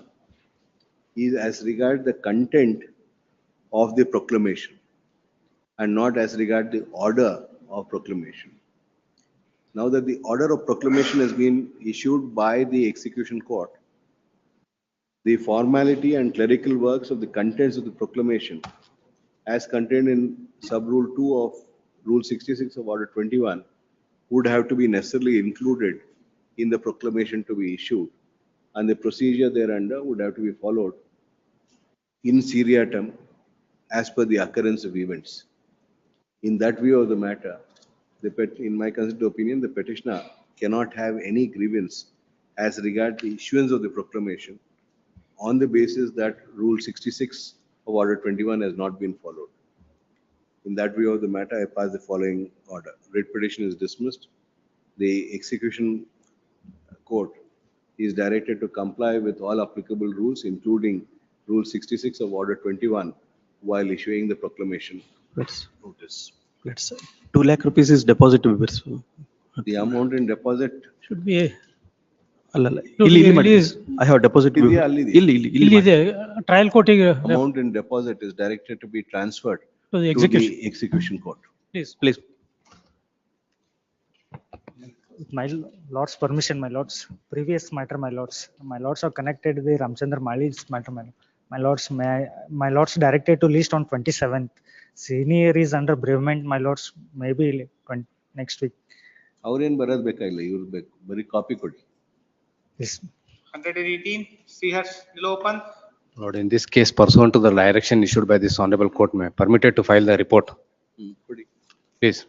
is as regard the content of the proclamation and not as regard the order of proclamation. Now that the order of proclamation has been issued by the execution court, the formality and clerical works of the contents of the proclamation as contained in sub-rule 2 of Rule 66 of Order 21 would have to be necessarily included in the proclamation to be issued, and the procedure thereunder would have to be followed in seriatim as per the occurrence of events. In that view of the matter, in my considered opinion, the petitioner cannot have any grievance as regard the issuance of the proclamation on the basis that Rule 66 of Order 21 has not been followed. In that view of the matter, I pass the following order. Writ petition is dismissed. The execution court is directed to comply with all applicable rules, including Rule 66 of Order 21, while issuing the proclamation notice. Let's 2 lakh rupees is deposit to be The amount in deposit Should be ಅಲ್ಲ ಇಲ್ಲಿ I have deposit to be ಇಲ್ಲಿದೆ trial ಕೋರ್ಟಿಗೆ amount in deposit is directed to be transferred to the to the execution court. Please. With my lord's permission, my lords, previous matter, my lords are connected with Ramchandra Mali's matter, my lords, my lords directed to list on 27th. Senior is under bereavement, my lords, maybe next week. ಅವ್ರೇನ್ ಬರೋದ್ ಬೇಕಾಗಿಲ್ಲ, ಇವ್ರು ಬೇಕು, ಬರೀ copy ಕೊಡಿ. Yes. 118, Srihars, will open. Lord, in this case, pursuant to the direction issued by this honorable court, may permitted to file the report. ಕೊಡಿ. Please.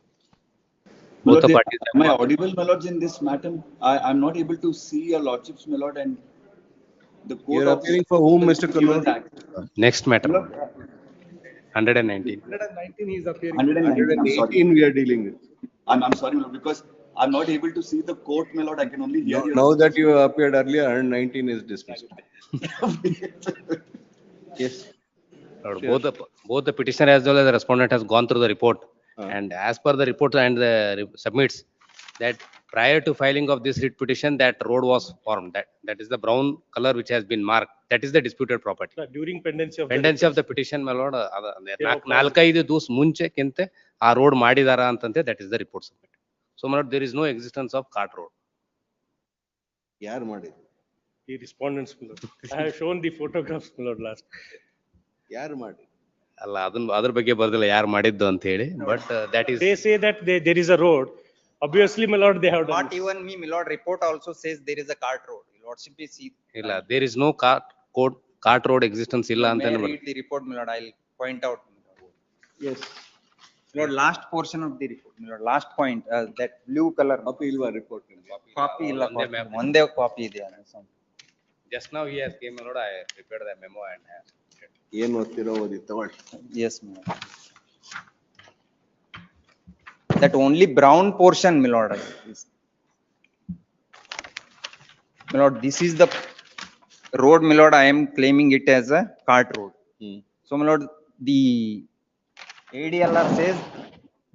Both the parties. Am I audible, my lords, in this matter? I'm not able to see your lordships, my lord, and the court. You're appearing for whom, Mr. Kunal? Next matter. 119. 119 he is appearing. 118 we are dealing with. I'm sorry, my lord, because I'm not able to see the court, my lord. I can only hear you. Now that you appeared earlier, 119 is dismissed. Yes. Lord, both the petitioner as well as the respondent has gone through the report. And as per the report and the submits, that prior to filing of this writ petition, that road was formed. That is the brown color which has been marked. That is the disputed property. During pendency of the petition, my lord, 4-5 ದಿವಸ ಮುಂಚೆಕ್ಕಿಂತ ಆ road ಮಾಡಿದಾರ ಅಂತಂತೆ, that is the report submitted. So my lord, there is no existence of cart road. ಯಾರು ಮಾಡಿದ್ರು? The respondents, I have shown the photographs, my lord, last. ಯಾರು ಮಾಡಿ? ಅಲ್ಲ, ಅದ್ರ ಬಗ್ಗೆ ಬರ್ದಿಲ್ಲ ಯಾರು ಮಾಡಿದ್ದು ಅಂತ ಹೇಳಿ, but that is. They say that there is a road Obviously, my lord, they have done. Not even me, my lord, report also says there is a cart road. Your lordship is see. ಇಲ್ಲ, there is no cart road existence ಇಲ್ಲ May I ಅಂತಾನೆ read the report, my lord, I'll point out. Yes. My lord, last portion of the report, my lord, last point, that blue color. Copy ilva report. Copy illa, one day copy ಇದೆ. Just now he has came, my lord, I prepared the memo and ಏನ್ ಓದ್ತಿರೋ ಓದಿ ತಗೊಳ್ಳಿ. Yes, my lord. That only brown portion, my lord. My lord, this is the road, my lord, I am claiming it as a cart road. So, my lord, the ADLR says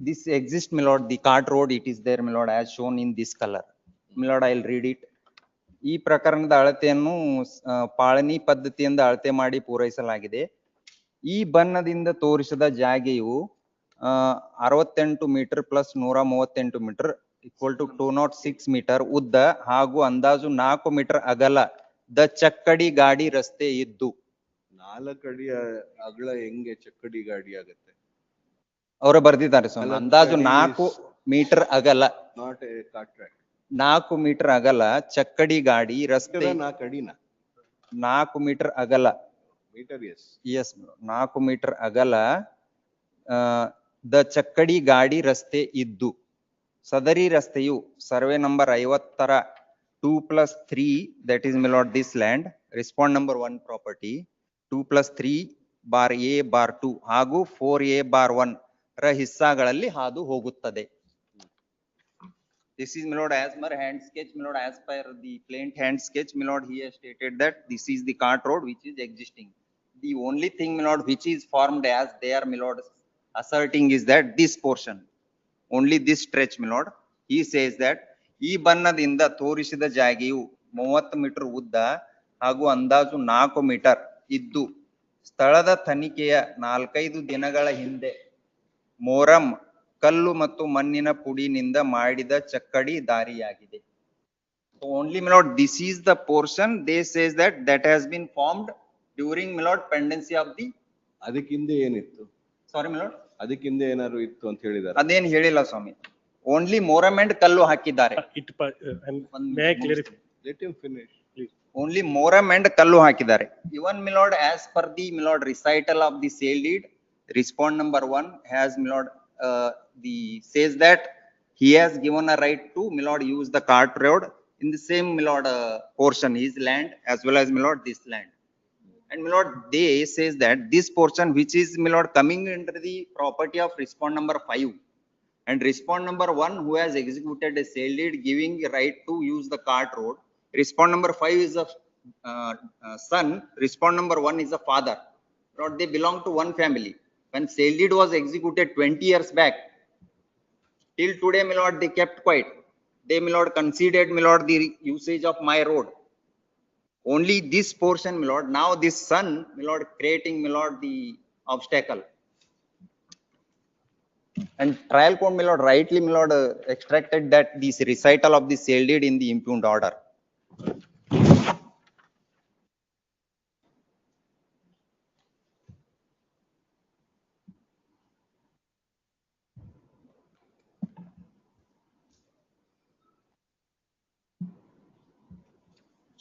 this exists, my lord, the cart road, it is there, my lord, as shown in this color. My lord, I'll read it. ಈ ಪ್ರಕರಣದ ಅಳತೆಯನ್ನು ಪಾಳನಿ ಪದ್ಧತಿಯಿಂದ ಅಳತೆ ಮಾಡಿ ಪೂರೈಸಲಾಗಿದೆ. ಈ ಬಣ್ಣದಿಂದ ತೋರಿಸಿದ ಜಾಗೆಯು 68 metre plus 138 metre equal to 206 metre ಉದ್ದ ಹಾಗೂ ಅಂದಾಜು 4 ಮೀಟರ್ ಅಗಲದ ಚಕ್ಕಡಿ ಗಾಡಿ ರಸ್ತೆ ಇದ್ದು. 4 ಅಡಿ ಅಗಲ ಹೆಂಗೆ ಚಕ್ಕಡಿ ಗಾಡಿ ಆಗುತ್ತೆ? ಅವರು ಬರ್ದಿದ್ದಾರೆ ಸ್ವಾಮಿ, ಅಂದಾಜು 4 ಮೀಟರ್ ಅಗಲ, not a cart track. 4 metre ಅಗಲ ಚಕ್ಕಡಿ ಗಾಡಿ ರಸ್ತೆ. 4 ಅಡಿನ? 4 ಮೀಟರ್ ಅಗಲ. ಮೀಟರ್ ಎಸ್ 4 ಮೀಟರ್ ಅಗಲ ದ ಚಕ್ಕಡಿ ಗಾಡಿ ರಸ್ತೆ ಇದ್ದು. ಸದರಿ ರಸ್ತೆಯು ಸರ್ವೆ ನಂಬರ್ 50ರ 2+3 that is my lord this land respond number 1 property 2+3/A/2 ಹಾಗೂ 4A/1 ರ ಹಿಸ್ಸಾಗಳಲ್ಲಿ ಹಾದು ಹೋಗುತ್ತದೆ. This is my lord as per hand sketch, my lord, as per the plain hand sketch, my lord, he has stated that this is the cart road which is existing. The only thing, my lord, which is formed as they are, my lord, asserting is that this portion, only this stretch, my lord, he says that ಈ ಬಣ್ಣದಿಂದ ತೋರಿಸಿದ ಜಾಗೆಯು 30 metre ಉದ್ದ ಹಾಗೂ ಅಂದಾಜು 4 metre ಇದ್ದು ಸ್ಥಳದ ತನಿಖೆಯ 4-5 ದಿನಗಳ ಹಿಂದೆ ಮೋರಂ ಕಲ್ಲು ಮತ್ತು ಮಣ್ಣಿನ ಪುಡಿನಿಂದ ಮಾಡಿದ ಚಕ್ಕಡಿ ದಾರಿಯಾಗಿದೆ. So only, my lord, this is the portion they says that has been formed during, my lord, pendency of the. ಅದಕ್ಕಿಂದೆ ಏನಿತ್ತು? Sorry, my lord. ಅದಕ್ಕಿಂದೆ ಏನಾದ್ರು ಇತ್ತು ಅಂತ ಹೇಳಿದ್ದಾರೆ? ಅದೇನ್ ಹೇಳಿಲ್ಲ ಸ್ವಾಮಿ, ಓನ್ಲಿ ಮೋರಂ ಅಂಡ್ ಕಲ್ಲು ಹಾಕಿದ್ದಾರೆ. May I clarify? Let him finish, please. Only moorum and ಕಲ್ಲು ಹಾಕಿದ್ದಾರೆ. Even, my lord, as per the, my lord, recital of the sale deed, respond number 1 has, my lord, says that he has given a right to, my lord, use the cart road in the same, my lord, portion, his land as well as, my lord, this land. And, my lord, they says that this portion which is, my lord, coming under the property of respond number 5 and respond number 1 who has executed a sale deed giving a right to use the cart road. Respond number 5 is a son, respond number 1 is a father. Lord, they belong to one family. When sale deed was executed 20 years back, till today, my lord, they kept quiet. They, my lord, conceded, my lord, the usage of my road. Only this portion, my lord, now this son, my lord, creating, my lord, the obstacle. And trial court, my lord, rightly, my lord, extracted that this recital of the sale deed in the impugned order.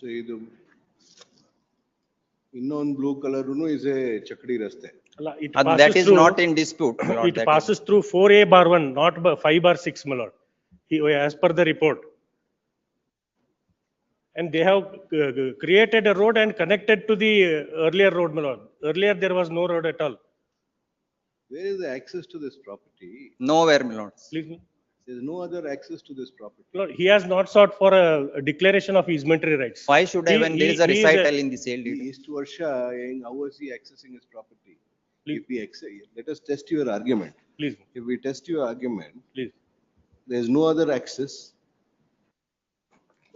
So ಇದು ಇನ್ನೊಂದು blue colour is a ಚಕ್ಕಡಿ ರಸ್ತೆ. That is not in dispute, my lord. It passes through 4A/1, not 5/6, my lord. As per the report. And they have created a road and connected to the earlier road, my lord. Earlier there was no road at all. Where is the access to this property? Nowhere, my lord. Please. There is no other access to this property. Lord, he has not sought for a declaration of easementary rights. Why should I when there is a recital in the sale deed? Istu varsha, how is he accessing his property? If we let us test your argument. Please. If we test your argument, Please. there is no other access.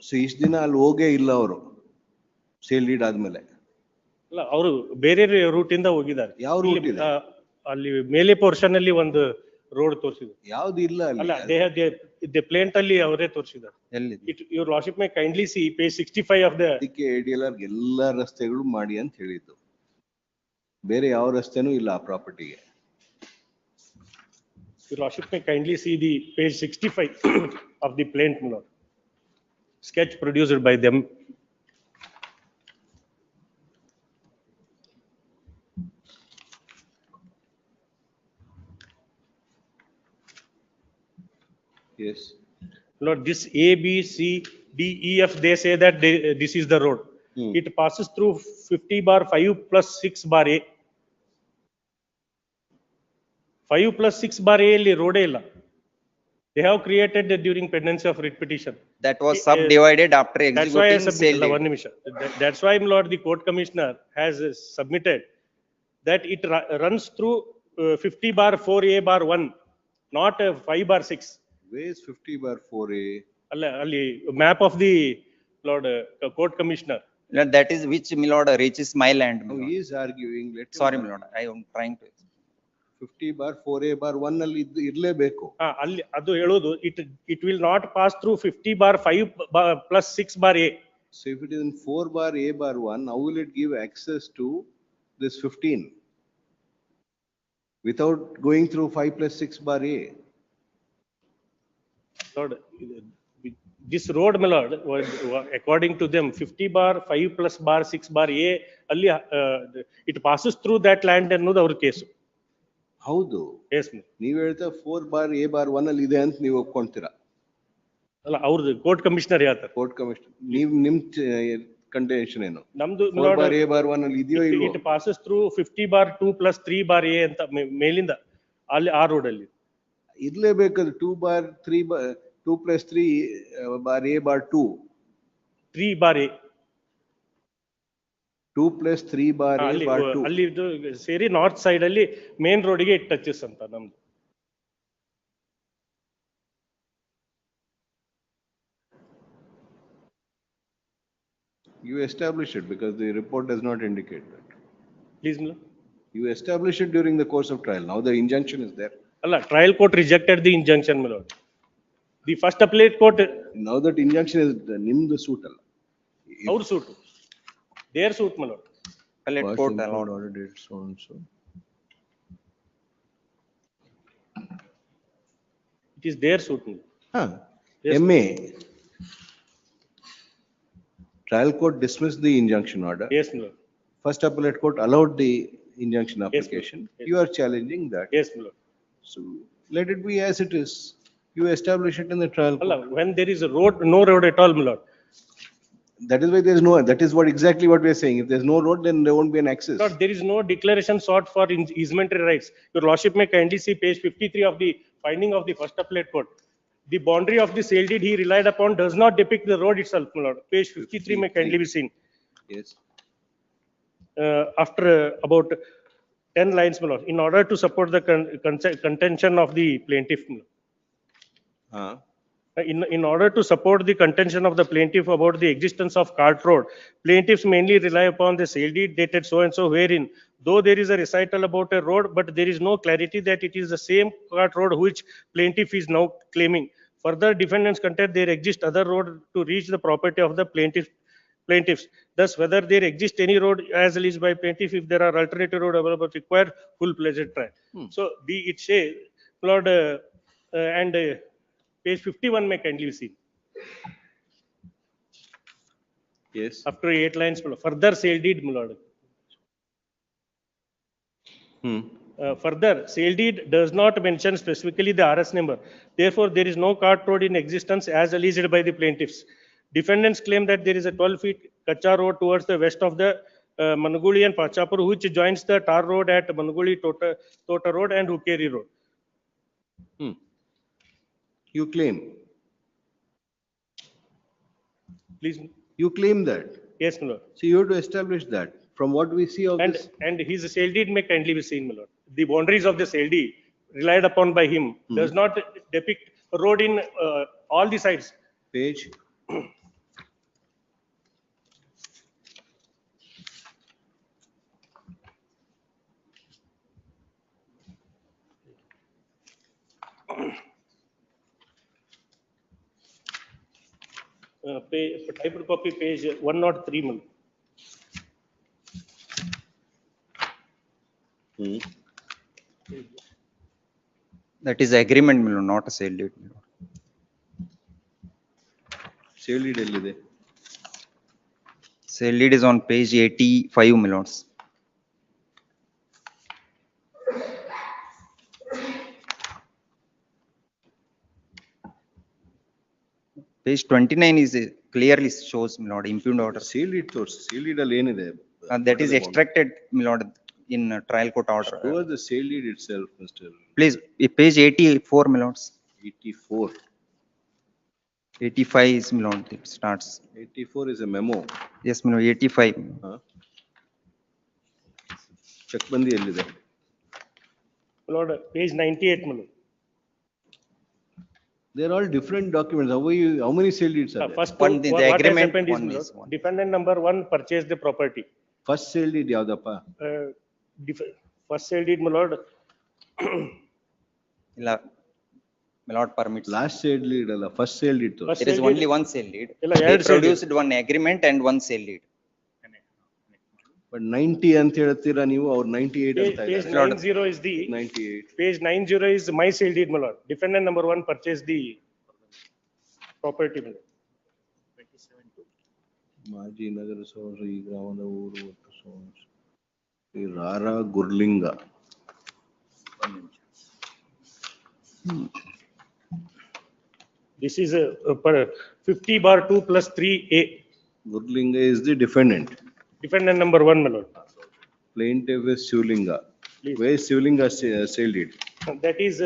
So ಇಷ್ಟು ದಿನ ಅಲ್ಲಿ ಹೋಗೇ ಇಲ್ಲ ಅವರು sale deed ಆದ್ಮೇಲೆ. ಅಲ್ಲ, ಅವರು ಬೇರೆ ರೂಟ್ ಇಂದ ಹೋಗಿದ್ದಾರೆ. ಯಾವ ರೂಟ್ ಇದೆ? ಅಲ್ಲಿ ಮೇಲೆ ಪೋರ್ಷನ್ ಅಲ್ಲಿ ಒಂದು ರೋಡ್ ತೋರಿಸಿದ್ರು. ಯಾವ್ದು ಇಲ್ಲ ಅಲ್ಲ, ದೇ ಪ್ಲೇಂಟ್ ಅಲ್ಲಿ ಅವರೇ ತೋರಿಸಿದ್ದಾರೆ. Your lordship may kindly see page 65 of the. ಅದಕ್ಕೆ ADLR ಎಲ್ಲಾ ರಸ್ತೆಗಳು ಮಾಡಿ ಅಂತ ಹೇಳಿದ್ದು, ಬೇರೆ ಯಾವ ರಸ್ತೆನೂ ಇಲ್ಲ ಆ ಪ್ರಾಪರ್ಟಿಗೆ. Your Lordship may kindly see the page 65 of the plaint, my lord. Sketch produced by them. Yes. Lord, this A, B, C, D, E, F, they say that this is the road. It passes through 50/5 plus 6 bar A. 5 plus 6 bar A ಇಲ್ಲಿ road ಇಲ್ಲ. They have created during pendency of writ petition. That was subdivided after That's why I executing sale submitted. deed. One nimisha. That's why, my lord, the court commissioner has submitted that it runs through 50/4A bar 1, not 5/6. Where is 50/4A? Ali map of the lord court commissioner. That is which, my lord, reaches my land. my No, lord. he is arguing. Let him Sorry, my argue. lord, I am trying to. 50/4A/1 ಅಲ್ಲಿ ಇರ್ಲೇಬೇಕು. ಅಲ್ಲಿ ಅದು ಹೇಳೋದು it will not pass through 50/5 plus 6 bar A. So if it is in 4/A/1, how will it give access to this 15? Without going through 5 plus 6 bar A. Lord, this road, my lord, was, according to them, 50/5 plus bar 6 bar A, ಅಲ್ಲಿ it passes through that land ಅನ್ನೋದು ಅವ್ರ case. ಹೌದು. Yes, ma'am. ನೀವ್ ಹೇಳ್ತಾ 4/A/1 ಅಲ್ಲಿ ಇದೆ ಅಂತ ನೀವು ಒಪ್ಕೊಂತೀರಾ? ಅಲ್ಲ ಅವ್ರದ್ದು ಕೋರ್ಟ್ ಕಮಿಷನರ್ ಹೇಳ್ತಾರೆ. ಕೋರ್ಟ್ ಕಮಿಷನರ್ ನಿಮ್ ಕಂಟೆನ್ಷನ್ ಏನು? ನಮ್ದು 4/A/1 ಅಲ್ಲಿ ಇದೆಯೋ ಇಲ್ವೋ? it passes through 50/2 plus 3 bar A ಅಂತ ಮೇಲಿಂದ ಅಲ್ಲಿ ಆ ರೋಡ್ ಅಲ್ಲಿ ಇರ್ಲೇಬೇಕದು 2 plus 3 bar A/2. 3 bar A. 2 plus 3 bar A/2. ಅಲ್ಲಿ ಇದು ಸೇರಿ ನಾರ್ತ್ ಸೈಡ್ ಅಲ್ಲಿ ಮೇನ್ ರೋಡ್ಗೆ ಇಟ್ ಟಚಸ್ ಅಂತ ನಮ್ದು. You establish it because the report does not indicate that. Please, ma'am. You establish it during the course of trial. Now the injunction is there. ಅಲ್ಲ trial court rejected the injunction, my lord. The first appellate court. Now that injunction is nimdu suit alla. Our suit. Their suit, my lord. Appellate court allowed. Order date so and so. It is their suit. Yes. MA. Trial court dismissed the injunction order. Yes, my lord. First appellate court allowed the injunction application. Yes. You are challenging that. Yes, my lord. So let it be as it is. You establish it in the trial court. Allah, when there is a road, no road at all, my lord. That is why there is no, that is what exactly what we are saying. If there is no road, then there won't be an access. Lord, there is no declaration sought for easementary rights. Your lordship may kindly see page 53 of the finding of the first appellate court. The boundary of the sale deed he relied upon does not depict the road itself, my lord. Page 53 may kindly be seen. Yes. After about 10 lines, my lord, in order to support the contention of the plaintiff, my lord. In order to support the contention of the plaintiff about the existence of cart road, plaintiffs mainly rely upon the sale deed dated so and so, wherein though there is a recital about a road, but there is no clarity that it is the same cart road which plaintiff is now claiming. Further, defendants contend there exist other road to reach the property of the plaintiffs. Thus, whether there exists any road as alleged by plaintiff, if there are alternative road available, require full-fledged trial. So, be it say, Lord, and page 51 may kindly be seen. Yes. After 8 lines, further sale deed, my lord. Further, sale deed does not mention specifically the RS number. Therefore, there is no cart road in existence as alleged by the plaintiffs. Defendants claim that there is a 12 feet Kacha road towards the west of the Manuguli and Pachapur, which joins the tar road at Manuguli, Tota Road and Hukeri Road. You claim. Please. You claim that. Yes, my lord. So you have to establish that. From what we see of this. And his sale deed may kindly be seen, my lord. The boundaries of the sale deed relied upon by him does not depict a road in all the sides. Page. Typed copy page 103, my lord. That is agreement, my lord, not a sale deed. my lord. Sale deed ಎಲ್ಲಿದೆ? Sale deed is on page 85, my lords. Page 29 is clearly shows, my lord, impugned order. Sale deed ತೋರ್ಸು. Sale deed ಅಲ್ಲಿ ಏನಿದೆ? That is extracted, my lord, in trial court order. Show the sale deed itself, Mr. Please, page 84, my lords. 84. 85 is, my lord, it starts. 84 is a memo. Yes, my lord, 85. Check ಬಂದಿ ಎಲ್ಲಿದೆ? My lord, page 98, my lord. They're all different documents. How many sale deeds are there? First, One, the what has agreement, happened is, one my is lord, one. defendant number 1 purchased the property. First sale deed ಯಾವ್ದಪ್ಪ? First sale deed, my lord, ಇಲ್ಲ, my lord permits. Last sale deed ಅಲ್ಲ, first sale deed ತೋರ್ಸು. First There is sale deed- only one sale deed. ಇಲ್ಲ, They ಎರಡು sale deed. produced one agreement and one sale deed. But 90 ಅಂತ ಹೇಳ್ತೀರಾ ನೀವು, ಅವ್ರು 98 Page ಅಂತ page ಇದ್ದಾರೆ. 90 is the, 98. page 90 is my sale deed, my lord. Defendant number 1 purchased the property, my lord. ಮಾಜಿ ನಗರಸಭಾ ಈ ಗ್ರಾಮದ ಊರು ಒಟ್ಟು Shri ರಾರಾ ಗುರ್ಲಿಂಗ. This is per 50/2 plus 3A. Gurlinga is the defendant. Defendant number 1, my lord. Plaintiff is Shivlinga. Please. Where is Shivlinga sale deed? That is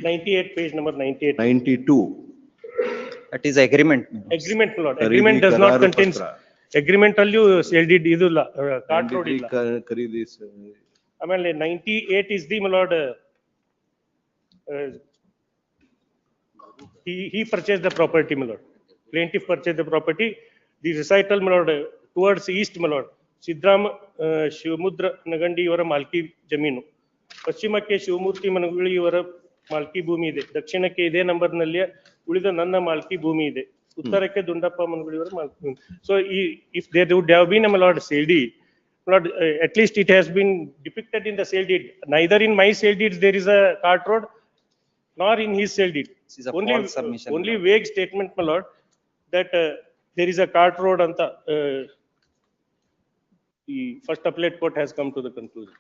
98, page number 98. 92. That is agreement. my lord. Agreement, my lord. ಖರೀದಿ Agreement does not ಕರಾರು contain, ಪತ್ರ. agreement ಅಲ್ಲಿಯೂ sale deed ಇದು ಇಲ್ಲ, cart road ಇಲ್ಲ. ಖರೀದಿ ಆಮೇಲೆ 98 is the, my lord, he purchased the property, my lord. Plaintiff purchased the property. The recital, my lord, towards east, my lord, Sidrama ಶಿವಮುದ್ರ ನಗಂಡಿ ಇವರ ಮಾಲ್ಕಿ ಜಮೀನು, ಪಶ್ಚಿಮಕ್ಕೆ ಶಿವಮೂರ್ತಿ ಮನಗುಳಿ ಇವರ ಮಾಲ್ಕಿ ಭೂಮಿ ಇದೆ, ದಕ್ಷಿಣಕ್ಕೆ ಇದೇ ನಂಬರ್ನಲ್ಲಿ ಉಳಿದ ನನ್ನ ಮಾಲ್ಕಿ ಭೂಮಿ ಇದೆ, ಉತ್ತರಕ್ಕೆ ದುಂಡಪ್ಪ ಮನಗುಳಿ ಇವರ ಮಾಲ್ಕಿ ಭೂಮಿ. So if there would have been a, my lord, sale deed, my lord, at least it has been depicted in the sale deed. Neither in my sale deeds there is a cart road, nor in his sale deed. This is a false submission. Only vague statement, my lord, that there is a cart road anta the first appellate court has come to the conclusion.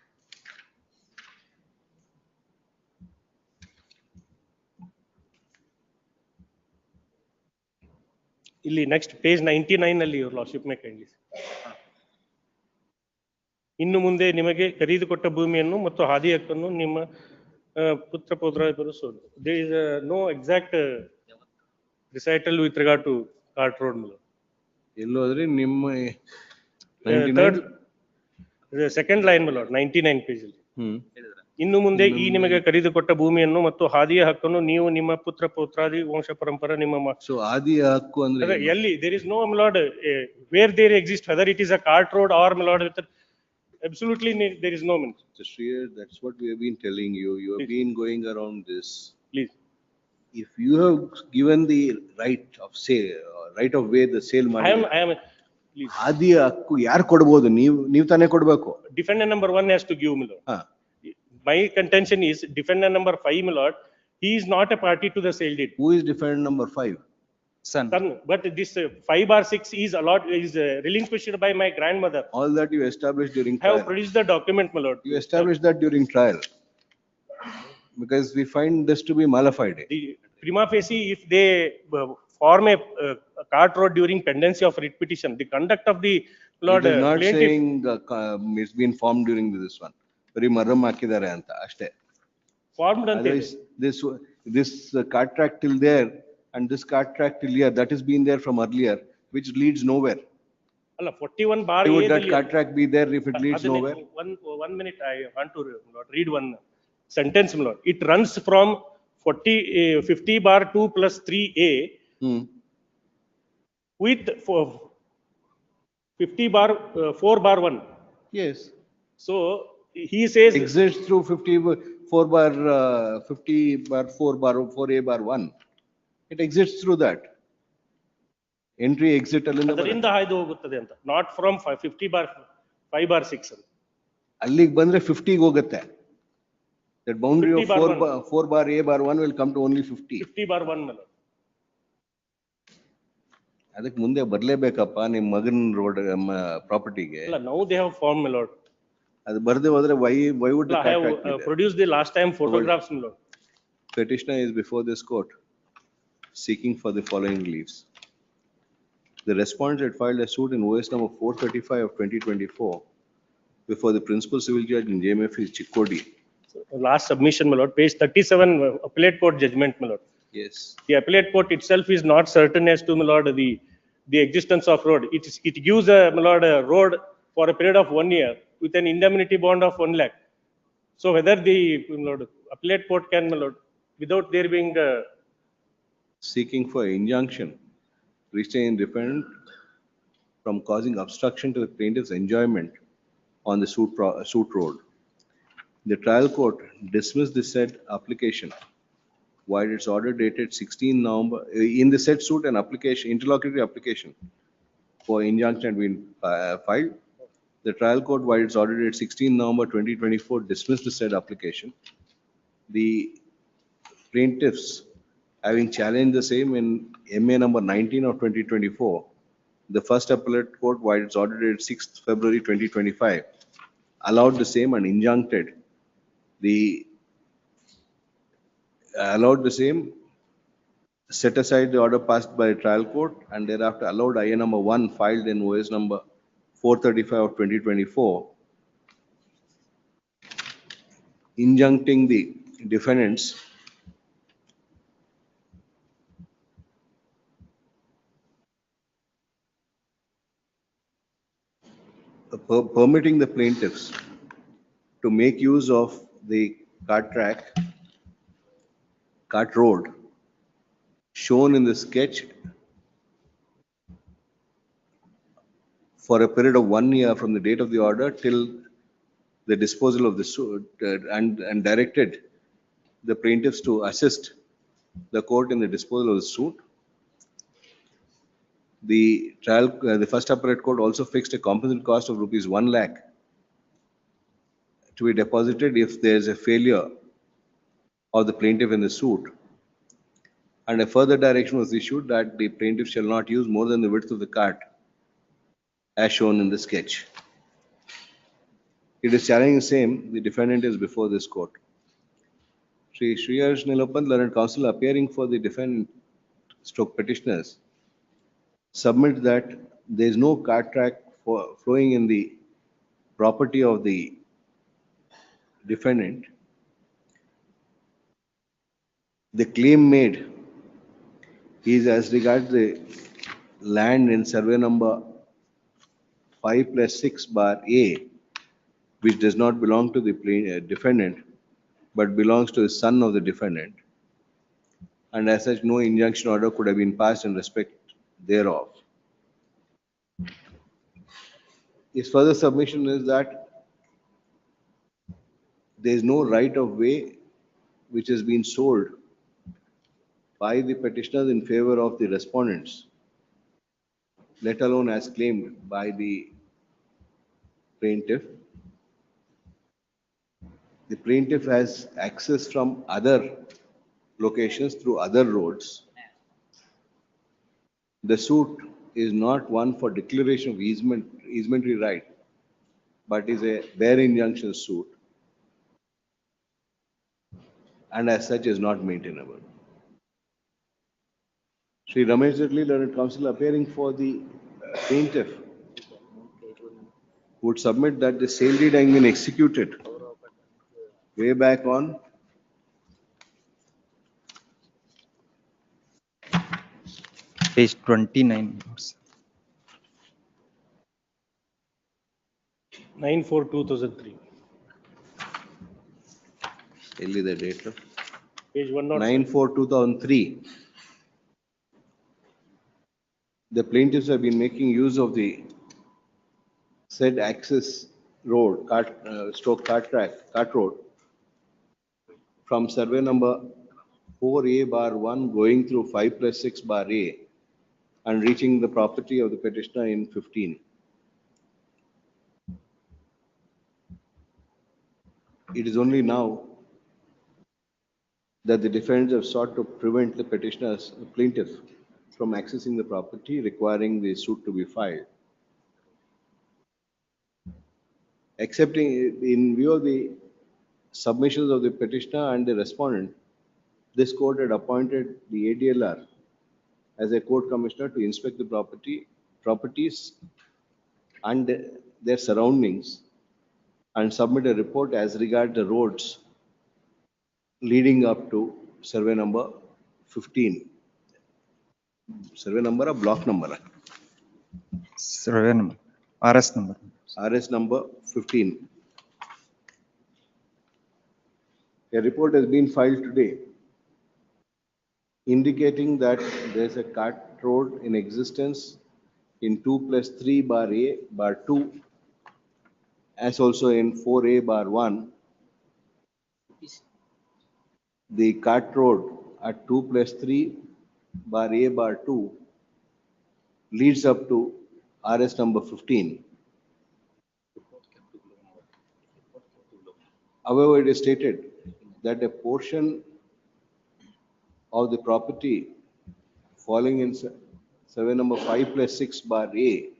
ಇಲ್ಲಿ next page 99 ಅಲ್ಲಿ your lordship may kindly. ಇನ್ನು ಮುಂದೆ ನಿಮಗೆ ಖರೀದಿಕೊಟ್ಟ ಭೂಮಿಯನ್ನು ಮತ್ತು ಹಾದಿ ಹಕ್ಕನ್ನು ನಿಮ್ಮ ಪುತ್ರ ಪೌತ್ರರು ಸೋಲು. There is no exact recital with regard to cart road. ಎಲ್ಲೋದ್ರೆ ನಿಮ್ಮ Third, the second line, my lord, 99 page ಅಲ್ಲಿ. ಇನ್ನು ಮುಂದೆ ಈ ನಿಮಗೆ ಖರೀದಿಕೊಟ್ಟ ಭೂಮಿಯನ್ನು ಮತ್ತು ಹಾದಿಯ ಹಕ್ಕನ್ನು ನೀವು ನಿಮ್ಮ ಪುತ್ರ ಪೌತ್ರಾದಿ ವಂಶ ಪರಂಪರೆ ನಿಮ್ಮ ಸೊ ಆದಿಯ ಹಕ್ಕು ಅಂದ್ರೆ ಎಲ್ಲಿ there is no, my lord, where there exists, whether it is a cart road or, my lord, absolutely there is no mention. That's what we have been telling you. You have been going around this. Please. If you have given the right of sale, right of way the sale I am, ಮಾಡಿ, please. ಆದಿಯ ಹಕ್ಕು ಯಾರು ಕೊಡ್ಬೋದು? ನೀವು ತಾನೇ ಕೊಡ್ಬೇಕು. Defendant number 1 has to give, my lord. My contention is defendant number 5, my lord, he is not a party to the sale deed. Who is defendant number 5? Son, but this 5/6 is relinquished by my grandmother. All that you established during I have trial. produced the document, my lord. You established that during trial. Because we find this to be mala fide. The prima facie, if they form a cart road during pendency of writ petition, the conduct of the, lord, It is not plaintiff saying it's been formed during this one. ಬರೀ ಮರ್ರಮ್ ಹಾಕಿದ್ದಾರೆ ಅಂತ ಅಷ್ಟೇ. formed ante. Otherwise, this contract till there and this contract till here, that has been there from earlier, which leads nowhere. Alla 41 bar Why would A that dalli- contract be there if it leads ಅದನ್ನೇ nowhere? one minute, I want to, my lord, read one sentence, my lord. It runs from 50/2 plus 3A with 50/4/1. Yes. So he says Exists through 50/4/4A/1. It exists through that. Entry exit ಅಲ್ಲಿಂದ ಅದರಿಂದ ಹಾಯ್ದು ಹೋಗುತ್ತದೆ ಅಂತ, not from 50/5/6. ಅಲ್ಲಿಗೆ ಬಂದ್ರೆ 50 ಹೋಗುತ್ತೆ. That boundary 50 of bar 4 1. bar, 4 bar A bar 1 will come to only 50. 50 bar 1, my lord. ಅದಕ್ಕೆ ಮುಂದೆ ಬರ್ಲೇಬೇಕಪ್ಪ ನಿಮ್ಮ ಮಗನ್ road ಪ್ರಾಪರ್ಟಿಗೆ. Now they have formed, my lord. ಅದು ಬರ್ದೆ ಹೋದ್ರೆ why would the I have contract be there? produced the last time photographs, my lord. Petitioner is before this court seeking for the following reliefs. The respondent had filed a suit in OS number 435 of 2024 before the principal civil judge in JMF Chikkodi. Last submission, my lord, page 37, appellate court judgment, my lord. Yes. The appellate court itself is not certain as to, my lord, the existence of road. It gives a, my lord, a road for a period of 1 year with an indemnity bond of 1 lakh. So whether the, my lord, appellate court can, my lord, without there being Seeking for injunction, restrain defendant from causing obstruction to the plaintiff's enjoyment on the suit road. The trial court dismissed the said application while its order dated 16 November, in the said suit an application, interlocutory application for injunction had been filed. The trial court, while its order dated 16 November 2024, dismissed the said application. The plaintiffs, having challenged the same in MA number 19 of 2024, the first appellate court, while its order dated 6th February 2025, allowed the same and injuncted set aside the order passed by the trial court and thereafter allowed IA number 1 filed in OS number 435 of 2024, injuncting the defendants permitting the plaintiffs to make use of the cart road shown in the sketch for a period of 1 year from the date of the order till the disposal of the suit, and directed the plaintiffs to assist the court in the disposal of the suit. The first appellate court also fixed a compensatory cost of rupees 1 lakh to be deposited if there is a failure of the plaintiff in the suit. And a further direction was issued that the plaintiff shall not use more than the width of the cart as shown in the sketch. It is challenging the same. The defendant is before this court. Shri Shriyarsh Nilopan, learned counsel appearing for the defendant stroke petitioners, submit that there is no cart track flowing in the property of the defendant. The claim made is as regards the land in survey number 5/6 bar A, which does not belong to the defendant, but belongs to the son of the defendant. And as such, no injunction order could have been passed in respect thereof. His further submission is that there is no right of way which has been sold by the petitioners in favor of the respondents, let alone as claimed by the plaintiff. The plaintiff has access from other locations through other roads. The suit is not one for declaration of easementary right, but is a bare injunction suit, and as such is not maintainable. Shri Ramesh Jetli, learned counsel appearing for the plaintiff, would submit that the sale deed having been executed way back on page 29. 9/4/2003. the date of Page 109. 9/4/2003. The plaintiffs have been making use of the said access road, cart road, from survey number 4A bar 1 going through 5/6 bar A and reaching the property of the petitioner in 15. It is only now that the defendants have sought to prevent the petitioner's plaintiff from accessing the property requiring the suit to be filed. Accepting in view of the submissions of the petitioner and the respondent, this court had appointed the ADLR as a court commissioner to inspect the properties and their surroundings and submit a report as regards the roads leading up to survey number 15. Survey number or block number? Survey number, RS number. RS number 15. A report has been filed today indicating that there is a cart road in existence in 2+3/A/2 as also in 4A/1. The cart road at 2+3/A/2 leads up to RS number 15. However, it is stated that a portion of the property falling in survey number 5+6/A,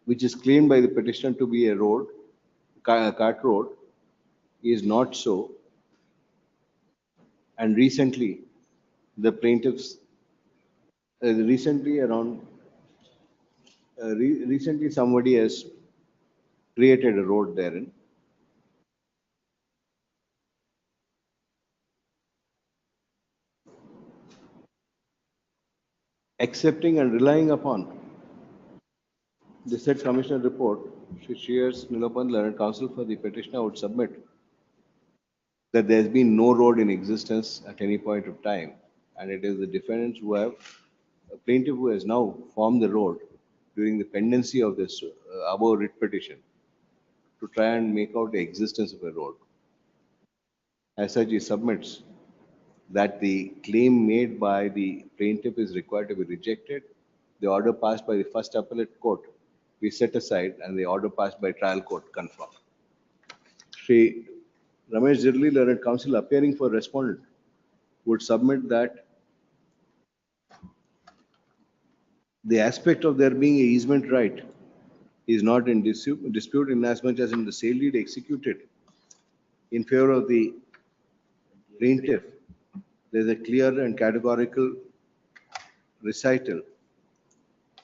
which is claimed by the petitioner to be a road, cart road, is not so. And recently, the plaintiffs, recently somebody has created a road therein. Accepting and relying upon the said commissioner report, Shri Shears Nilopan, learned counsel for the petitioner, would submit that there has been no road in existence at any point of time, and it is the defendants who have, a plaintiff who has now formed the road during the pendency of this above writ petition to try and make out the existence of a road. As such, he submits that the claim made by the plaintiff is required to be rejected, the order passed by the first appellate court be set aside, and the order passed by trial court confirmed. Shri Ramesh Zirli, learned counsel appearing for respondent, would submit that the aspect of there being a easement right is not in dispute inasmuch as in the sale deed executed in favor of the plaintiff, there is a clear and categorical recital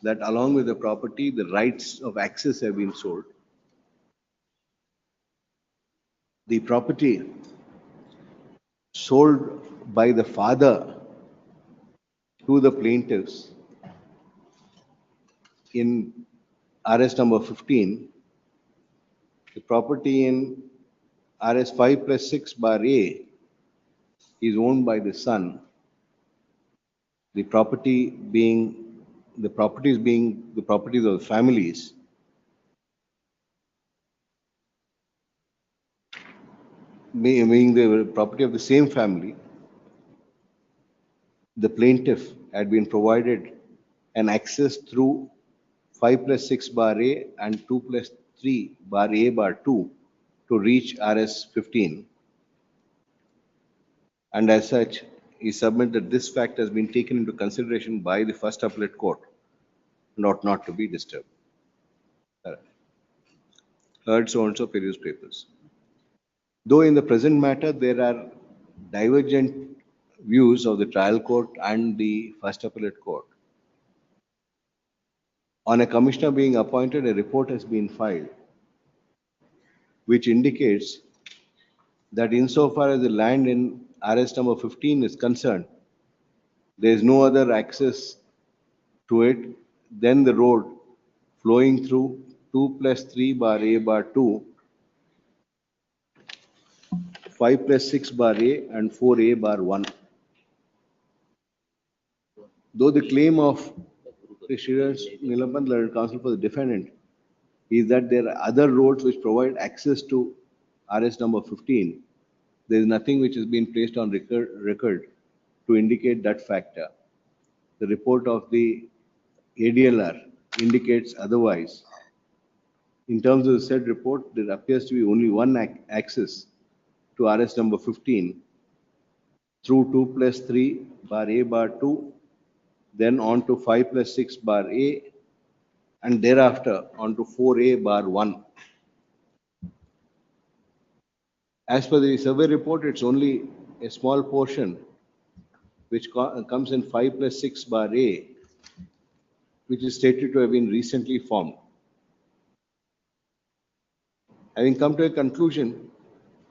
that along with the property, the rights of access have been sold. The property sold by the father to the plaintiffs in RS number 15, the property in RS 5+6/A is owned by the son. The properties being the properties of the families, being the property of the same family. The plaintiff had been provided an access through 5+6/A and 2+3/A/2 to reach RS 15. And as such, he submitted that this fact has been taken into consideration by the first appellate court and ought not to be disturbed. Heard so and so peruse papers. Though in the present matter there are divergent views of the trial court and the first appellate court, on a commissioner being appointed, a report has been filed which indicates that insofar as the land in RS number 15 is concerned, there is no other access to it than the road flowing through 2+3/A/2, 5+6/A and 4A/1. Though the claim of Shri Nilapan, learned counsel for the defendant, is that there are other roads which provide access to RS number 15, there is nothing which has been placed on record to indicate that factor. The report of the ADLR indicates otherwise. In terms of the said report, there appears to be only one access to RS number 15, through 2+3 bar A bar 2, then on to 5+6 bar A, and thereafter on to 4A bar 1. As per the survey report, it's only a small portion which comes in 5+6 bar A, which is stated to have been recently formed. Having come to a conclusion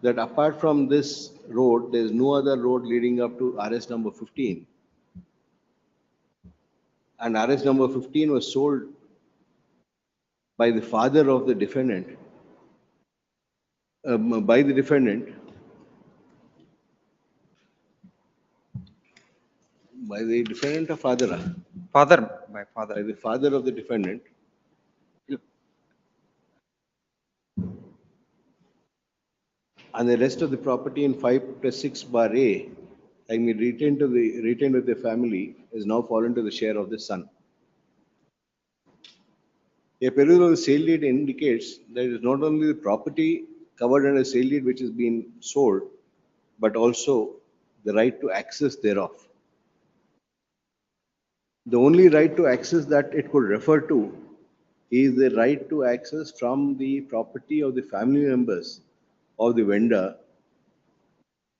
that apart from this road, there is no other road leading up to RS number 15. And RS number 15 was sold by the father of the defendant, by the defendant, or father? By By father. the father of the defendant. And the rest of the property in 5+6 bar A, having been retained with the family, is now fallen to the share of the son. A perusal of the sale deed indicates that it is not only the property covered under sale deed which is being sold, but also the right to access thereof. The only right to access that it could refer to is the right to access from the property of the family members of the vendor,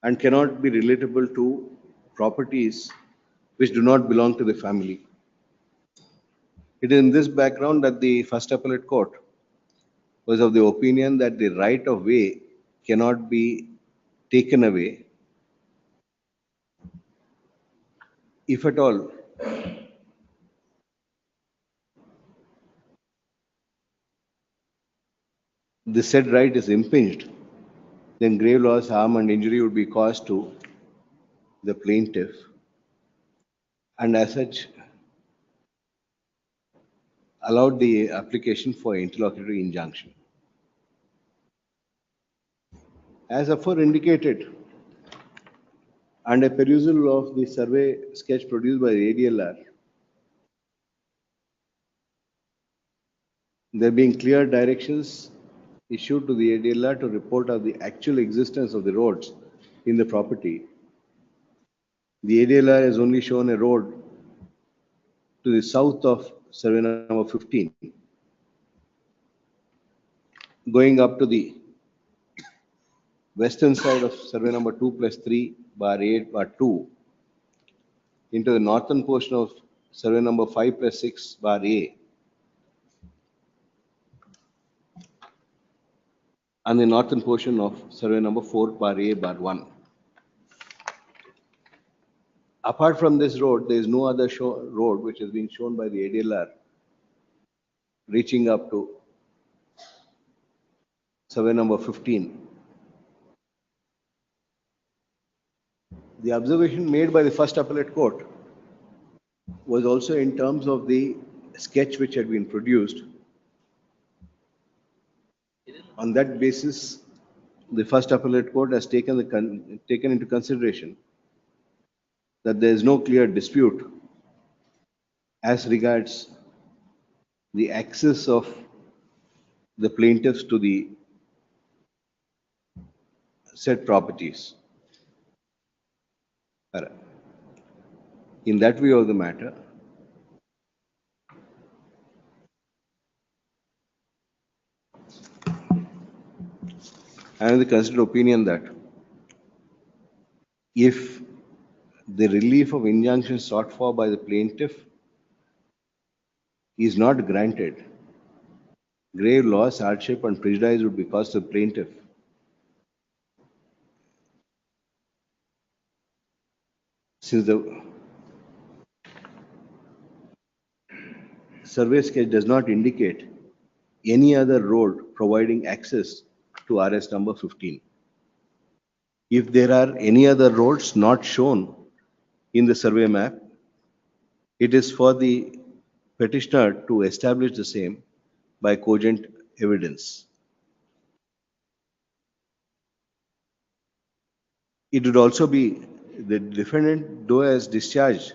and cannot be relatable to properties which do not belong to the family. It is in this background that the First Appellate Court was of the opinion that the right of way cannot be taken away, if at all the said right is impinged, then grave loss, harm and injury would be caused to the plaintiff, and as such allowed the application for interlocutory injunction. As afore indicated, and a perusal of the survey sketch produced by the ADLR, there being clear directions issued to the ADLR to report of the actual existence of the roads in the property. The ADLR has only shown a road to the south of survey number 15, going up to the western side of survey number 2+3 bar A bar 2, into the northern portion of survey number 5+6 bar A, and the northern portion of survey number 4 bar A bar 1. Apart from this road, there is no other road which has been shown by the ADLR reaching up to survey number 15. The observation made by the First Appellate Court was also in terms of the sketch which had been produced. On that basis, the First Appellate Court has taken into consideration that there is no clear dispute as regards the access of the plaintiffs to the said properties. In that view of the matter, I am of the considered opinion that if the relief of injunction sought for by the plaintiff is not granted, grave loss, hardship and prejudice would be caused to the plaintiff. Since the survey sketch does not indicate any other road providing access to RS number 15. If there are any other roads not shown in the survey map, it is for the petitioner to establish the same by cogent evidence. It would also be the defendant, though has discharged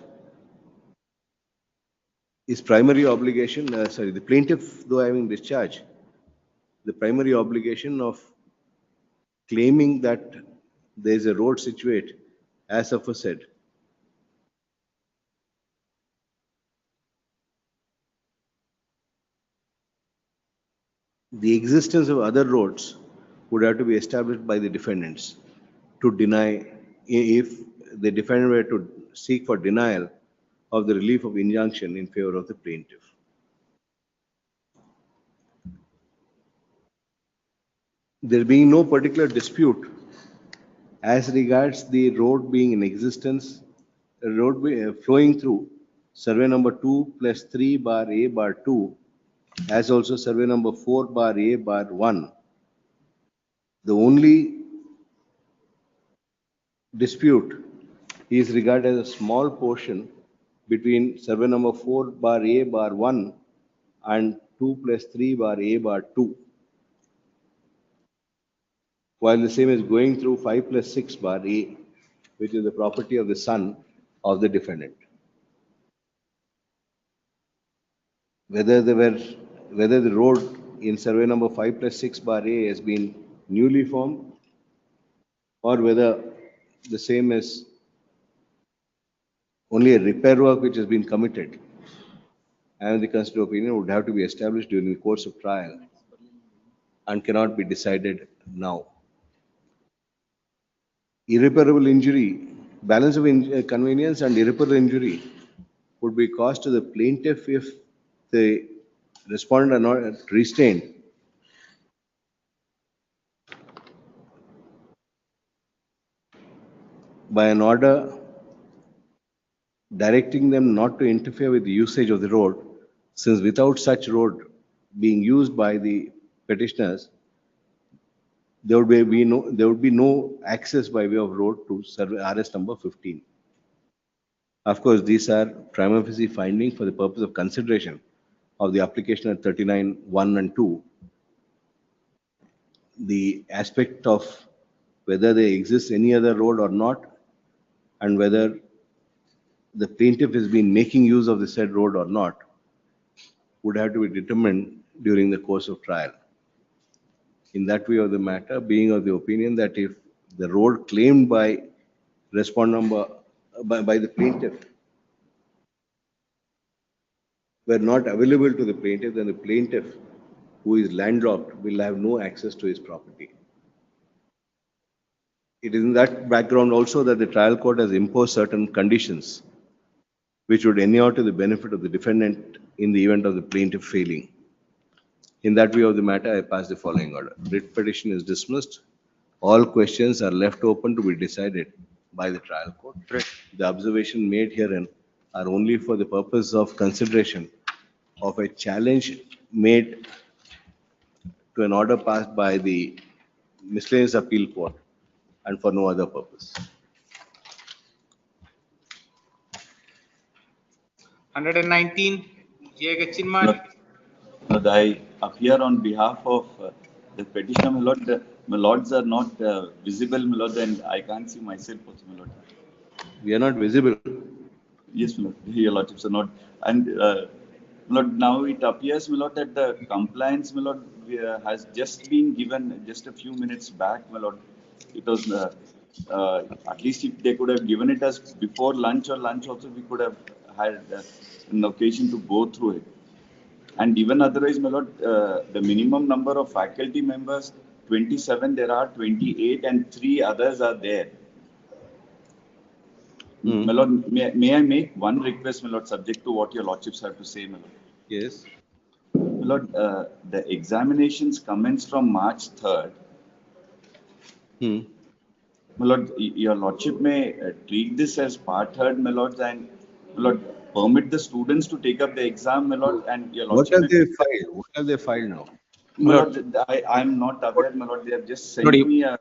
his primary obligation, the plaintiff, though having discharged the primary obligation of claiming that there is a road situate as aforesaid. The existence of other roads would have to be established by the defendants to deny, if the defendant were to seek for denial of the relief of injunction in favor of the plaintiff. There being no particular dispute as regards the road being in existence, a road flowing through survey number 2 plus 3 bar A bar 2, as also survey number 4 bar A bar 1. The only dispute is regarded as a small portion between survey number 4 bar A bar 1 and 2 plus 3 bar A bar 2, while the same is going through 5 plus 6 bar A, which is the property of the son of the defendant. Whether the road in survey number 5 plus 6 bar A has been newly formed, or whether the same is only a repair work which has been committed, and the considered opinion would have to be established during the course of trial and cannot be decided now. Irreparable injury, balance of convenience and irreparable injury would be caused to the plaintiff if the respondent are not restrained by an order directing them not to interfere with the usage of the road, since without such road being used by the petitioners, there would be no access by way of road to survey RS number 15. Of course, these are prima facie findings for the purpose of consideration of the application at 39(1) and 2. The aspect of whether there exists any other road or not, and whether the plaintiff has been making use of the said road or not, would have to be determined during the course of trial. In that way of the matter, being of the opinion that if the road claimed by by the plaintiff were not available to the plaintiff, then the plaintiff, who is landlocked, will have no access to his property. It is in that background also that the trial court has imposed certain conditions which would inure to the benefit of the defendant in the event of the plaintiff failing. In that view of the matter, I pass the following order. Writ petition is dismissed. All questions are left open to be decided by the trial court. The observation made herein are only for the purpose of consideration of a challenge made to an order passed by the miscellaneous appeal court, and for no other purpose. 119, J. Gachinman. I appear on behalf of the petitioner, my lord. My lords are not visible, my lord, and I can't see myself also, my lord. We are not visible. Yes, my lord. Your lordships are not. And my lord, now it appears, my lord, that the compliance, my lord, has just been given just a few minutes back, my lord. It was at least if they could have given it us before lunch or lunch also, we could have had an occasion to go through it. And even otherwise, my lord, the minimum number of faculty members, 27, there are 28 and 3 others are there. My lord, may I make one request, my lord, subject to what your lordships have to say, my lord? Yes. My lord, the examinations commence from March 3rd. My lord, your lordship may treat this as part 3rd, my lord, and my lord, permit the students to take up the exam, my lord, and your What lordship have they filed? What have they filed now? My lord, I'm not aware, my lord. They have just sent me a.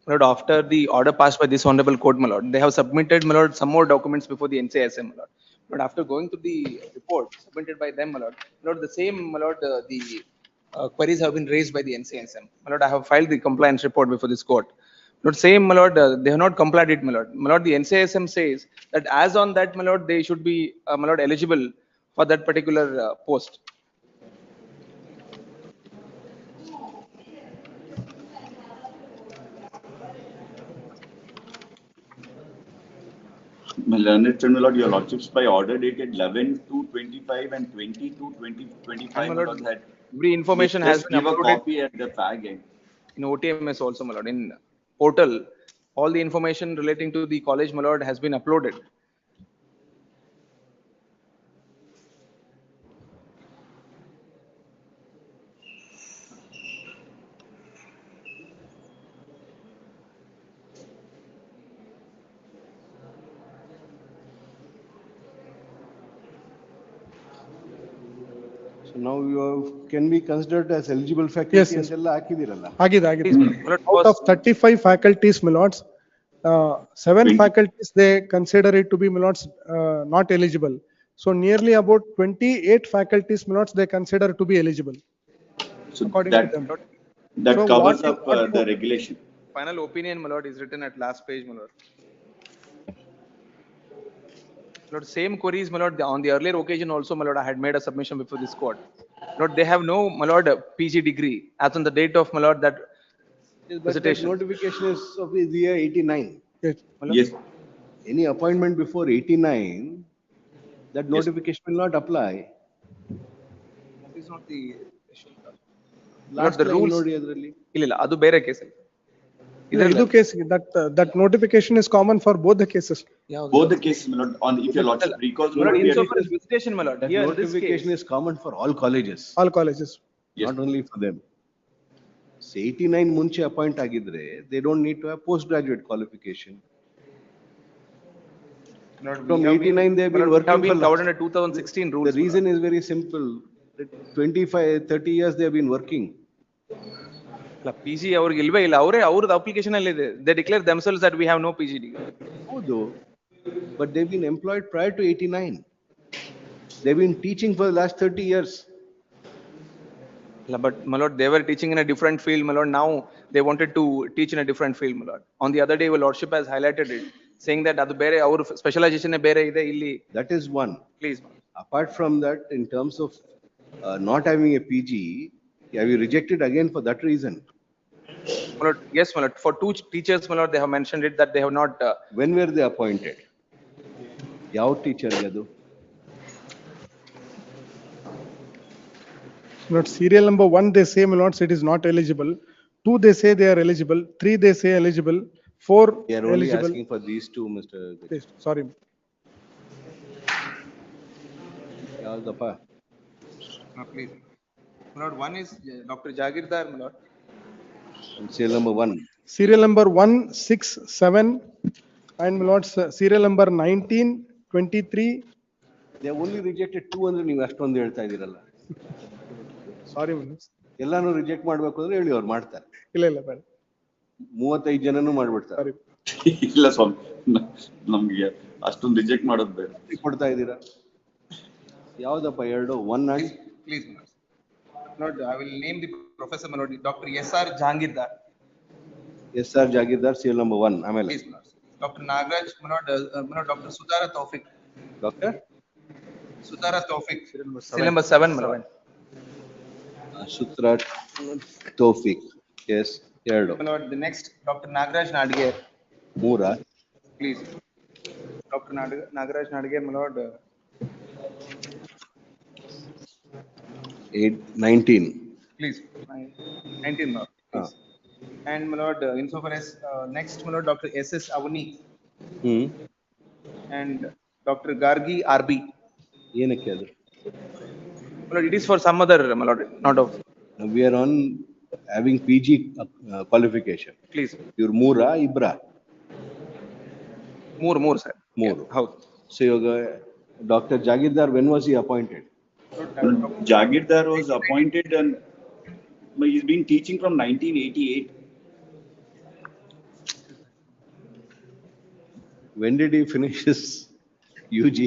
My lord, after the order passed by this honorable court, my lord, they have submitted, my lord, some more documents before the NCISM, my lord. But after going to the report submitted by them, my lord, the same, my lord, the queries have been raised by the NCISM. My lord, I have filed the compliance report before this court. Lord, same, my lord, they have not complied it, my lord. My lord, the NCISM says that as on that, my lord, they should be, my lord, eligible for that particular post. My learned friend, my lord, your lordships by order dated 11/2/25 and 20/2/2025, And my my lord, lord, had every information has just been give a uploaded copy at the fag end. in OTMS also, my lord. In portal, all the information relating to the college, my lord, has been uploaded. So now you can be considered as eligible Yes, faculty yes. ಅಂತೆಲ್ಲ ಹಾಕಿದಿರಲ್ಲ. ಆಗಿದೆ, Please, ಆಗಿದೆ. my lord, Out of 35 faculties, my lords, 7 20. faculties, they consider it to be, my lords, not eligible. So nearly about 28 faculties, my lords, they consider to be eligible, So according to them. that So covers what up you want the to- regulation. final opinion, my lord, is written at last page, my lord. Lord, same queries, my lord, on the earlier occasion also, my lord, I had made a submission before this court. Lord, they have no, my lord, PG degree as on the date of, my lord, that Yes, but that visitation. notification is of the year 89. Yes. Yes, Any appointment before 89, that notification will not apply. That is not the issue. Last the line rules. ನೋಡಿ ಅದರಲ್ಲಿ. ಇಲ್ಲ ಅದು ಬೇರೆ case. ಇದು case, that notification is common for both the cases. both the cases, my lord, on if your lordship recalls, my My lord, lord, we are- insofar as visitation, my lord, That here in this notification case, is common for all colleges, All colleges. Yes. not only for them. So 89 ಮುಂಚೆ appoint ಆಗಿದ್ರೆ they don't need to have post graduate qualification. Lord, From we have 89 they have been Lord, we working have been for covered under 2016 rules. The reason is very simple. 25-30 years they have been working. PG ಅವ್ರಿಗೆ ಇಲ್ವೇ ಇಲ್ಲ, ಅವ್ರದ್ದು application ಅಲ್ಲಿ ಇದೆ. They declare themselves that we have no PG degree. ಹೌದು, but they've been employed prior to 89. They've been teaching for the last 30 years. But my lord, they were teaching in a different field, my lord. Now they wanted to teach in a different field, my lord. On the other day, your lordship has highlighted it, saying that ಅದು ಬೇರೆ ಅವ್ರ specialisation ಬೇರೆ ಇದೆ ಇಲ್ಲಿ. That is one. Please. Apart from that, in terms of not having a PG, have you rejected again for that reason? My lord, yes, my lord. For 2 teachers, my lord, they have mentioned it that they have not. When were they appointed? ಯಾವ teacher ಅದು? Not serial number 1, they say, my lords, it is not eligible. 2, they say they are eligible. 3, they say eligible. 4, They are only eligible. asking for these two, Mr. Please, sorry. ಯಾವ್ದಪ್ಪ? Please. My lord, one is Dr. Jagirdar, my lord. Serial number 1. Serial number 1, 6, 7, and my lords, serial number 19, 23. They have only rejected 2 ಅಂದ್ರೆ ನೀವು ಅಷ್ಟೊಂದು ಹೇಳ್ತಾ ಇದೀರಲ್ಲ. Sorry, my lords. ಎಲ್ಲಾನು reject ಮಾಡ್ಬೇಕು ಅಂದ್ರೆ ಹೇಳಿ ಅವ್ರು ಮಾಡ್ತಾರೆ. ಇಲ್ಲ ಇಲ್ಲ ಬೇಡ. 35 ಜನನು ಮಾಡ್ಬಿಡ್ತಾರೆ. Sorry. ಇಲ್ಲ ಸ್ವಾಮಿ, ನಮ್ಗೆ ಅಷ್ಟೊಂದು ರಿಜೆಕ್ಟ್ ಮಾಡೋದು ಬೇಡ. ಕೊಡ್ತಾ ಇದ್ದೀರಾ? ಯಾವ್ದಪ್ಪ ಎರಡು? 1 and Please, my lord. Lord, I will name the professor, my lord, Dr. S.R. Jagirdar. SR Jagirdar, serial number 1. ಆಮೇಲೆ Please, my lord. Dr. Nagraj, my lord, Dr. Sudara Taufik. Doctor Sudara Taufik. Serial number 7, my lord. Sudara Taufik. Yes, ಎರಡು. My lord, the next, Dr. Nagraj Nadger. 3. Please. Dr. Nagraj Nadger, my lord. 8, 19. Please. 19, my lord. Please. And my lord, insofar as next, my lord, Dr. S.S. Avani and Dr. Gargi R.B. ಏನಕ್ಕೆ ಅದು? My lord, it is for some other, my lord, not of. We are on having PG qualification. Please. ಇವ್ರು 3 ಇಬ್ರಾ? 3, sir. 3. ಹೌದು. So ಇವಾಗ Dr. Jagirdar, when was he appointed? Jagirdar was appointed and he's been teaching from 1988. When did he finish his UG?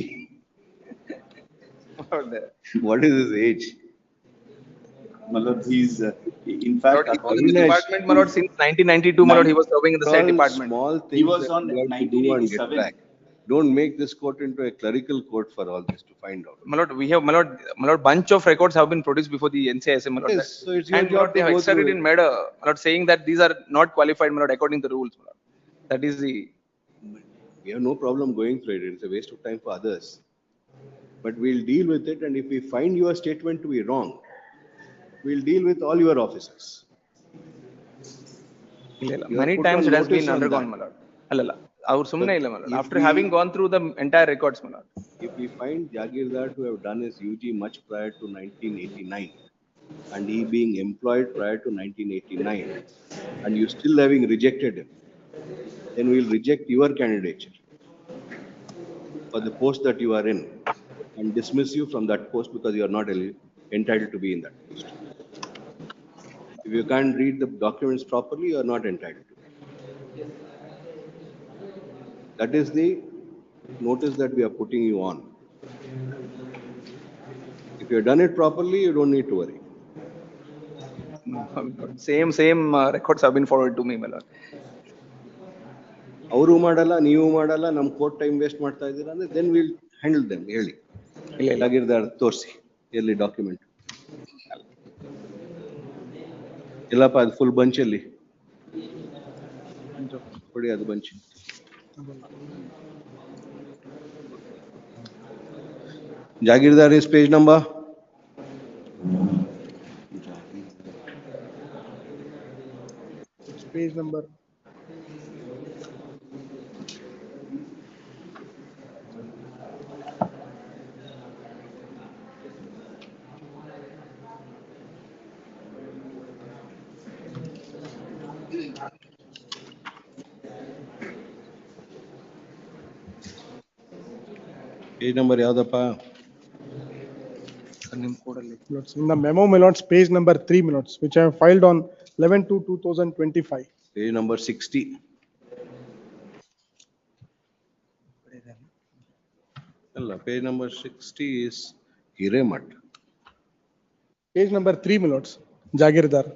What is his age? Malad, he's in fact He was in the department, my lord, since 1992, my lord, he was serving in the same department. Small things He was that on you have to do and get 1987. back. Don't make this court into a clerical court for all this to find out. My lord, we have, my lord, bunch of records have been produced before the NCISM, my lord. Yes, so it's your And my job lord, they to have go extended through in it. murder, my lord, saying that these are not qualified, my lord, according to the rules, my lord. That is the. We have no problem going through it. It's a waste of time for others. But we'll deal with it, and if we find your statement to be wrong, we'll deal with all your officers. ಇಲ್ಲ, ಇಲ್ಲ. You are Many put times on it has been notice on undergone, that. my lord. ಅಲ್ಲಲ್ಲ, ಅವ್ರು ಸುಮ್ಮನೆ But ಇಲ್ಲ, my lord. if After we- having gone through the entire records, my lord. If we find Jagirdar to have done his UG much prior to 1989, and he being employed prior to 1989, and you still having rejected him, then we'll reject your candidature for the post that you are in and dismiss you from that post because you are not entitled to be in that post. If you can't read the documents properly, you are not entitled to. That is the notice that we are putting you on. If you have done it properly, you don't need to worry. No, my lord. Same records have been forwarded to me, my lord. ಅವರು ಮಾಡಲ್ಲ, ನೀವು ಮಾಡಲ್ಲ, ನಮ್ಮ court time waste ಮಾಡ್ತಾ ಇದ್ದೀರಾ ಅಂದ್ರೆ then will handle them. ಹೇಳಿ, ಇಲ್ಲ, ಇಲ್ಲ. ಆಗಿರ್ದಾರ ತೋರಿಸಿ ಎಲ್ಲಿ ಡಾಕ್ಯುಮೆಂಟ್. ಇಲ್ಲಪ್ಪ ಅದು ಫುಲ್ ಬಂಚಲ್ಲಿ ಕೊಡಿ, ಅದು bunch. Jagirdar is page number Page number. Page number ಯಾವ್ದಪ್ಪ? ನಿಮ್ ಕೂಡಲ್ಲಿ. In the memo, my lords, page number 3, my lords, which I have filed on 11/2/2025. Page number 60. ಅಲ್ಲ, page number 60 is Hiremath. Page number 3, my lords, Jagirdar.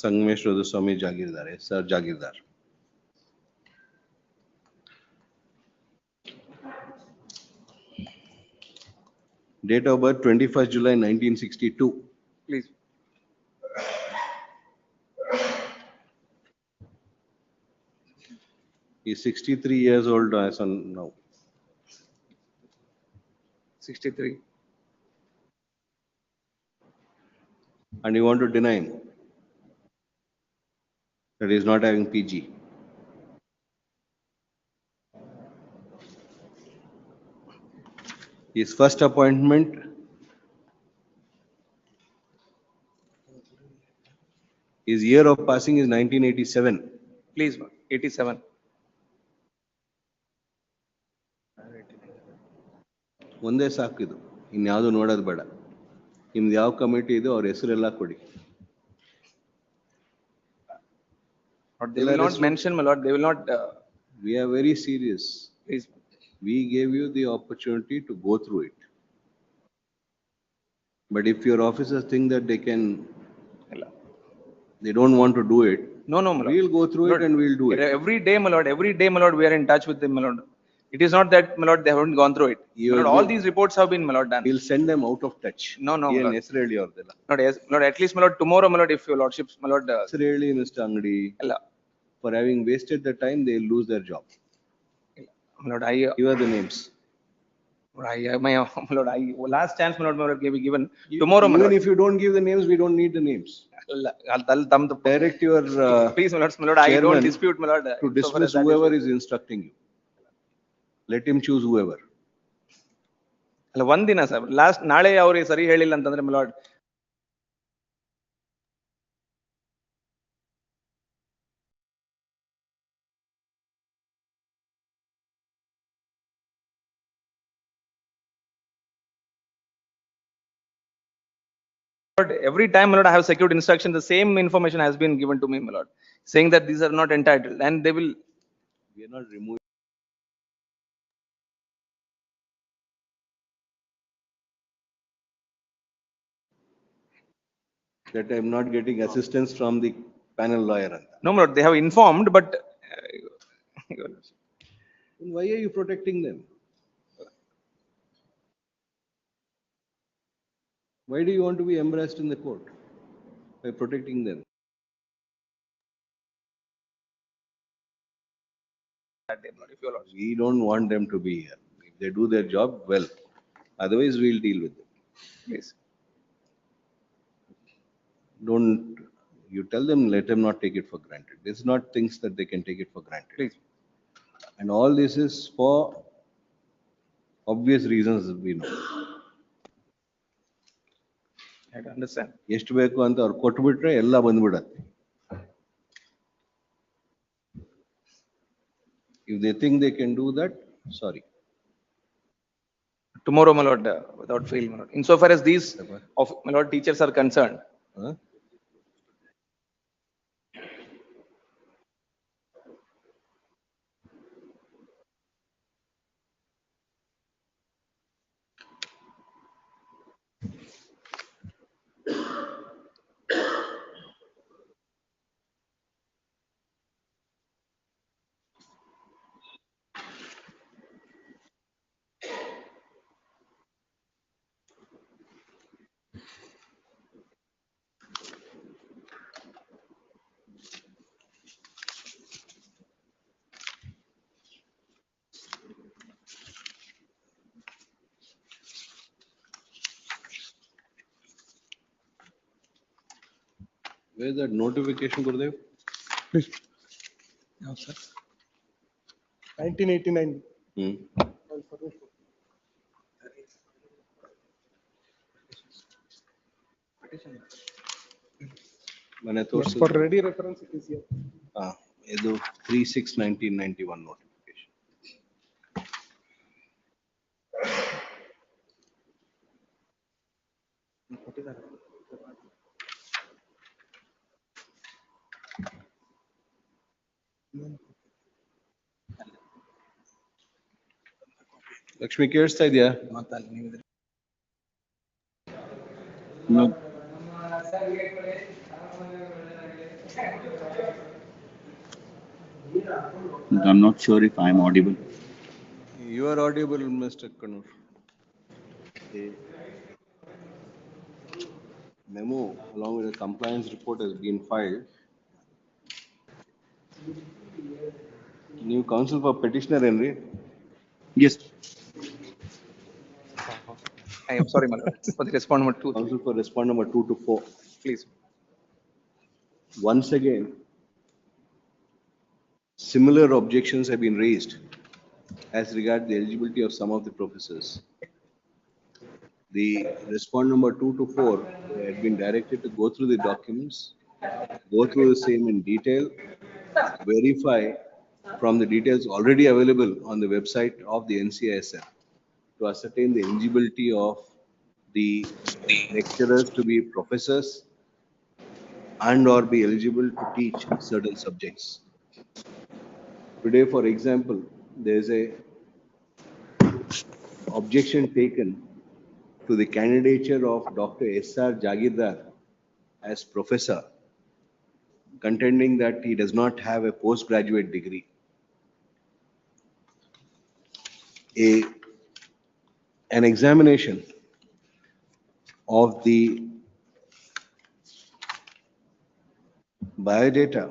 Sangamesh Swami Jagirdar, sir Jagirdar. Date of birth 21st July 1962. Please. He's 63 years old as on now. 63. And you want to deny him that he is not having PG. His first appointment his year of passing is 1987. Please, 87. ಒಂದೇ ಸಾಕಿದು, ಇನ್ಯಾವುದು ನೋಡೋದು ಬೇಡ. ನಿಮ್ದು ಯಾವ committee ಇದೋ ಅವ್ರ ಹೆಸರೆಲ್ಲ ಕೊಡಿ. They will not mention, my lord. They will not. We are very serious. Please. We gave you the opportunity to go through it. But if your officers think that they don't want to do it, No, my lord. we'll go through it and we'll do it. Every day, my lord. Every day, my lord, we are in touch with them, my lord. It is not that, my lord, they haven't gone through it. My lord, all these reports have been, my lord, done. We'll send them out of touch. No, my ಏನ್ lord. ಹೆಸರು ಹೇಳಿ ಅವ್ರದ್ದೆಲ್ಲ. Not yes, Lord, at least, my lord, tomorrow, my lord, if your lordships, my lord. ಹೆಸರು ಹೇಳಿ mister ಅಂಗಡಿ. ಅಲ್ಲ. For having wasted the time, they'll lose their job. My lord, Here are the names. My lord, last chance, my lord, will be given tomorrow, my Even lord. if you don't give the names, we don't need the names. Direct your Please, my lord, I don't chairman dispute, my lord. to dismiss whoever is instructing you. Let him choose whoever. ಅಲ್ಲ, ಒಂದಿನ sir, last ನಾಳೆ ಅವ್ರಿಗೆ ಸರಿ ಹೇಳಿಲ್ಲ ಅಂತಂದ್ರೆ, my lord. Every time, my lord, I have secured instruction, the same information has been given to me, my lord, saying that these are not entitled, and they will. We are not removing. That I am not getting assistance from the panel lawyer. No, my lord, they have informed, but. Then why are you protecting them? Why do you want to be embarrassed in the court by protecting them? that day, my lord, if your lordship. We don't want them to be here. If they do their job, well. Otherwise, we'll deal with them. Please. Don't, you tell them, let them not take it for granted. It's not things that they can take it for granted. Please. And all this is for obvious reasons we know. I can understand. ಎಷ್ಟು ಬೇಕು ಅಂತ ಅವ್ರು ಕೊಟ್ಬಿಟ್ರೆ ಎಲ್ಲ ಬಂದ್ಬಿಡತ್ತೆ. If they think they can do that, sorry. Tomorrow, my lord, without fail, my lord. Insofar as these of my lord teachers are concerned, Huh? Where's that notification, Gurudev? Please. no, sir. 1989. ಮನೆ Yes, ತೋರ್ಸು. for ready reference it is here. ಇದು 3/6/1991 notification. Lakshmi ಕೇಳಿಸ್ತಾ ಇದೆಯಾ? No. I'm not sure if I'm audible. You are audible, Mr. Kannur. A memo along with a compliance report has been filed. New counsel for petitioner, Henry. Yes. I am sorry, my lord, for the respondent number 2. Counsel for respondent number 2 to 4. Please. Once again, similar objections have been raised as regards the eligibility of some of the professors. The respondent number 2 to 4 had been directed to go through the documents, go through the same in detail, verify from the details already available on the website of the NCISL to ascertain the eligibility of the lecturers to be professors and or be eligible to teach certain subjects. Today, for example, there is a objection taken to the candidature of Dr. S.R. Jagirdar as professor, contending that he does not have a postgraduate degree. An examination of the biodata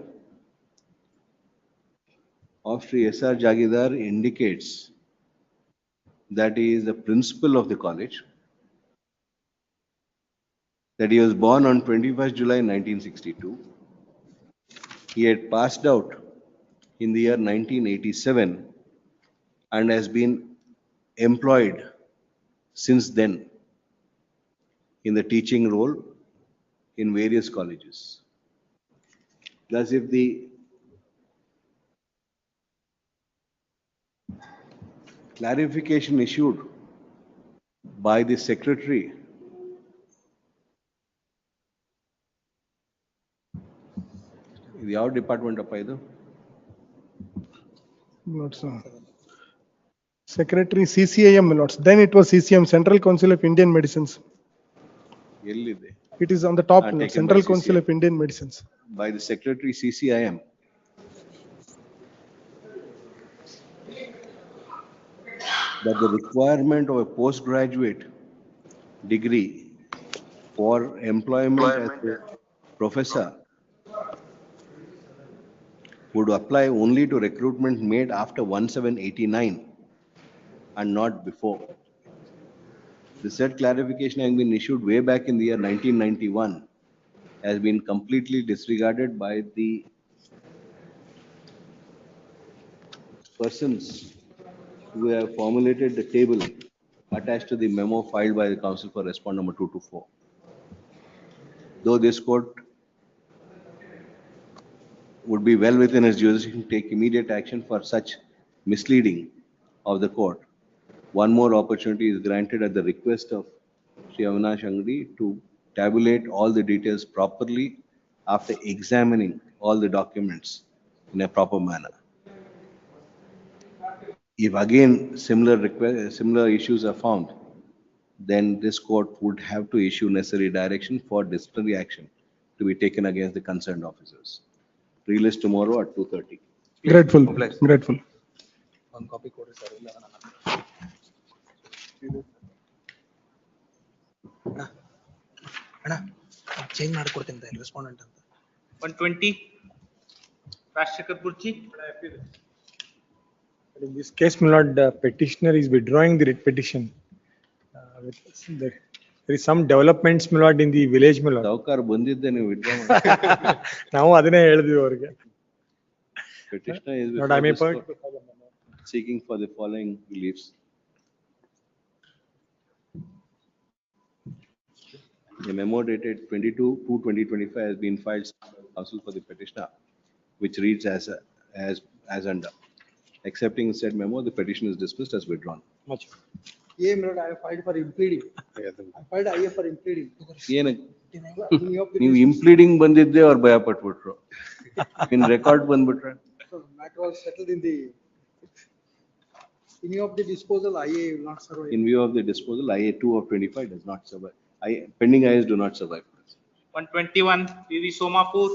of Sri S.R. Jagirdar indicates that he is the principal of the college, that he was born on 21st July 1962. He had passed out in the year 1987 and has been employed since then in the teaching role in various colleges. Thus, if the clarification issued by the secretary ಇದು ಯಾವ department ಅಪ್ಪ ಇದು? Not so. Secretary CCIM, my lords. Then it was CCM, Central Council of Indian Medicines. ಎಲ್ಲಿದೆ? It is on the top, my lord, Taken by Central Council CCIM. of Indian Medicines. By the secretary CCIM. That the requirement of a postgraduate degree for employment as a professor would apply only to recruitment made after 1789 and not before. The said clarification having been issued way back in the year 1991 has been completely disregarded by the persons who have formulated the table attached to the memo filed by the council for respond number 224. Though this court would be well within its jurisdiction to take immediate action for such misleading of the court, one more opportunity is granted at the request of Sri Avinash Angadi to tabulate all the details properly after examining all the documents in a proper manner. If again similar issues are found, then this court would have to issue necessary direction for disciplinary action to be taken against the concerned officers. Release tomorrow at 2:30. Grateful, grateful. One copy code is available. Change ಮಾಡ್ಕೊಡ್ತೀನಿ respondent ಅಂತ 120 Rashtrakat Burchi. In this case, my lord, the petitioner is withdrawing the writ petition. There is some developments, my lord, in the village, my lord. Saukar ಬಂದಿದ್ದೆ ನೀವು withdraw ನಾವು ಅದನ್ನೇ ಹೇಳಿದ್ವಿ ಅವರಿಗೆ. Petitioner is Lord, I may seeking for the following reliefs. A memo dated 22/2/2025 has been filed by the council for the petitioner, which reads as under. Accepting said memo, the petition is dismissed as withdrawn. Much. Yeah, my lord, I filed for impleading. I filed IA for impleading. ನೀವು impleading ಬಂದಿದ್ದೆ ಅವ್ರು ಭಯ ಪಟ್ಬಿಟ್ರು. In record ಬಂದ್ಬಿಟ್ರೆ. So matter was settled in the, in view of the disposal, IA will not survive. In view of the disposal, IA 2 of 25 does not survive. Pending IAs do not survive. 121 PV Somapur.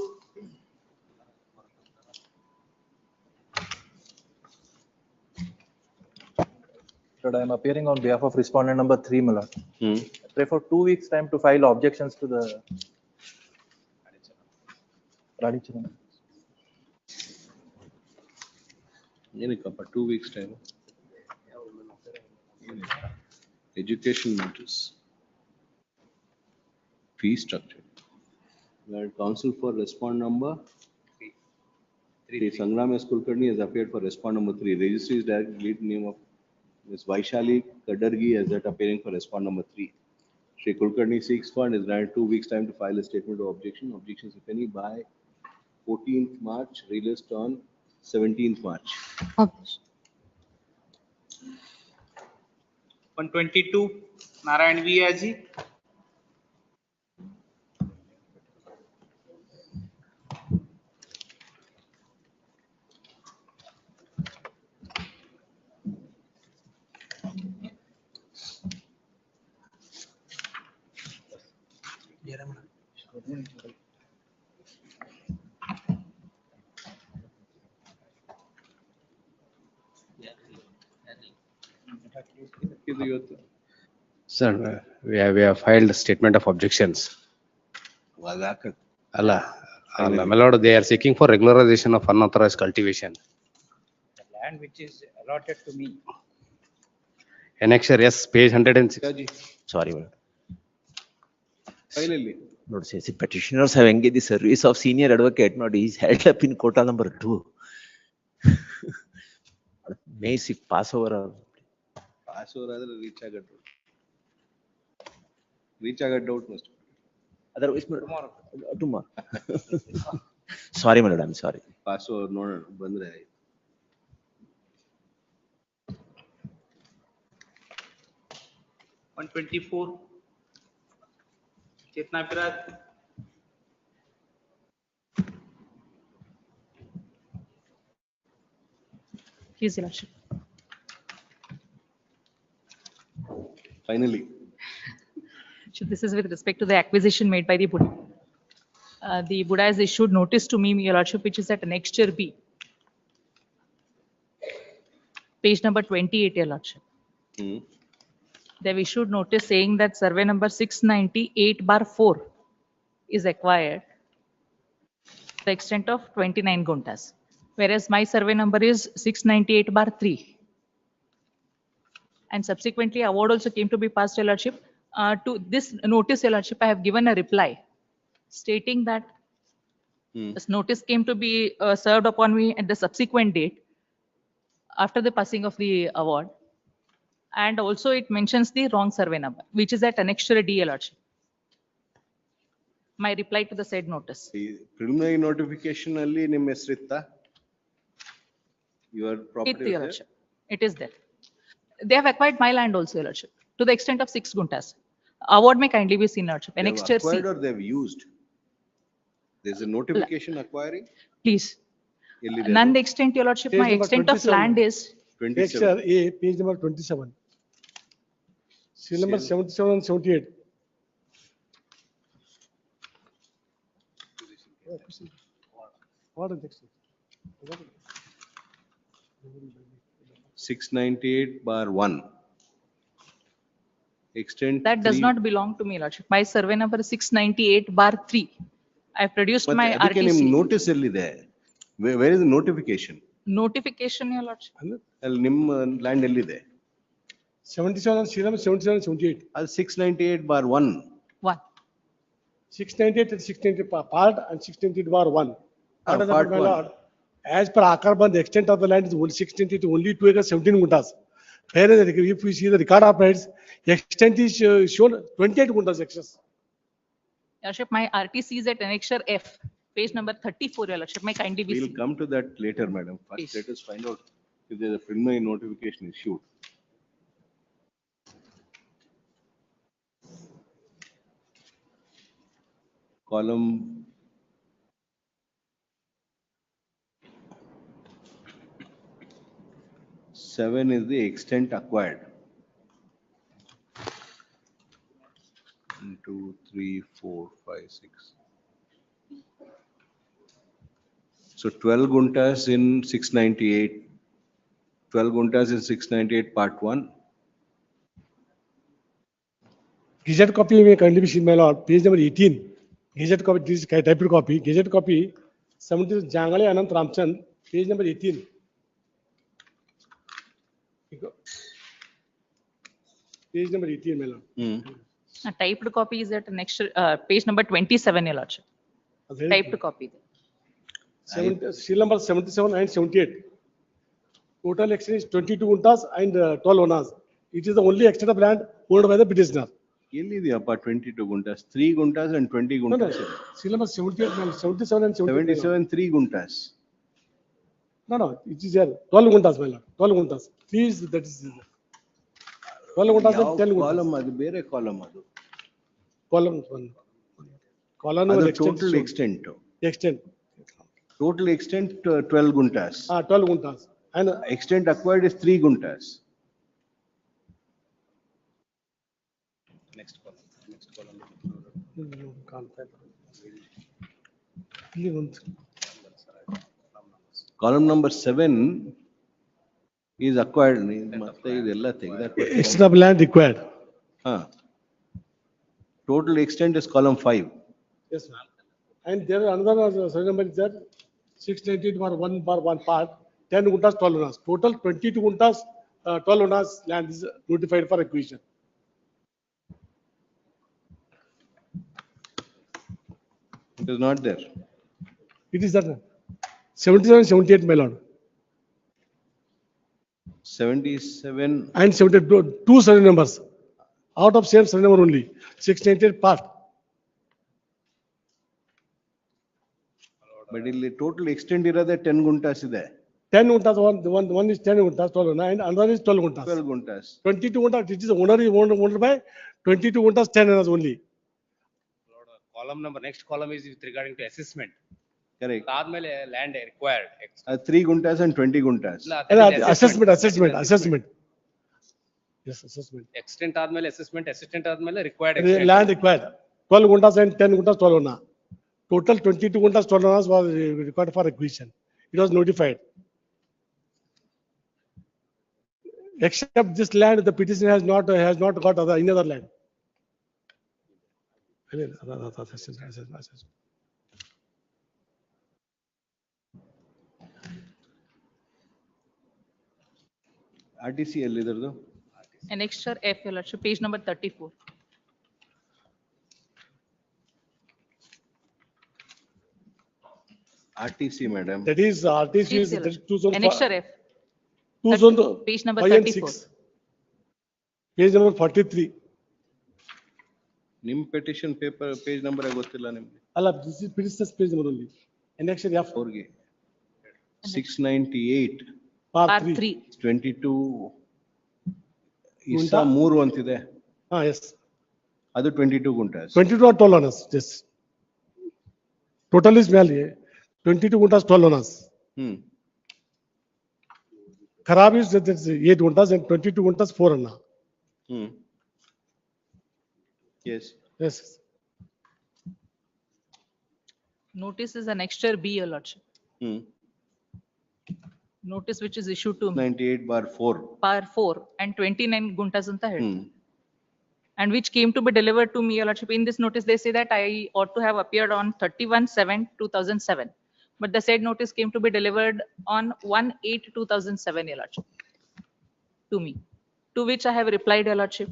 Lord, I am appearing on behalf of respondent number 3, my lord. I pray for 2 weeks' time to file objections to the Radicharan. ಏನಕ್ಕಪ್ಪ 2 weeks time? Education matters. Fee structure. Where council for respond number 3. Sangram S. Kulkarni has appeared for respond number 3. Registry is direct lead name of Ms. Vaishali Kadargi as that appearing for respond number 3. Shri Kulkarni seeks for and is granted 2 weeks time to file a statement of objection. Objections if any by 14th March, released on 17th March. 122 Narayan Viyaji. Sir, we have filed a statement of objections. Allah, my lord, they are seeking for regularization of unauthorized cultivation. The land which is allotted to me. Annexure, yes, page 106. Sorry, my lord. Finally. Lord says the petitioners have engaged the service of senior advocate. Not he is held up in quota number 2. May see Passover. Passover adre reach agadu. Reach agad doubt must. Otherwise, tomorrow. Sorry, my lord, I'm sorry. Passover no bandre. 124 Chetna Pirat. His Lordship. Finally. So this is with respect to the acquisition made by the Buddha. The Buddha has issued notice to me, Your Lordship, which is at Annexure B. Page number 28, Your Lordship. They've issued notice saying that survey number 698/4 is acquired to the extent of 29 guntas. whereas my survey number is 698/3. And subsequently, award also came to be passed, Your Lordship. To this notice, Your Lordship, I have given a reply stating that this notice came to be served upon me at the subsequent date after the passing of the award. And also it mentions the wrong survey number, which is at Annexure D, Your Lordship. My reply to the said notice. ಈ preliminary notification ಅಲ್ಲಿ ನಿಮ್ಮ ಹೆಸರಿತ್ತಾ? Your It, property Your was there? Lordship. It is there. They have acquired my land also, Your Lordship, to the extent of 6 guntas. Award may kindly be seen, Lordship. They have Annexure C, acquired or they have used? There's a notification acquiring? please. ಎಲ್ಲಿದೆ None ಅದು? the extent, Your Lordship, Page my number extent of 27. land is 27. Annexure A, page number 27. Seal number 77 and 78. What is next? 698/1. Extent. that does 3. not belong to me, Lordship. My survey number is 698/3. I have produced ಮತ್ತೆ my ಅದಕ್ಕೆ ನಿಮ್ RTC. notice ಎಲ್ಲಿದೆ? Where is the notification? Notification, Your Lordship. ಅಲ್ಲಿ ನಿಮ್ಮ land ಎಲ್ಲಿದೆ? 77 and seal number 77 and 78. ಅದು 698/1. 1. 698 and 690 part and 698/1. Under the part my one. lord, as per Akarband, the extent of the land is only 690 to only 2 acres 17 guntas. Whereas if we see the record of rights, the extent is shown 28 guntas excess. Your Lordship, my RTC is at Annexure F, page number 34, Your Lordship. May kindly be We'll seen. come to that later, madam. First, Please. let us find out if there is a preliminary notification issued. Column 7 is the extent acquired. 1, 2, 3, 4, 5, 6. So 12 guntas in 698. 12 guntas in 698 part 1. Gazette copy may kindly be seen, my lord, page number 18. Gazette copy, this is typed copy. Gazette copy 70 Jangale Anant Ramchand, page number 18. Page number 18, my lord. A typed copy is at Annexure, page number 27, Your Lordship. Typed copy. Seal number 77 and 78. Total extent is 22 guntas and 12 onas. It is the only extent of land owned by the petitioner. ಎಲ್ಲಿದೆಯಪ್ಪ 22 guntas? 3 guntas and 20 No, no, guntas. seal number 78, ma'am, 77 and 78. my lord. 77, 3 guntas. No, no, it is there, 12 guntas, my lord, 12 guntas. Please, that is 12 guntas and 10 guntas. Column ಅದು ಬೇರೆ column ಅದು. Column one. Column ಅದು number extent. Total shown. Extent. Extent. Total extent 12 guntas. 12 guntas. And Extent acquired is 3 guntas. Next column. Next column. Column number 7 is acquired. ಮತ್ತೆ ಇದೆಲ್ಲ ತೆಗೆದಾಕ್ಬೇಕು. extent of land required. Total extent is column 5. Yes, ma'am. And there are another survey number is there, 690/1 part, 10 guntas, 12 onas. Total 22 guntas, 12 onas land is notified for acquisition. It is not there. It is that 77, 78, my lord. 77, And 72, two survey numbers. Out of same survey number only, 698 part. but ಇಲ್ಲಿ total extent ಇರೋದೇ 10 guntas ಇದೆ. 10 guntas, one is 10 guntas, 12 onas, and another is 12 guntas. 12 guntas. 22 guntas, it is owner is owned by 22 guntas, 10 onas only. Column number, next column is with regarding to assessment. Correct. ಅದಾದ್ಮೇಲೆ land required. 3 guntas and 20 guntas. ಇಲ್ಲ, And that is assessment. Yes, assessment. Extent ಆದ್ಮೇಲೆ assessment, assistant ಆದ್ಮೇಲೆ required The extent. land required, 12 guntas and 10 guntas, 12 onas. Total 22 guntas, 12 onas was required for acquisition. It was notified. Except this land, the petition has not got any other land. RTC ಎಲ್ಲಿದ್ರದ್ದು? Annexure F, Your Lordship, page number 34. RTC, madam. That is RTC Yes, is Your Lordship. 2005 Annexure F, 2005 page number and 34. 6. Page number 43. ನಿಮ್ petition paper page number ಗೊತ್ತಿಲ್ಲ ನಿಮ್ಗೆ? Allah, this is page number only. Annexure F, ಅವ್ರಿಗೆ 698 part Part 3. 3. 22 ಗುಂಟ? ಇಸ 3 ಅಂತಿದೆ, Yes. ಅದು 22 guntas. 22 or 12 on us, yes. Total is merely 22 guntas, 12 on us. Kharab is that's 8 guntas and 22 guntas, 4 on us. Yes. Yes. Notice is annexure B, Your Lordship. Notice which is issued to me, 98/4. par 4 and 29 guntas anta ಹೇಳ್ತಾರೆ. And which came to be delivered to me, Your Lordship. In this notice, they say that I ought to have appeared on 31/7/2007. But the said notice came to be delivered on 1/8/2007, Your Lordship, to me. To which I have replied, Your Lordship.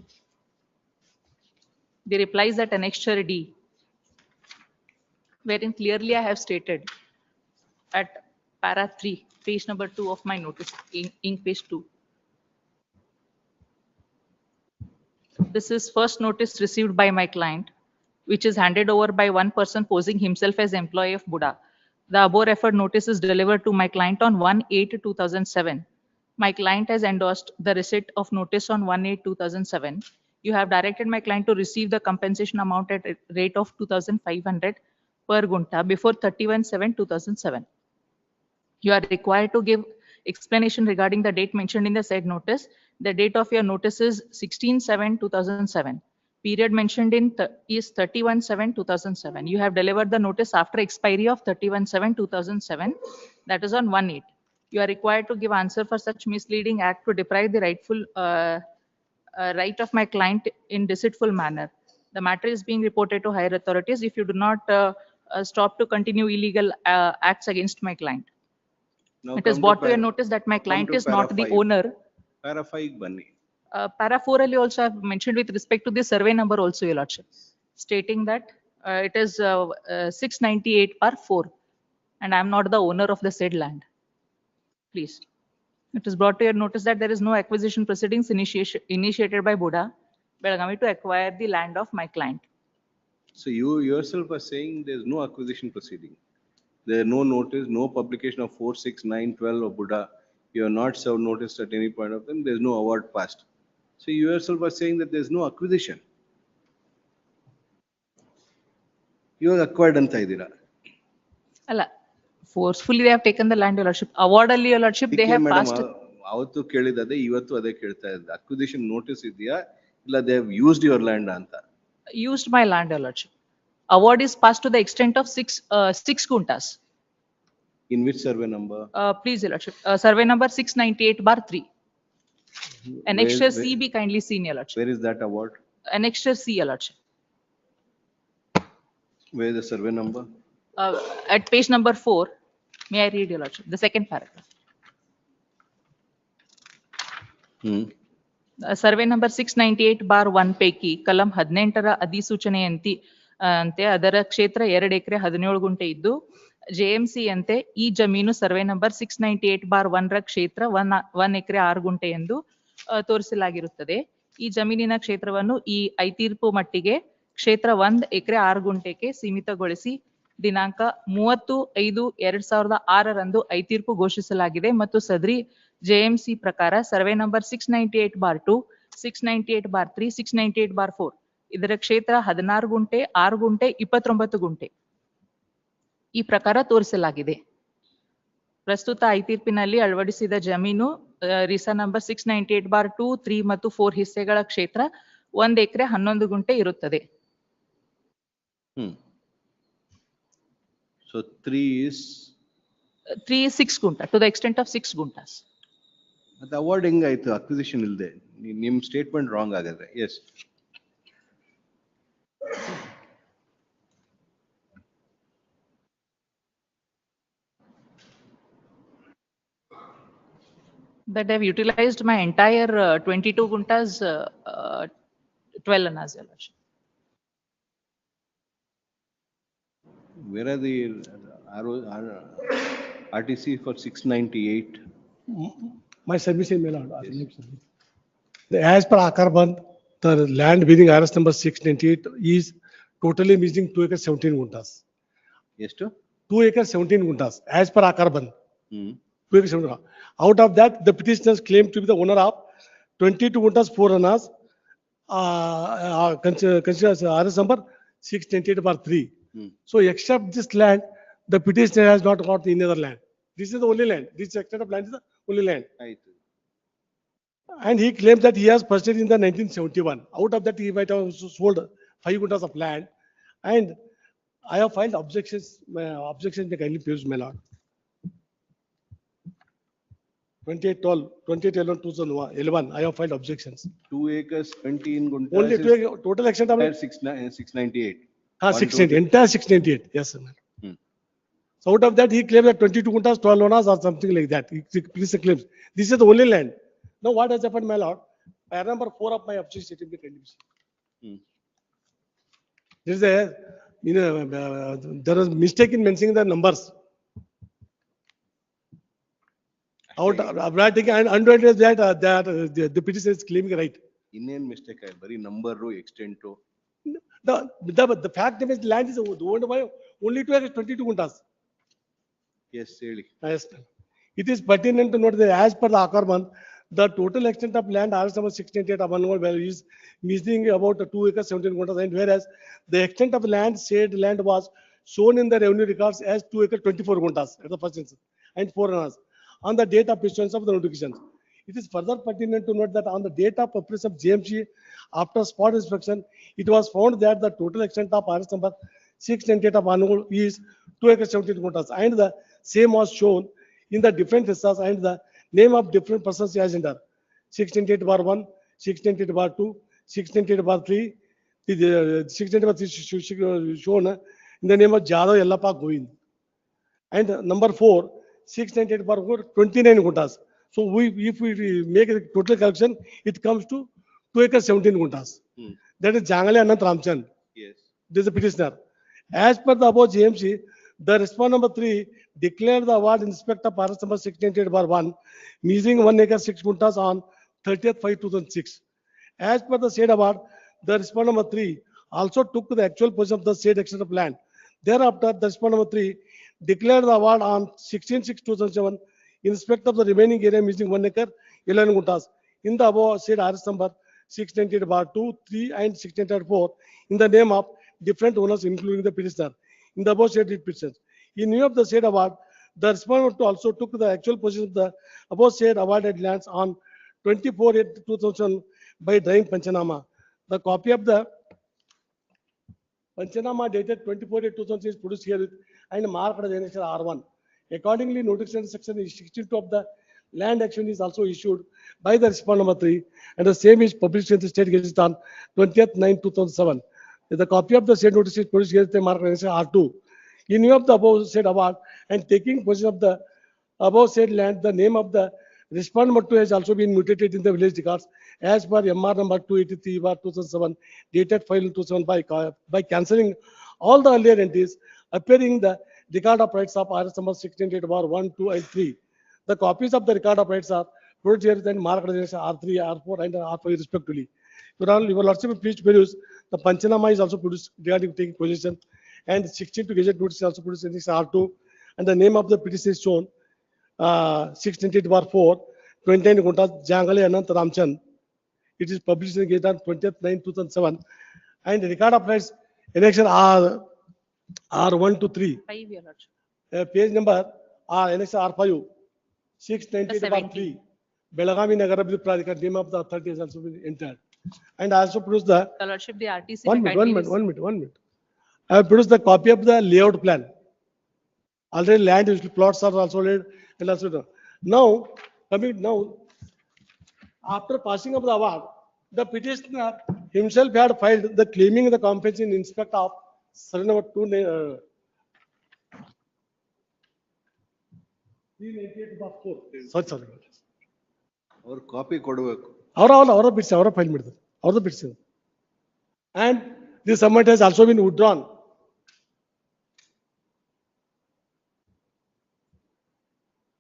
The reply is at annexure D, wherein clearly I have stated at para 3, page number 2 of my notice, in page 2. This is first notice received by my client, which is handed over by one person posing himself as employee of Buddha. The above referred notice is delivered to my client on 1/8/2007. My client has endorsed the receipt of notice on 1/8/2007. You have directed my client to receive the compensation amount at a rate of 2,500 per gunta before 31/7/2007. You are required to give explanation regarding the date mentioned in the said notice. The date of your notice is 16/7/2007. Period mentioned in is 31/7/2007. You have delivered the notice after expiry of 31/7/2007. That is on 1/8. You are required to give answer for such misleading act to deprive the rightful right of my client in deceitful manner. The matter is being reported to higher authorities if you do not stop to continue illegal acts against my client. Now It is come to brought to your para- notice that my come client to is not para the 5. owner. Para 5 ಬನ್ನಿ. Para 4 ಅಲ್ಲಿ also I have mentioned with respect to the survey number also, Your Lordship, stating that it is 698/4 and I am not the owner of the said land. Please. It is brought to your notice that there is no acquisition proceedings initiated by Buddha Belagavi to acquire the land of my client. So you yourself are saying there's no acquisition proceeding. There are no notice, no publication of 4, 6, 9, 12 of Buddha. You are not served notice at any point of time. There's no award passed. So you yourself are saying that there's no acquisition. You are acquired anta idira. Alla, forcefully they have taken the land, Your Lordship. Award ಅಲ್ಲಿ, Your Lordship, they have madam, passed. ಅವತ್ತು ಕೇಳಿದದೆ ಇವತ್ತು ಅದೇ ಕೇಳ್ತಾ ಇದ್ದೆ. Acquisition notice ಇದೆಯಾ ಇಲ್ಲ they have used your land ಅಂತ? Used my land, Your Lordship. Award is passed to the extent of 6 guntas. In which survey number? Please, Your Lordship. Survey number 698/3. Annexure Where- C be kindly seen, Your Lordship. Where is that award? Annexure C, Your Lordship. Where is the survey number? At page number 4, may I read, Your Lordship, the second paragraph. Survey number 698/1 ಪೈಕಿ ಕಲಂ 18ರ ಅಧಿಸೂಚನೆಯಂತೆ ಅದರ ಕ್ಷೇತ್ರ 2 ಎಕರೆ 17 ಗುಂಟೆ ಇದ್ದು JMC ಅಂತೆ ಈ ಜಮೀನು survey number 698/1 ರ ಕ್ಷೇತ್ರ 1 ಎಕರೆ 6 ಗುಂಟೆ ಎಂದು ತೋರಿಸಲಾಗಿರುತ್ತದೆ. ಈ ಜಮೀನಿನ ಕ್ಷೇತ್ರವನ್ನು ಈ ಐತೀರ್ಪು ಮಟ್ಟಿಗೆ ಕ್ಷೇತ್ರ 1 ಎಕರೆ 6 ಗುಂಟೆಗೆ ಸೀಮಿತಗೊಳಿಸಿ ದಿನಾಂಕ 30/5/2006 ರಂದು ಐತೀರ್ಪು ಘೋಷಿಸಲಾಗಿದೆ ಮತ್ತು ಸದರಿ ಜೆಎಂಸಿ ಪ್ರಕಾರ ಸರ್ವೆ ನಂಬರ್ 698/2, 698/3, 698/4 ಇದರ ಕ್ಷೇತ್ರ 16 ಗುಂಟೆ, 6 ಗುಂಟೆ, 29 ಗುಂಟೆ ಈ ಪ್ರಕಾರ ತೋರಿಸಲಾಗಿದೆ. ಪ್ರಸ್ತುತ ಐತೀರ್ಪಿನಲ್ಲಿ ಅಳವಡಿಸಿದ ಜಮೀನು ರೀಸಾ ನಂಬರ್ 698/2, 3 ಮತ್ತು 4 ಹಿಸ್ಸೆಗಳ ಕ್ಷೇತ್ರ 1 ಎಕರೆ 11 ಗುಂಟೆ ಇರುತ್ತದೆ. So 3 is 6 gunta, to the extent of 6 guntas. ಅದು ಅವಾರ್ಡ್ ಹೆಂಗಾಯ್ತು ಅಕ್ವಿಸಿಷನ್ ಇಲ್ಲದೆ? ನಿಮ್ ಸ್ಟೇಟ್ಮೆಂಟ್ ರಾಂಗ್ ಆಗಿದ್ರೆ. Yes, that I've utilized my entire 22 guntas, 12 annas, Your Lordship. Where are the RTC for 698? My submission, my lord. As per Akarband, the land bearing RS number 698 is totally missing 2 acres 17 guntas. Yes, to? 2 acres 17 guntas, as per Akarband. Hmm. 2 acres 17 guntas. Out of that, the petitioners claim to be the owner of 22 guntas, 4 annas, considers RS number 698/3. So except this land, the petitioner has not got any other land. This is the only land. This extent of land is the only land. Right. And he claims that he has purchased in the 1971. Out of that, he might have also sold 5 guntas of land. And I have filed objections. My objections may kindly please, my lord. 28/12/2011, I have filed objections. 2 acres, 17 guntas. Only 2 acres, total extent of Entire 698. 698, entire 698, yes, sir. Hmm. So out of that, he claims that 22 guntas, 12 annas or something like that. He claims. This is the only land. Now what has happened, my lord? Paragraph number 4 of my objection statement. There is a, there is mistake in mentioning the numbers. Out of writing and under that, the petitioner is claiming right. Indian mistake, very number, extent. The fact is land is owned by only 2 acres 22 guntas. Yes, really. Yes. It is pertinent to note that as per the Akarman, the total extent of land RS number 698 is missing about 2 acres 17 guntas, and whereas the extent of land, said land was shown in the revenue records as 2 acres 24 guntas at the first instance and 4 annas on the date of issuance of the notification. It is further pertinent to note that on the date of appraisal of JMC, after spot inspection, it was found that the total extent of RS number 698 of annual is 2 acres 17 guntas, and the same was shown in the different hissas and the name of different persons as under 698/1, 698/2, 698/3. The 698/3 shown in the name of Jadhav Yellappa Govind. And number 4, 698/4, 29 guntas. So if we make a total calculation, it comes to 2 acres 17 guntas. That is Jangale Anant Ramchand. Yes. This is the petitioner. As per the above JMC, the respondent number 3 declared the award in respect of RS number 698/1, measuring 1 acre 6 guntas on 30th/5/2006. As per the said award, the respondent number 3 also took the actual possession of the said extent of land. Thereafter, the respondent number 3 declared the award on 16/6/2007 in respect of the remaining area measuring 1 acre 11 guntas in the above said RS number 698/2, 3 and 698/4 in the name of different owners including the petitioner in the above said petitions. In view of the said award, the respondent also took the actual possession of the above said awarded lands on 24/8/2000 by drawing Panchanama. The copy of the Panchanama dated 24/8/2000 is produced here with and marked as annexure R1. Accordingly, notification section 62 of the land action is also issued by the respondent number 3, and the same is published in the State Gazette on 20th/9/2007. The copy of the said notice is produced here with the marked annexure R2. In view of the above said award and taking possession of the above said land, the name of the respondent number 2 has also been mutated in the village records as per MR number 283/2007 dated 5/2007 by cancelling all the earlier entries appearing in the record of rights of RS number 698/1, 2 and 3. The copies of the record of rights are produced here and marked as R3, R4 and R5 respectively. Your Lordship, please produce the Panchanama is also produced regarding taking possession, and 16 Gazette notice is also produced in this R2, and the name of the petition is shown 698/4, 29 guntas, Jangale Anant Ramchand. It is published in Gazette on 20th/9/2007, and the record of rights election are R1 to 3. 5, Your Lordship. Page number annexure R5, 698/3. Belagavi Nagarabi Pradhikar, name of the authority has also been entered. And I also produced the Your Lordship, the RTC. 1 minute. I have produced the copy of the layout plan. Already land plots are also laid and also done. Now, after passing of the award, the petitioner himself had filed the claiming the compensation in respect of survey number 2. 398/4. Sorry. ಅವ್ರ copy ಕೊಡಬೇಕು. ಅವರ ಬಿಡಿಸಿ ಅವರ file ಮಾಡಿದ್ರು ಅವ್ರದ್ದು ಬಿಡಿಸಿದ್ರು. And this submit has also been withdrawn.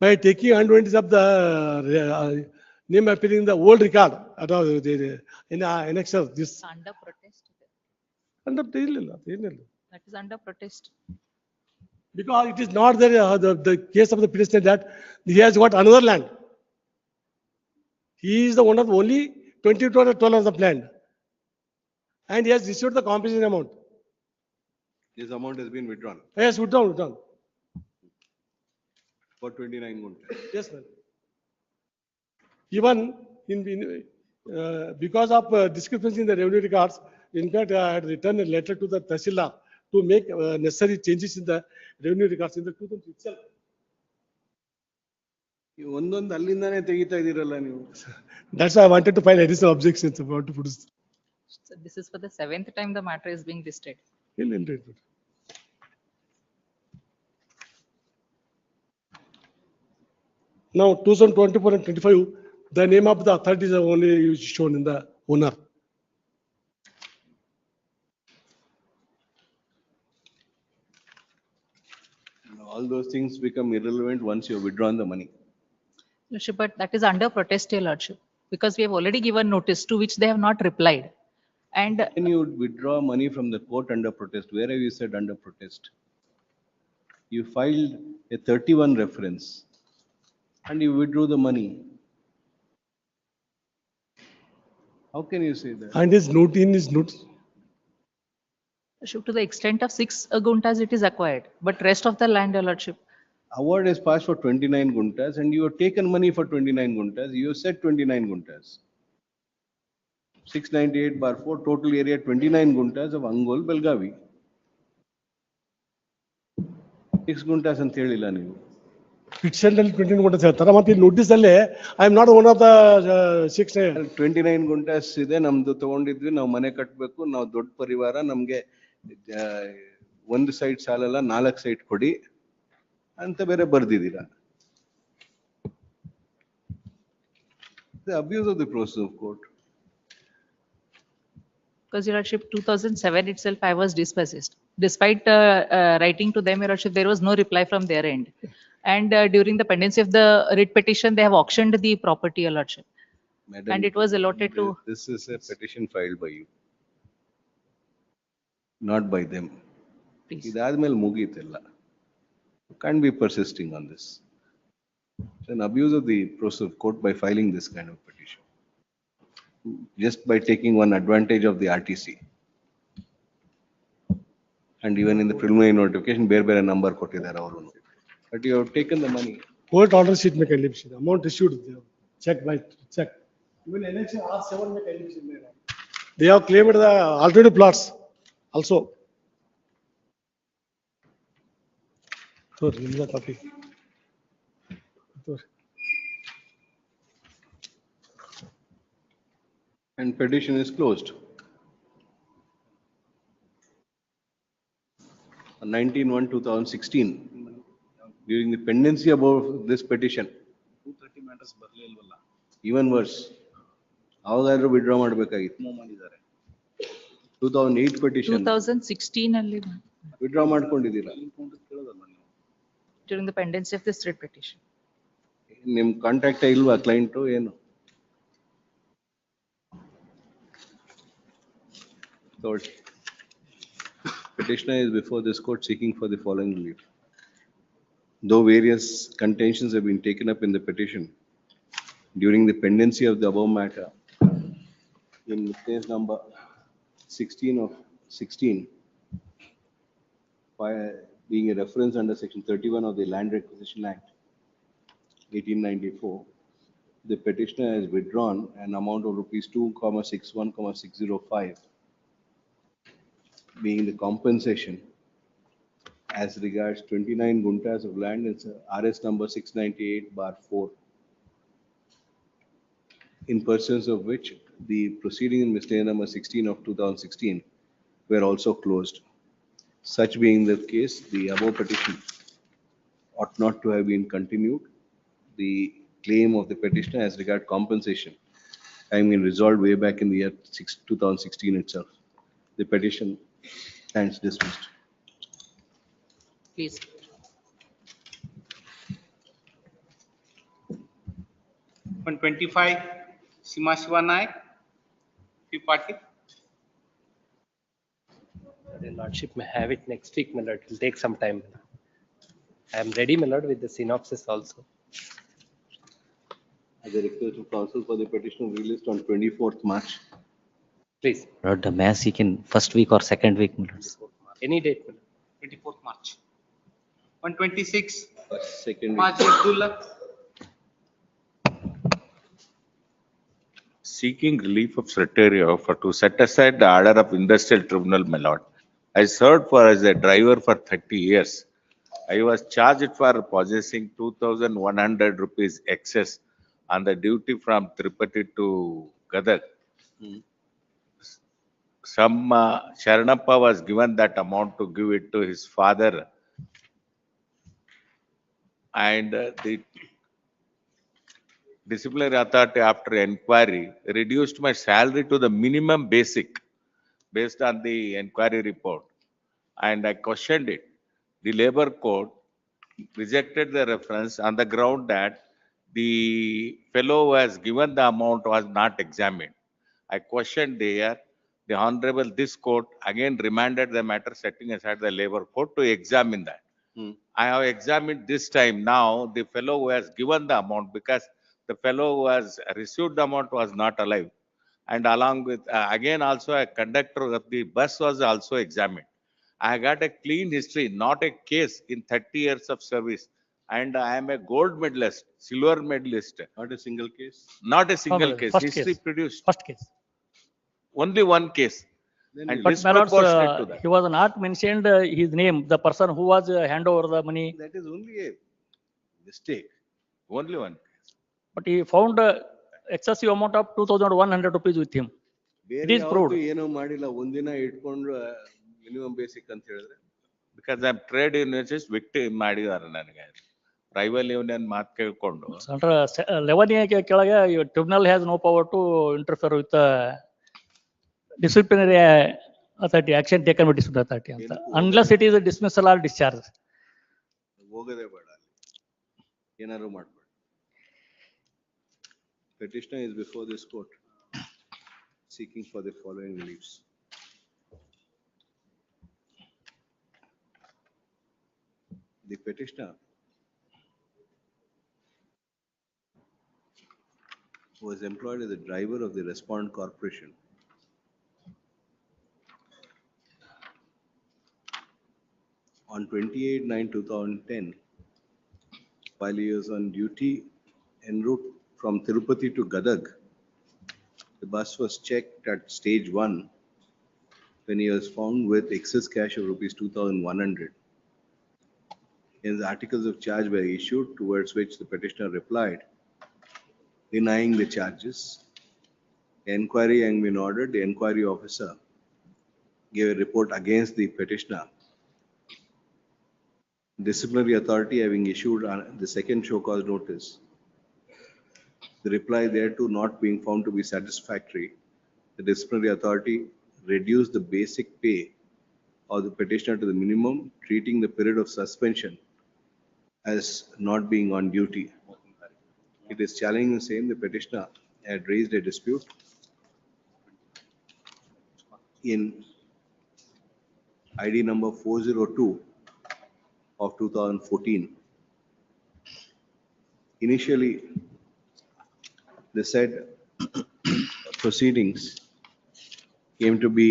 By taking advantage of the name appearing in the old record, in annexure, this. Under protest. Under, That is under protest. because it is not the case of the petitioner that he has got another land. He is the owner of only 2012 of the land. And he has received the compensation amount. This amount has been withdrawn Yes, withdrawn. for 29 guntas. Yes, ma'am. Even because of discrepancy in the revenue records, in fact, I had written a letter to the Tahsildar to make necessary changes in the revenue records in the 2000 itself. ಒಂದೊಂದು ಅಲ್ಲಿಂದಾನೇ ತೆಗಿತಾ ಇದೀರಲ್ಲ ನೀವು. That's why I wanted to file additional objections about to put this. So this is for the 7th time the matter is being listed. Now, 2024 and 25, the name of the authorities are only shown in the owner. All those things become irrelevant once you have withdrawn the money. Lordship, but that is under protest, Your Lordship, because we have already given notice to which they have not replied. And When you withdraw money from the court under protest, where have you said under protest? You filed a 31 reference and you withdrew the money. How can you say that? And his note in his notes. to the extent of 6 guntas it is acquired, but rest of the land, Your Lordship. Award is passed for 29 guntas and you have taken money for 29 guntas. You have said 29 guntas. 698/4 total area 29 guntas of Angol, Belgavi. 6 guntas ಅಂತ ಹೇಳಿಲ್ಲ ನೀವು. Petition 29 guntas ಹೇಳ್ತಾರೆ ಮತ್ತೆ notice ಅಲ್ಲಿ I am not one of the 29 guntas ಇದೆ ನಮ್ದು ತಗೊಂಡಿದ್ವಿ ನಾವು ಮನೆ ಕಟ್ಟಬೇಕು ನಾವು ದೊಡ್ಡ ಪರಿವಾರ ನಮ್ಗೆ ಒಂದು ಸೈಟ್ ಸಾಲಲ್ಲ 4 ಸೈಟ್ ಕೊಡಿ ಅಂತ ಬೇರೆ ಬರ್ದಿದ್ದೀರಾ. The abuse of the process of court. Because, Your Lordship, 2007 itself I was dispossessed. Despite writing to them, Your Lordship, there was no reply from their end. And during the pendency of the writ petition, they have auctioned the property, Your Lordship. Madam, And it was allotted to. This is a petition filed by you, not by them. Please. ಇದಾದ್ಮೇಲೆ ಮುಗೀತೆಲ್ಲ. You can't be persisting on this. It's an abuse of the process of court by filing this kind of petition. Just by taking one advantage of the RTC. And even in the preliminary notification, ಬೇರೆ number ಕೊಟ್ಟಿದ್ದಾರೆ ಅವರು. But you have taken the money. court order sheet में condition amount issued check by check. Even election R7 में condition there. They have claimed the alternative plots also. So in the copy. And petition is closed. On 19/1/2016, during the pendency about this petition, 230 matters ಬರಲೇ ಇಲ್ವಲ್ಲ. even worse, ಅವಾಗಾದ್ರೂ withdraw ಮಾಡಬೇಕಾಗಿತ್ತು. 2008 petition 2016 ಅಲ್ಲಿ withdraw ಮಾಡ್ಕೊಂಡಿದ್ದೀರಾ? during the pendency of this writ petition. ನಿಮ್ contact ಇಲ್ವಾ client ಏನು? Third, petitioner is before this court seeking for the following relief. Though various contentions have been taken up in the petition during the pendency of the above matter, in case number 16 of 16, being a reference under section 31 of the Land Requisition Act 1894, the petitioner has withdrawn an amount of rupees 2,61,605, being the compensation as regards 29 guntas of land in RS number 698/4, in pursuance of which the proceeding in misdemeanor number 16 of 2016 were also closed. Such being the case, the above petition ought not to have been continued. The claim of the petitioner as regard compensation having been resolved way back in the year 2016 itself. The petition stands dismissed. Please. 125, Sima Shiva Naik, Fifth Party. Your Lordship may have it next week, my lord. It will take some time. I am ready, my lord, with the synopsis also. At the request of counsel for the petitioner released on 24th March. Please, Lord, the mass you can first week or second week. My lords. any date, my lord. 24th March. 126, Second week. Maji Abdullah. Seeking relief of certiorari for to set aside the order of industrial tribunal, my lord. I served for as a driver for 30 years. I was charged for possessing 2,100 rupees excess on the duty from Tirupati to Gadag. Some Sharanappa was given that amount to give it to his father. And the disciplinary authority, after inquiry, reduced my salary to the minimum basic based on the inquiry report. And I questioned it. The labor code rejected the reference on the ground that the fellow who has given the amount was not examined. I questioned the Honorable this court again remanded the matter, setting aside the labor code to examine that. I have examined this time now the fellow who has given the amount, because the fellow who has received the amount was not alive. And along with, again also a conductor of the bus was also examined. I got a clean history, not a case in 30 years of service. And I am a gold medalist, silver medalist. Not a single case. Not a single No, case. first History case. produced. First case. Only one case. Then And you- But my lords, disproportionate to that. he was not mentioned his name, the person who was hand over the money, that is only a mistake. Only one. but he found excessive amount of 2,100 rupees with him. ಬೇರೆ It is ಯಾವತ್ತೂ proved. ಏನೂ ಮಾಡಿಲ್ಲ, ಒಂದಿನ ಇಟ್ಕೊಂಡು minimum basic ಅಂತ ಹೇಳಿದ್ರೆ. Because I'm trade unions victim ಮಾಡಿದ್ದಾರೆ ನನಗೆ. Rival union ಮಾತು ಕೇಳ್ಕೊಂಡು. Under 11A ಕೆಳಗೆ tribunal has no power to interfere with the disciplinary authority, action taken by disciplinary authority ಅಂತ. Unless it is a dismissal or discharge. ಹೋಗೋದೇ ಬೇಡ ಅಲ್ಲಿ. ಏನಾದ್ರು ಮಾಡ್ಬೇಡ. Petitioner is before this court seeking for the following reliefs. The petitioner was employed as a driver of the Respondent Corporation on 28/9/2010, while he was on duty en route from Tirupati to Gadag. The bus was checked at stage 1 when he was found with excess cash of rupees 2,100. Hence, articles of charge were issued, towards which the petitioner replied, denying the charges. Enquiry having been ordered, the enquiry officer gave a report against the petitioner. Disciplinary authority having issued the second show cause notice, the reply thereto not being found to be satisfactory, the disciplinary authority reduced the basic pay of the petitioner to the minimum, treating the period of suspension as not being on duty. It is challenging the same. The petitioner had raised a dispute in ID number 402 of 2014. Initially, they said proceedings came to be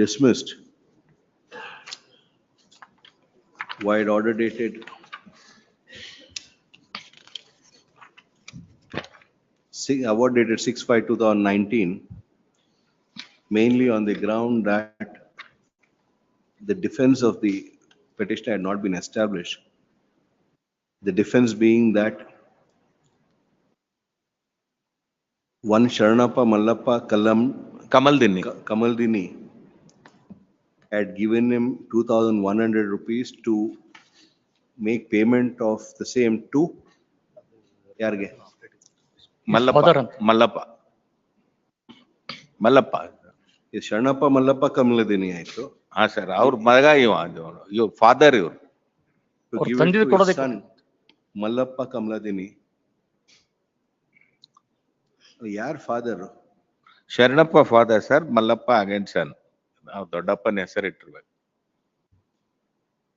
dismissed. Wide order dated award dated 6/5/2019, mainly on the ground that the defense of the petitioner had not been established. The defense being that one Sharanappa Mallappa Kamaldini had given him 2,100 rupees to make payment of the same to ಯಾರಿಗೆ? ಮಲ್ಲಪ್ಪ ಮಲ್ಲಪ್ಪ ಮಲ್ಲಪ್ಪ ಈ ಶರಣಪ್ಪ ಮಲ್ಲಪ್ಪ ಕಮಲದಿನಿ ಆಯ್ತು. ಹಾ sir, ಅವ್ರ ಮಗ ಇವ್ father ಇವ್ರು. To give it to his son, Mallappa Kamaladini. ಯಾರ್ father? Sharanappa father sir, Mallappa again son. ನಾವು ದೊಡ್ಡಪ್ಪನ ಹೆಸರು ಇಟ್ಟಿರ್ಬೇಕು.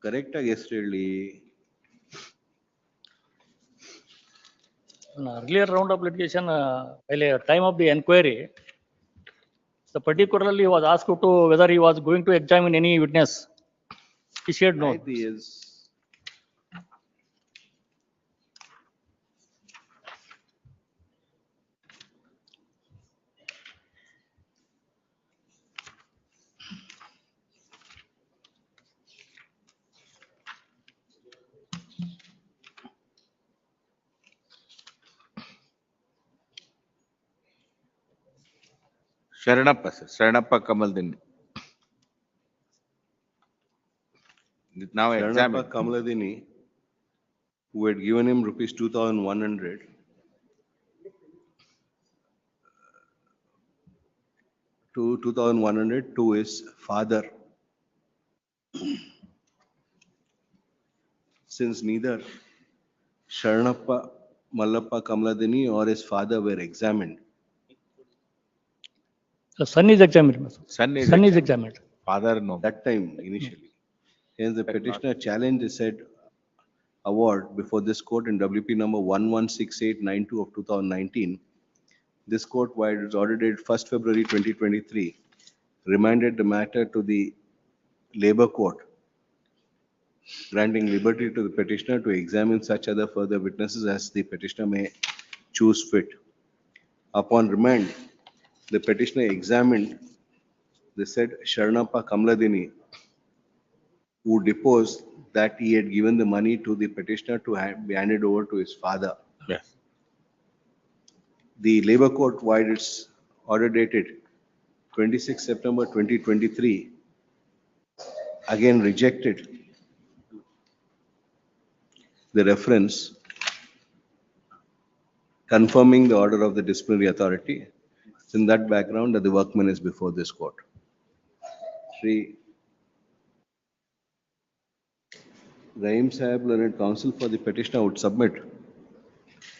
ಕರೆಕ್ಟ್ ಆಗಿ ಹೆಸರು ಹೇಳಿ. An earlier round of litigation, while at time of the inquiry, the particularly was asked to whether he was going to examine any witness. He said no. Sharanappa sir, Sharanappa Kamaldini. Now Sharanappa examine. Kamaladini, who had given him rupees 2,100 to his father. Since neither Sharanappa Mallappa Kamaladini or his father were examined. The son is examined. Son is examined. Father no. That time initially. Hence the petitioner challenged the said award before this court in WP number 116892 of 2019. This court, while it was ordered dated 1st February 2023, remanded the matter to the labor court, granting liberty to the petitioner to examine such other further witnesses as the petitioner may choose fit. Upon remand, the petitioner examined the said Sharanappa Kamaladini, who deposed that he had given the money to the petitioner to be handed over to his father. Yes. The labor court, while its order dated 26 September 2023, again rejected the reference confirming the order of the disciplinary authority. It's in that background that the workman is before this court. Shri Rahim Sahib, learned counsel for the petitioner, would submit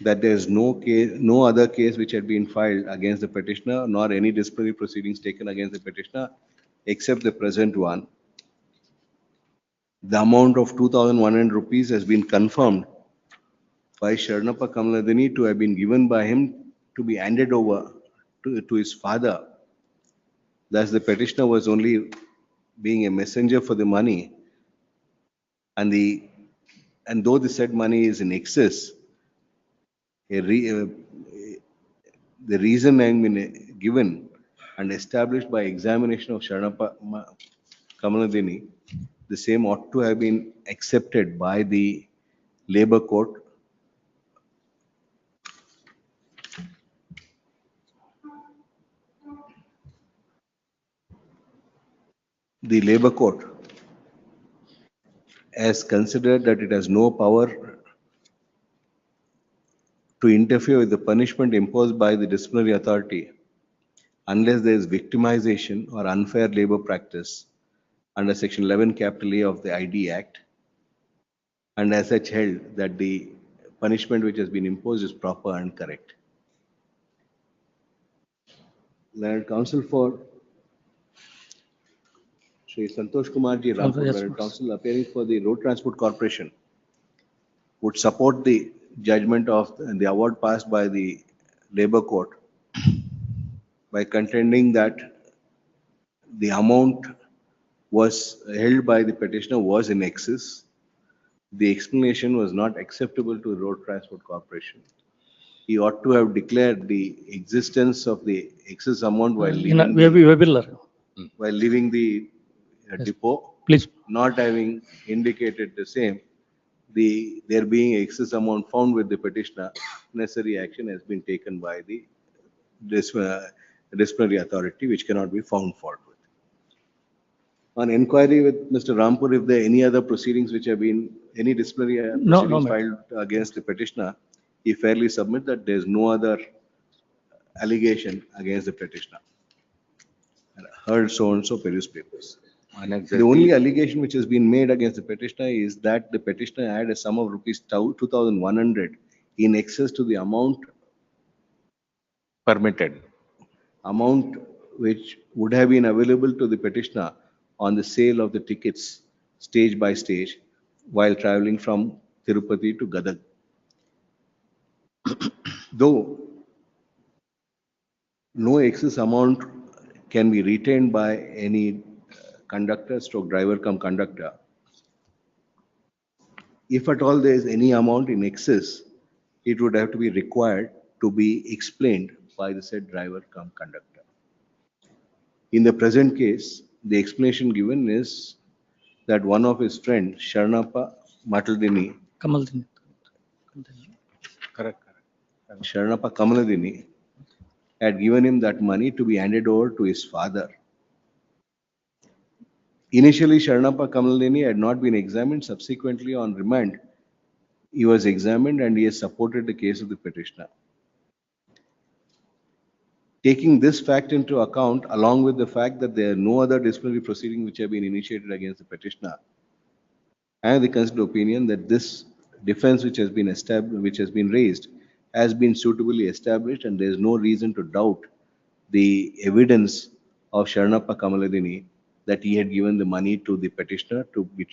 that there is no other case which had been filed against the petitioner, nor any disciplinary proceedings taken against the petitioner, except the present one. The amount of 2,100 rupees has been confirmed by Sharanappa Kamaladini to have been given by him to be handed over to his father. Thus, the petitioner was only being a messenger for the money, and though the said money is in excess, the reason I mean given and established by examination of Sharanappa Kamaladini, the same ought to have been accepted by the labor court. The labor court has considered that it has no power to interfere with the punishment imposed by the disciplinary authority unless there is victimization or unfair labor practice under section 11 capital A of the ID Act, and as such held that the punishment which has been imposed is proper and correct. Learned counsel for Shri Santosh Kumar Ji Rampur, Yes, learned counsel appearing for the Road Transport Corporation, would support the judgment of the award passed by the labor court by contending that the amount was held by the petitioner was in excess. The explanation was not acceptable to the Road Transport Corporation. He ought to have declared the existence of the excess amount while leaving the depot, Please. not having indicated the same. There being excess amount found with the petitioner, necessary action has been taken by the disciplinary authority, which cannot be found fault with. On inquiry with Mr. Rampur, if there are any other proceedings which have been, any disciplinary proceedings filed against the petitioner, he fairly submit that there is no other allegation against the petitioner. Heard so-and-so produce papers. The only allegation which has been made against the petitioner is that the petitioner had a sum of rupees 2,100 in excess to the amount Permitted. which would have been available to the petitioner on the sale of the tickets stage by stage while traveling from Tirupati to Gadag. Though no excess amount can be retained by any conductor stroke driver cum conductor. If at all there is any amount in excess, it would have to be required to be explained by the said driver cum conductor. In the present case, the explanation given is that one of his friends, Sharanappa Mataldini, Kamaldini. Correct. Sharanappa Kamaladini, had given him that money to be handed over to his father. Initially, Sharanappa Kamaladini had not been examined. Subsequently, on remand, he was examined and he has supported the case of the petitioner. Taking this fact into account, along with the fact that there are no other disciplinary proceedings which have been initiated against the petitioner, I have the considered opinion that this defense which has been established, which has been raised, has been suitably established, and there is no reason to doubt the evidence of Sharanappa Kamaladini that he had given the money to the petitioner to be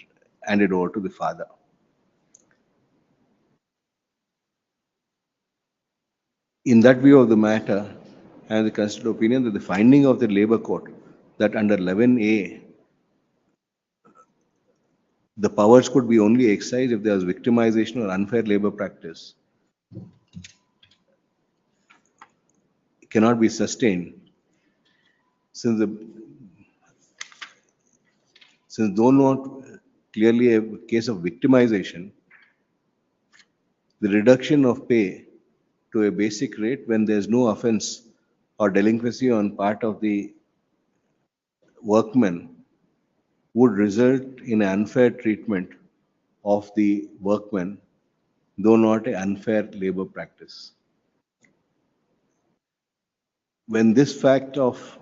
handed over to the father. In that view of the matter, I have the considered opinion that the finding of the Labour Court that under 11A, the powers could be only exercised if there was victimization or unfair labor practice cannot be sustained, since though not clearly a case of victimization, the reduction of pay to a basic rate when there is no offense or delinquency on part of the workman would result in an unfair treatment of the workman, though not an unfair labor practice. When this fact of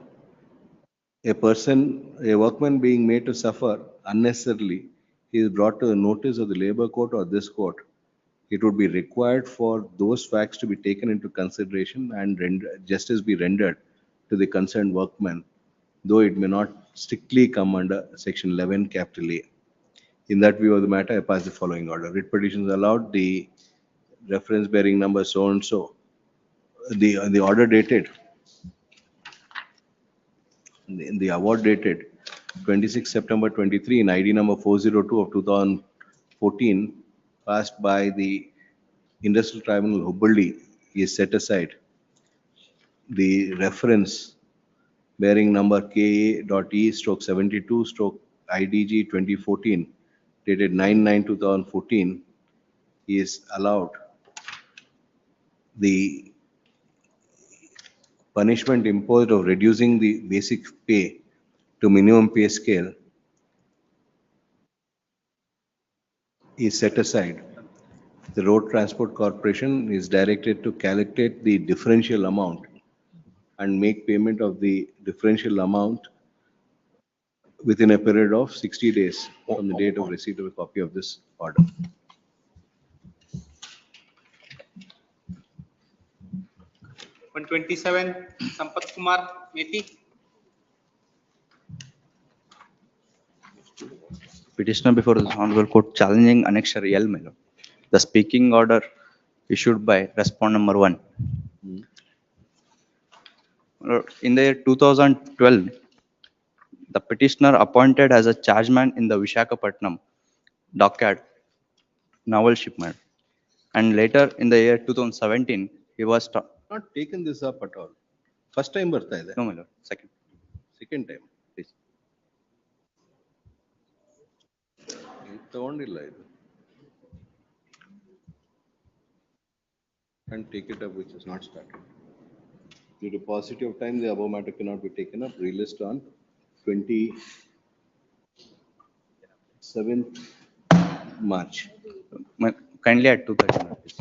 a workman being made to suffer unnecessarily is brought to the notice of the Labour Court or this court, it would be required for those facts to be taken into consideration and justice be rendered to the concerned workman, though it may not strictly come under section 11 capital A. In that view of the matter, I pass the following order. Writ petitions allowed, the reference bearing number so and so, the order dated, the award dated 26 September 23 in ID number 402 of 2014, passed by the Industrial Tribunal Hubballi, is set aside. The reference bearing number KA.E/72/IDG 2014 dated 9/9/2014 is allowed. The punishment imposed of reducing the basic pay to minimum pay scale is set aside. The Road Transport Corporation is directed to calculate the differential amount and make payment of the differential amount within a period of 60 days from the date of receipt of a copy of this order. One 27, Sampath Kumar Meti. Petitioner before the Honorable Court challenging Annexure L, my lord. The speaking order issued by respondent number 1. In the year 2012, the petitioner appointed as a chargeman in the Vishakhapatnam dockyard naval shipment, and later in the year 2017, he was Not taken this up at all. First time ಬರ್ತಾ ಇದೆ. no, my lord, second. Second time. Please. ತಗೊಂಡಿಲ್ಲ ಇದು. And take it up which is not started. Due to paucity of time, the above matter cannot be taken up. Relist on 27th March. Kindly add 230, please.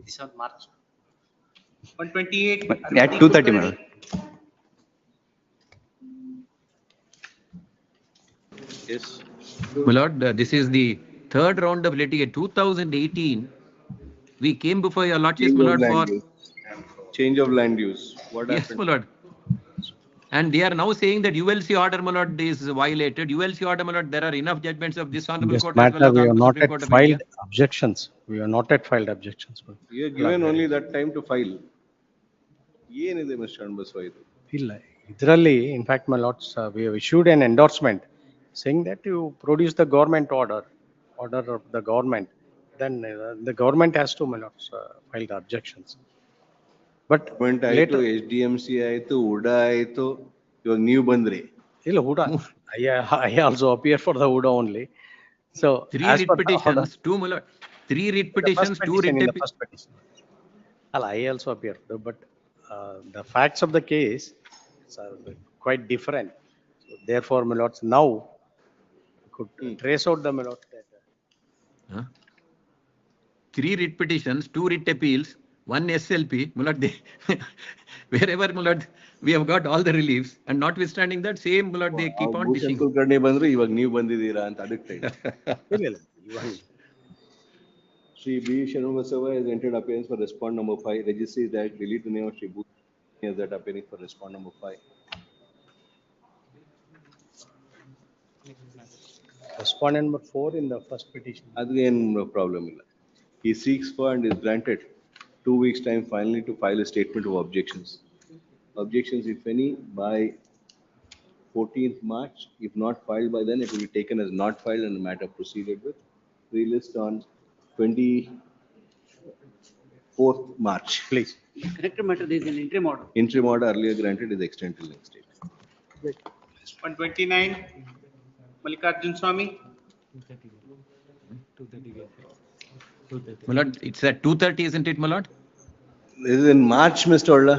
This on March. 128. At 2:30, my lord. Yes. My lord, this is the third round of litigation. 2018, we came before your lordship, Change my of lord, land for, use. Change of land use. What yes, happened? my lord. And they are now saying that ULC order, my lord, is violated. ULC order, my lord, there are enough judgments of this honorable This court as well matter, as we have the not Supreme yet Court of India. filed objections. We have not yet filed objections. You are given only that time to file. ಏನಿದೆ Mr. Anbaswa ಇದು? ಇಲ್ಲ ಇದರಲ್ಲಿ in fact my lords we have issued an endorsement saying that you produce the government order of the government, then the government has to, my lords, file the objections. But Government ಆಯ್ತು, later, HDMC ಆಯ್ತು, UDA ಆಯ್ತು, ಇವಾಗ ನೀವು ಬಂದ್ರಿ. ಇಲ್ಲ HUDA, I also appear for the UDA only. So Three as writ per the order, petitions, two, my lord. Three writ petitions, two writ. in the first petition. Well, I also appear, but the facts of the case are quite different. So therefore, my lords, now could trace out the, my lords, that, Huh? Three writ petitions, two writ appeals, one SLP, my lord, wherever, my lord, we have got all the reliefs, and notwithstanding that, same, my lord, they keep on Bhushan dishing. Kulkarni ಬಂದ್ರು, ಇವಾಗ ನೀವು ಬಂದಿದ್ದೀರಾ ಅಂತ ಅದಕ್ಕೆ ಇಲ್ಲ, ಇವಾಗ Shri B. Shanmugha has entered appearance for respond number 5. Registry is that delete the name of Shri Bhushan is that appearing for respond number 5. respondent number 4 in the first petition. Again, no problem. He seeks for and is granted 2 weeks time finally to file a statement of objections. Objections, if any, by 14th March. If not filed by then, it will be taken as not filed and the matter proceeded with. Relist on 24th March. Please. Connected matter, there is an interim order. Interim order earlier granted is extended till next date. 129. Mallikarjun Swamy. My lord, it's at 2:30, isn't it, my lord? This is in March, Mr. Ola.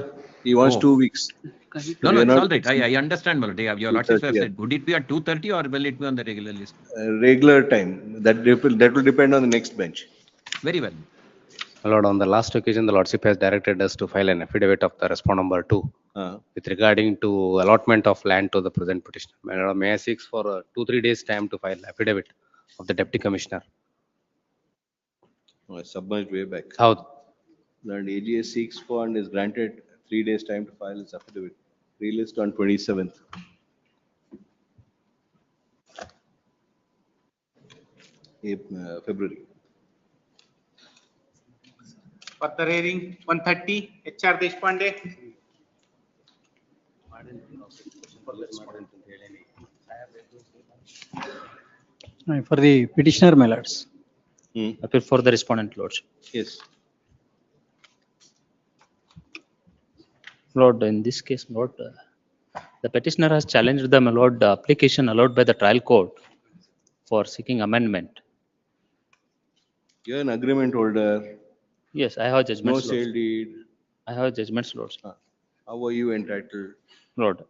He wants Oh. 2 weeks. No, We no, are it's not all right. I understand, my lord. Your lordship have 2:30, said, would it be at 2:30 or will it be on the regular list? Regular time. That will depend on the next bench. Very well. My lord, on the last occasion, the lordship has directed us to file an affidavit of the respondent number 2 with regarding to allotment of land to the present petitioner. My lord, may I seek for 2-3 days time to file affidavit of the deputy commissioner? I submerged way back. How? And AGS seeks for and is granted 3 days time to file his affidavit. Relist on 27th. February. Further hearing, 130. HR Deshpande. For the petitioner, my lords. Appeal for the respondent, lordship. Yes. Lord, in this case, Lord, the petitioner has challenged the, my lord, the application allowed by the trial court for seeking amendment. You're an agreement holder. Yes, I have No judgments, sale lord. deed. I have judgments, lord. How are you entitled? Lord,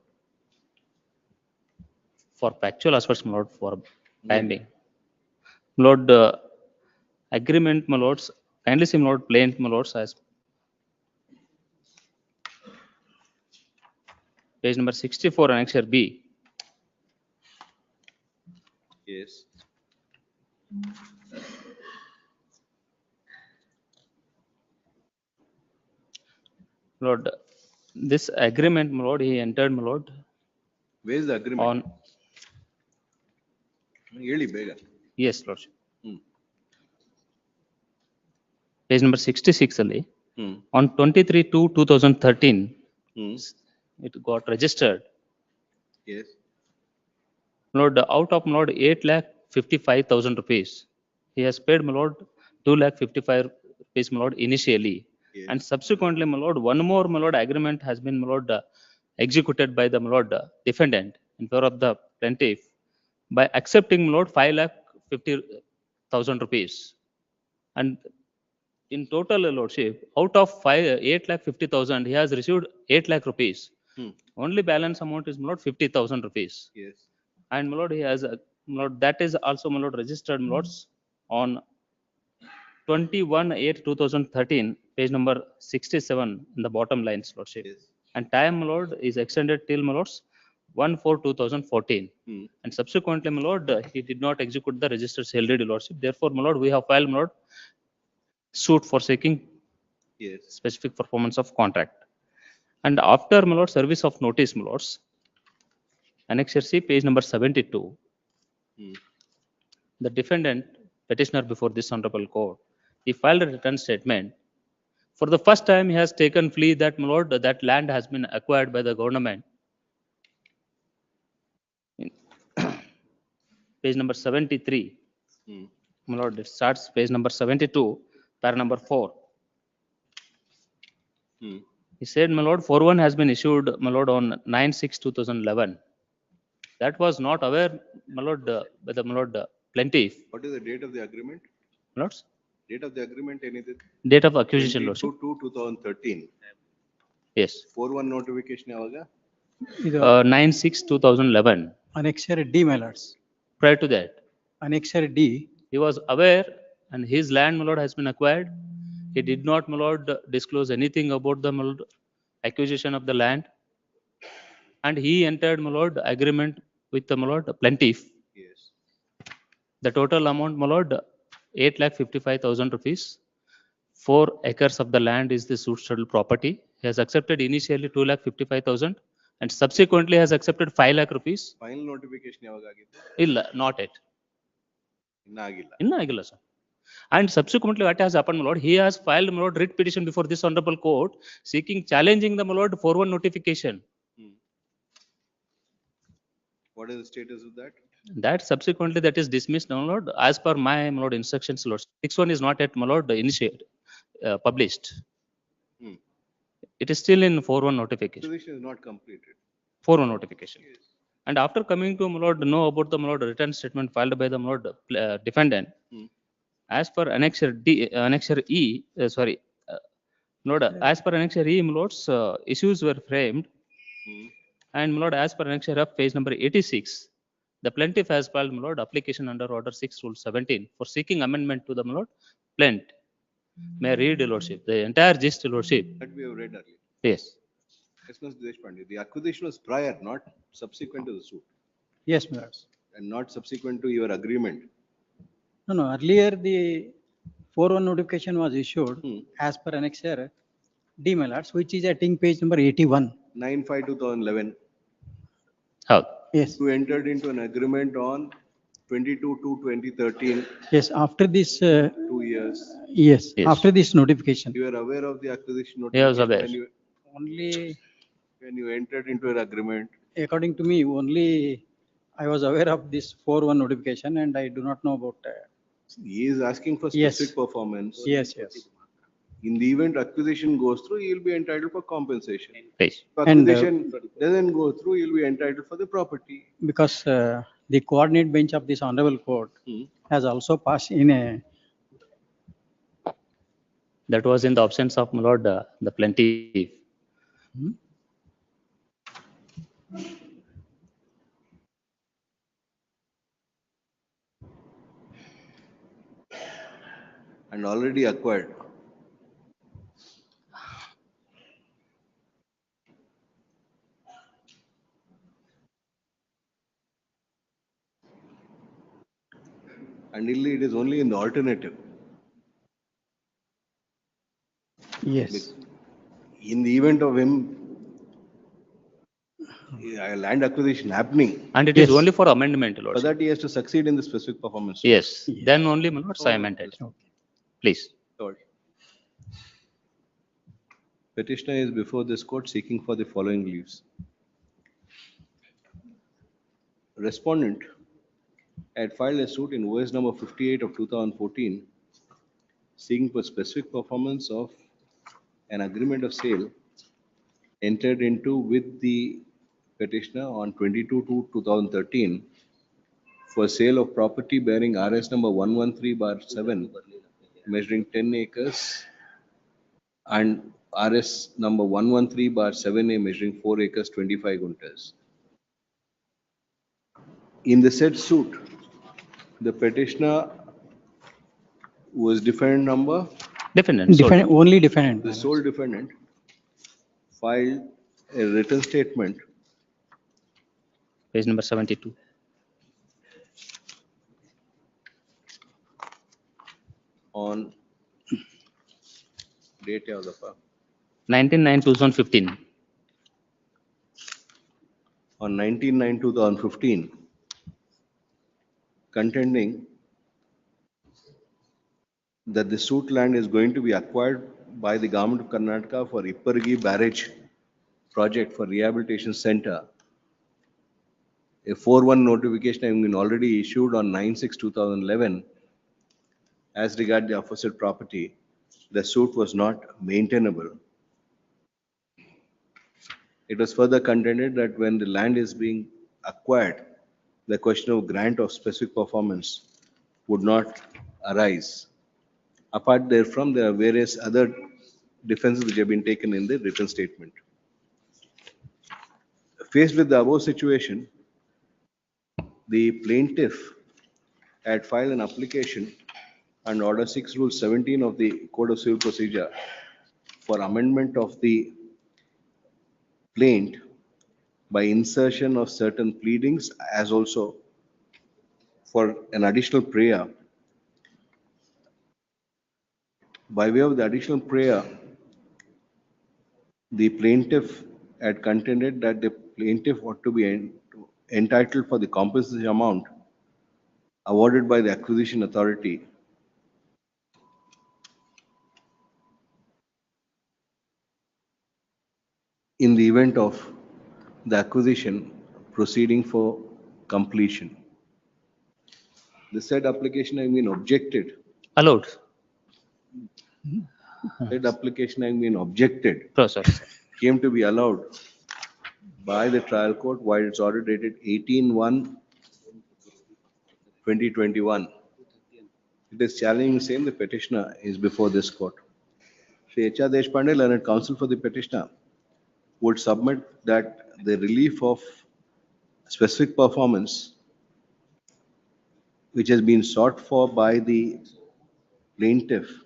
for factual aspects, my lord, for time being. Lord, agreement, my lords, kindly see, my lord, plain, my lords, as page number 64, annexure B. Yes. Lord, this agreement, my lord, he entered, my lord, Where is the agreement? on, Really big. yes, lordship. Page number 66 ali, on 23/2/2013, it got registered. Yes. Lord, out of, my lord, 8,55,000 rupees, he has paid, my lord, 2,55,000 rupees, my lord, initially. Yes. And subsequently, my lord, one more, my lord, agreement has been, my lord, executed by the, my lord, defendant in favor of the plaintiff by accepting, my lord, 5,50,000 rupees. And in total, lordship, out of 8,50,000, he has received 8 lakh rupees. Only balance amount is, my lord, 50,000 rupees. Yes. And, my lord, he has, my lord, that is also, my lord, registered, my lords, on 21/8/2013 page number 67 in the bottom lines, Lordship. And time, my lord, is extended till, my lords, 1/4/2014. And subsequently, my lord, he did not execute the registered sale deed, Lordship. Therefore, my lord, we have filed, my lord, suit for seeking specific performance of contract. And after, my lord, service of notice, my lords, Annexure C, page number 72, the defendant, petitioner before this honorable court, he filed a return statement. For the first time, he has taken plea that, my lord, that land has been acquired by the government. In page number 73, my lord, it starts page number 72, para number 4. He said, my lord, 4-1 has been issued, my lord, on 9/6/2011. That was not aware, my lord, by the, my lord, plaintiff. What is the date of the agreement? My lords, Date of the agreement, anything? date of acquisition, lordship. 22/2013. Yes. 4-1 notification yavaga? ಇದು 9/6/2011. Annexure D, my lords. Prior to that, Annexure D, he was aware and his land, my lord, has been acquired. He did not, my lord, disclose anything about the, my lord, acquisition of the land. And he entered, my lord, agreement with the, my lord, plaintiff. Yes. The total amount, my lord, 8,55,000 rupees. 4 acres of the land is the suit settled property. He has accepted initially 2,55,000 and subsequently has accepted 5 lakh rupees. Final notification yavaga agittu? Illa, not yet. Inna Agila, sir. And subsequently, what has happened, my lord, he has filed, my lord, writ petition before this honorable court seeking challenging the, my lord, 4-1 notification. What is the status of that? That subsequently that is dismissed, my lord, as per my, my lord, instructions, lord. 6-1 is not yet, my lord, initiated, published. It is still in 4-1 notification. Acquisition is not completed. 4-1 notification. And after coming to, my lord, know about the, my lord, return statement filed by the, my lord, defendant, as per Annexure D, Annexure E, sorry, Lord, as per Annexure E, my lords, issues were framed. And, my lord, as per Annexure F, page number 86, the plaintiff has filed, my lord, application under Order 6, Rule 17 for seeking amendment to the, my lord, plaint. May I read, lordship, the entire gist, lordship? That we have read earlier. Yes. Yes, Mr. Deshpande, the acquisition was prior, not subsequent to the suit, yes, my lords. and not subsequent to your agreement. No, earlier the 4-1 notification was issued as per Annexure D, my lords, which is, I think, page number 81. 9/5/2011. How? Yes, You entered into an agreement on 22/2/2013, yes, after this, 2 years. yes, Yes. after this notification. You are aware of the acquisition He was notification aware. Only, when you entered into an agreement. according to me, only I was aware of this 4-1 notification and I do not know about. He is asking for Yes. specific performance. Yes, yes. In the event acquisition goes through, he will be entitled for compensation. Please. If And, acquisition doesn't go through, he will be entitled for the property. Because the coordinate bench of this honorable court has also passed in a, That was in the absence of, my lord, the plaintiff. And already acquired. And it is only in the alternative. yes, In the event of him, land acquisition happening, And it is Yes. only for amendment, for lord. that he has to succeed in the specific performance. Yes. Yes. Then only, my lord, so I amended. Please. Third. Petitioner is before this court seeking for the following leaves. Respondent had filed a suit in OS number 58 of 2014 seeking for specific performance of an agreement of sale entered into with the petitioner on 22/2/2013 for sale of property bearing RS number 113/7 measuring 10 acres and RS number 113/7A measuring 4 acres 25 guntas. In the said suit, the petitioner was defendant number Defendant. sole. Defendant, only defendant. The sole defendant filed a written statement Page number 72. on date of the 19/9/2015. on 19/9/2015, contending that the suit land is going to be acquired by the government of Karnataka for Ippargi Barrage project for rehabilitation center. A 4-1 notification has been already issued on 9/6/2011 as regard the aforesaid property. The suit was not maintainable. It was further contended that when the land is being acquired, the question of grant of specific performance would not arise. Apart therefrom, there are various other defenses which have been taken in the written statement. Faced with the above situation, the plaintiff had filed an application under Order 6 Rule 17 of the Code of Civil Procedure for amendment of the plaint by insertion of certain pleadings, as also for an additional prayer. By way of the additional prayer, the plaintiff had contended that the plaintiff ought to be entitled for the compensation amount awarded by the acquisition authority in the event of the acquisition proceeding for completion. The said application has been objected. Allowed. Said application has been objected. Process. Came to be allowed by the trial court while its order dated 18/1/2021. It is challenging same, the petitioner is before this court. Shri H.R. Deshpande, learned counsel for the petitioner, would submit that the relief of specific performance which has been sought for by the plaintiff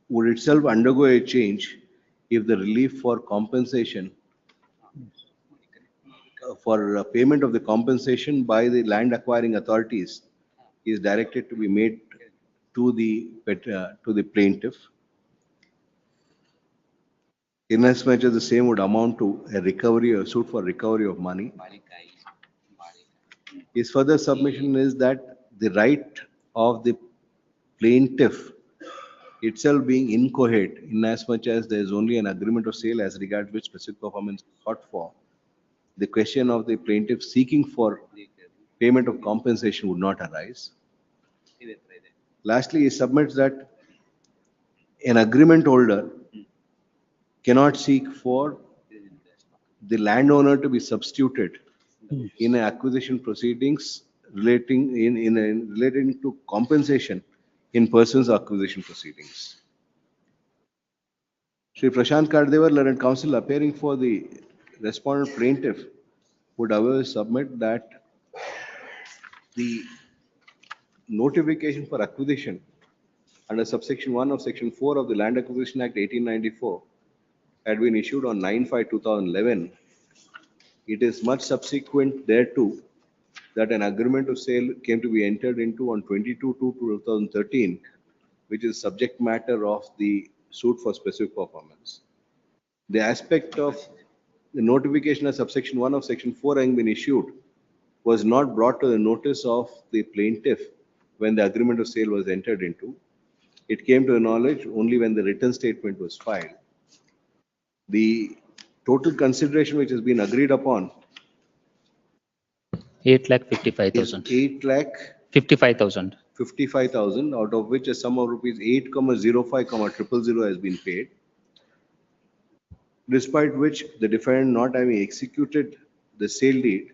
would itself undergo a change if the relief for compensation for payment of the compensation by the land acquiring authorities is directed to be made to the plaintiff, inasmuch as the same would amount to a recovery or suit for recovery of money. His further submission is that the right of the plaintiff itself being incoherent, inasmuch as there is only an agreement of sale as regards which specific performance is sought for, the question of the plaintiff seeking for payment of compensation would not arise. Lastly, he submits that an agreement holder cannot seek for the landowner to be substituted in an acquisition proceedings relating to compensation in persons acquisition proceedings. Shri Prashant Kardevar, learned counsel appearing for the respondent plaintiff, would however submit that the notification for acquisition under subsection 1 of section 4 of the Land Acquisition Act 1894 had been issued on 9/5/2011. It is much subsequent thereto that an agreement of sale came to be entered into on 22/2/2013, which is subject matter of the suit for specific performance. The aspect of the notification of subsection 1 of section 4 having been issued was not brought to the notice of the plaintiff when the agreement of sale was entered into. It came to the knowledge only when the written statement was filed. The total consideration which has been agreed upon 8,55,000. 8,55,000. 55,000. Out of which a sum of rupees 8,05,000 has been paid. Despite which the defendant not having executed the sale deed,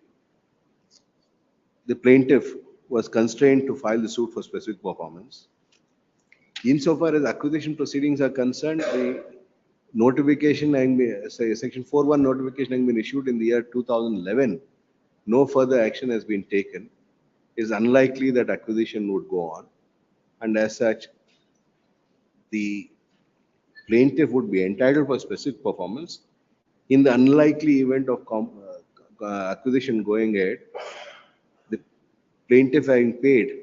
the plaintiff was constrained to file the suit for specific performance. Insofar as acquisition proceedings are concerned, the notification, section 4(1) notification has been issued in the year 2011. No further action has been taken. it is unlikely that acquisition would go on. And as such, the plaintiff would be entitled for specific performance. In the unlikely event of acquisition going ahead, the plaintiff having paid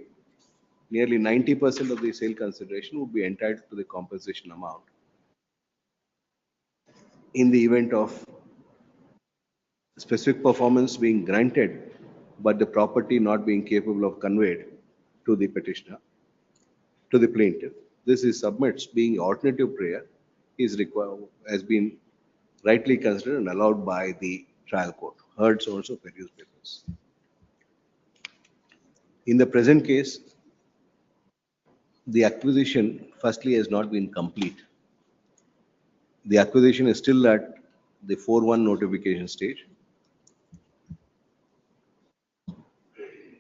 nearly 90% of the sale consideration would be entitled to the compensation amount. In the event of specific performance being granted, but the property not being capable of conveyed to the petitioner, to the plaintiff, this is submits being alternative prayer is required, has been rightly considered and allowed by the trial court. Heard source of various papers. In the present case, the acquisition firstly has not been complete. The acquisition is still at the 4-1 notification stage.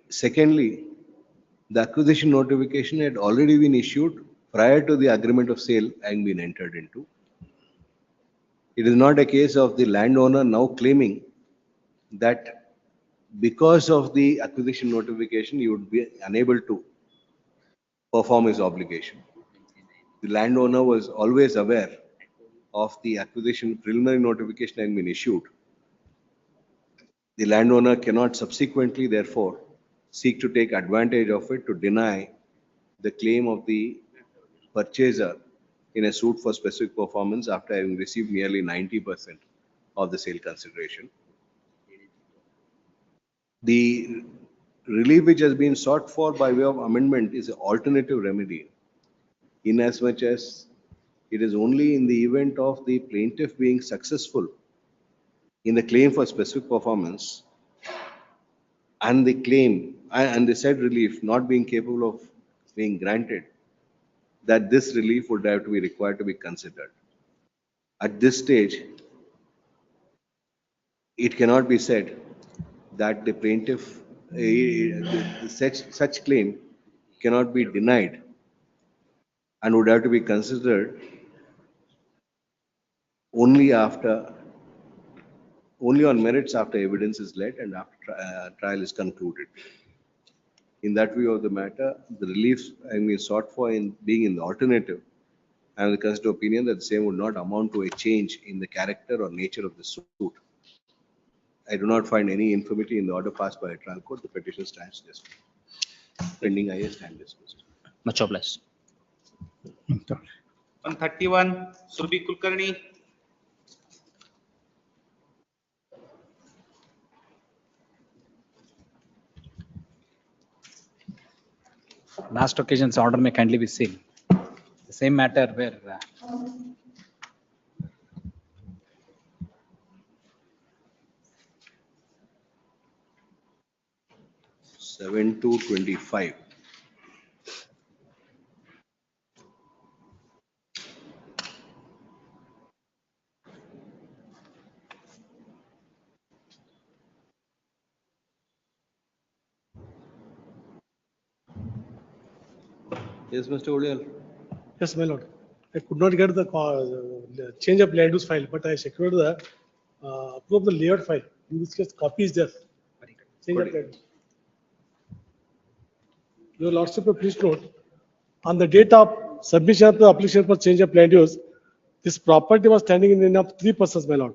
Secondly, the acquisition notification had already been issued prior to the agreement of sale having been entered into. It is not a case of the landowner now claiming that because of the acquisition notification, he would be unable to perform his obligation. The landowner was always aware of the acquisition preliminary notification having been issued. The landowner cannot subsequently, therefore, seek to take advantage of it to deny the claim of the purchaser in a suit for specific performance after having received nearly 90% of the sale consideration. The relief which has been sought for by way of amendment is an alternative remedy, inasmuch as it is only in the event of the plaintiff being successful in the claim for specific performance and the claim and the said relief not being capable of being granted, that this relief would have to be required to be considered. At this stage, it cannot be said that the plaintiff, such claim cannot be denied and would have to be considered only on merits after evidence is led and after trial is concluded. In that view of the matter, the relief having been sought for in being in the alternative, I am the considered opinion that the same would not amount to a change in the character or nature of the suit. I do not find any infirmity in the order passed by a trial court. The petition stands dismissed. Pending IS stand dismissed. Much obliged. 131, Surbhi Kulkarni. Last occasion's order may kindly be seen. The same matter where 7/2/25. Yes, Mr. Odial. Yes, my lord. I could not get the change of land use file, but I secured the approve the layout file. In this case, copy is there. Change of land. Your lordship, please note, on the date of submission of the application for change of land use, this property was standing in the name of 3 persons, my lord.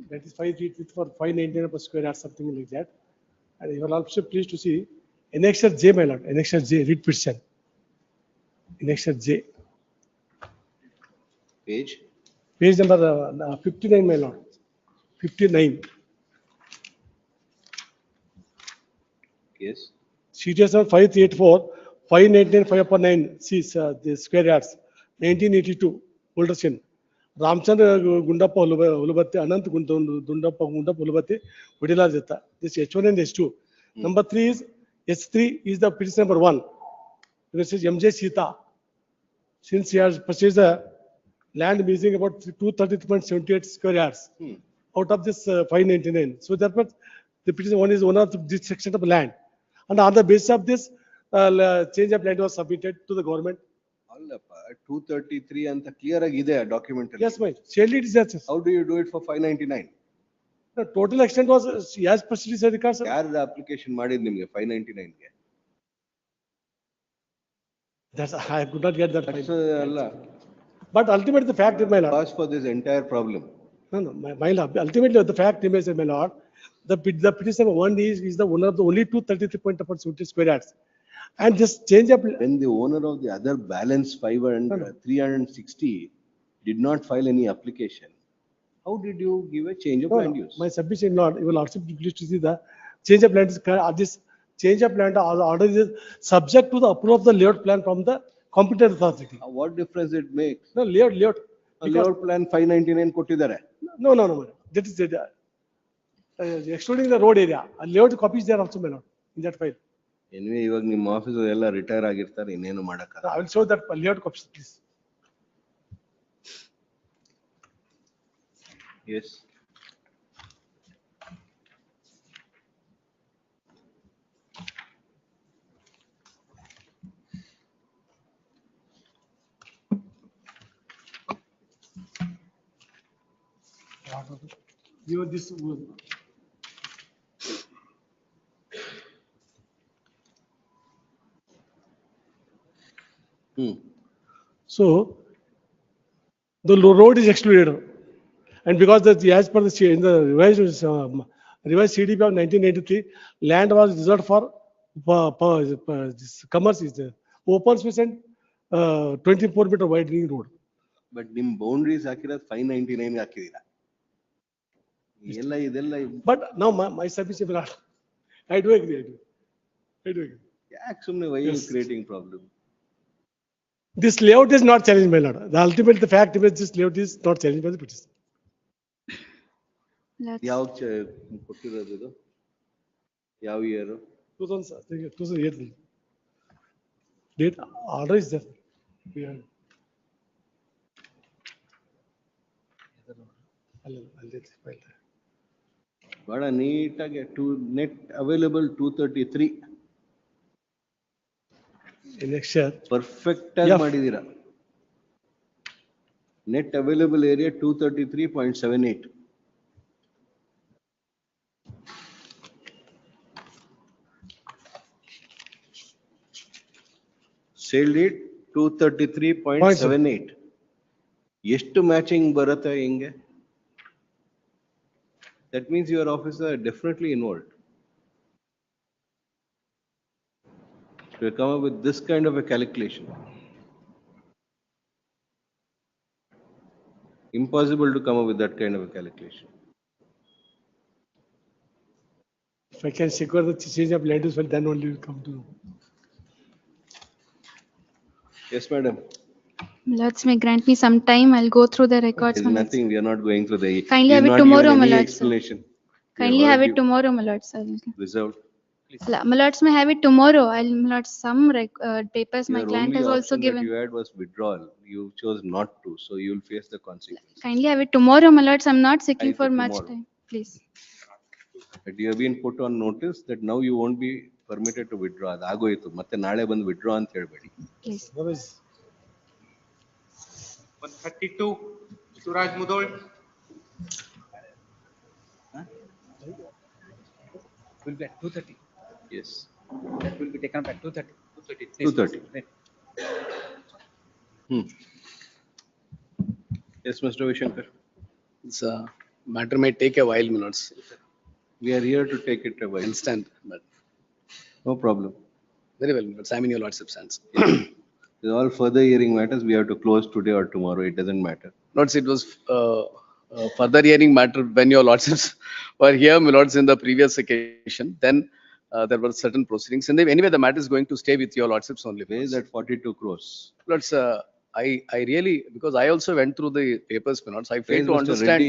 That is 5 feet with for 599 per square yard, something like that. And you are also pleased to see Annexure J, my lord, Annexure J, read petition. Annexure J. Page? Page number 59, my lord. 59. Yes. CTS number 5384, 599, 5/9, see the square yards, 1982, Polderson. Ramchandra Gundappa Hulubati, Anant Gundappa Hulubati, Vidila Zeta. This H1 and H2. Number 3 is H3 is the petition number 1. This is MJ Sita. Since he has purchased a land measuring about 230.78 square yards out of this 599. So therefore, the petition 1 is one of this section of land. And on the basis of this, change of land was submitted to the government. 233 and the clear agide document. Yes, my. Surely it is that. How do you do it for 599? The total extent was as per city records. ಯಾರ್ದು application ಮಾಡಿದ್ ನಿಮ್ಗೆ 599 ಗೆ? That's, I could not get that. That's ಅಲ್ಲ. But ultimately, the fact is, my lord. Cause for this entire problem. No, no, my lord. Ultimately, the fact remains, my lord. The petitioner one is the owner of the only 233.70 square yards. And this change of. When the owner of the other balance 360 did not file any application, how did you give a change of land use? My submission, lord, you will also be pleased to see the change of land is, this change of land order is subject to the approval of the layout plan from the competent authority. What difference it makes? No, layout. Layout plan 599 ಕೊಟ್ಟಿದ್ದಾರೆ. No. That is excluding the road area. A layout copy is there also, my lord, in that file. Anyway, ಇವಾಗ ನಿಮ್ಮ office ಎಲ್ಲ retire ಆಗಿರ್ತಾರೆ, ಇನ್ನೇನು ಮಾಡಕ್ಕಾಗಲ್ಲ. I will show that layout copies, please. Yes. You this. So the road is excluded, and because as per in the revised CDP of 1983, land was reserved for this commerce is there. Open space and 24-meter widening road. But ನಿಮ್ boundaries ಹಾಕಿರೋದು 599 ಹಾಕಿದೀರಾ. ಎಲ್ಲ ಇದೆಲ್ಲ. But now my submission, I do agree. ಯಾಕೆ ಸುಮ್ಮನೆ why are you creating problem? This layout is not challenged, my lord. The ultimate, the fact is this layout is not challenged by the petition. ಯಾವ ಕೊಟ್ಟಿರೋದು ಇದು? ಯಾವ year? 2008. Date order is there. ಬಹಳ ನೀಟಾಗಿ net available 233. Next year. Perfect ಆಗಿ ಮಾಡಿದೀರಾ. Net available area 233.78. Sale rate 233.78. ಎಷ್ಟು matching ಬರುತ್ತೆ ಹಿಂಗೆ? That means your officer are definitely involved. To come up with this kind of a calculation. Impossible to come up with that kind of a calculation. If I can secure the change of land use, well, then only will come to. Yes, madam. Lords may grant me some time. I'll go through the records. There is nothing. We are not going through the. Kindly have it tomorrow, my lord, sir. Explanation. Kindly have it tomorrow, my lord, sir. Reserved. My lords may have it tomorrow. My lords, some papers my Your client only has also option given. that you had was withdrawal. You chose not to, so you will face the consequences. Kindly have it tomorrow, my lords. I'm not seeking for much tomorrow. time, please. But you have been put on notice that now you won't be permitted to withdraw. ಆಗೋಯ್ತು ಮತ್ತೆ ನಾಳೆ ಬಂದು withdraw ಅಂತ ಹೇಳ್ಬೇಡಿ. Please. 132 Suraj Mudol. Will be at 2:30. Yes. That will be taken up at 2:30. 2:30. Yes, Mr. Vishankar. This matter may take a while, my lords. We are here to take it a while. Understand, but No problem. very well, my lords. I'm in your lordship's hands. With all further hearing matters, we have to close today or tomorrow. It doesn't matter. Lords, it was further hearing matter when your lordships were here, my lords, in the previous occasion. Then there were certain proceedings. And anyway, the matter is going to stay with your lordships only. Where is that 42 crores? Lords, I really, because I also went through the papers, my lords, I Where failed is to Mr. understand.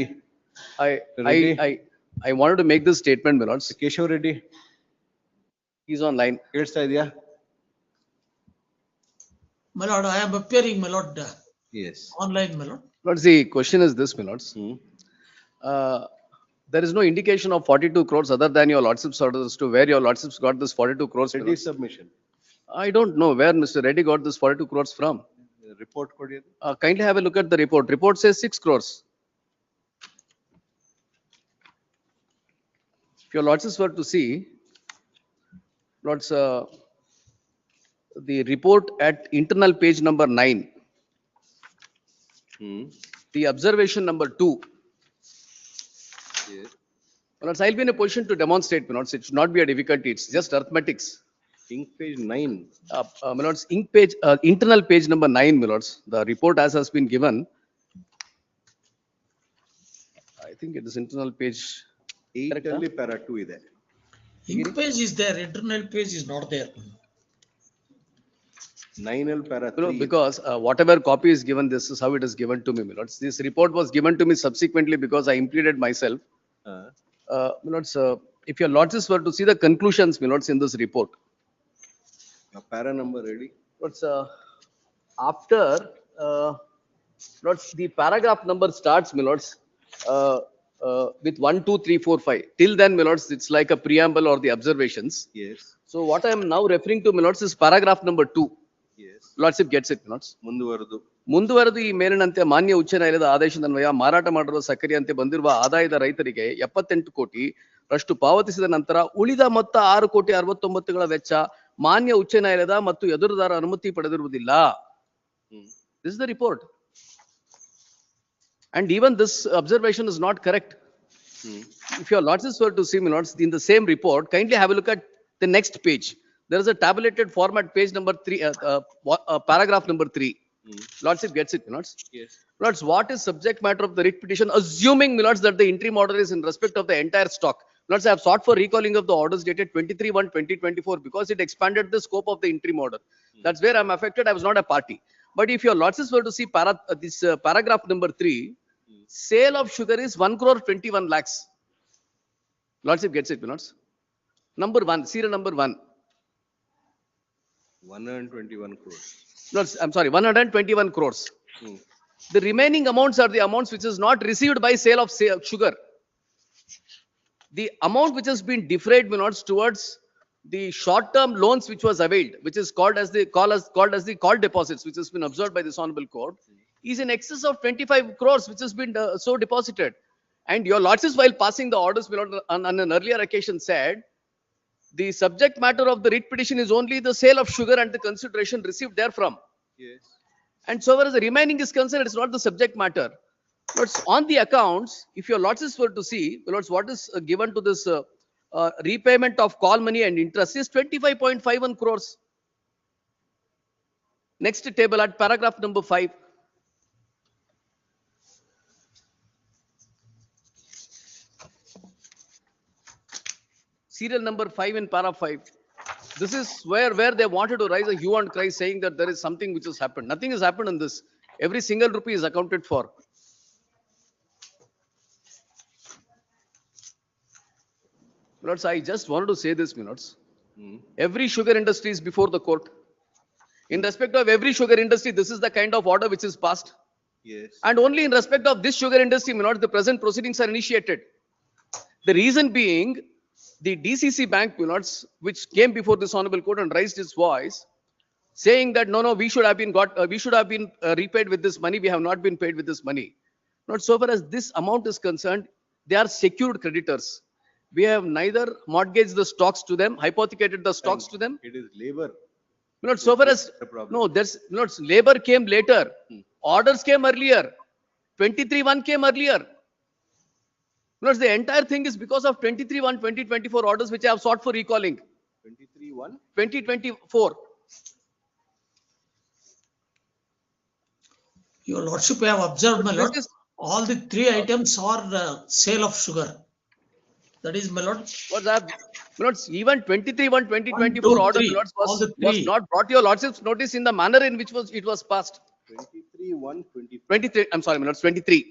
Reddy? I wanted to make this statement, my lords. Keshav Reddy, He's online. ಕೇಳಿಸ್ತಾ ಇದೆಯಾ? My lord, I am appearing, my lord, Yes. online, my lord. Lords, the question is this, my lords. There is no indication of 42 crores other than your lordships orders to where your lordships got this 42 crores. my Reddy lords. submission. I don't know where Mr. Reddy got this 42 crores from. Report ಕೊಡಿ ಅದು. Kindly have a look at the report. Report says 6 crores. If your lordships were to see, lords, the report at internal page number 9, the observation number 2. Yes. Lords, I'll be in a position to demonstrate, lords. It should not be a difficulty. It's just arithmetics. Ink page 9. My lords, ink page, internal page number 9, my lords. The report as has been given. I think it is internal page. 8 ಅಲ್ಲಿ para 2 ಇದೆ. Ink page is there, internal page is not there. 9 ಅಲ್ಲಿ para 3. Because whatever copy is given, this is how it is given to me, my lords. This report was given to me subsequently because I impleaded myself. My lords, if your lords were to see the conclusions, my lords, in this report. Para number ready. Lords, after, lords, the paragraph number starts, my lords, with 1, 2, 3, 4, 5. Till then, my lords, it's like a preamble or the observations. Yes. So what I am now referring to, my lords, is paragraph number 2. Yes. Lordship gets it, my lords. ಮುಂದುವರೆದು ಈ ಮೇಲಿನಂತೆ ಮಾನ್ಯ ಉಚ್ಚ ನ್ಯಾಯಾಲಯದ ಆದೇಶದನ್ವಯ ಮಾರಾಟ ಮಾಡಿರುವ ಸಕ್ಕರೆಯಂತೆ ಬಂದಿರುವ ಆದಾಯದ ರೈತರಿಗೆ 78 ಕೋಟಿ ರಷ್ಟು ಪಾವತಿಸಿದ ನಂತರ ಉಳಿದ ಮೊತ್ತ 6 ಕೋಟಿ 69ಗಳ ವೆಚ್ಚ ಮಾನ್ಯ ಉಚ್ಚ ನ್ಯಾಯಾಲಯದ ಮತ್ತು ಎದುರುದಾರ ಅನುಮತಿ ಪಡೆದಿರುವುದಿಲ್ಲ. This is the report. And even this observation is not correct. If your lordships were to see, my lords, in the same report, kindly have a look at the next page. There is a tabulated format, page number 3, paragraph number 3. Lordship gets it, my lords. Yes. Lords, what is subject matter of the writ petition, assuming, my lords, that the interim order is in respect of the entire stock? Lords, I have sought for recalling of the orders dated 23/1/2024 because it expanded the scope of the interim order. That's where I'm affected. I was not a party. But if your lordships were to see this paragraph number 3, sale of sugar is 1 crore 21 lakhs. Lordship gets it, my lords. Number 1, serial number 1. 121 crores. Lords, I'm sorry, 121 crores. The remaining amounts are the amounts which is not received by sale of sugar. The amount which has been defrayed, my lords, towards the short-term loans which was availed, which is called as the call deposits, which has been observed by this honorable court, is in excess of 25 crores, which has been so deposited. And your lordships, while passing the orders, my lord, on an earlier occasion said, the subject matter of the writ petition is only the sale of sugar and the consideration received therefrom. Yes. And so far as the remaining is concerned, it's not the subject matter. But on the accounts, if your lordships were to see, my lords, what is given to this repayment of call money and interest is 25.51 crores. Next table at paragraph number 5. Serial number 5 in para 5. This is where they wanted to raise a hue and cry saying that there is something which has happened. Nothing has happened in this. Every single rupee is accounted for. Lords, I just wanted to say this, lords. Every sugar industry is before the court. In respect of every sugar industry, this is the kind of order which is passed. Yes. And only in respect of this sugar industry, lords, the present proceedings are initiated. The reason being, the DCC Bank, lords, which came before this honorable court and raised its voice, saying that no, we should have been repaid with this money. We have not been paid with this money. Not so far as this amount is concerned, they are secured creditors. We have neither mortgaged the stocks to them, hypothecated the stocks to them. It is labor. Not so far as no, there's not labor came later. Orders came earlier. 23/1 came earlier. Notice the entire thing is because of 23/1/2024 orders which I have sought for recalling. 23/1? 2024. Your lordship, I have observed, my lord, all the 3 items are sale of sugar. That is, my lord. Lords, even 23/1/2024 order, lords, was not brought to your lordship's notice in the manner in which it was passed. 23/1/20. 23. I'm sorry, my lords. 23.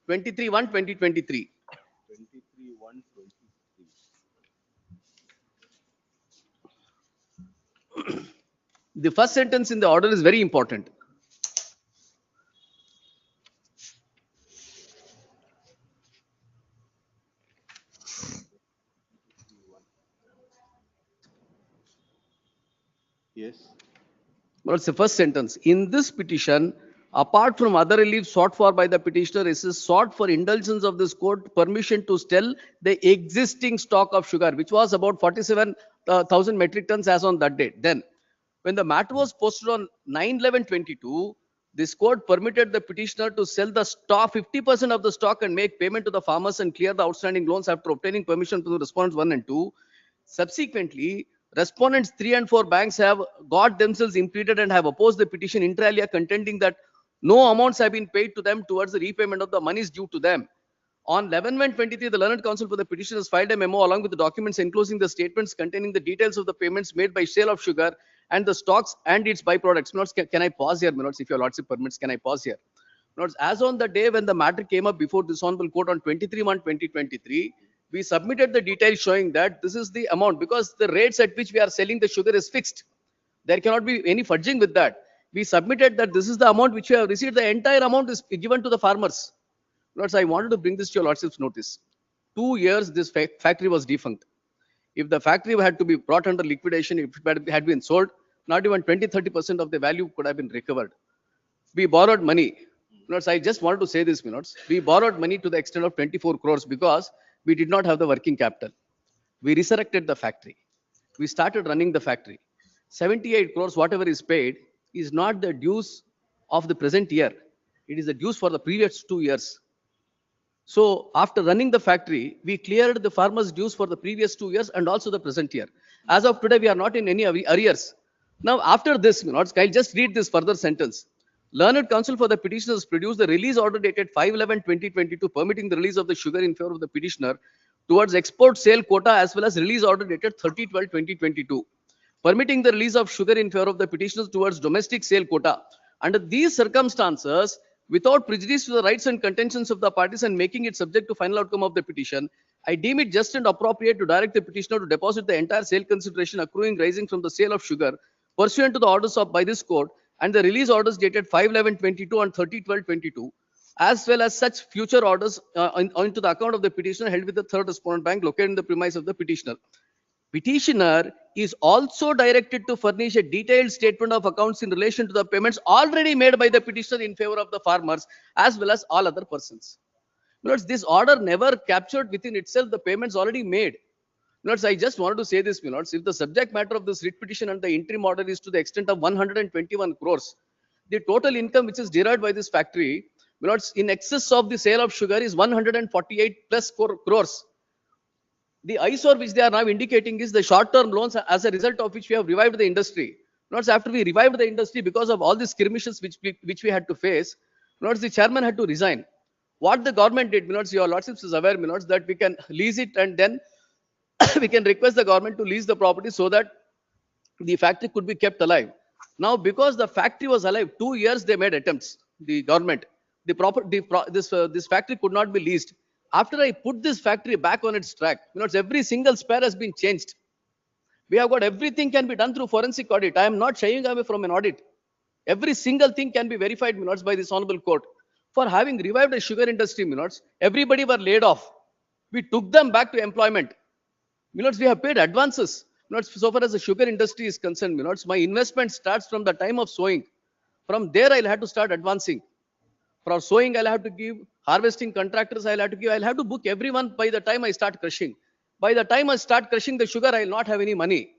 23/1/2023. 23/1/23. The first sentence in the order is very important. Yes. Well, it's the first sentence. In this petition, Apart from other relief sought for by the petitioner, it is sought for indulgence of this court permission to sell the existing stock of sugar, which was about 47,000 metric tons as on that date. Then, when the matter was posted on 9/11/22, this court permitted the petitioner to sell the stock, 50% of the stock, and make payment to the farmers and clear the outstanding loans after obtaining permission from the respondents 1 and 2. Subsequently, respondents 3 and 4 banks have got themselves impleaded and have opposed the petition inter-alia, contending that no amounts have been paid to them towards the repayment of the monies due to them. On 11/1/23, the learned counsel for the petitioners filed a memo along with the documents enclosing the statements containing the details of the payments made by sale of sugar and the stocks and its byproducts. Notes, can I pause here, Notes, if your lordship permits? Can I pause here? Notes, as on the day when the matter came up before this honorable court on 23/1/2023, we submitted the details showing that this is the amount, because the rates at which we are selling the sugar is fixed. There cannot be any fudging with that. We submitted that this is the amount which we have received. The entire amount is given to the farmers. Lords, I wanted to bring this to your lordship's notice. 2 years this factory was defunct. If the factory had to be brought under liquidation, if it had been sold, not even 20-30% of the value could have been recovered. We borrowed money. Lords, I just wanted to say this, Lords. We borrowed money to the extent of 24 crores because we did not have the working capital. We resurrected the factory. We started running the factory. 78 crores, whatever is paid, is not the dues of the present year. It is the dues for the previous 2 years. So after running the factory, we cleared the farmers' dues for the previous 2 years and also the present year. As of today, we are not in any arrears. Now, after this, I'll just read this further sentence. Learned counsel for the petitioners produced the release order dated 5/11/2022 permitting the release of the sugar in favor of the petitioner towards export sale quota, as well as release order dated 30/12/2022. Permitting the release of sugar in favor of the petitioners towards domestic sale quota. Under these circumstances, without prejudice to the rights and contentions of the parties and making it subject to final outcome of the petition, I deem it just and appropriate to direct the petitioner to deposit the entire sale consideration accruing rising from the sale of sugar pursuant to the orders by this court and the release orders dated 5/11/22 and 30/12/22, as well as such future orders into the account of the petitioner held with the third respondent bank located in the premise of the petitioner. Petitioner is also directed to furnish a detailed statement of accounts in relation to the payments already made by the petitioner in favor of the farmers, as well as all other persons. Notice, this order never captured within itself the payments already made. Notice, I just wanted to say this, Notice, if the subject matter of this writ petition and the interim order is to the extent of 121 crores, the total income which is derived by this factory, Notice, in excess of the sale of sugar is 148 plus crores. The eyesore which they are now indicating is the short-term loans, as a result of which we have revived the industry. Notice, after we revived the industry because of all these skirmishes which we had to face, notice, the chairman had to resign. What the government did, notice, your lordships is aware, notice, that we can lease it and then we can request the government to lease the property so that the factory could be kept alive. Now, because the factory was alive, 2 years they made attempts, the government. This factory could not be leased. After I put this factory back on its track, every single spare has been changed. We have got everything can be done through forensic audit. I am not shying away from an audit. Every single thing can be verified, by this honorable court. For having revived the sugar industry, everybody were laid off. We took them back to employment. We have paid advances. So far as the sugar industry is concerned, my investment starts from the time of sowing. From there, I'll have to start advancing. For sowing, I'll have to give. Harvesting contractors, I'll have to give. I'll have to book everyone by the time I start crushing. By the time I start crushing the sugar, I'll not have any money.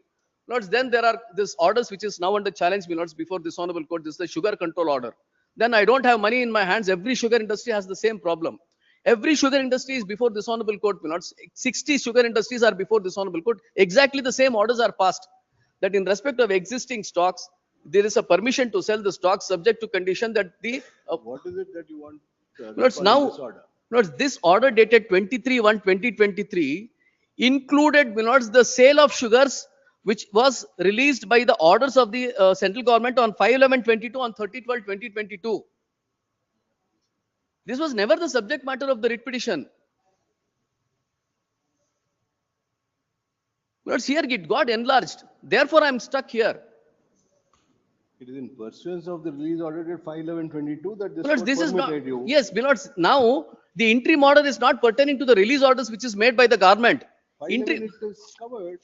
Then there are these orders which is now under challenge, before this honorable court. This is the sugar control order. Then I don't have money in my hands. Every sugar industry has the same problem. Every sugar industry is before this honorable court. 60 sugar industries are before this honorable court. Exactly the same orders are passed. That in respect of existing stocks, there is a permission to sell the stocks subject to condition that the. What is it that you want? This order dated 23/1/2023 included the sale of sugars which was released by the orders of the central government on 5/11/22 on 30/12/2022. This was never the subject matter of the writ petition. Here it got enlarged. Therefore, I am stuck here. It is in pursuance of the release order dated 5/11/22 that this is not. you. Yes, now the interim order is not pertaining to the release orders which is made by the government. It is covered.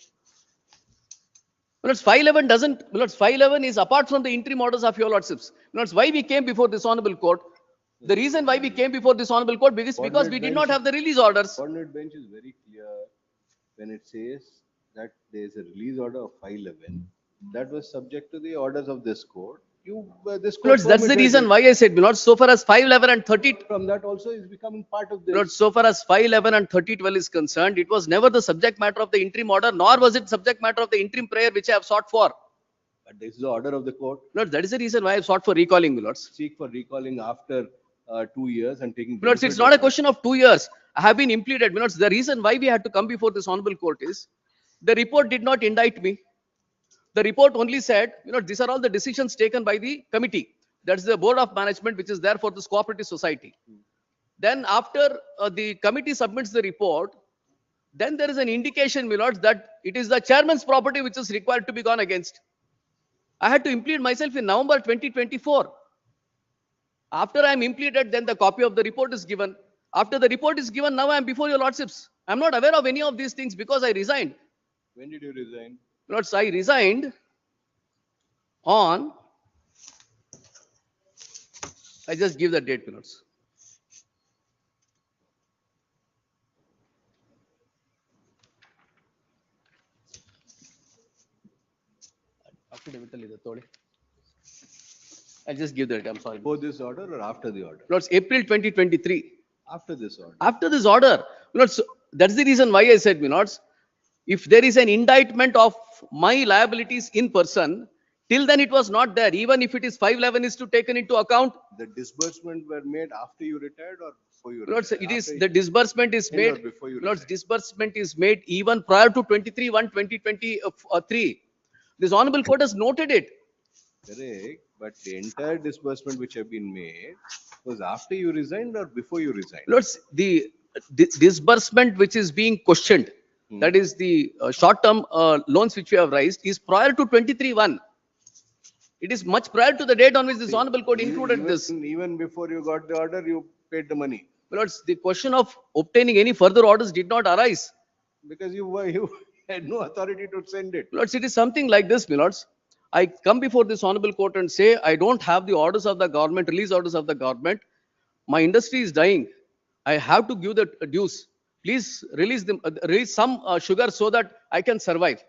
Lords, 511 doesn't, Lords, 511 is apart from the interim orders of your lordships. Lords, why we came before this honorable court? The reason why we came before this honorable court because we did not have the release orders. Coordinate bench is very clear when it says that there is a release order of 511. That was subject to the orders of this court. This court Lords, that's the reason why I said, Lords, so far as 511 and 30. From that also is becoming part of this. Lords, so far as 511 and 3012 is concerned, it was never the subject matter of the interim order, nor was it subject matter of the interim prayer which I have sought for. But this is the order of the court. Lords, that is the reason why I have sought for recalling, Lords. Seek for recalling after 2 years and taking. Lords, it's not a question of 2 years. I have been impleaded. Lords, the reason why we had to come before this honorable court is the report did not indict me. The report only said, these are all the decisions taken by the committee. That's the board of management, which is there for this cooperative society. Then after the committee submits the report, then there is an indication, my lords, that it is the chairman's property which is required to be gone against. I had to implead myself in November 2024. After I am impleaded, then the copy of the report is given. After the report is given, now I am before your lordships. I am not aware of any of these things because I resigned. When did you resign? Lords, I resigned on, I just give the date, Lords. I'll just give the date, I'm sorry. Before this order or after the order? Lords, April 2023. After this order. After this order. Lords, that's the reason why I said, Lords, if there is an indictment of my liabilities in person, till then it was not there. Even if it is 511 is to taken into account. The disbursement were made after you retired or before you retired? Lords, it is the disbursement is made. Before you Lords, retired? disbursement is made even prior to 23/1/2023. This honorable court has noted it. Correct, but the entire disbursement which have been made was after you resigned or before you resigned? Lords, the disbursement which is being questioned, that is the short-term loans which we have raised, is prior to 23/1. It is much prior to the date on which this honorable court included this. Even before you got the order, you paid the money. Lords, the question of obtaining any further orders did not arise. Because you had no authority to send it. Lords, it is something like this, my lords. I come before this honorable court and say, I don't have the orders of the government, release orders of the government. My industry is dying. I have to give the dues. Please release them, release some sugar so that I can survive.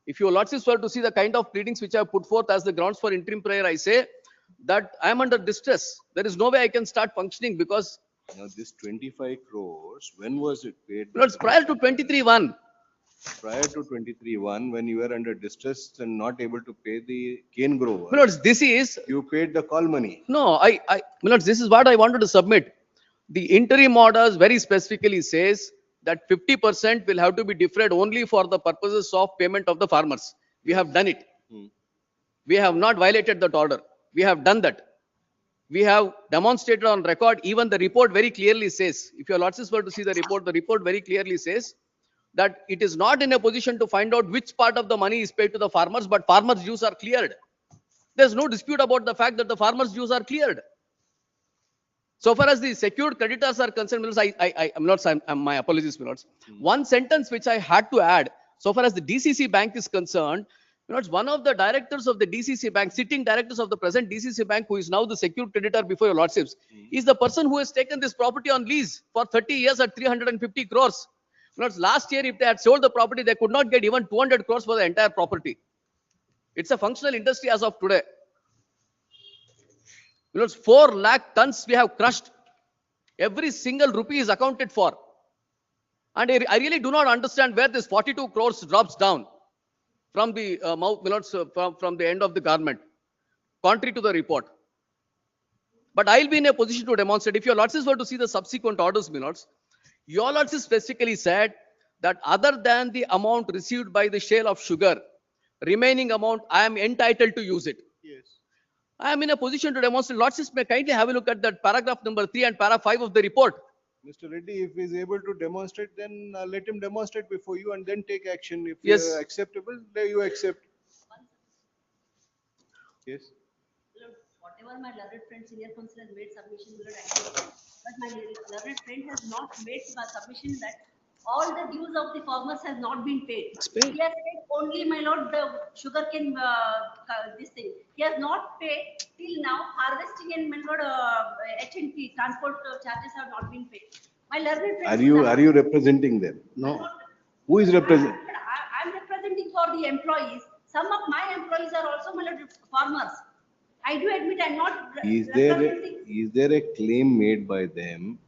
If your lordships were to see the kind of pleadings which I have put forth as the grounds for interim prayer, I say that I am under distress. There is no way I can start functioning because. Now this 25 crores, when was it paid? Lords, prior to 23/1. Prior to 23/1, when you were under distress and not able to pay the cane grower. Lords, this is. You paid the call money. No, Lords, this is what I wanted to submit. The interim orders very specifically says that 50% will have to be deferred only for the purposes of payment of the farmers. We have done it. We have not violated that order. We have done that. We have demonstrated on record. Even the report very clearly says, if your lordships were to see the report very clearly says that it is not in a position to find out which part of the money is paid to the farmers, but farmers' dues are cleared. There's no dispute about the fact that the farmers' dues are cleared. So far as the secured creditors are concerned, my apologies, my lords. One sentence which I had to add, so far as the DCC Bank is concerned, one of the directors of the DCC Bank, sitting directors of the present DCC Bank, who is now the secured creditor before your lordships, is the person who has taken this property on lease for 30 years at 350 crores. Last year, if they had sold the property, they could not get even 200 crores for the entire property. It's a functional industry as of today. 4 lakh tons we have crushed. Every single rupee is accounted for. And I really do not understand where this 42 crores drops down from the from the end of the government, contrary to the report. But I'll be in a position to demonstrate. If your lordships were to see the subsequent orders, my lords, your lordships specifically said that other than the amount received by the share of sugar, remaining amount, I am entitled to use it. Yes. I am in a position to demonstrate. Lordships may kindly have a look at that paragraph number 3 and paragraph 5 of the report. Mr. Reddy, if he is able to demonstrate, then let him demonstrate before you and then take action. If Yes. you are acceptable, then you accept. Yes. Whatever my learned friend, senior counsel has made submission, but my learned friend has not made a submission that all the dues of the farmers has not been paid. It's paid. He has paid only, my lord, the sugar cane, this thing. He has not paid till now. Harvesting and, my lord, H&T, transport charges have not been paid. My learned friends. Are you representing them? No. Who is representing? I'm representing for the employees. Some of my employees are also, my lord, farmers. I do admit I'm not representing. Is there a claim made by them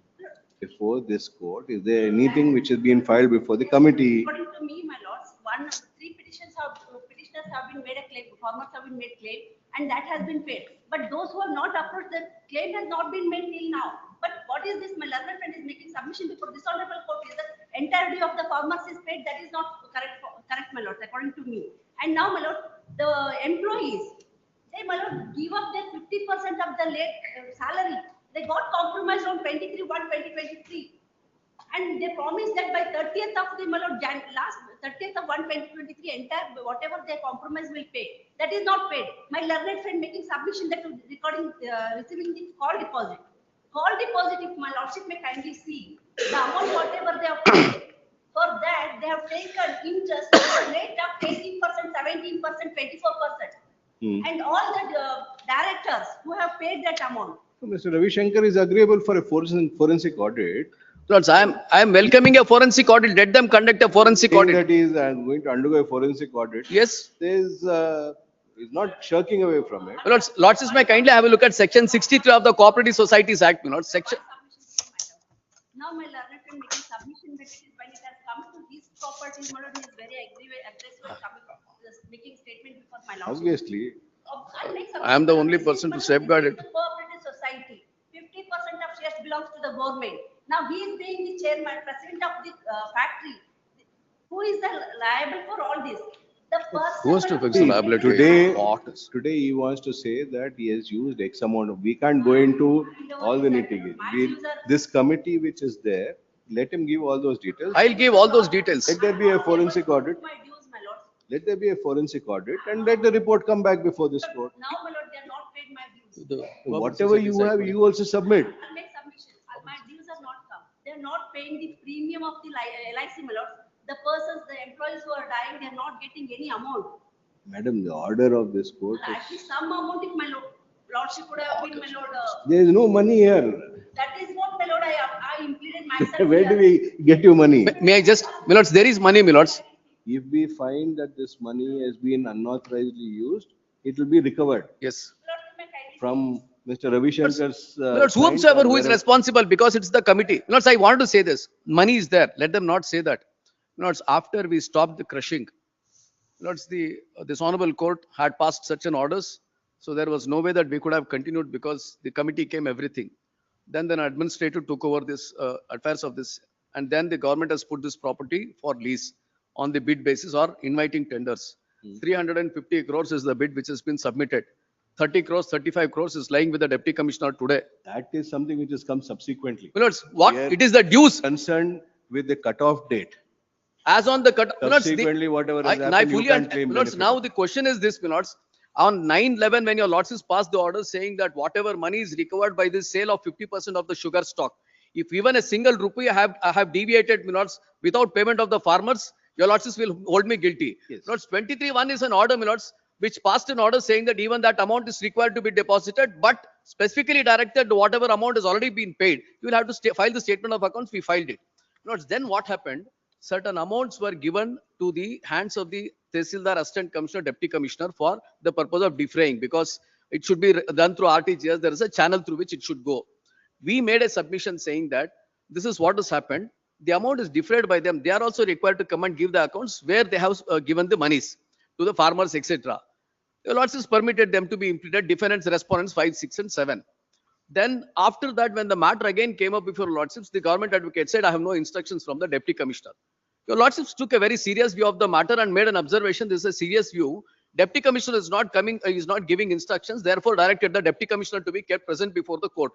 before this court? Is there anything which has been filed before the committee? According to me, my lords, three petitioners have been made a claim, farmers have been made claim, and that has been paid. But those who have not approached, the claim has not been made till now. But what is this? My learned friend is making submission before this honorable court is the entirety of the farmers is paid. That is not correct, my lords, according to me. And now, my lord, the employees, they, my lord, give up their 50% of the late salary. They got compromised on 23/1/2023. And they promised that by 30th of the, my lord, last 30th of 1/2023, entire whatever their compromise will pay. That is not paid. My learned friend making submission that receiving the call deposit. Call deposit, if my lordship may kindly see, the amount whatever they have paid. For that, they have taken interest rate of 18%, 17%, 24%. And all the directors who have paid that amount. So Mr. Ravi Shankar is agreeable for a forensic audit. Lords, I am welcoming a forensic audit. Let them conduct a forensic audit. That he is going to undergo a forensic audit. Yes. Is not shirking away from it. Lords, may kindly have a look at section 63 of the Cooperative Societies Act. Section. Now my learned friend making submission that it is when it has come to his properties, my lord, he is very aggressive making statement before my lord. Obviously. I am the only person to safeguard it. Cooperative society, 50% of shares belongs to the government. Now he is being the chairman, president of the factory. Who is the liable for all this? The person. Who has to fix the liability? Today he wants to say that he has used X amount of. We can't go into all the nitty-gritty. This committee which is there, let him give all those details. I'll give all those details. Let there be a forensic audit. Let there be a forensic audit and let the report come back before this court. Now, my lord, they are not paid my dues. Whatever you have, you also submit. I'll make submission. My dues are not come. They are not paying the premium of the LIC, my lord. The persons, the employees who are dying, they are not getting any amount. Madam, the order of this court At least some amount, if my lordship would have been, my lord. There is no money here. That is what, my lord, I implemented myself. Where do we get your money? May I just, my lords, there is money, my lords. If we find that this money has been unauthorizedly used, it will be recovered. Yes. From Mr. Ravi Shankar's. Lords, whomsoever who is responsible, because it's the committee. Lords, I want to say this. Money is there. Let them not say that. Lords, after we stopped the crushing, Lords, this honorable court had passed such an orders. So there was no way that we could have continued because the committee came everything. Then an administrator took over this affairs of this. And then the government has put this property for lease on the bid basis or inviting tenders. 350 crores is the bid which has been submitted. 30 crores, 35 crores is lying with the deputy commissioner today. That is something which has come subsequently. Lords, what? It is the dues. Concerned with the cutoff date. As on the cut. Subsequently, whatever has happened, you can't claim Lords, now the question is this, Lords. On 9/11, when your lords passed the order saying that whatever money is recovered by the sale of 50% of the sugar stock, if even a single rupee I have deviated, Lords, without payment of the farmers, your lords will hold me guilty. Yes. Lords, 23(1) is an order, Lords, which passed an order saying that even that amount is required to be deposited, but specifically directed to whatever amount has already been paid. You will have to file the statement of accounts. We filed it. Lords, then what happened? Certain amounts were given to the hands of the Tehsildar, Assistant Commissioner, Deputy Commissioner for the purpose of defraying, because it should be done through RTGS. There is a channel through which it should go. We made a submission saying that this is what has happened. The amount is defrayed by them. They are also required to come and give the accounts where they have given the monies to the farmers, etc. The lords has permitted them to be implemented. Defendants, respondents 5, 6, and 7. Then after that, when the matter again came up before lordships, the government advocate said, I have no instructions from the deputy commissioner. Your lordships took a very serious view of the matter and made an observation. This is a serious view. Deputy commissioner is not giving instructions. Therefore, directed the deputy commissioner to be kept present before the court.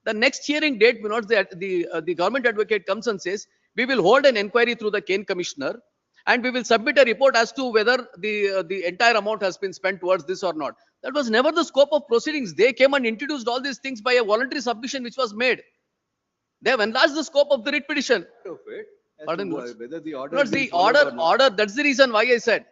The next hearing date, the government advocate comes and says, we will hold an inquiry through the cane commissioner and we will submit a report as to whether the entire amount has been spent towards this or not. That was never the scope of proceedings. They came and introduced all these things by a voluntary submission which was made. They have enlarged the scope of the writ petition. Pardon, Lords. Whether the order. Lords, has the been followed order, or not. that's the reason why I said.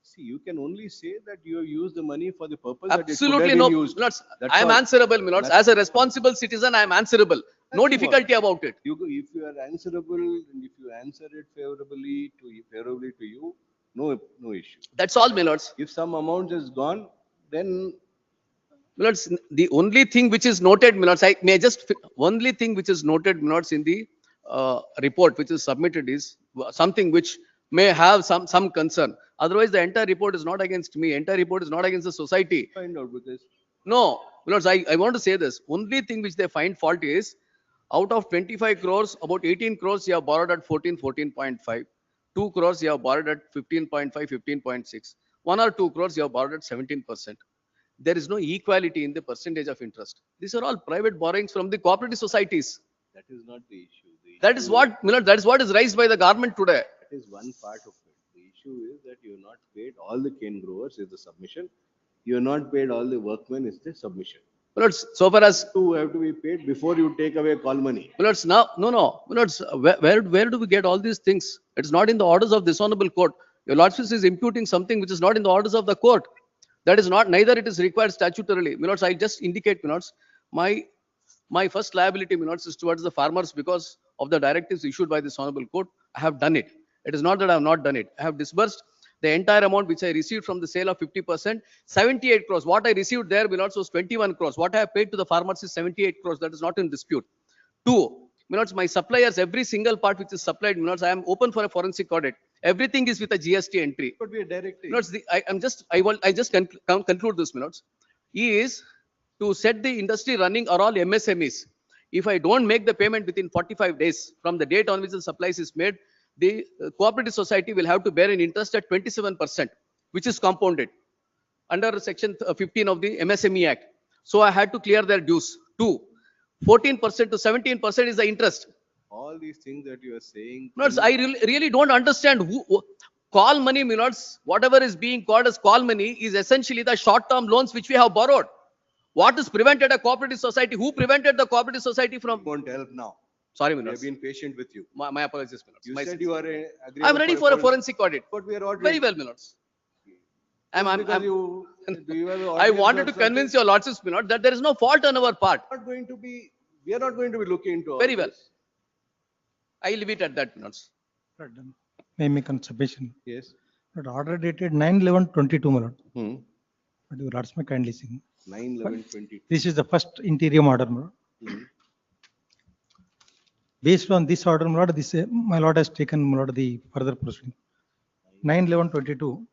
See, you can only say that you have used the money for the purpose that it could Absolutely have no, been used. Lords. That's I am all. answerable, Lords. As a responsible citizen, I am answerable. No Nothing more. difficulty about it. If you are answerable, and if you answer it favorably to you, no issue. That's all, my Lords. If some amount is gone, then Lords, the only thing which is noted, Lords, only thing which is noted, Lords, in the report which is submitted is something which may have some concern. Otherwise, the entire report is not against me. Entire report is not against the society. find out because No, Lords, I want to say this. Only thing which they find fault is out of 25 crores, about 18 crores you have borrowed at 14.5. 2 crores you have borrowed at 15.5, 15.6. 1 or 2 crores you have borrowed at 17%. There is no equality in the percentage of interest. These are all private borrowings from the cooperative societies. that is not the issue. That is what, Milord, that is what is raised by the government today. That is one part of it. The issue is that you have not paid all the cane growers is the submission. You have not paid all the workmen is the submission. Milord, so far as Two have to be paid before you take away call money. Milords, now, no. Milords, where do we get all these things? It's not in the orders of this honorable court. Your Lordship is imputing something which is not in the orders of the court. That is not, neither it is required statutorily. Milords, I'll just indicate, Milords, my first liability, Milords, is towards the farmers because of the directives issued by this honorable court. I have done it. It is not that I have not done it. I have disbursed the entire amount which I received from the sale of 50%, 78 crores. What I received there, Milords, was 21 crores. What I have paid to the farmers is 78 crores. That is not in dispute. Two, Milords, my suppliers, every single part which is supplied, Milords, I am open for a forensic audit. Everything is with a GST entry. Could be a directive. Milords, I just conclude this, Milords. Is to set the industry running are all MSMEs. If I don't make the payment within 45 days from the date on which the supplies is made, the cooperative society will have to bear an interest at 27%, which is compounded under section 15 of the MSME Act. So I had to clear their dues. 14% to 17% is the interest. All these things that you are saying. Milords, I really don't understand who call money, Milords. Whatever is being called as call money is essentially the short-term loans which we have borrowed. What has prevented a cooperative society? Who prevented the cooperative society from? Won't help now. Sorry, We have Milords. been patient with you. My apologies, Milords. You My said sins. you are I'm ready for a forensic audit. But we are not Very well, Milords. I wanted to convince your Lordships, Milord, that there is no fault on our part. We are not going to be looking into all Very well. this. I leave it at that, Milords. May I make a submission? Yes. But order dated 9/11/22, my lord. Hmm. But your lords may kindly see. 9/11/20. This is the first interim order, my lord. Hmm. Based on this order, my lord, my lord has taken, my lord, the further proceeding. 9/11/22,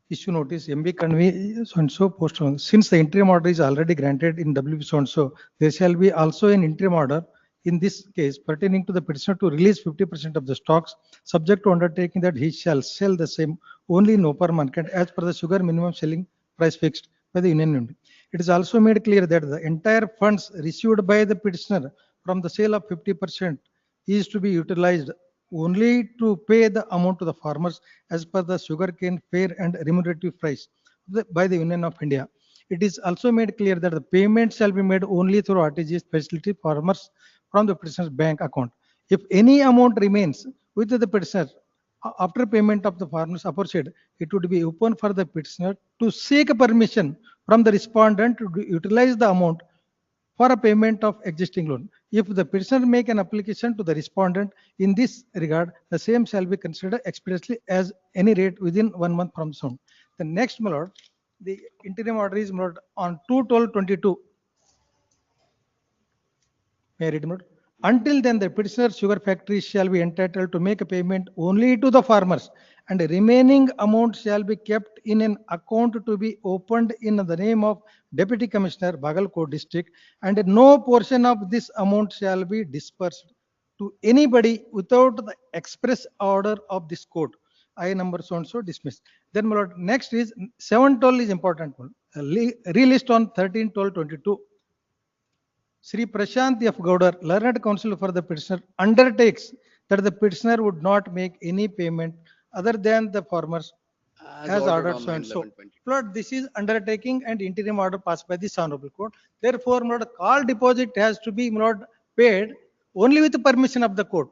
issue notice, MB convey so and so post. Since the interim order is already granted in WP so and so, there shall be also an interim order in this case pertaining to the petitioner to release 50% of the stocks, subject to undertaking that he shall sell the same only in open market as per the sugar minimum selling price fixed by the union unit. It is also made clear that the entire funds received by the petitioner from the sale of 50% is to be utilized only to pay the amount to the farmers as per the sugarcane fair and remunerative price by the Union of India. It is also made clear that the payment shall be made only through RTGS facility farmers from the petitioner's bank account. If any amount remains with the petitioner after payment of the farmers aforesaid, it would be open for the petitioner to seek permission from the respondent to utilize the amount for a payment of existing loan. If the petitioner make an application to the respondent in this regard, the same shall be considered expeditiously as any rate within 1 month from soon. The next, my lord, the interim order is, my lord, on 2/12/22. May I read, my lord? Until then, the petitioner sugar factory shall be entitled to make a payment only to the farmers, and the remaining amount shall be kept in an account to be opened in the name of Deputy Commissioner, Bagalkot District, and no portion of this amount shall be dispersed to anybody without the express order of this court. I number so and so dismissed. Then, my lord, next is 7/12 is important one. Released on 13/12/22. Sri Prashant F. Gaudar, learned counsel for the petitioner, undertakes that the petitioner would not make any payment other than the farmers as ordered so and so. Lord, this is undertaking and interim order passed by this honorable court. Therefore, Lord, call deposit has to be, Lord, paid only with the permission of the court.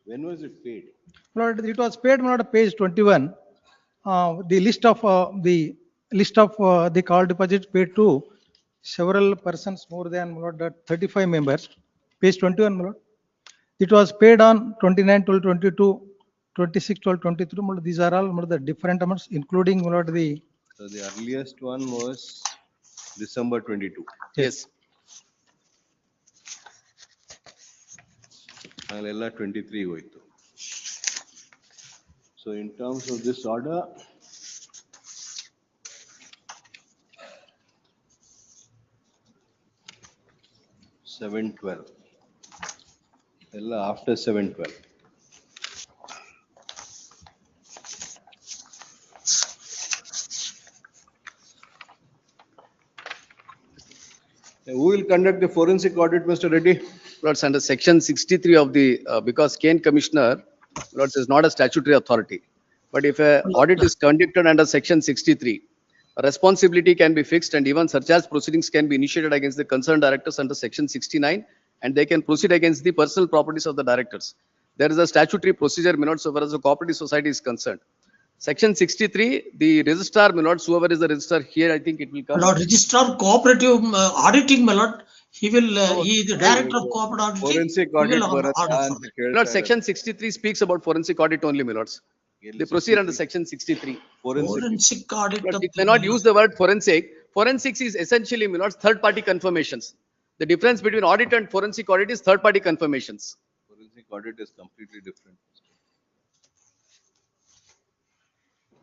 When was it paid? My lord, it was paid, my lord, page 21. The list of the call deposits paid to several persons more than, my lord, 35 members. Page 21, my lord. It was paid on 29/12/22, 26/12/23. My lord, these are all, my lord, the different amounts, including, my lord, the. So the earliest one was December 22. Yes. All 23 hoitu. So in terms of this order, $712. After 712. Who will conduct the forensic audit, Mr. Reddy? Lords, under section 63 of the, because Kane Commissioner, Lords, is not a statutory authority. But if a audit is conducted under section 63, a responsibility can be fixed and even surcharge proceedings can be initiated against the concerned directors under section 69, and they can proceed against the personal properties of the directors. There is a statutory procedure, my lords, so far as the cooperative society is concerned. Section 63, the registrar, my lords, whoever is the registrar here, I think it will come. Lord, registrar cooperative auditing, my lord, he will, he is the director of cooperative auditing. Forensic He audit will order for that. Lord, section 63 speaks about forensic audit only, my lords. The procedure under section 63. Forensic audit. Lord, it may not use the word forensic. Forensics is essentially, my lords, third-party confirmations. The difference between audit and forensic audit is third-party confirmations. Forensic audit is completely different.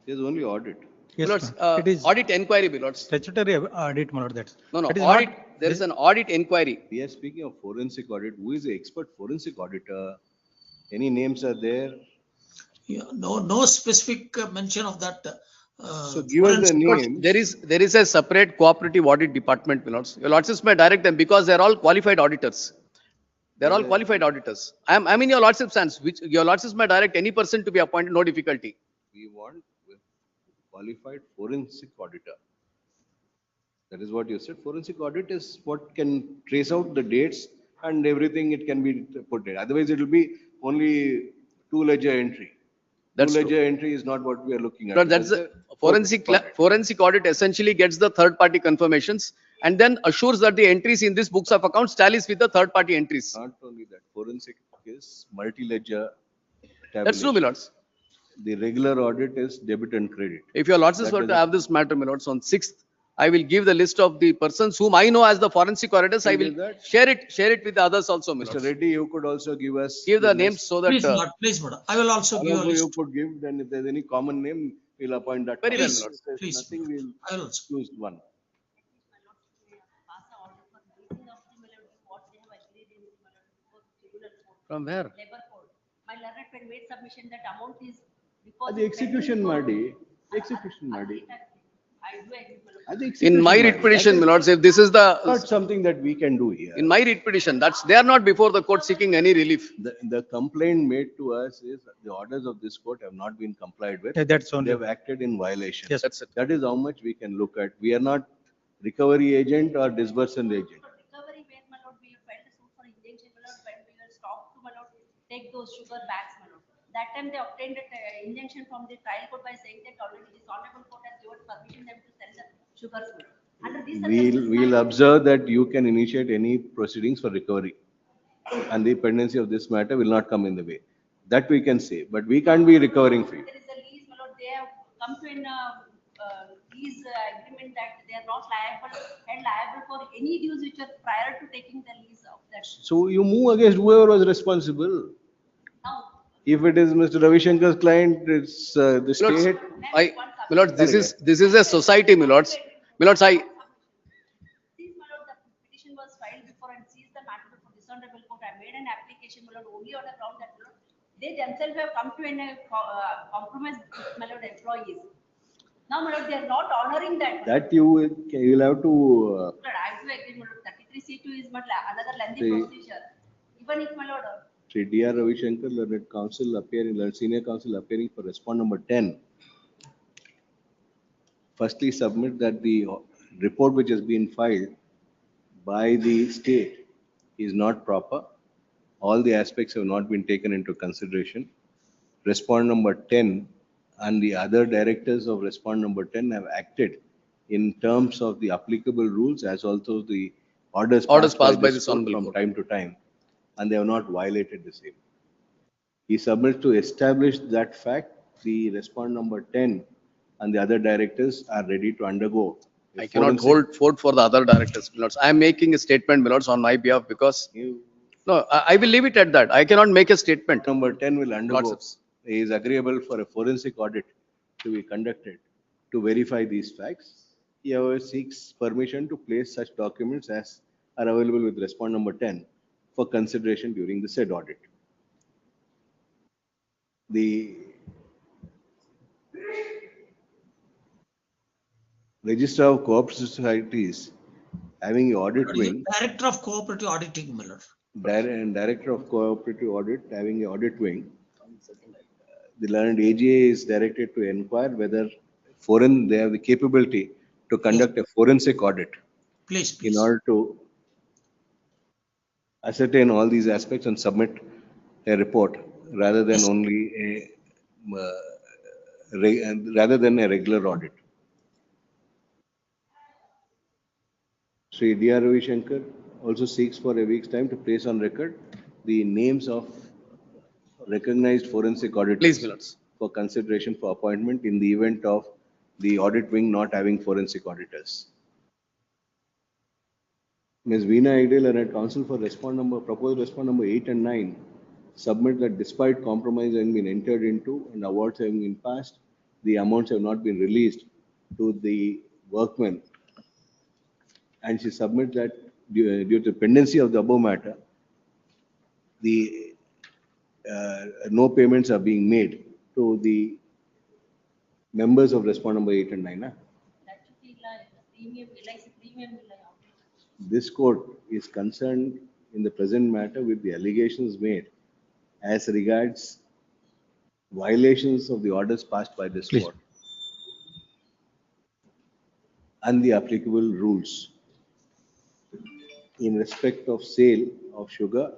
It is only audit. Yes, Lords, ma'am. It is audit enquiry, my lords. statutory audit, my lord, that's. No, That is audit, not- there is an audit enquiry. We are speaking of forensic audit. Who is the expert forensic auditor? Any names are there? Yeah, no specific mention of that. So give us the name. There is a separate cooperative audit department, my lords. Your lordships may direct them because they are all qualified auditors. They are all qualified auditors. I'm in your lordship's hands, which your lordships may direct any person to be appointed, no difficulty. We want qualified forensic auditor. That is what you said. Forensic audit is what can trace out the dates and everything it can be put in. Otherwise, it will be only two ledger entry. That's Two true. ledger entry is not what we are looking at. But that's the forensic audit essentially gets the third party confirmations and then assures that the entries in this books of accounts tallies with the third party entries. Not only that, forensic is multi-ledger That's true, my tabulation. lords. The regular audit is debit and credit. If your lordships That were is to have this matter, my lords, on 6th, I will give the list of the persons whom I know as the forensic auditors. I will share it with the others also, my Mr. lords. Reddy, you could also give us. Give the list. names so that. Please, madam. I will also give a Also list. you could give, then if there's any common name, we'll appoint that. Very well, Please, my lords. If there's please. nothing, we'll I will also. choose one. From where? Labor code. My learned friend made submission that amount is because. The execution Madi, execution Madi. I do agree, my lord. In my writ petition, my lords, if this is Not the, something that we can do here. in my writ petition, they are not before the court seeking any relief. The complaint made to us is that the orders of this court have not been complied with. Yeah, that's They only. have acted in violation. Yes. That's it. That is how much we can look at. We are not recovery agent or disbursement agent. Recovery where, my lord, we filed a suit for injunction, my lord, when we were stopped to, my lord, take those sugar bags, my lord. That time they obtained an injunction from the trial court by saying that already this honorable court has given permission them to sell the sugars, my lord. Under these We'll observe that you can initiate any proceedings for recovery. And the pendency of this matter will not come in the way. That we can say, but we can't be recovering for you. There is a lease, my lord, they have come to an lease agreement that they are not held liable for any dues which are prior to taking the lease of that. So you move against whoever was responsible. Now, If it is Mr. Ravi Shankar's client, it's the state. My lords, this is a society, my lords. My lords, since, my lord, the petition was filed before and seized the matter before this honorable court, I made an application, my lord, only on the ground that, my lord, they themselves have come to an compromise with, my lord, employees. Now, my lord, they are not honoring that. That you'll have to, Lord, I do agree, my lord, 33C2 is but another lengthy See. procedure. Even if, my lord, Sri D.R. Ravi Shankar, learned counsel appearing, senior counsel appearing for respond number 10. Firstly, submit that the report which has been filed by the state is not proper all the aspects have not been taken into consideration. Respondent number 10 and the other directors of respondent number 10 have acted in terms of the applicable rules as also the orders Orders passed by this this court honorable from court. time to time, and they have not violated the same. He submits to establish that fact, the respondent number 10 and the other directors are ready to undergo. a I cannot forensic- hold forth for the other directors, my lords. I am making a statement, my lords, on my behalf because, no, I will leave it at that. I cannot make a statement. Number 10 will undergo. Lordships. He is agreeable for a forensic audit to be conducted to verify these facts. He however seeks permission to place such documents as are available with respondent number 10 for consideration during the said audit. The Register of Cooperative Societies having a audit wing, Director of Cooperative Auditing, my lord. Director of Cooperative Audit having a audit wing. The learned AGA is directed to inquire whether they have the capability to conduct a forensic audit Please, in please. order to ascertain all these aspects and submit a report rather than only rather than a regular audit. Sri D.R. Ravi Shankar also seeks for a week's time to place on record the names of recognized forensic auditors Please, my lords. for consideration for appointment in the event of the audit wing not having forensic auditors. Ms. Veena Idle and her counsel for proposed respondent number 8 and 9 submit that despite compromise having been entered into and awards having been passed, the amounts have not been released to the workmen. And she submits that due to pendency of the above matter, the no payments are being made to the members of respondent number 8 and 9. This court is concerned in the present matter with the allegations made as regards violations of the orders passed by this court and the applicable rules in respect of sale of sugar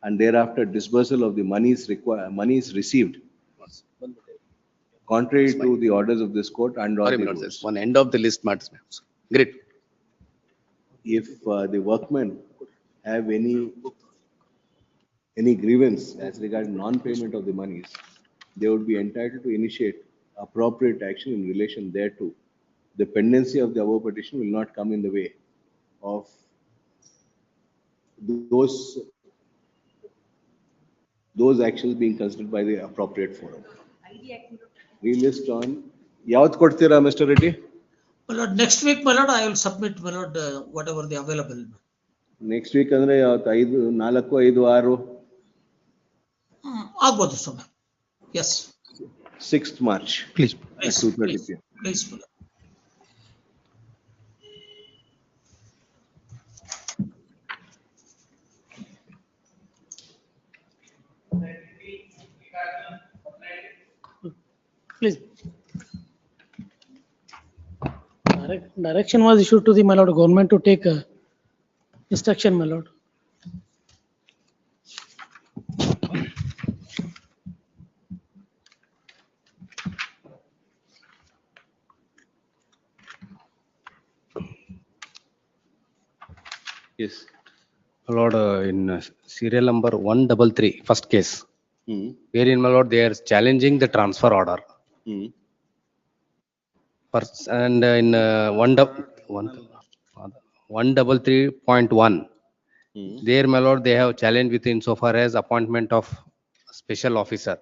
and thereafter disbursal of the monies received contrary to the orders of this court and or Sorry, the my lords, rules. that's one end of the list matters. my lords. Great. If the workmen have any grievance as regards non-payment of the monies, they would be entitled to initiate appropriate action in relation thereto. The pendency of the above petition will not come in the way of those actions being considered by the appropriate forum. Relist on Yavat Kodtira, Mr. Reddy? My lord, next week, my lord, I will submit, my lord, whatever the available. Next week ಅಂದ್ರೆ ಯಾವತ್ತು 5, 4, 5, 6 ಆಗ್ಬೋದು ಸ್ವಾಮಿ. Yes. 6th March. Please. At 2:30 p.m. Please, my lord. Please. Direction was issued to the, my lord, government to take instruction, my lord. Yes. My lord, in serial number 133, first case, wherein, my lord, they are challenging the transfer order. First, and in 133.1, there, my lord, they have challenged with insofar as appointment of special officer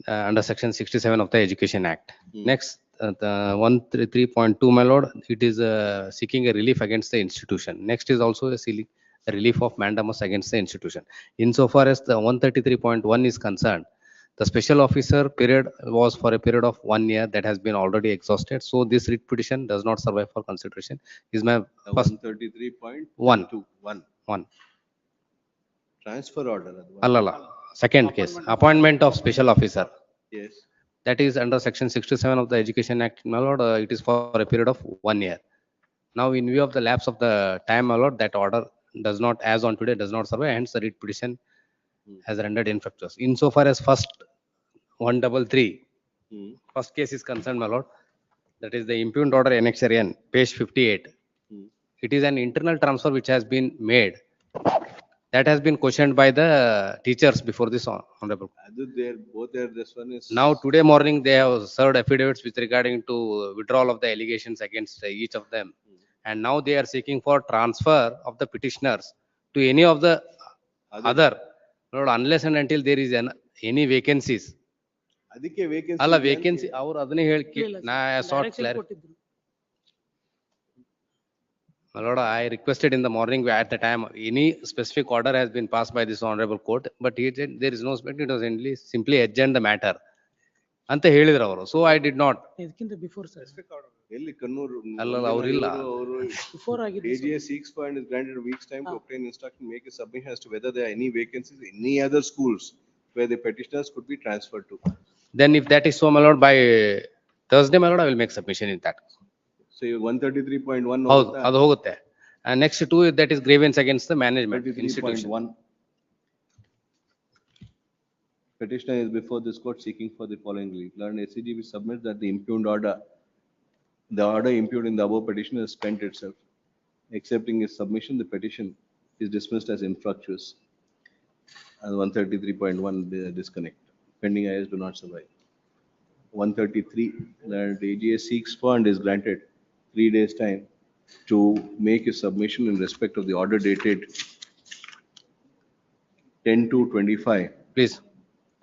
under section 67 of the Education Act. Next, the 133.2, my lord, it is seeking a relief against the institution. Next is also a relief of mandamus against the institution. Insofar as the 133.1 is concerned, the special officer period was for a period of 1 year that has been already exhausted. So this writ petition does not survive for consideration. Is my first 133.1. Transfer order. Allala. Second case, appointment of special officer. Yes. That is under section 67 of the Education Act, my lord. It is for a period of 1 year. Now, in view of the lapse of the time, my lord, that order does not, as on today, does not survive, hence the writ petition has rendered infructuous. Insofar as first 133, first case is concerned, my lord, that is the impugned order annexure N, page 58. It is an internal transfer which has been made. That has been questioned by the teachers before this honorable. Both are, this one is. Now, today morning, they have served affidavits with regarding to withdrawal of the allegations against each of them. And now they are seeking for transfer of the petitioners to any of the other, Lord, unless and until there is any vacancies. ಅದಕ್ಕೆ vacancy ಅಲ್ಲ ಇದೆ ಅಂತ vacancy ಅವ್ರು ಅದನ್ನೇ ಹೇಳಿ ನಾ ಸಾಟ್ ಕ್ಲಾರಿ. My lord, I requested in the morning at the time, any specific order has been passed by this honorable court, but he said there is no specific, it was only simply adjourn the matter. ಅಂತ ಹೇಳಿದ್ರು ಅವರು. So I did not. ಇದಕ್ಕಿಂತ before sir ಎಲ್ಲಿ ಕಣ್ಣೂರು ಅಲ್ಲಲ್ಲ ಅವ್ರಿಲ್ಲ. Before ಆಗಿದೆ AGA seeks for and is granted a week's time to obtain instruction, make a submission as to whether there are any vacancies in any other schools where the petitioners could be transferred to. Then if that is so, my lord, by Thursday, my lord, I will make submission in that. So 133.1. ಹೌದು ಅದು ಹೋಗುತ್ತೆ. And next two, that is grievance against the management institution. 133.1. Petitioner is before this court seeking for the following relief. Learned SCGB submits that the impugned order, the order impugned in the above petition has spent itself. Accepting his submission, the petition is dismissed as infructuous. And 133.1 disconnect. Pending heirs do not survive. 133, that the AGA seeks for and is granted 3 days time to make a submission in respect of the order dated 10/2/25. Please.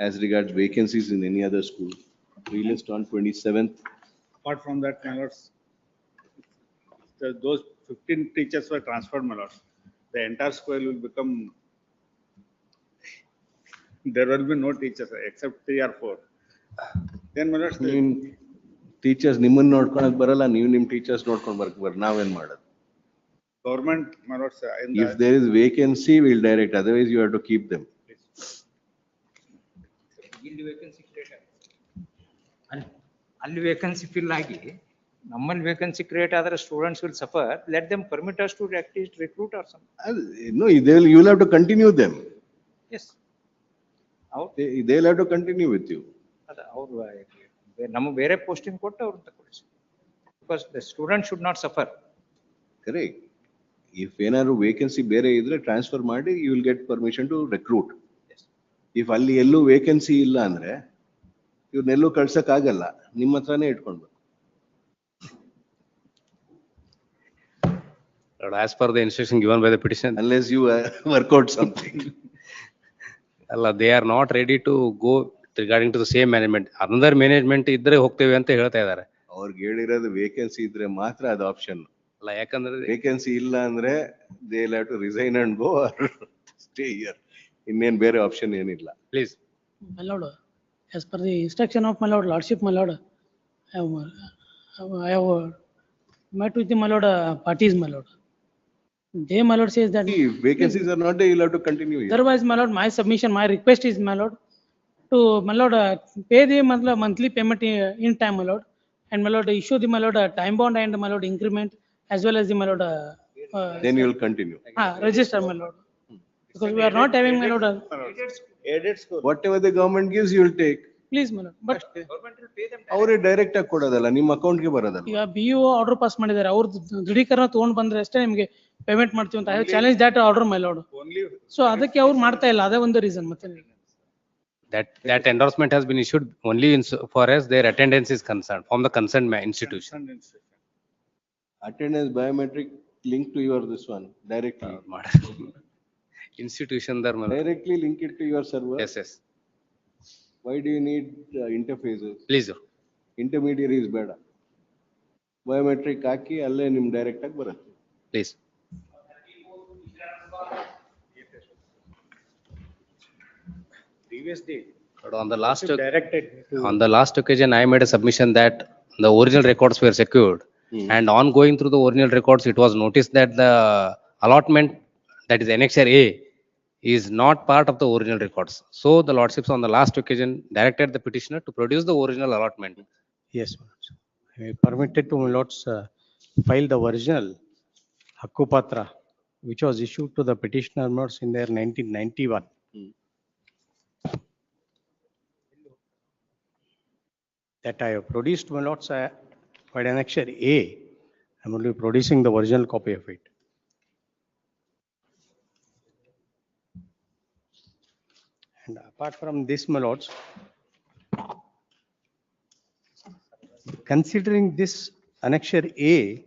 As regards vacancies in any other school. Released on 27th. Apart from that, my lords, those 15 teachers were transferred, my lords. The entire school will become, there will be no teachers except 3 or 4. Then, my lords, Teachers ನಿಮ್ಮನ್ನ ನೋಡ್ಕೊಳಕ್ ಬರಲ್ಲ, ನೀವು ನಿಮ್ teachers ನೋಡ್ಕೊಂಡ್ ಬರ್ಬೇಕು, ನಾವೇನ್ ಮಾಡೋದು? government, my lords, If there is vacancy, we'll direct, otherwise you have to keep them. ಅಲ್ಲಿ vacancy fill ಆಗಿ ನಮ್ಮಲ್ಲಿ ವೇಕೆನ್ಸಿ ಕ್ರಿಯೇಟ್ ಆದ್ರೆ students will suffer. Let them permit us to at least recruit or some. No, you will have to continue them. Yes. They will have to continue with you. ಅದ ಅವ್ರು ನಮಗೆ ಬೇರೆ posting ಕೊಟ್ಟು ಅವ್ರನ್ನ ತಗೊಳಿಸಿ. Because the student should not suffer. Correct. If ಏನಾದ್ರು vacancy ಬೇರೆ ಇದ್ರೆ ಟ್ರಾನ್ಸ್ಫರ್ ಮಾಡಿ, you will get permission to recruit. If ಅಲ್ಲಿ ಎಲ್ಲೂ ವೇಕೆನ್ಸಿ ಇಲ್ಲ ಅಂದ್ರೆ ಇವ್ರನ್ನೆಲ್ಲೂ ಕಳ್ಸಕ್ ಆಗಲ್ಲ, ನಿಮ್ಮ ಹತ್ರನೇ ಇಟ್ಕೊಂಡು. As per the instruction given by the petition, unless you work out something. ಅಲ್ಲ, they are not ready to go regarding to the same management. Another management ಇದ್ರೆ ಹೋಗ್ತೇವೆ ಅಂತ ಹೇಳ್ತಾ ಇದ್ದಾರೆ. ಅವ್ರಿಗೆ ಹೇಳಿರೋದು ವೇಕೆನ್ಸಿ ಇದ್ರೆ ಮಾತ್ರ ಅದು ಆಪ್ಷನ್. ಅಲ್ಲ, ಯಾಕಂದ್ರೆ ವೇಕೆನ್ಸಿ ಇಲ್ಲ ಅಂದ್ರೆ they will have to resign and go or stay here. ಇನ್ನೇನ್ ಬೇರೆ ಆಪ್ಷನ್ ಏನಿಲ್ಲ. Please. My lord, as per the instruction of my lord, lordship, my lord, I have met with the my lord parties, my lord. They, my lord, says that if vacancies are not there, you'll have to continue here. otherwise, my lord, my submission, my request is, my lord, to my lord pay the monthly payment in time, my lord, and my lord issue the my lord time bond and my lord increment as well as the my lord then you will continue. register, my lord, because we are not having, my lord, aided school. Whatever the government gives, you will take. please, my lord, but ಅವರೇ direct ಆಗಿ ಕೊಡೋದಲ್ಲ, ನಿಮ್ಮ ಅಕೌಂಟ್ಗೆ ಬರೋದಲ್ಲ. ಈಗ BO order pass ಮಾಡಿದ್ದಾರೆ, ಅವ್ರ ದೃಢೀಕರಣ ತಗೊಂಡ್ ಬಂದ್ರೆ ಅಷ್ಟೇ ನಿಮಗೆ ಪೇಮೆಂಟ್ ಮಾಡ್ತೀವಿ ಅಂತ. I have challenge that order, my lord. So ಅದಕ್ಕೆ ಅವ್ರು ಮಾಡ್ತಾ ಇಲ್ಲ, ಅದೇ ಒಂದು ರೀಸನ್. ಮತ್ತೆ that endorsement has been issued only in so far as their attendance is concerned from the concerned institution. Attendance biometric linked to your this one directly. Institution directly link it to your server. Yes, yes. Why do you need interfaces? Please. Intermediaries ಬೇಡ. Biometric ಹಾಕಿ ಅಲ್ಲೇ ನಿಮ್ direct ಆಗಿ ಬರುತ್ತೆ. Please. Previous day. But on the last occasion, I made a submission that the original records were secured, and on going through the original records, it was noticed that the allotment, that is annexure A, is not part of the original records. So the lordships on the last occasion directed the petitioner to produce the original allotment. Yes, I permitted to my lords file the original Hakkupatra which was issued to the petitioner members in their 1991. That I have produced, my lords, by annexure A. I'm only producing the original copy of it. And apart from this, my lords, considering this annexure A,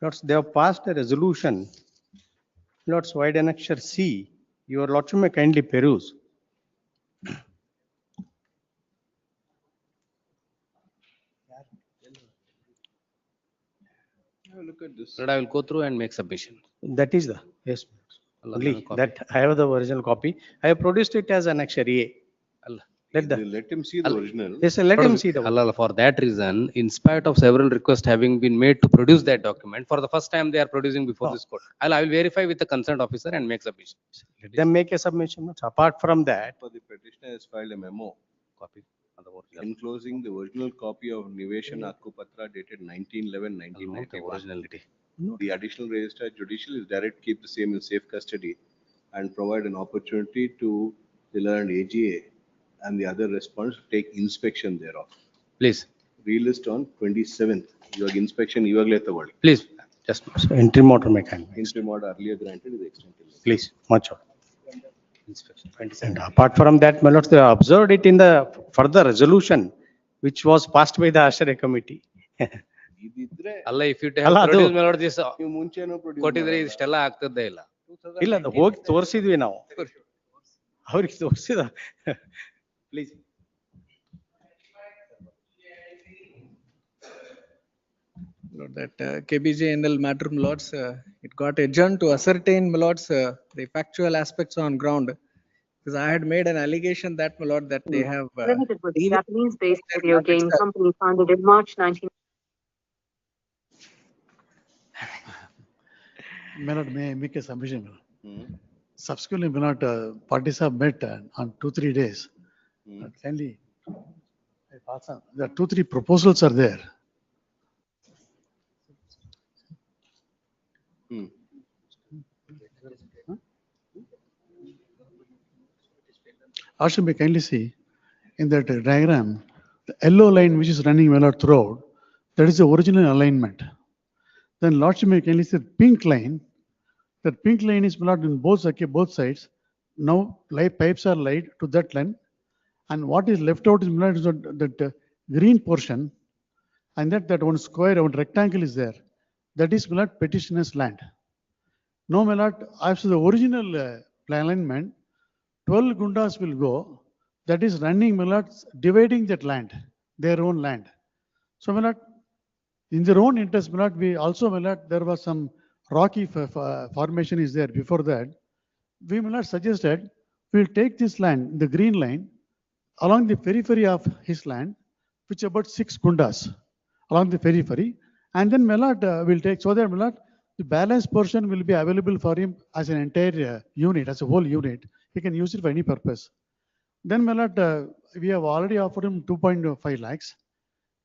lords, they have passed a resolution. Lords, wide annexure C, your lordship may kindly peruse. Look at this. But I will go through and make submission. That is the, yes, Allah, only copy. that I have the original copy. I have produced it as annexure A. Allah. Let him see the original. Yes, let him see the. Allah, for that reason, in spite of several requests having been made to produce that document, for the first time they are producing before this court. I will verify with the concerned officer and make submission. Let them make a submission. Apart from that, The petitioner has filed a memo Copy of the original. enclosing the original copy of Mutation Akkupatra dated 19/11/1991. Originality. The additional registrar judicial is directed to keep the same in safe custody and provide an opportunity to the learned AGA and the other respondents to take inspection thereof. Please, Relist on 27th. Your inspection ಇವಾಗಲೇ ತಗೊಳ್ಳಿ. please, just interim order mechanism. Interim order earlier granted is extended. Please, much of. And apart from that, my lords, they have observed it in the further resolution, which was passed by the Ashray committee. ಇದಿದ್ರೆ Allah, if you have Allah, ಅದು- produced, my lord, this ನೀವು ಮುಂಚೆನೂ produce ಕೊಟ್ಟಿದ್ರೆ ಮಾಡಲ್ಲ. ಇಷ್ಟೆಲ್ಲ ಆಗ್ತದ್ದೇ ಇಲ್ಲ. ಇಲ್ಲ, ಅದು ಹೋಗಿ ತೋರಿಸಿದ್ವಿ ನಾವು. ಅವ್ರಿಗೆ ತೋರಿಸಿದ. Please. Lord, that KBJNL matter, my lords, it got adjourned to ascertain, my lords, the factual aspects on ground. Because I had made an allegation that, my lord, that they have. Limited with Japanese-based video game company founded in March 19. May not make a submission. Subsequently, may not parties have met on 2-3 days. Kindly, the 2-3 proposals are there. Also, may kindly see in that diagram, the yellow line which is running well out throughout, that is the original alignment. Then Lordship may kindly see the pink line. That pink line is not in both sides. Now light pipes are laid to that line, and what is left out is that green portion, and that one square, one rectangle is there. That is petitioner's land. No, my lord, after the original alignment, 12 gundas will go. That is running, my lord, dividing that land, their own land. So, my lord, in their own interest, my lord, we also, my lord, there was some rocky formation is there before that. We, my lord, suggested we'll take this land, the green line, along the periphery of his land, which is about 6 gundas along the periphery, and then, my lord, will take, so that, my lord, the balance portion will be available for him as an entire unit, as a whole unit. He can use it for any purpose. Then, my lord, we have already offered him 2.5 lakhs.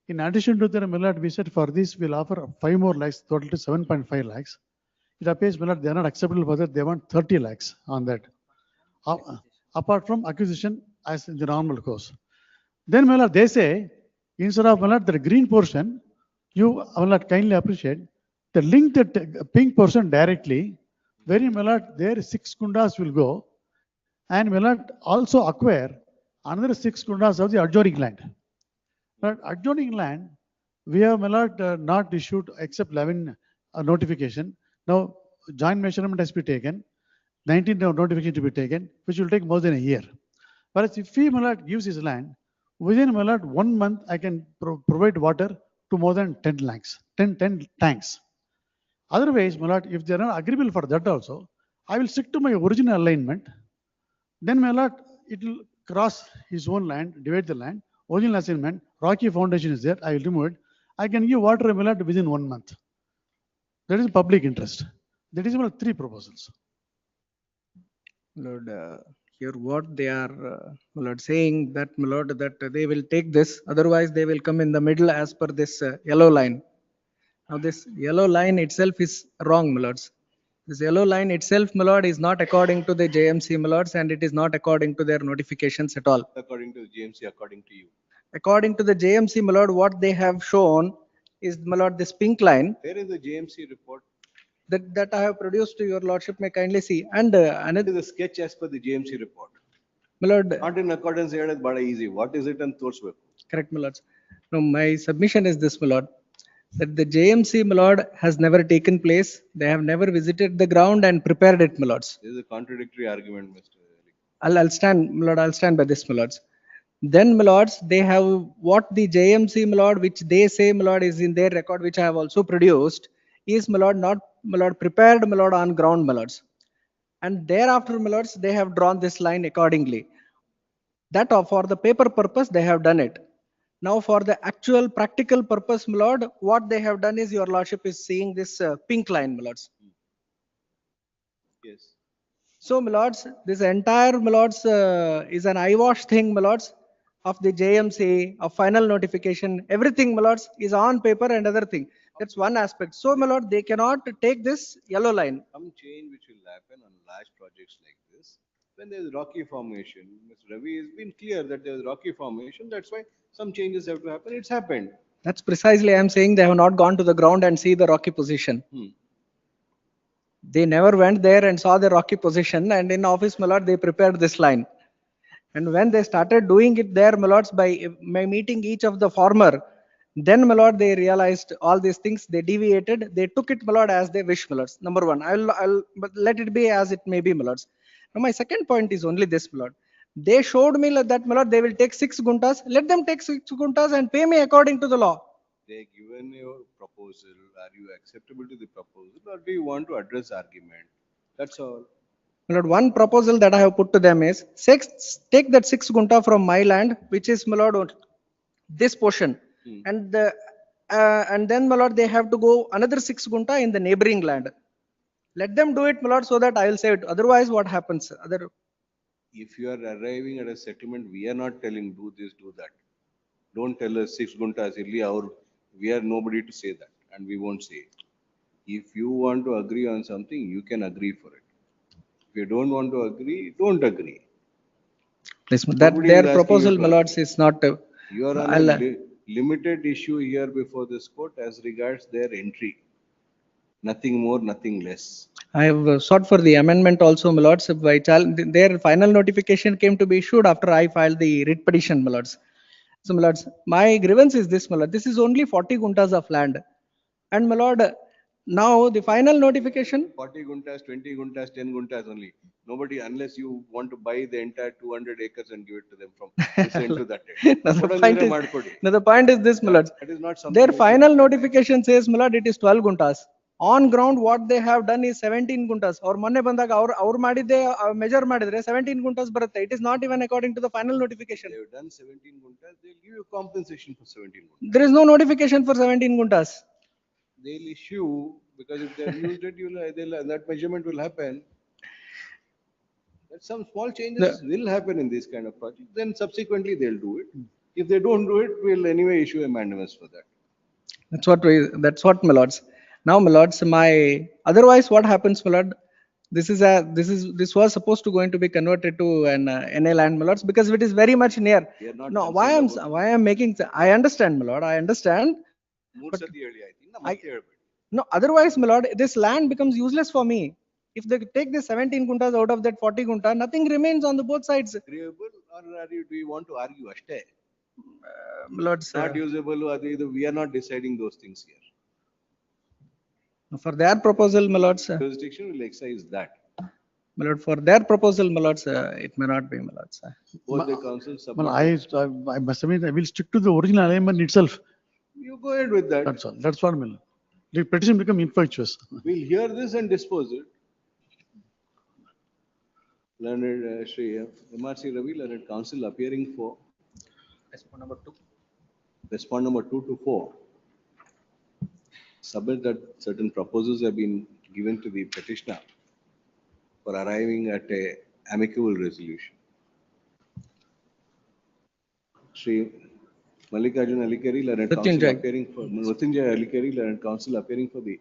In addition to that, my lord, we said for this, we'll offer 5 more lakhs, total to 7.5 lakhs. It appears, my lord, they are not acceptable for that. They want 30 lakhs on that. Apart from acquisition as in the normal course. Then, my lord, they say, instead of, my lord, the green portion, you, my lord, kindly appreciate, the link that pink portion directly, very, my lord, there 6 kundas will go, and, my lord, also acquire another 6 kundas of the adjoining land. But adjoining land, we have, my lord, not issued except 11 notification. Now, joint measurement has been taken, 19 notification to be taken, which will take more than a year. Whereas if he, my lord, gives his land, within, my lord, 1 month, I can provide water to more than 10 lakhs, 10 tanks. Otherwise, my lord, if they are not agreeable for that also, I will stick to my original alignment. Then, my lord, it will cross his own land, divide the land, original assignment, rocky foundation is there, I will remove it. I can give water, my lord, within 1 month. That is public interest. That is one of 3 proposals. Lord, here what they are, my lord, saying that, my lord, that they will take this, otherwise they will come in the middle as per this yellow line. Now this yellow line itself is wrong, my lords. This yellow line itself, my lord, is not according to the JMC, my lords, and it is not according to their notifications at all. According to the GMC, according to you. According to the JMC, my lord, what they have shown is, my lord, this pink line Where is the GMC report? that I have produced to your lordship may kindly see. And It is another, a sketch as per the GMC report. my lord, Not in accordance, here is bada easy. What is it and ತೋರಿಸ್ಬೇಕು. correct, my lords. No, my submission is this, my lord, that the JMC, my lord, has never taken place. They have never visited the ground and prepared it, my lords. This is a contradictory argument, Mr. I'll stand, my lord, I'll stand by this, my lords. Then, my lords, they have what the JMC, my lord, which they say, my lord, is in their record, which I have also produced, is, my lord, not, my lord, prepared, my lord, on ground, my lords. And thereafter, my lords, they have drawn this line accordingly. That for the paper purpose, they have done it. Now, for the actual practical purpose, my lord, what they have done is, your lordship is seeing this pink line, my lords. Yes. So, my lords, this entire, my lords, is an eyewash thing, my lords, of the JMC, of final notification, everything, my lords, is on paper and other thing. That's one aspect. So, my lord, they cannot take this yellow line. Some change which will happen on large projects like this, when there is rocky formation, Mr. Ravi has been clear that there is rocky formation, that's why some changes have to happen, it's happened. That's precisely, I am saying they have not gone to the ground and see the rocky position. They never went there and saw the rocky position, and in office, my lord, they prepared this line. And when they started doing it there, my lords, by meeting each of the former, then, my lord, they realized all these things, they deviated, they took it, my lord, as they wish, my lords. Number one, but let it be as it may be, my lords. Now, my second point is only this, my lord. They showed me that, my lord, they will take 6 guntas. Let them take 6 guntas and pay me according to the law. They given your proposal, are you acceptable to the proposal, or do you want to address argument? That's all. My lord, one proposal that I have put to them is, take that 6 gunta from my land, which is, my lord, this portion. And then, my lord, they have to go another 6 gunta in the neighboring land. Let them do it, my lord, so that I will say it. Otherwise, what happens? If you are arriving at a settlement, we are not telling do this, do that. Don't tell us 6 guntas, or we are nobody to say that, and we won't say it. If you want to agree on something, you can agree for it. If you don't want to agree, don't agree. Their proposal, my lords, is not. You are on a limited issue here before this court as regards their entry. Nothing more, nothing less. I have sought for the amendment also, my lords. Their final notification came to be issued after I filed the writ petition, my lords. So, my lords, my grievance is this, my lord. This is only 40 guntas of land. And, my lord, now the final notification. 40 guntas, 20 guntas, 10 guntas only. Nobody, unless you want to buy the entire 200 acres and give it to them from this end to that end. The point is this, my lords. That is not something. Their final notification says, my lord, it is 12 guntas. On ground, what they have done is 17 guntas. Or monne bandaga our madide measure madidre 17 guntas baratte. It is not even according to the final notification. They have done 17 guntas. They'll give you compensation for 17 guntas. There is no notification for 17 guntas. They'll issue, because if they have used it, that measurement will happen. That some small changes will happen in this kind of project. Then subsequently they'll do it. If they don't do it, we'll anyway issue a mandamus for that. That's what, my lords. Now, my lords, otherwise what happens, my lord? This was supposed to going to be converted to an NA land, my lords, because it is very much near. No, why I'm making, I understand, my lord, I understand. No, otherwise, my lord, this land becomes useless for me. If they take the 17 guntas out of that 40 gunta, nothing remains on the both sides. Agreeable, or do you want to argue? My lords, not usable, we are not deciding those things here. For their proposal, my lords. Jurisdiction will excise that. My lord, for their proposal, my lords, it may not be, my lords. Both the councils. I must admit, I will stick to the original alignment itself. You go ahead with that. That's all. That's what I mean. The petition become infectious. We'll hear this and dispose it. Learned Shri MRC Ravi, learned counsel appearing for Respond number 2. Respond number 2 to 4. Submit that certain proposals have been given to the petitioner for arriving at a amicable resolution. Shri Mallikarjun Alikari, learned counsel appearing for Mrityunjay Alikari, learned counsel appearing for the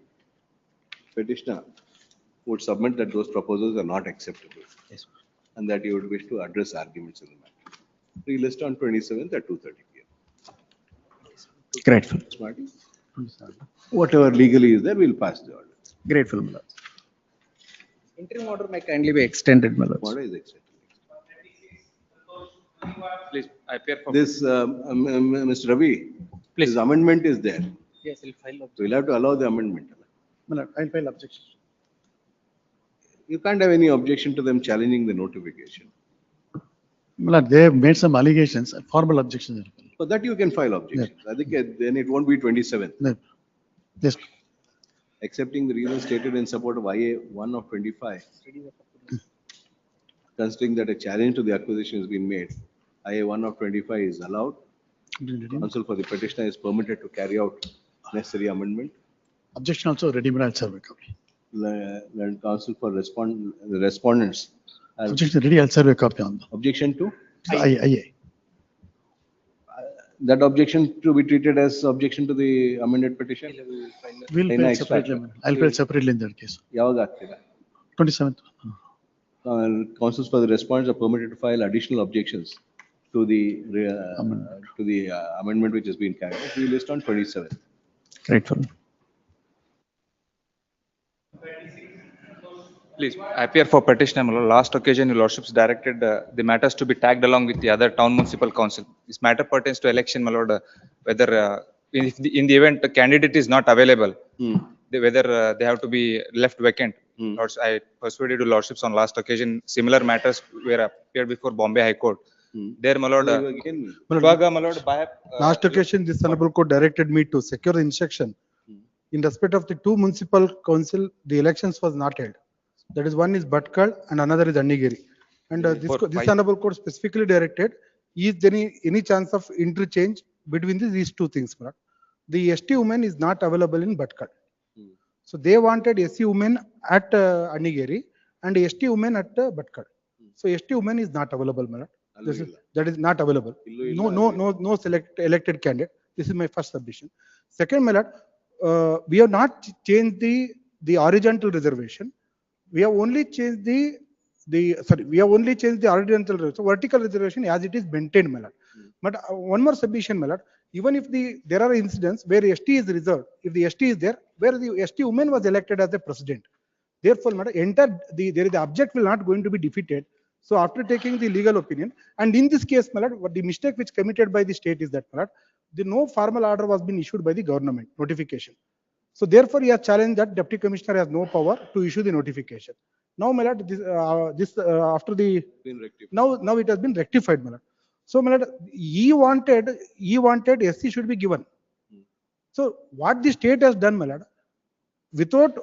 petitioner, would submit that those proposals are not acceptable. Yes. And that you would wish to address arguments in the matter. Re-list on 27th at 2:30 p.m. Grateful. Smarty? Whatever legally is there, we'll pass the order. Grateful, my lord. Interim order may kindly be extended, my lord. Order is accepted. Please, I appear for. This, Mr. Ravi, Please. this amendment is there. Yes, I'll file. So we'll have to allow the amendment. My lord, I'll file objection. You can't have any objection to them challenging the notification. My lord, they have made some allegations, formal objections. For that you can file objections. I think then it won't be 27th. No. Yes. Accepting the reasons stated in support of IA 1 of 25. Considering that a challenge to the acquisition has been made, IA 1 of 25 is allowed. Counsel for the petitioner is permitted to carry out necessary amendment. Objection also ready, I'll serve a copy. Then counsel for the respondents. has Objection ready, I'll serve a copy on that. Objection to? IA. That objection to be treated as objection to the amended petition? We'll In file extract. separately. I'll file separately in that case. ಯಾವಾಗ ಆಗ್ತೀರಾ? 27th. Counsels for the respondents are permitted to file additional objections to the amendment which has been carried out. We list on 27th. Grateful. Please, I appear for petitioner. My lord. Last occasion, your lordships directed the matters to be tagged along with the other town municipal council. This matter pertains to election, my lord, whether in the event the candidate is not available, whether they have to be left vacant. Lords, I persuaded your lordships on last occasion. Similar matters were appeared before Bombay High Court. There, my lord, my lord, Last occasion, this honorable court directed me to secure the instruction. In respect of the two municipal council, the elections was not held. That is, one is Bhatkal and another is Annigiri. And this honorable court specifically directed, is there any chance of interchange between these two things? The ST woman is not available in Bhatkal. So they wanted SC women at Annigiri and ST women at Bhatkal. So ST women is not available, that is not available. No elected candidate. This is my first submission. Second, my lord, we have not changed the horizontal reservation. We have only changed the horizontal reservation. So vertical reservation as it is maintained, my lord. But one more submission, my lord. Even if there are incidents where ST is reserved, if the ST is there, where the ST woman was elected as the president. Therefore, my lord, the object will not going to be defeated. So after taking the legal opinion, and in this case, my lord, what the mistake which committed by the state is that, my lord, no formal order was been issued by the government notification. So therefore, he has challenged that deputy commissioner has no power to issue the notification. Now, my lord, after the now it has been rectified, my lord. So, my lord, he wanted SC should be given. So what the state has done, my lord, without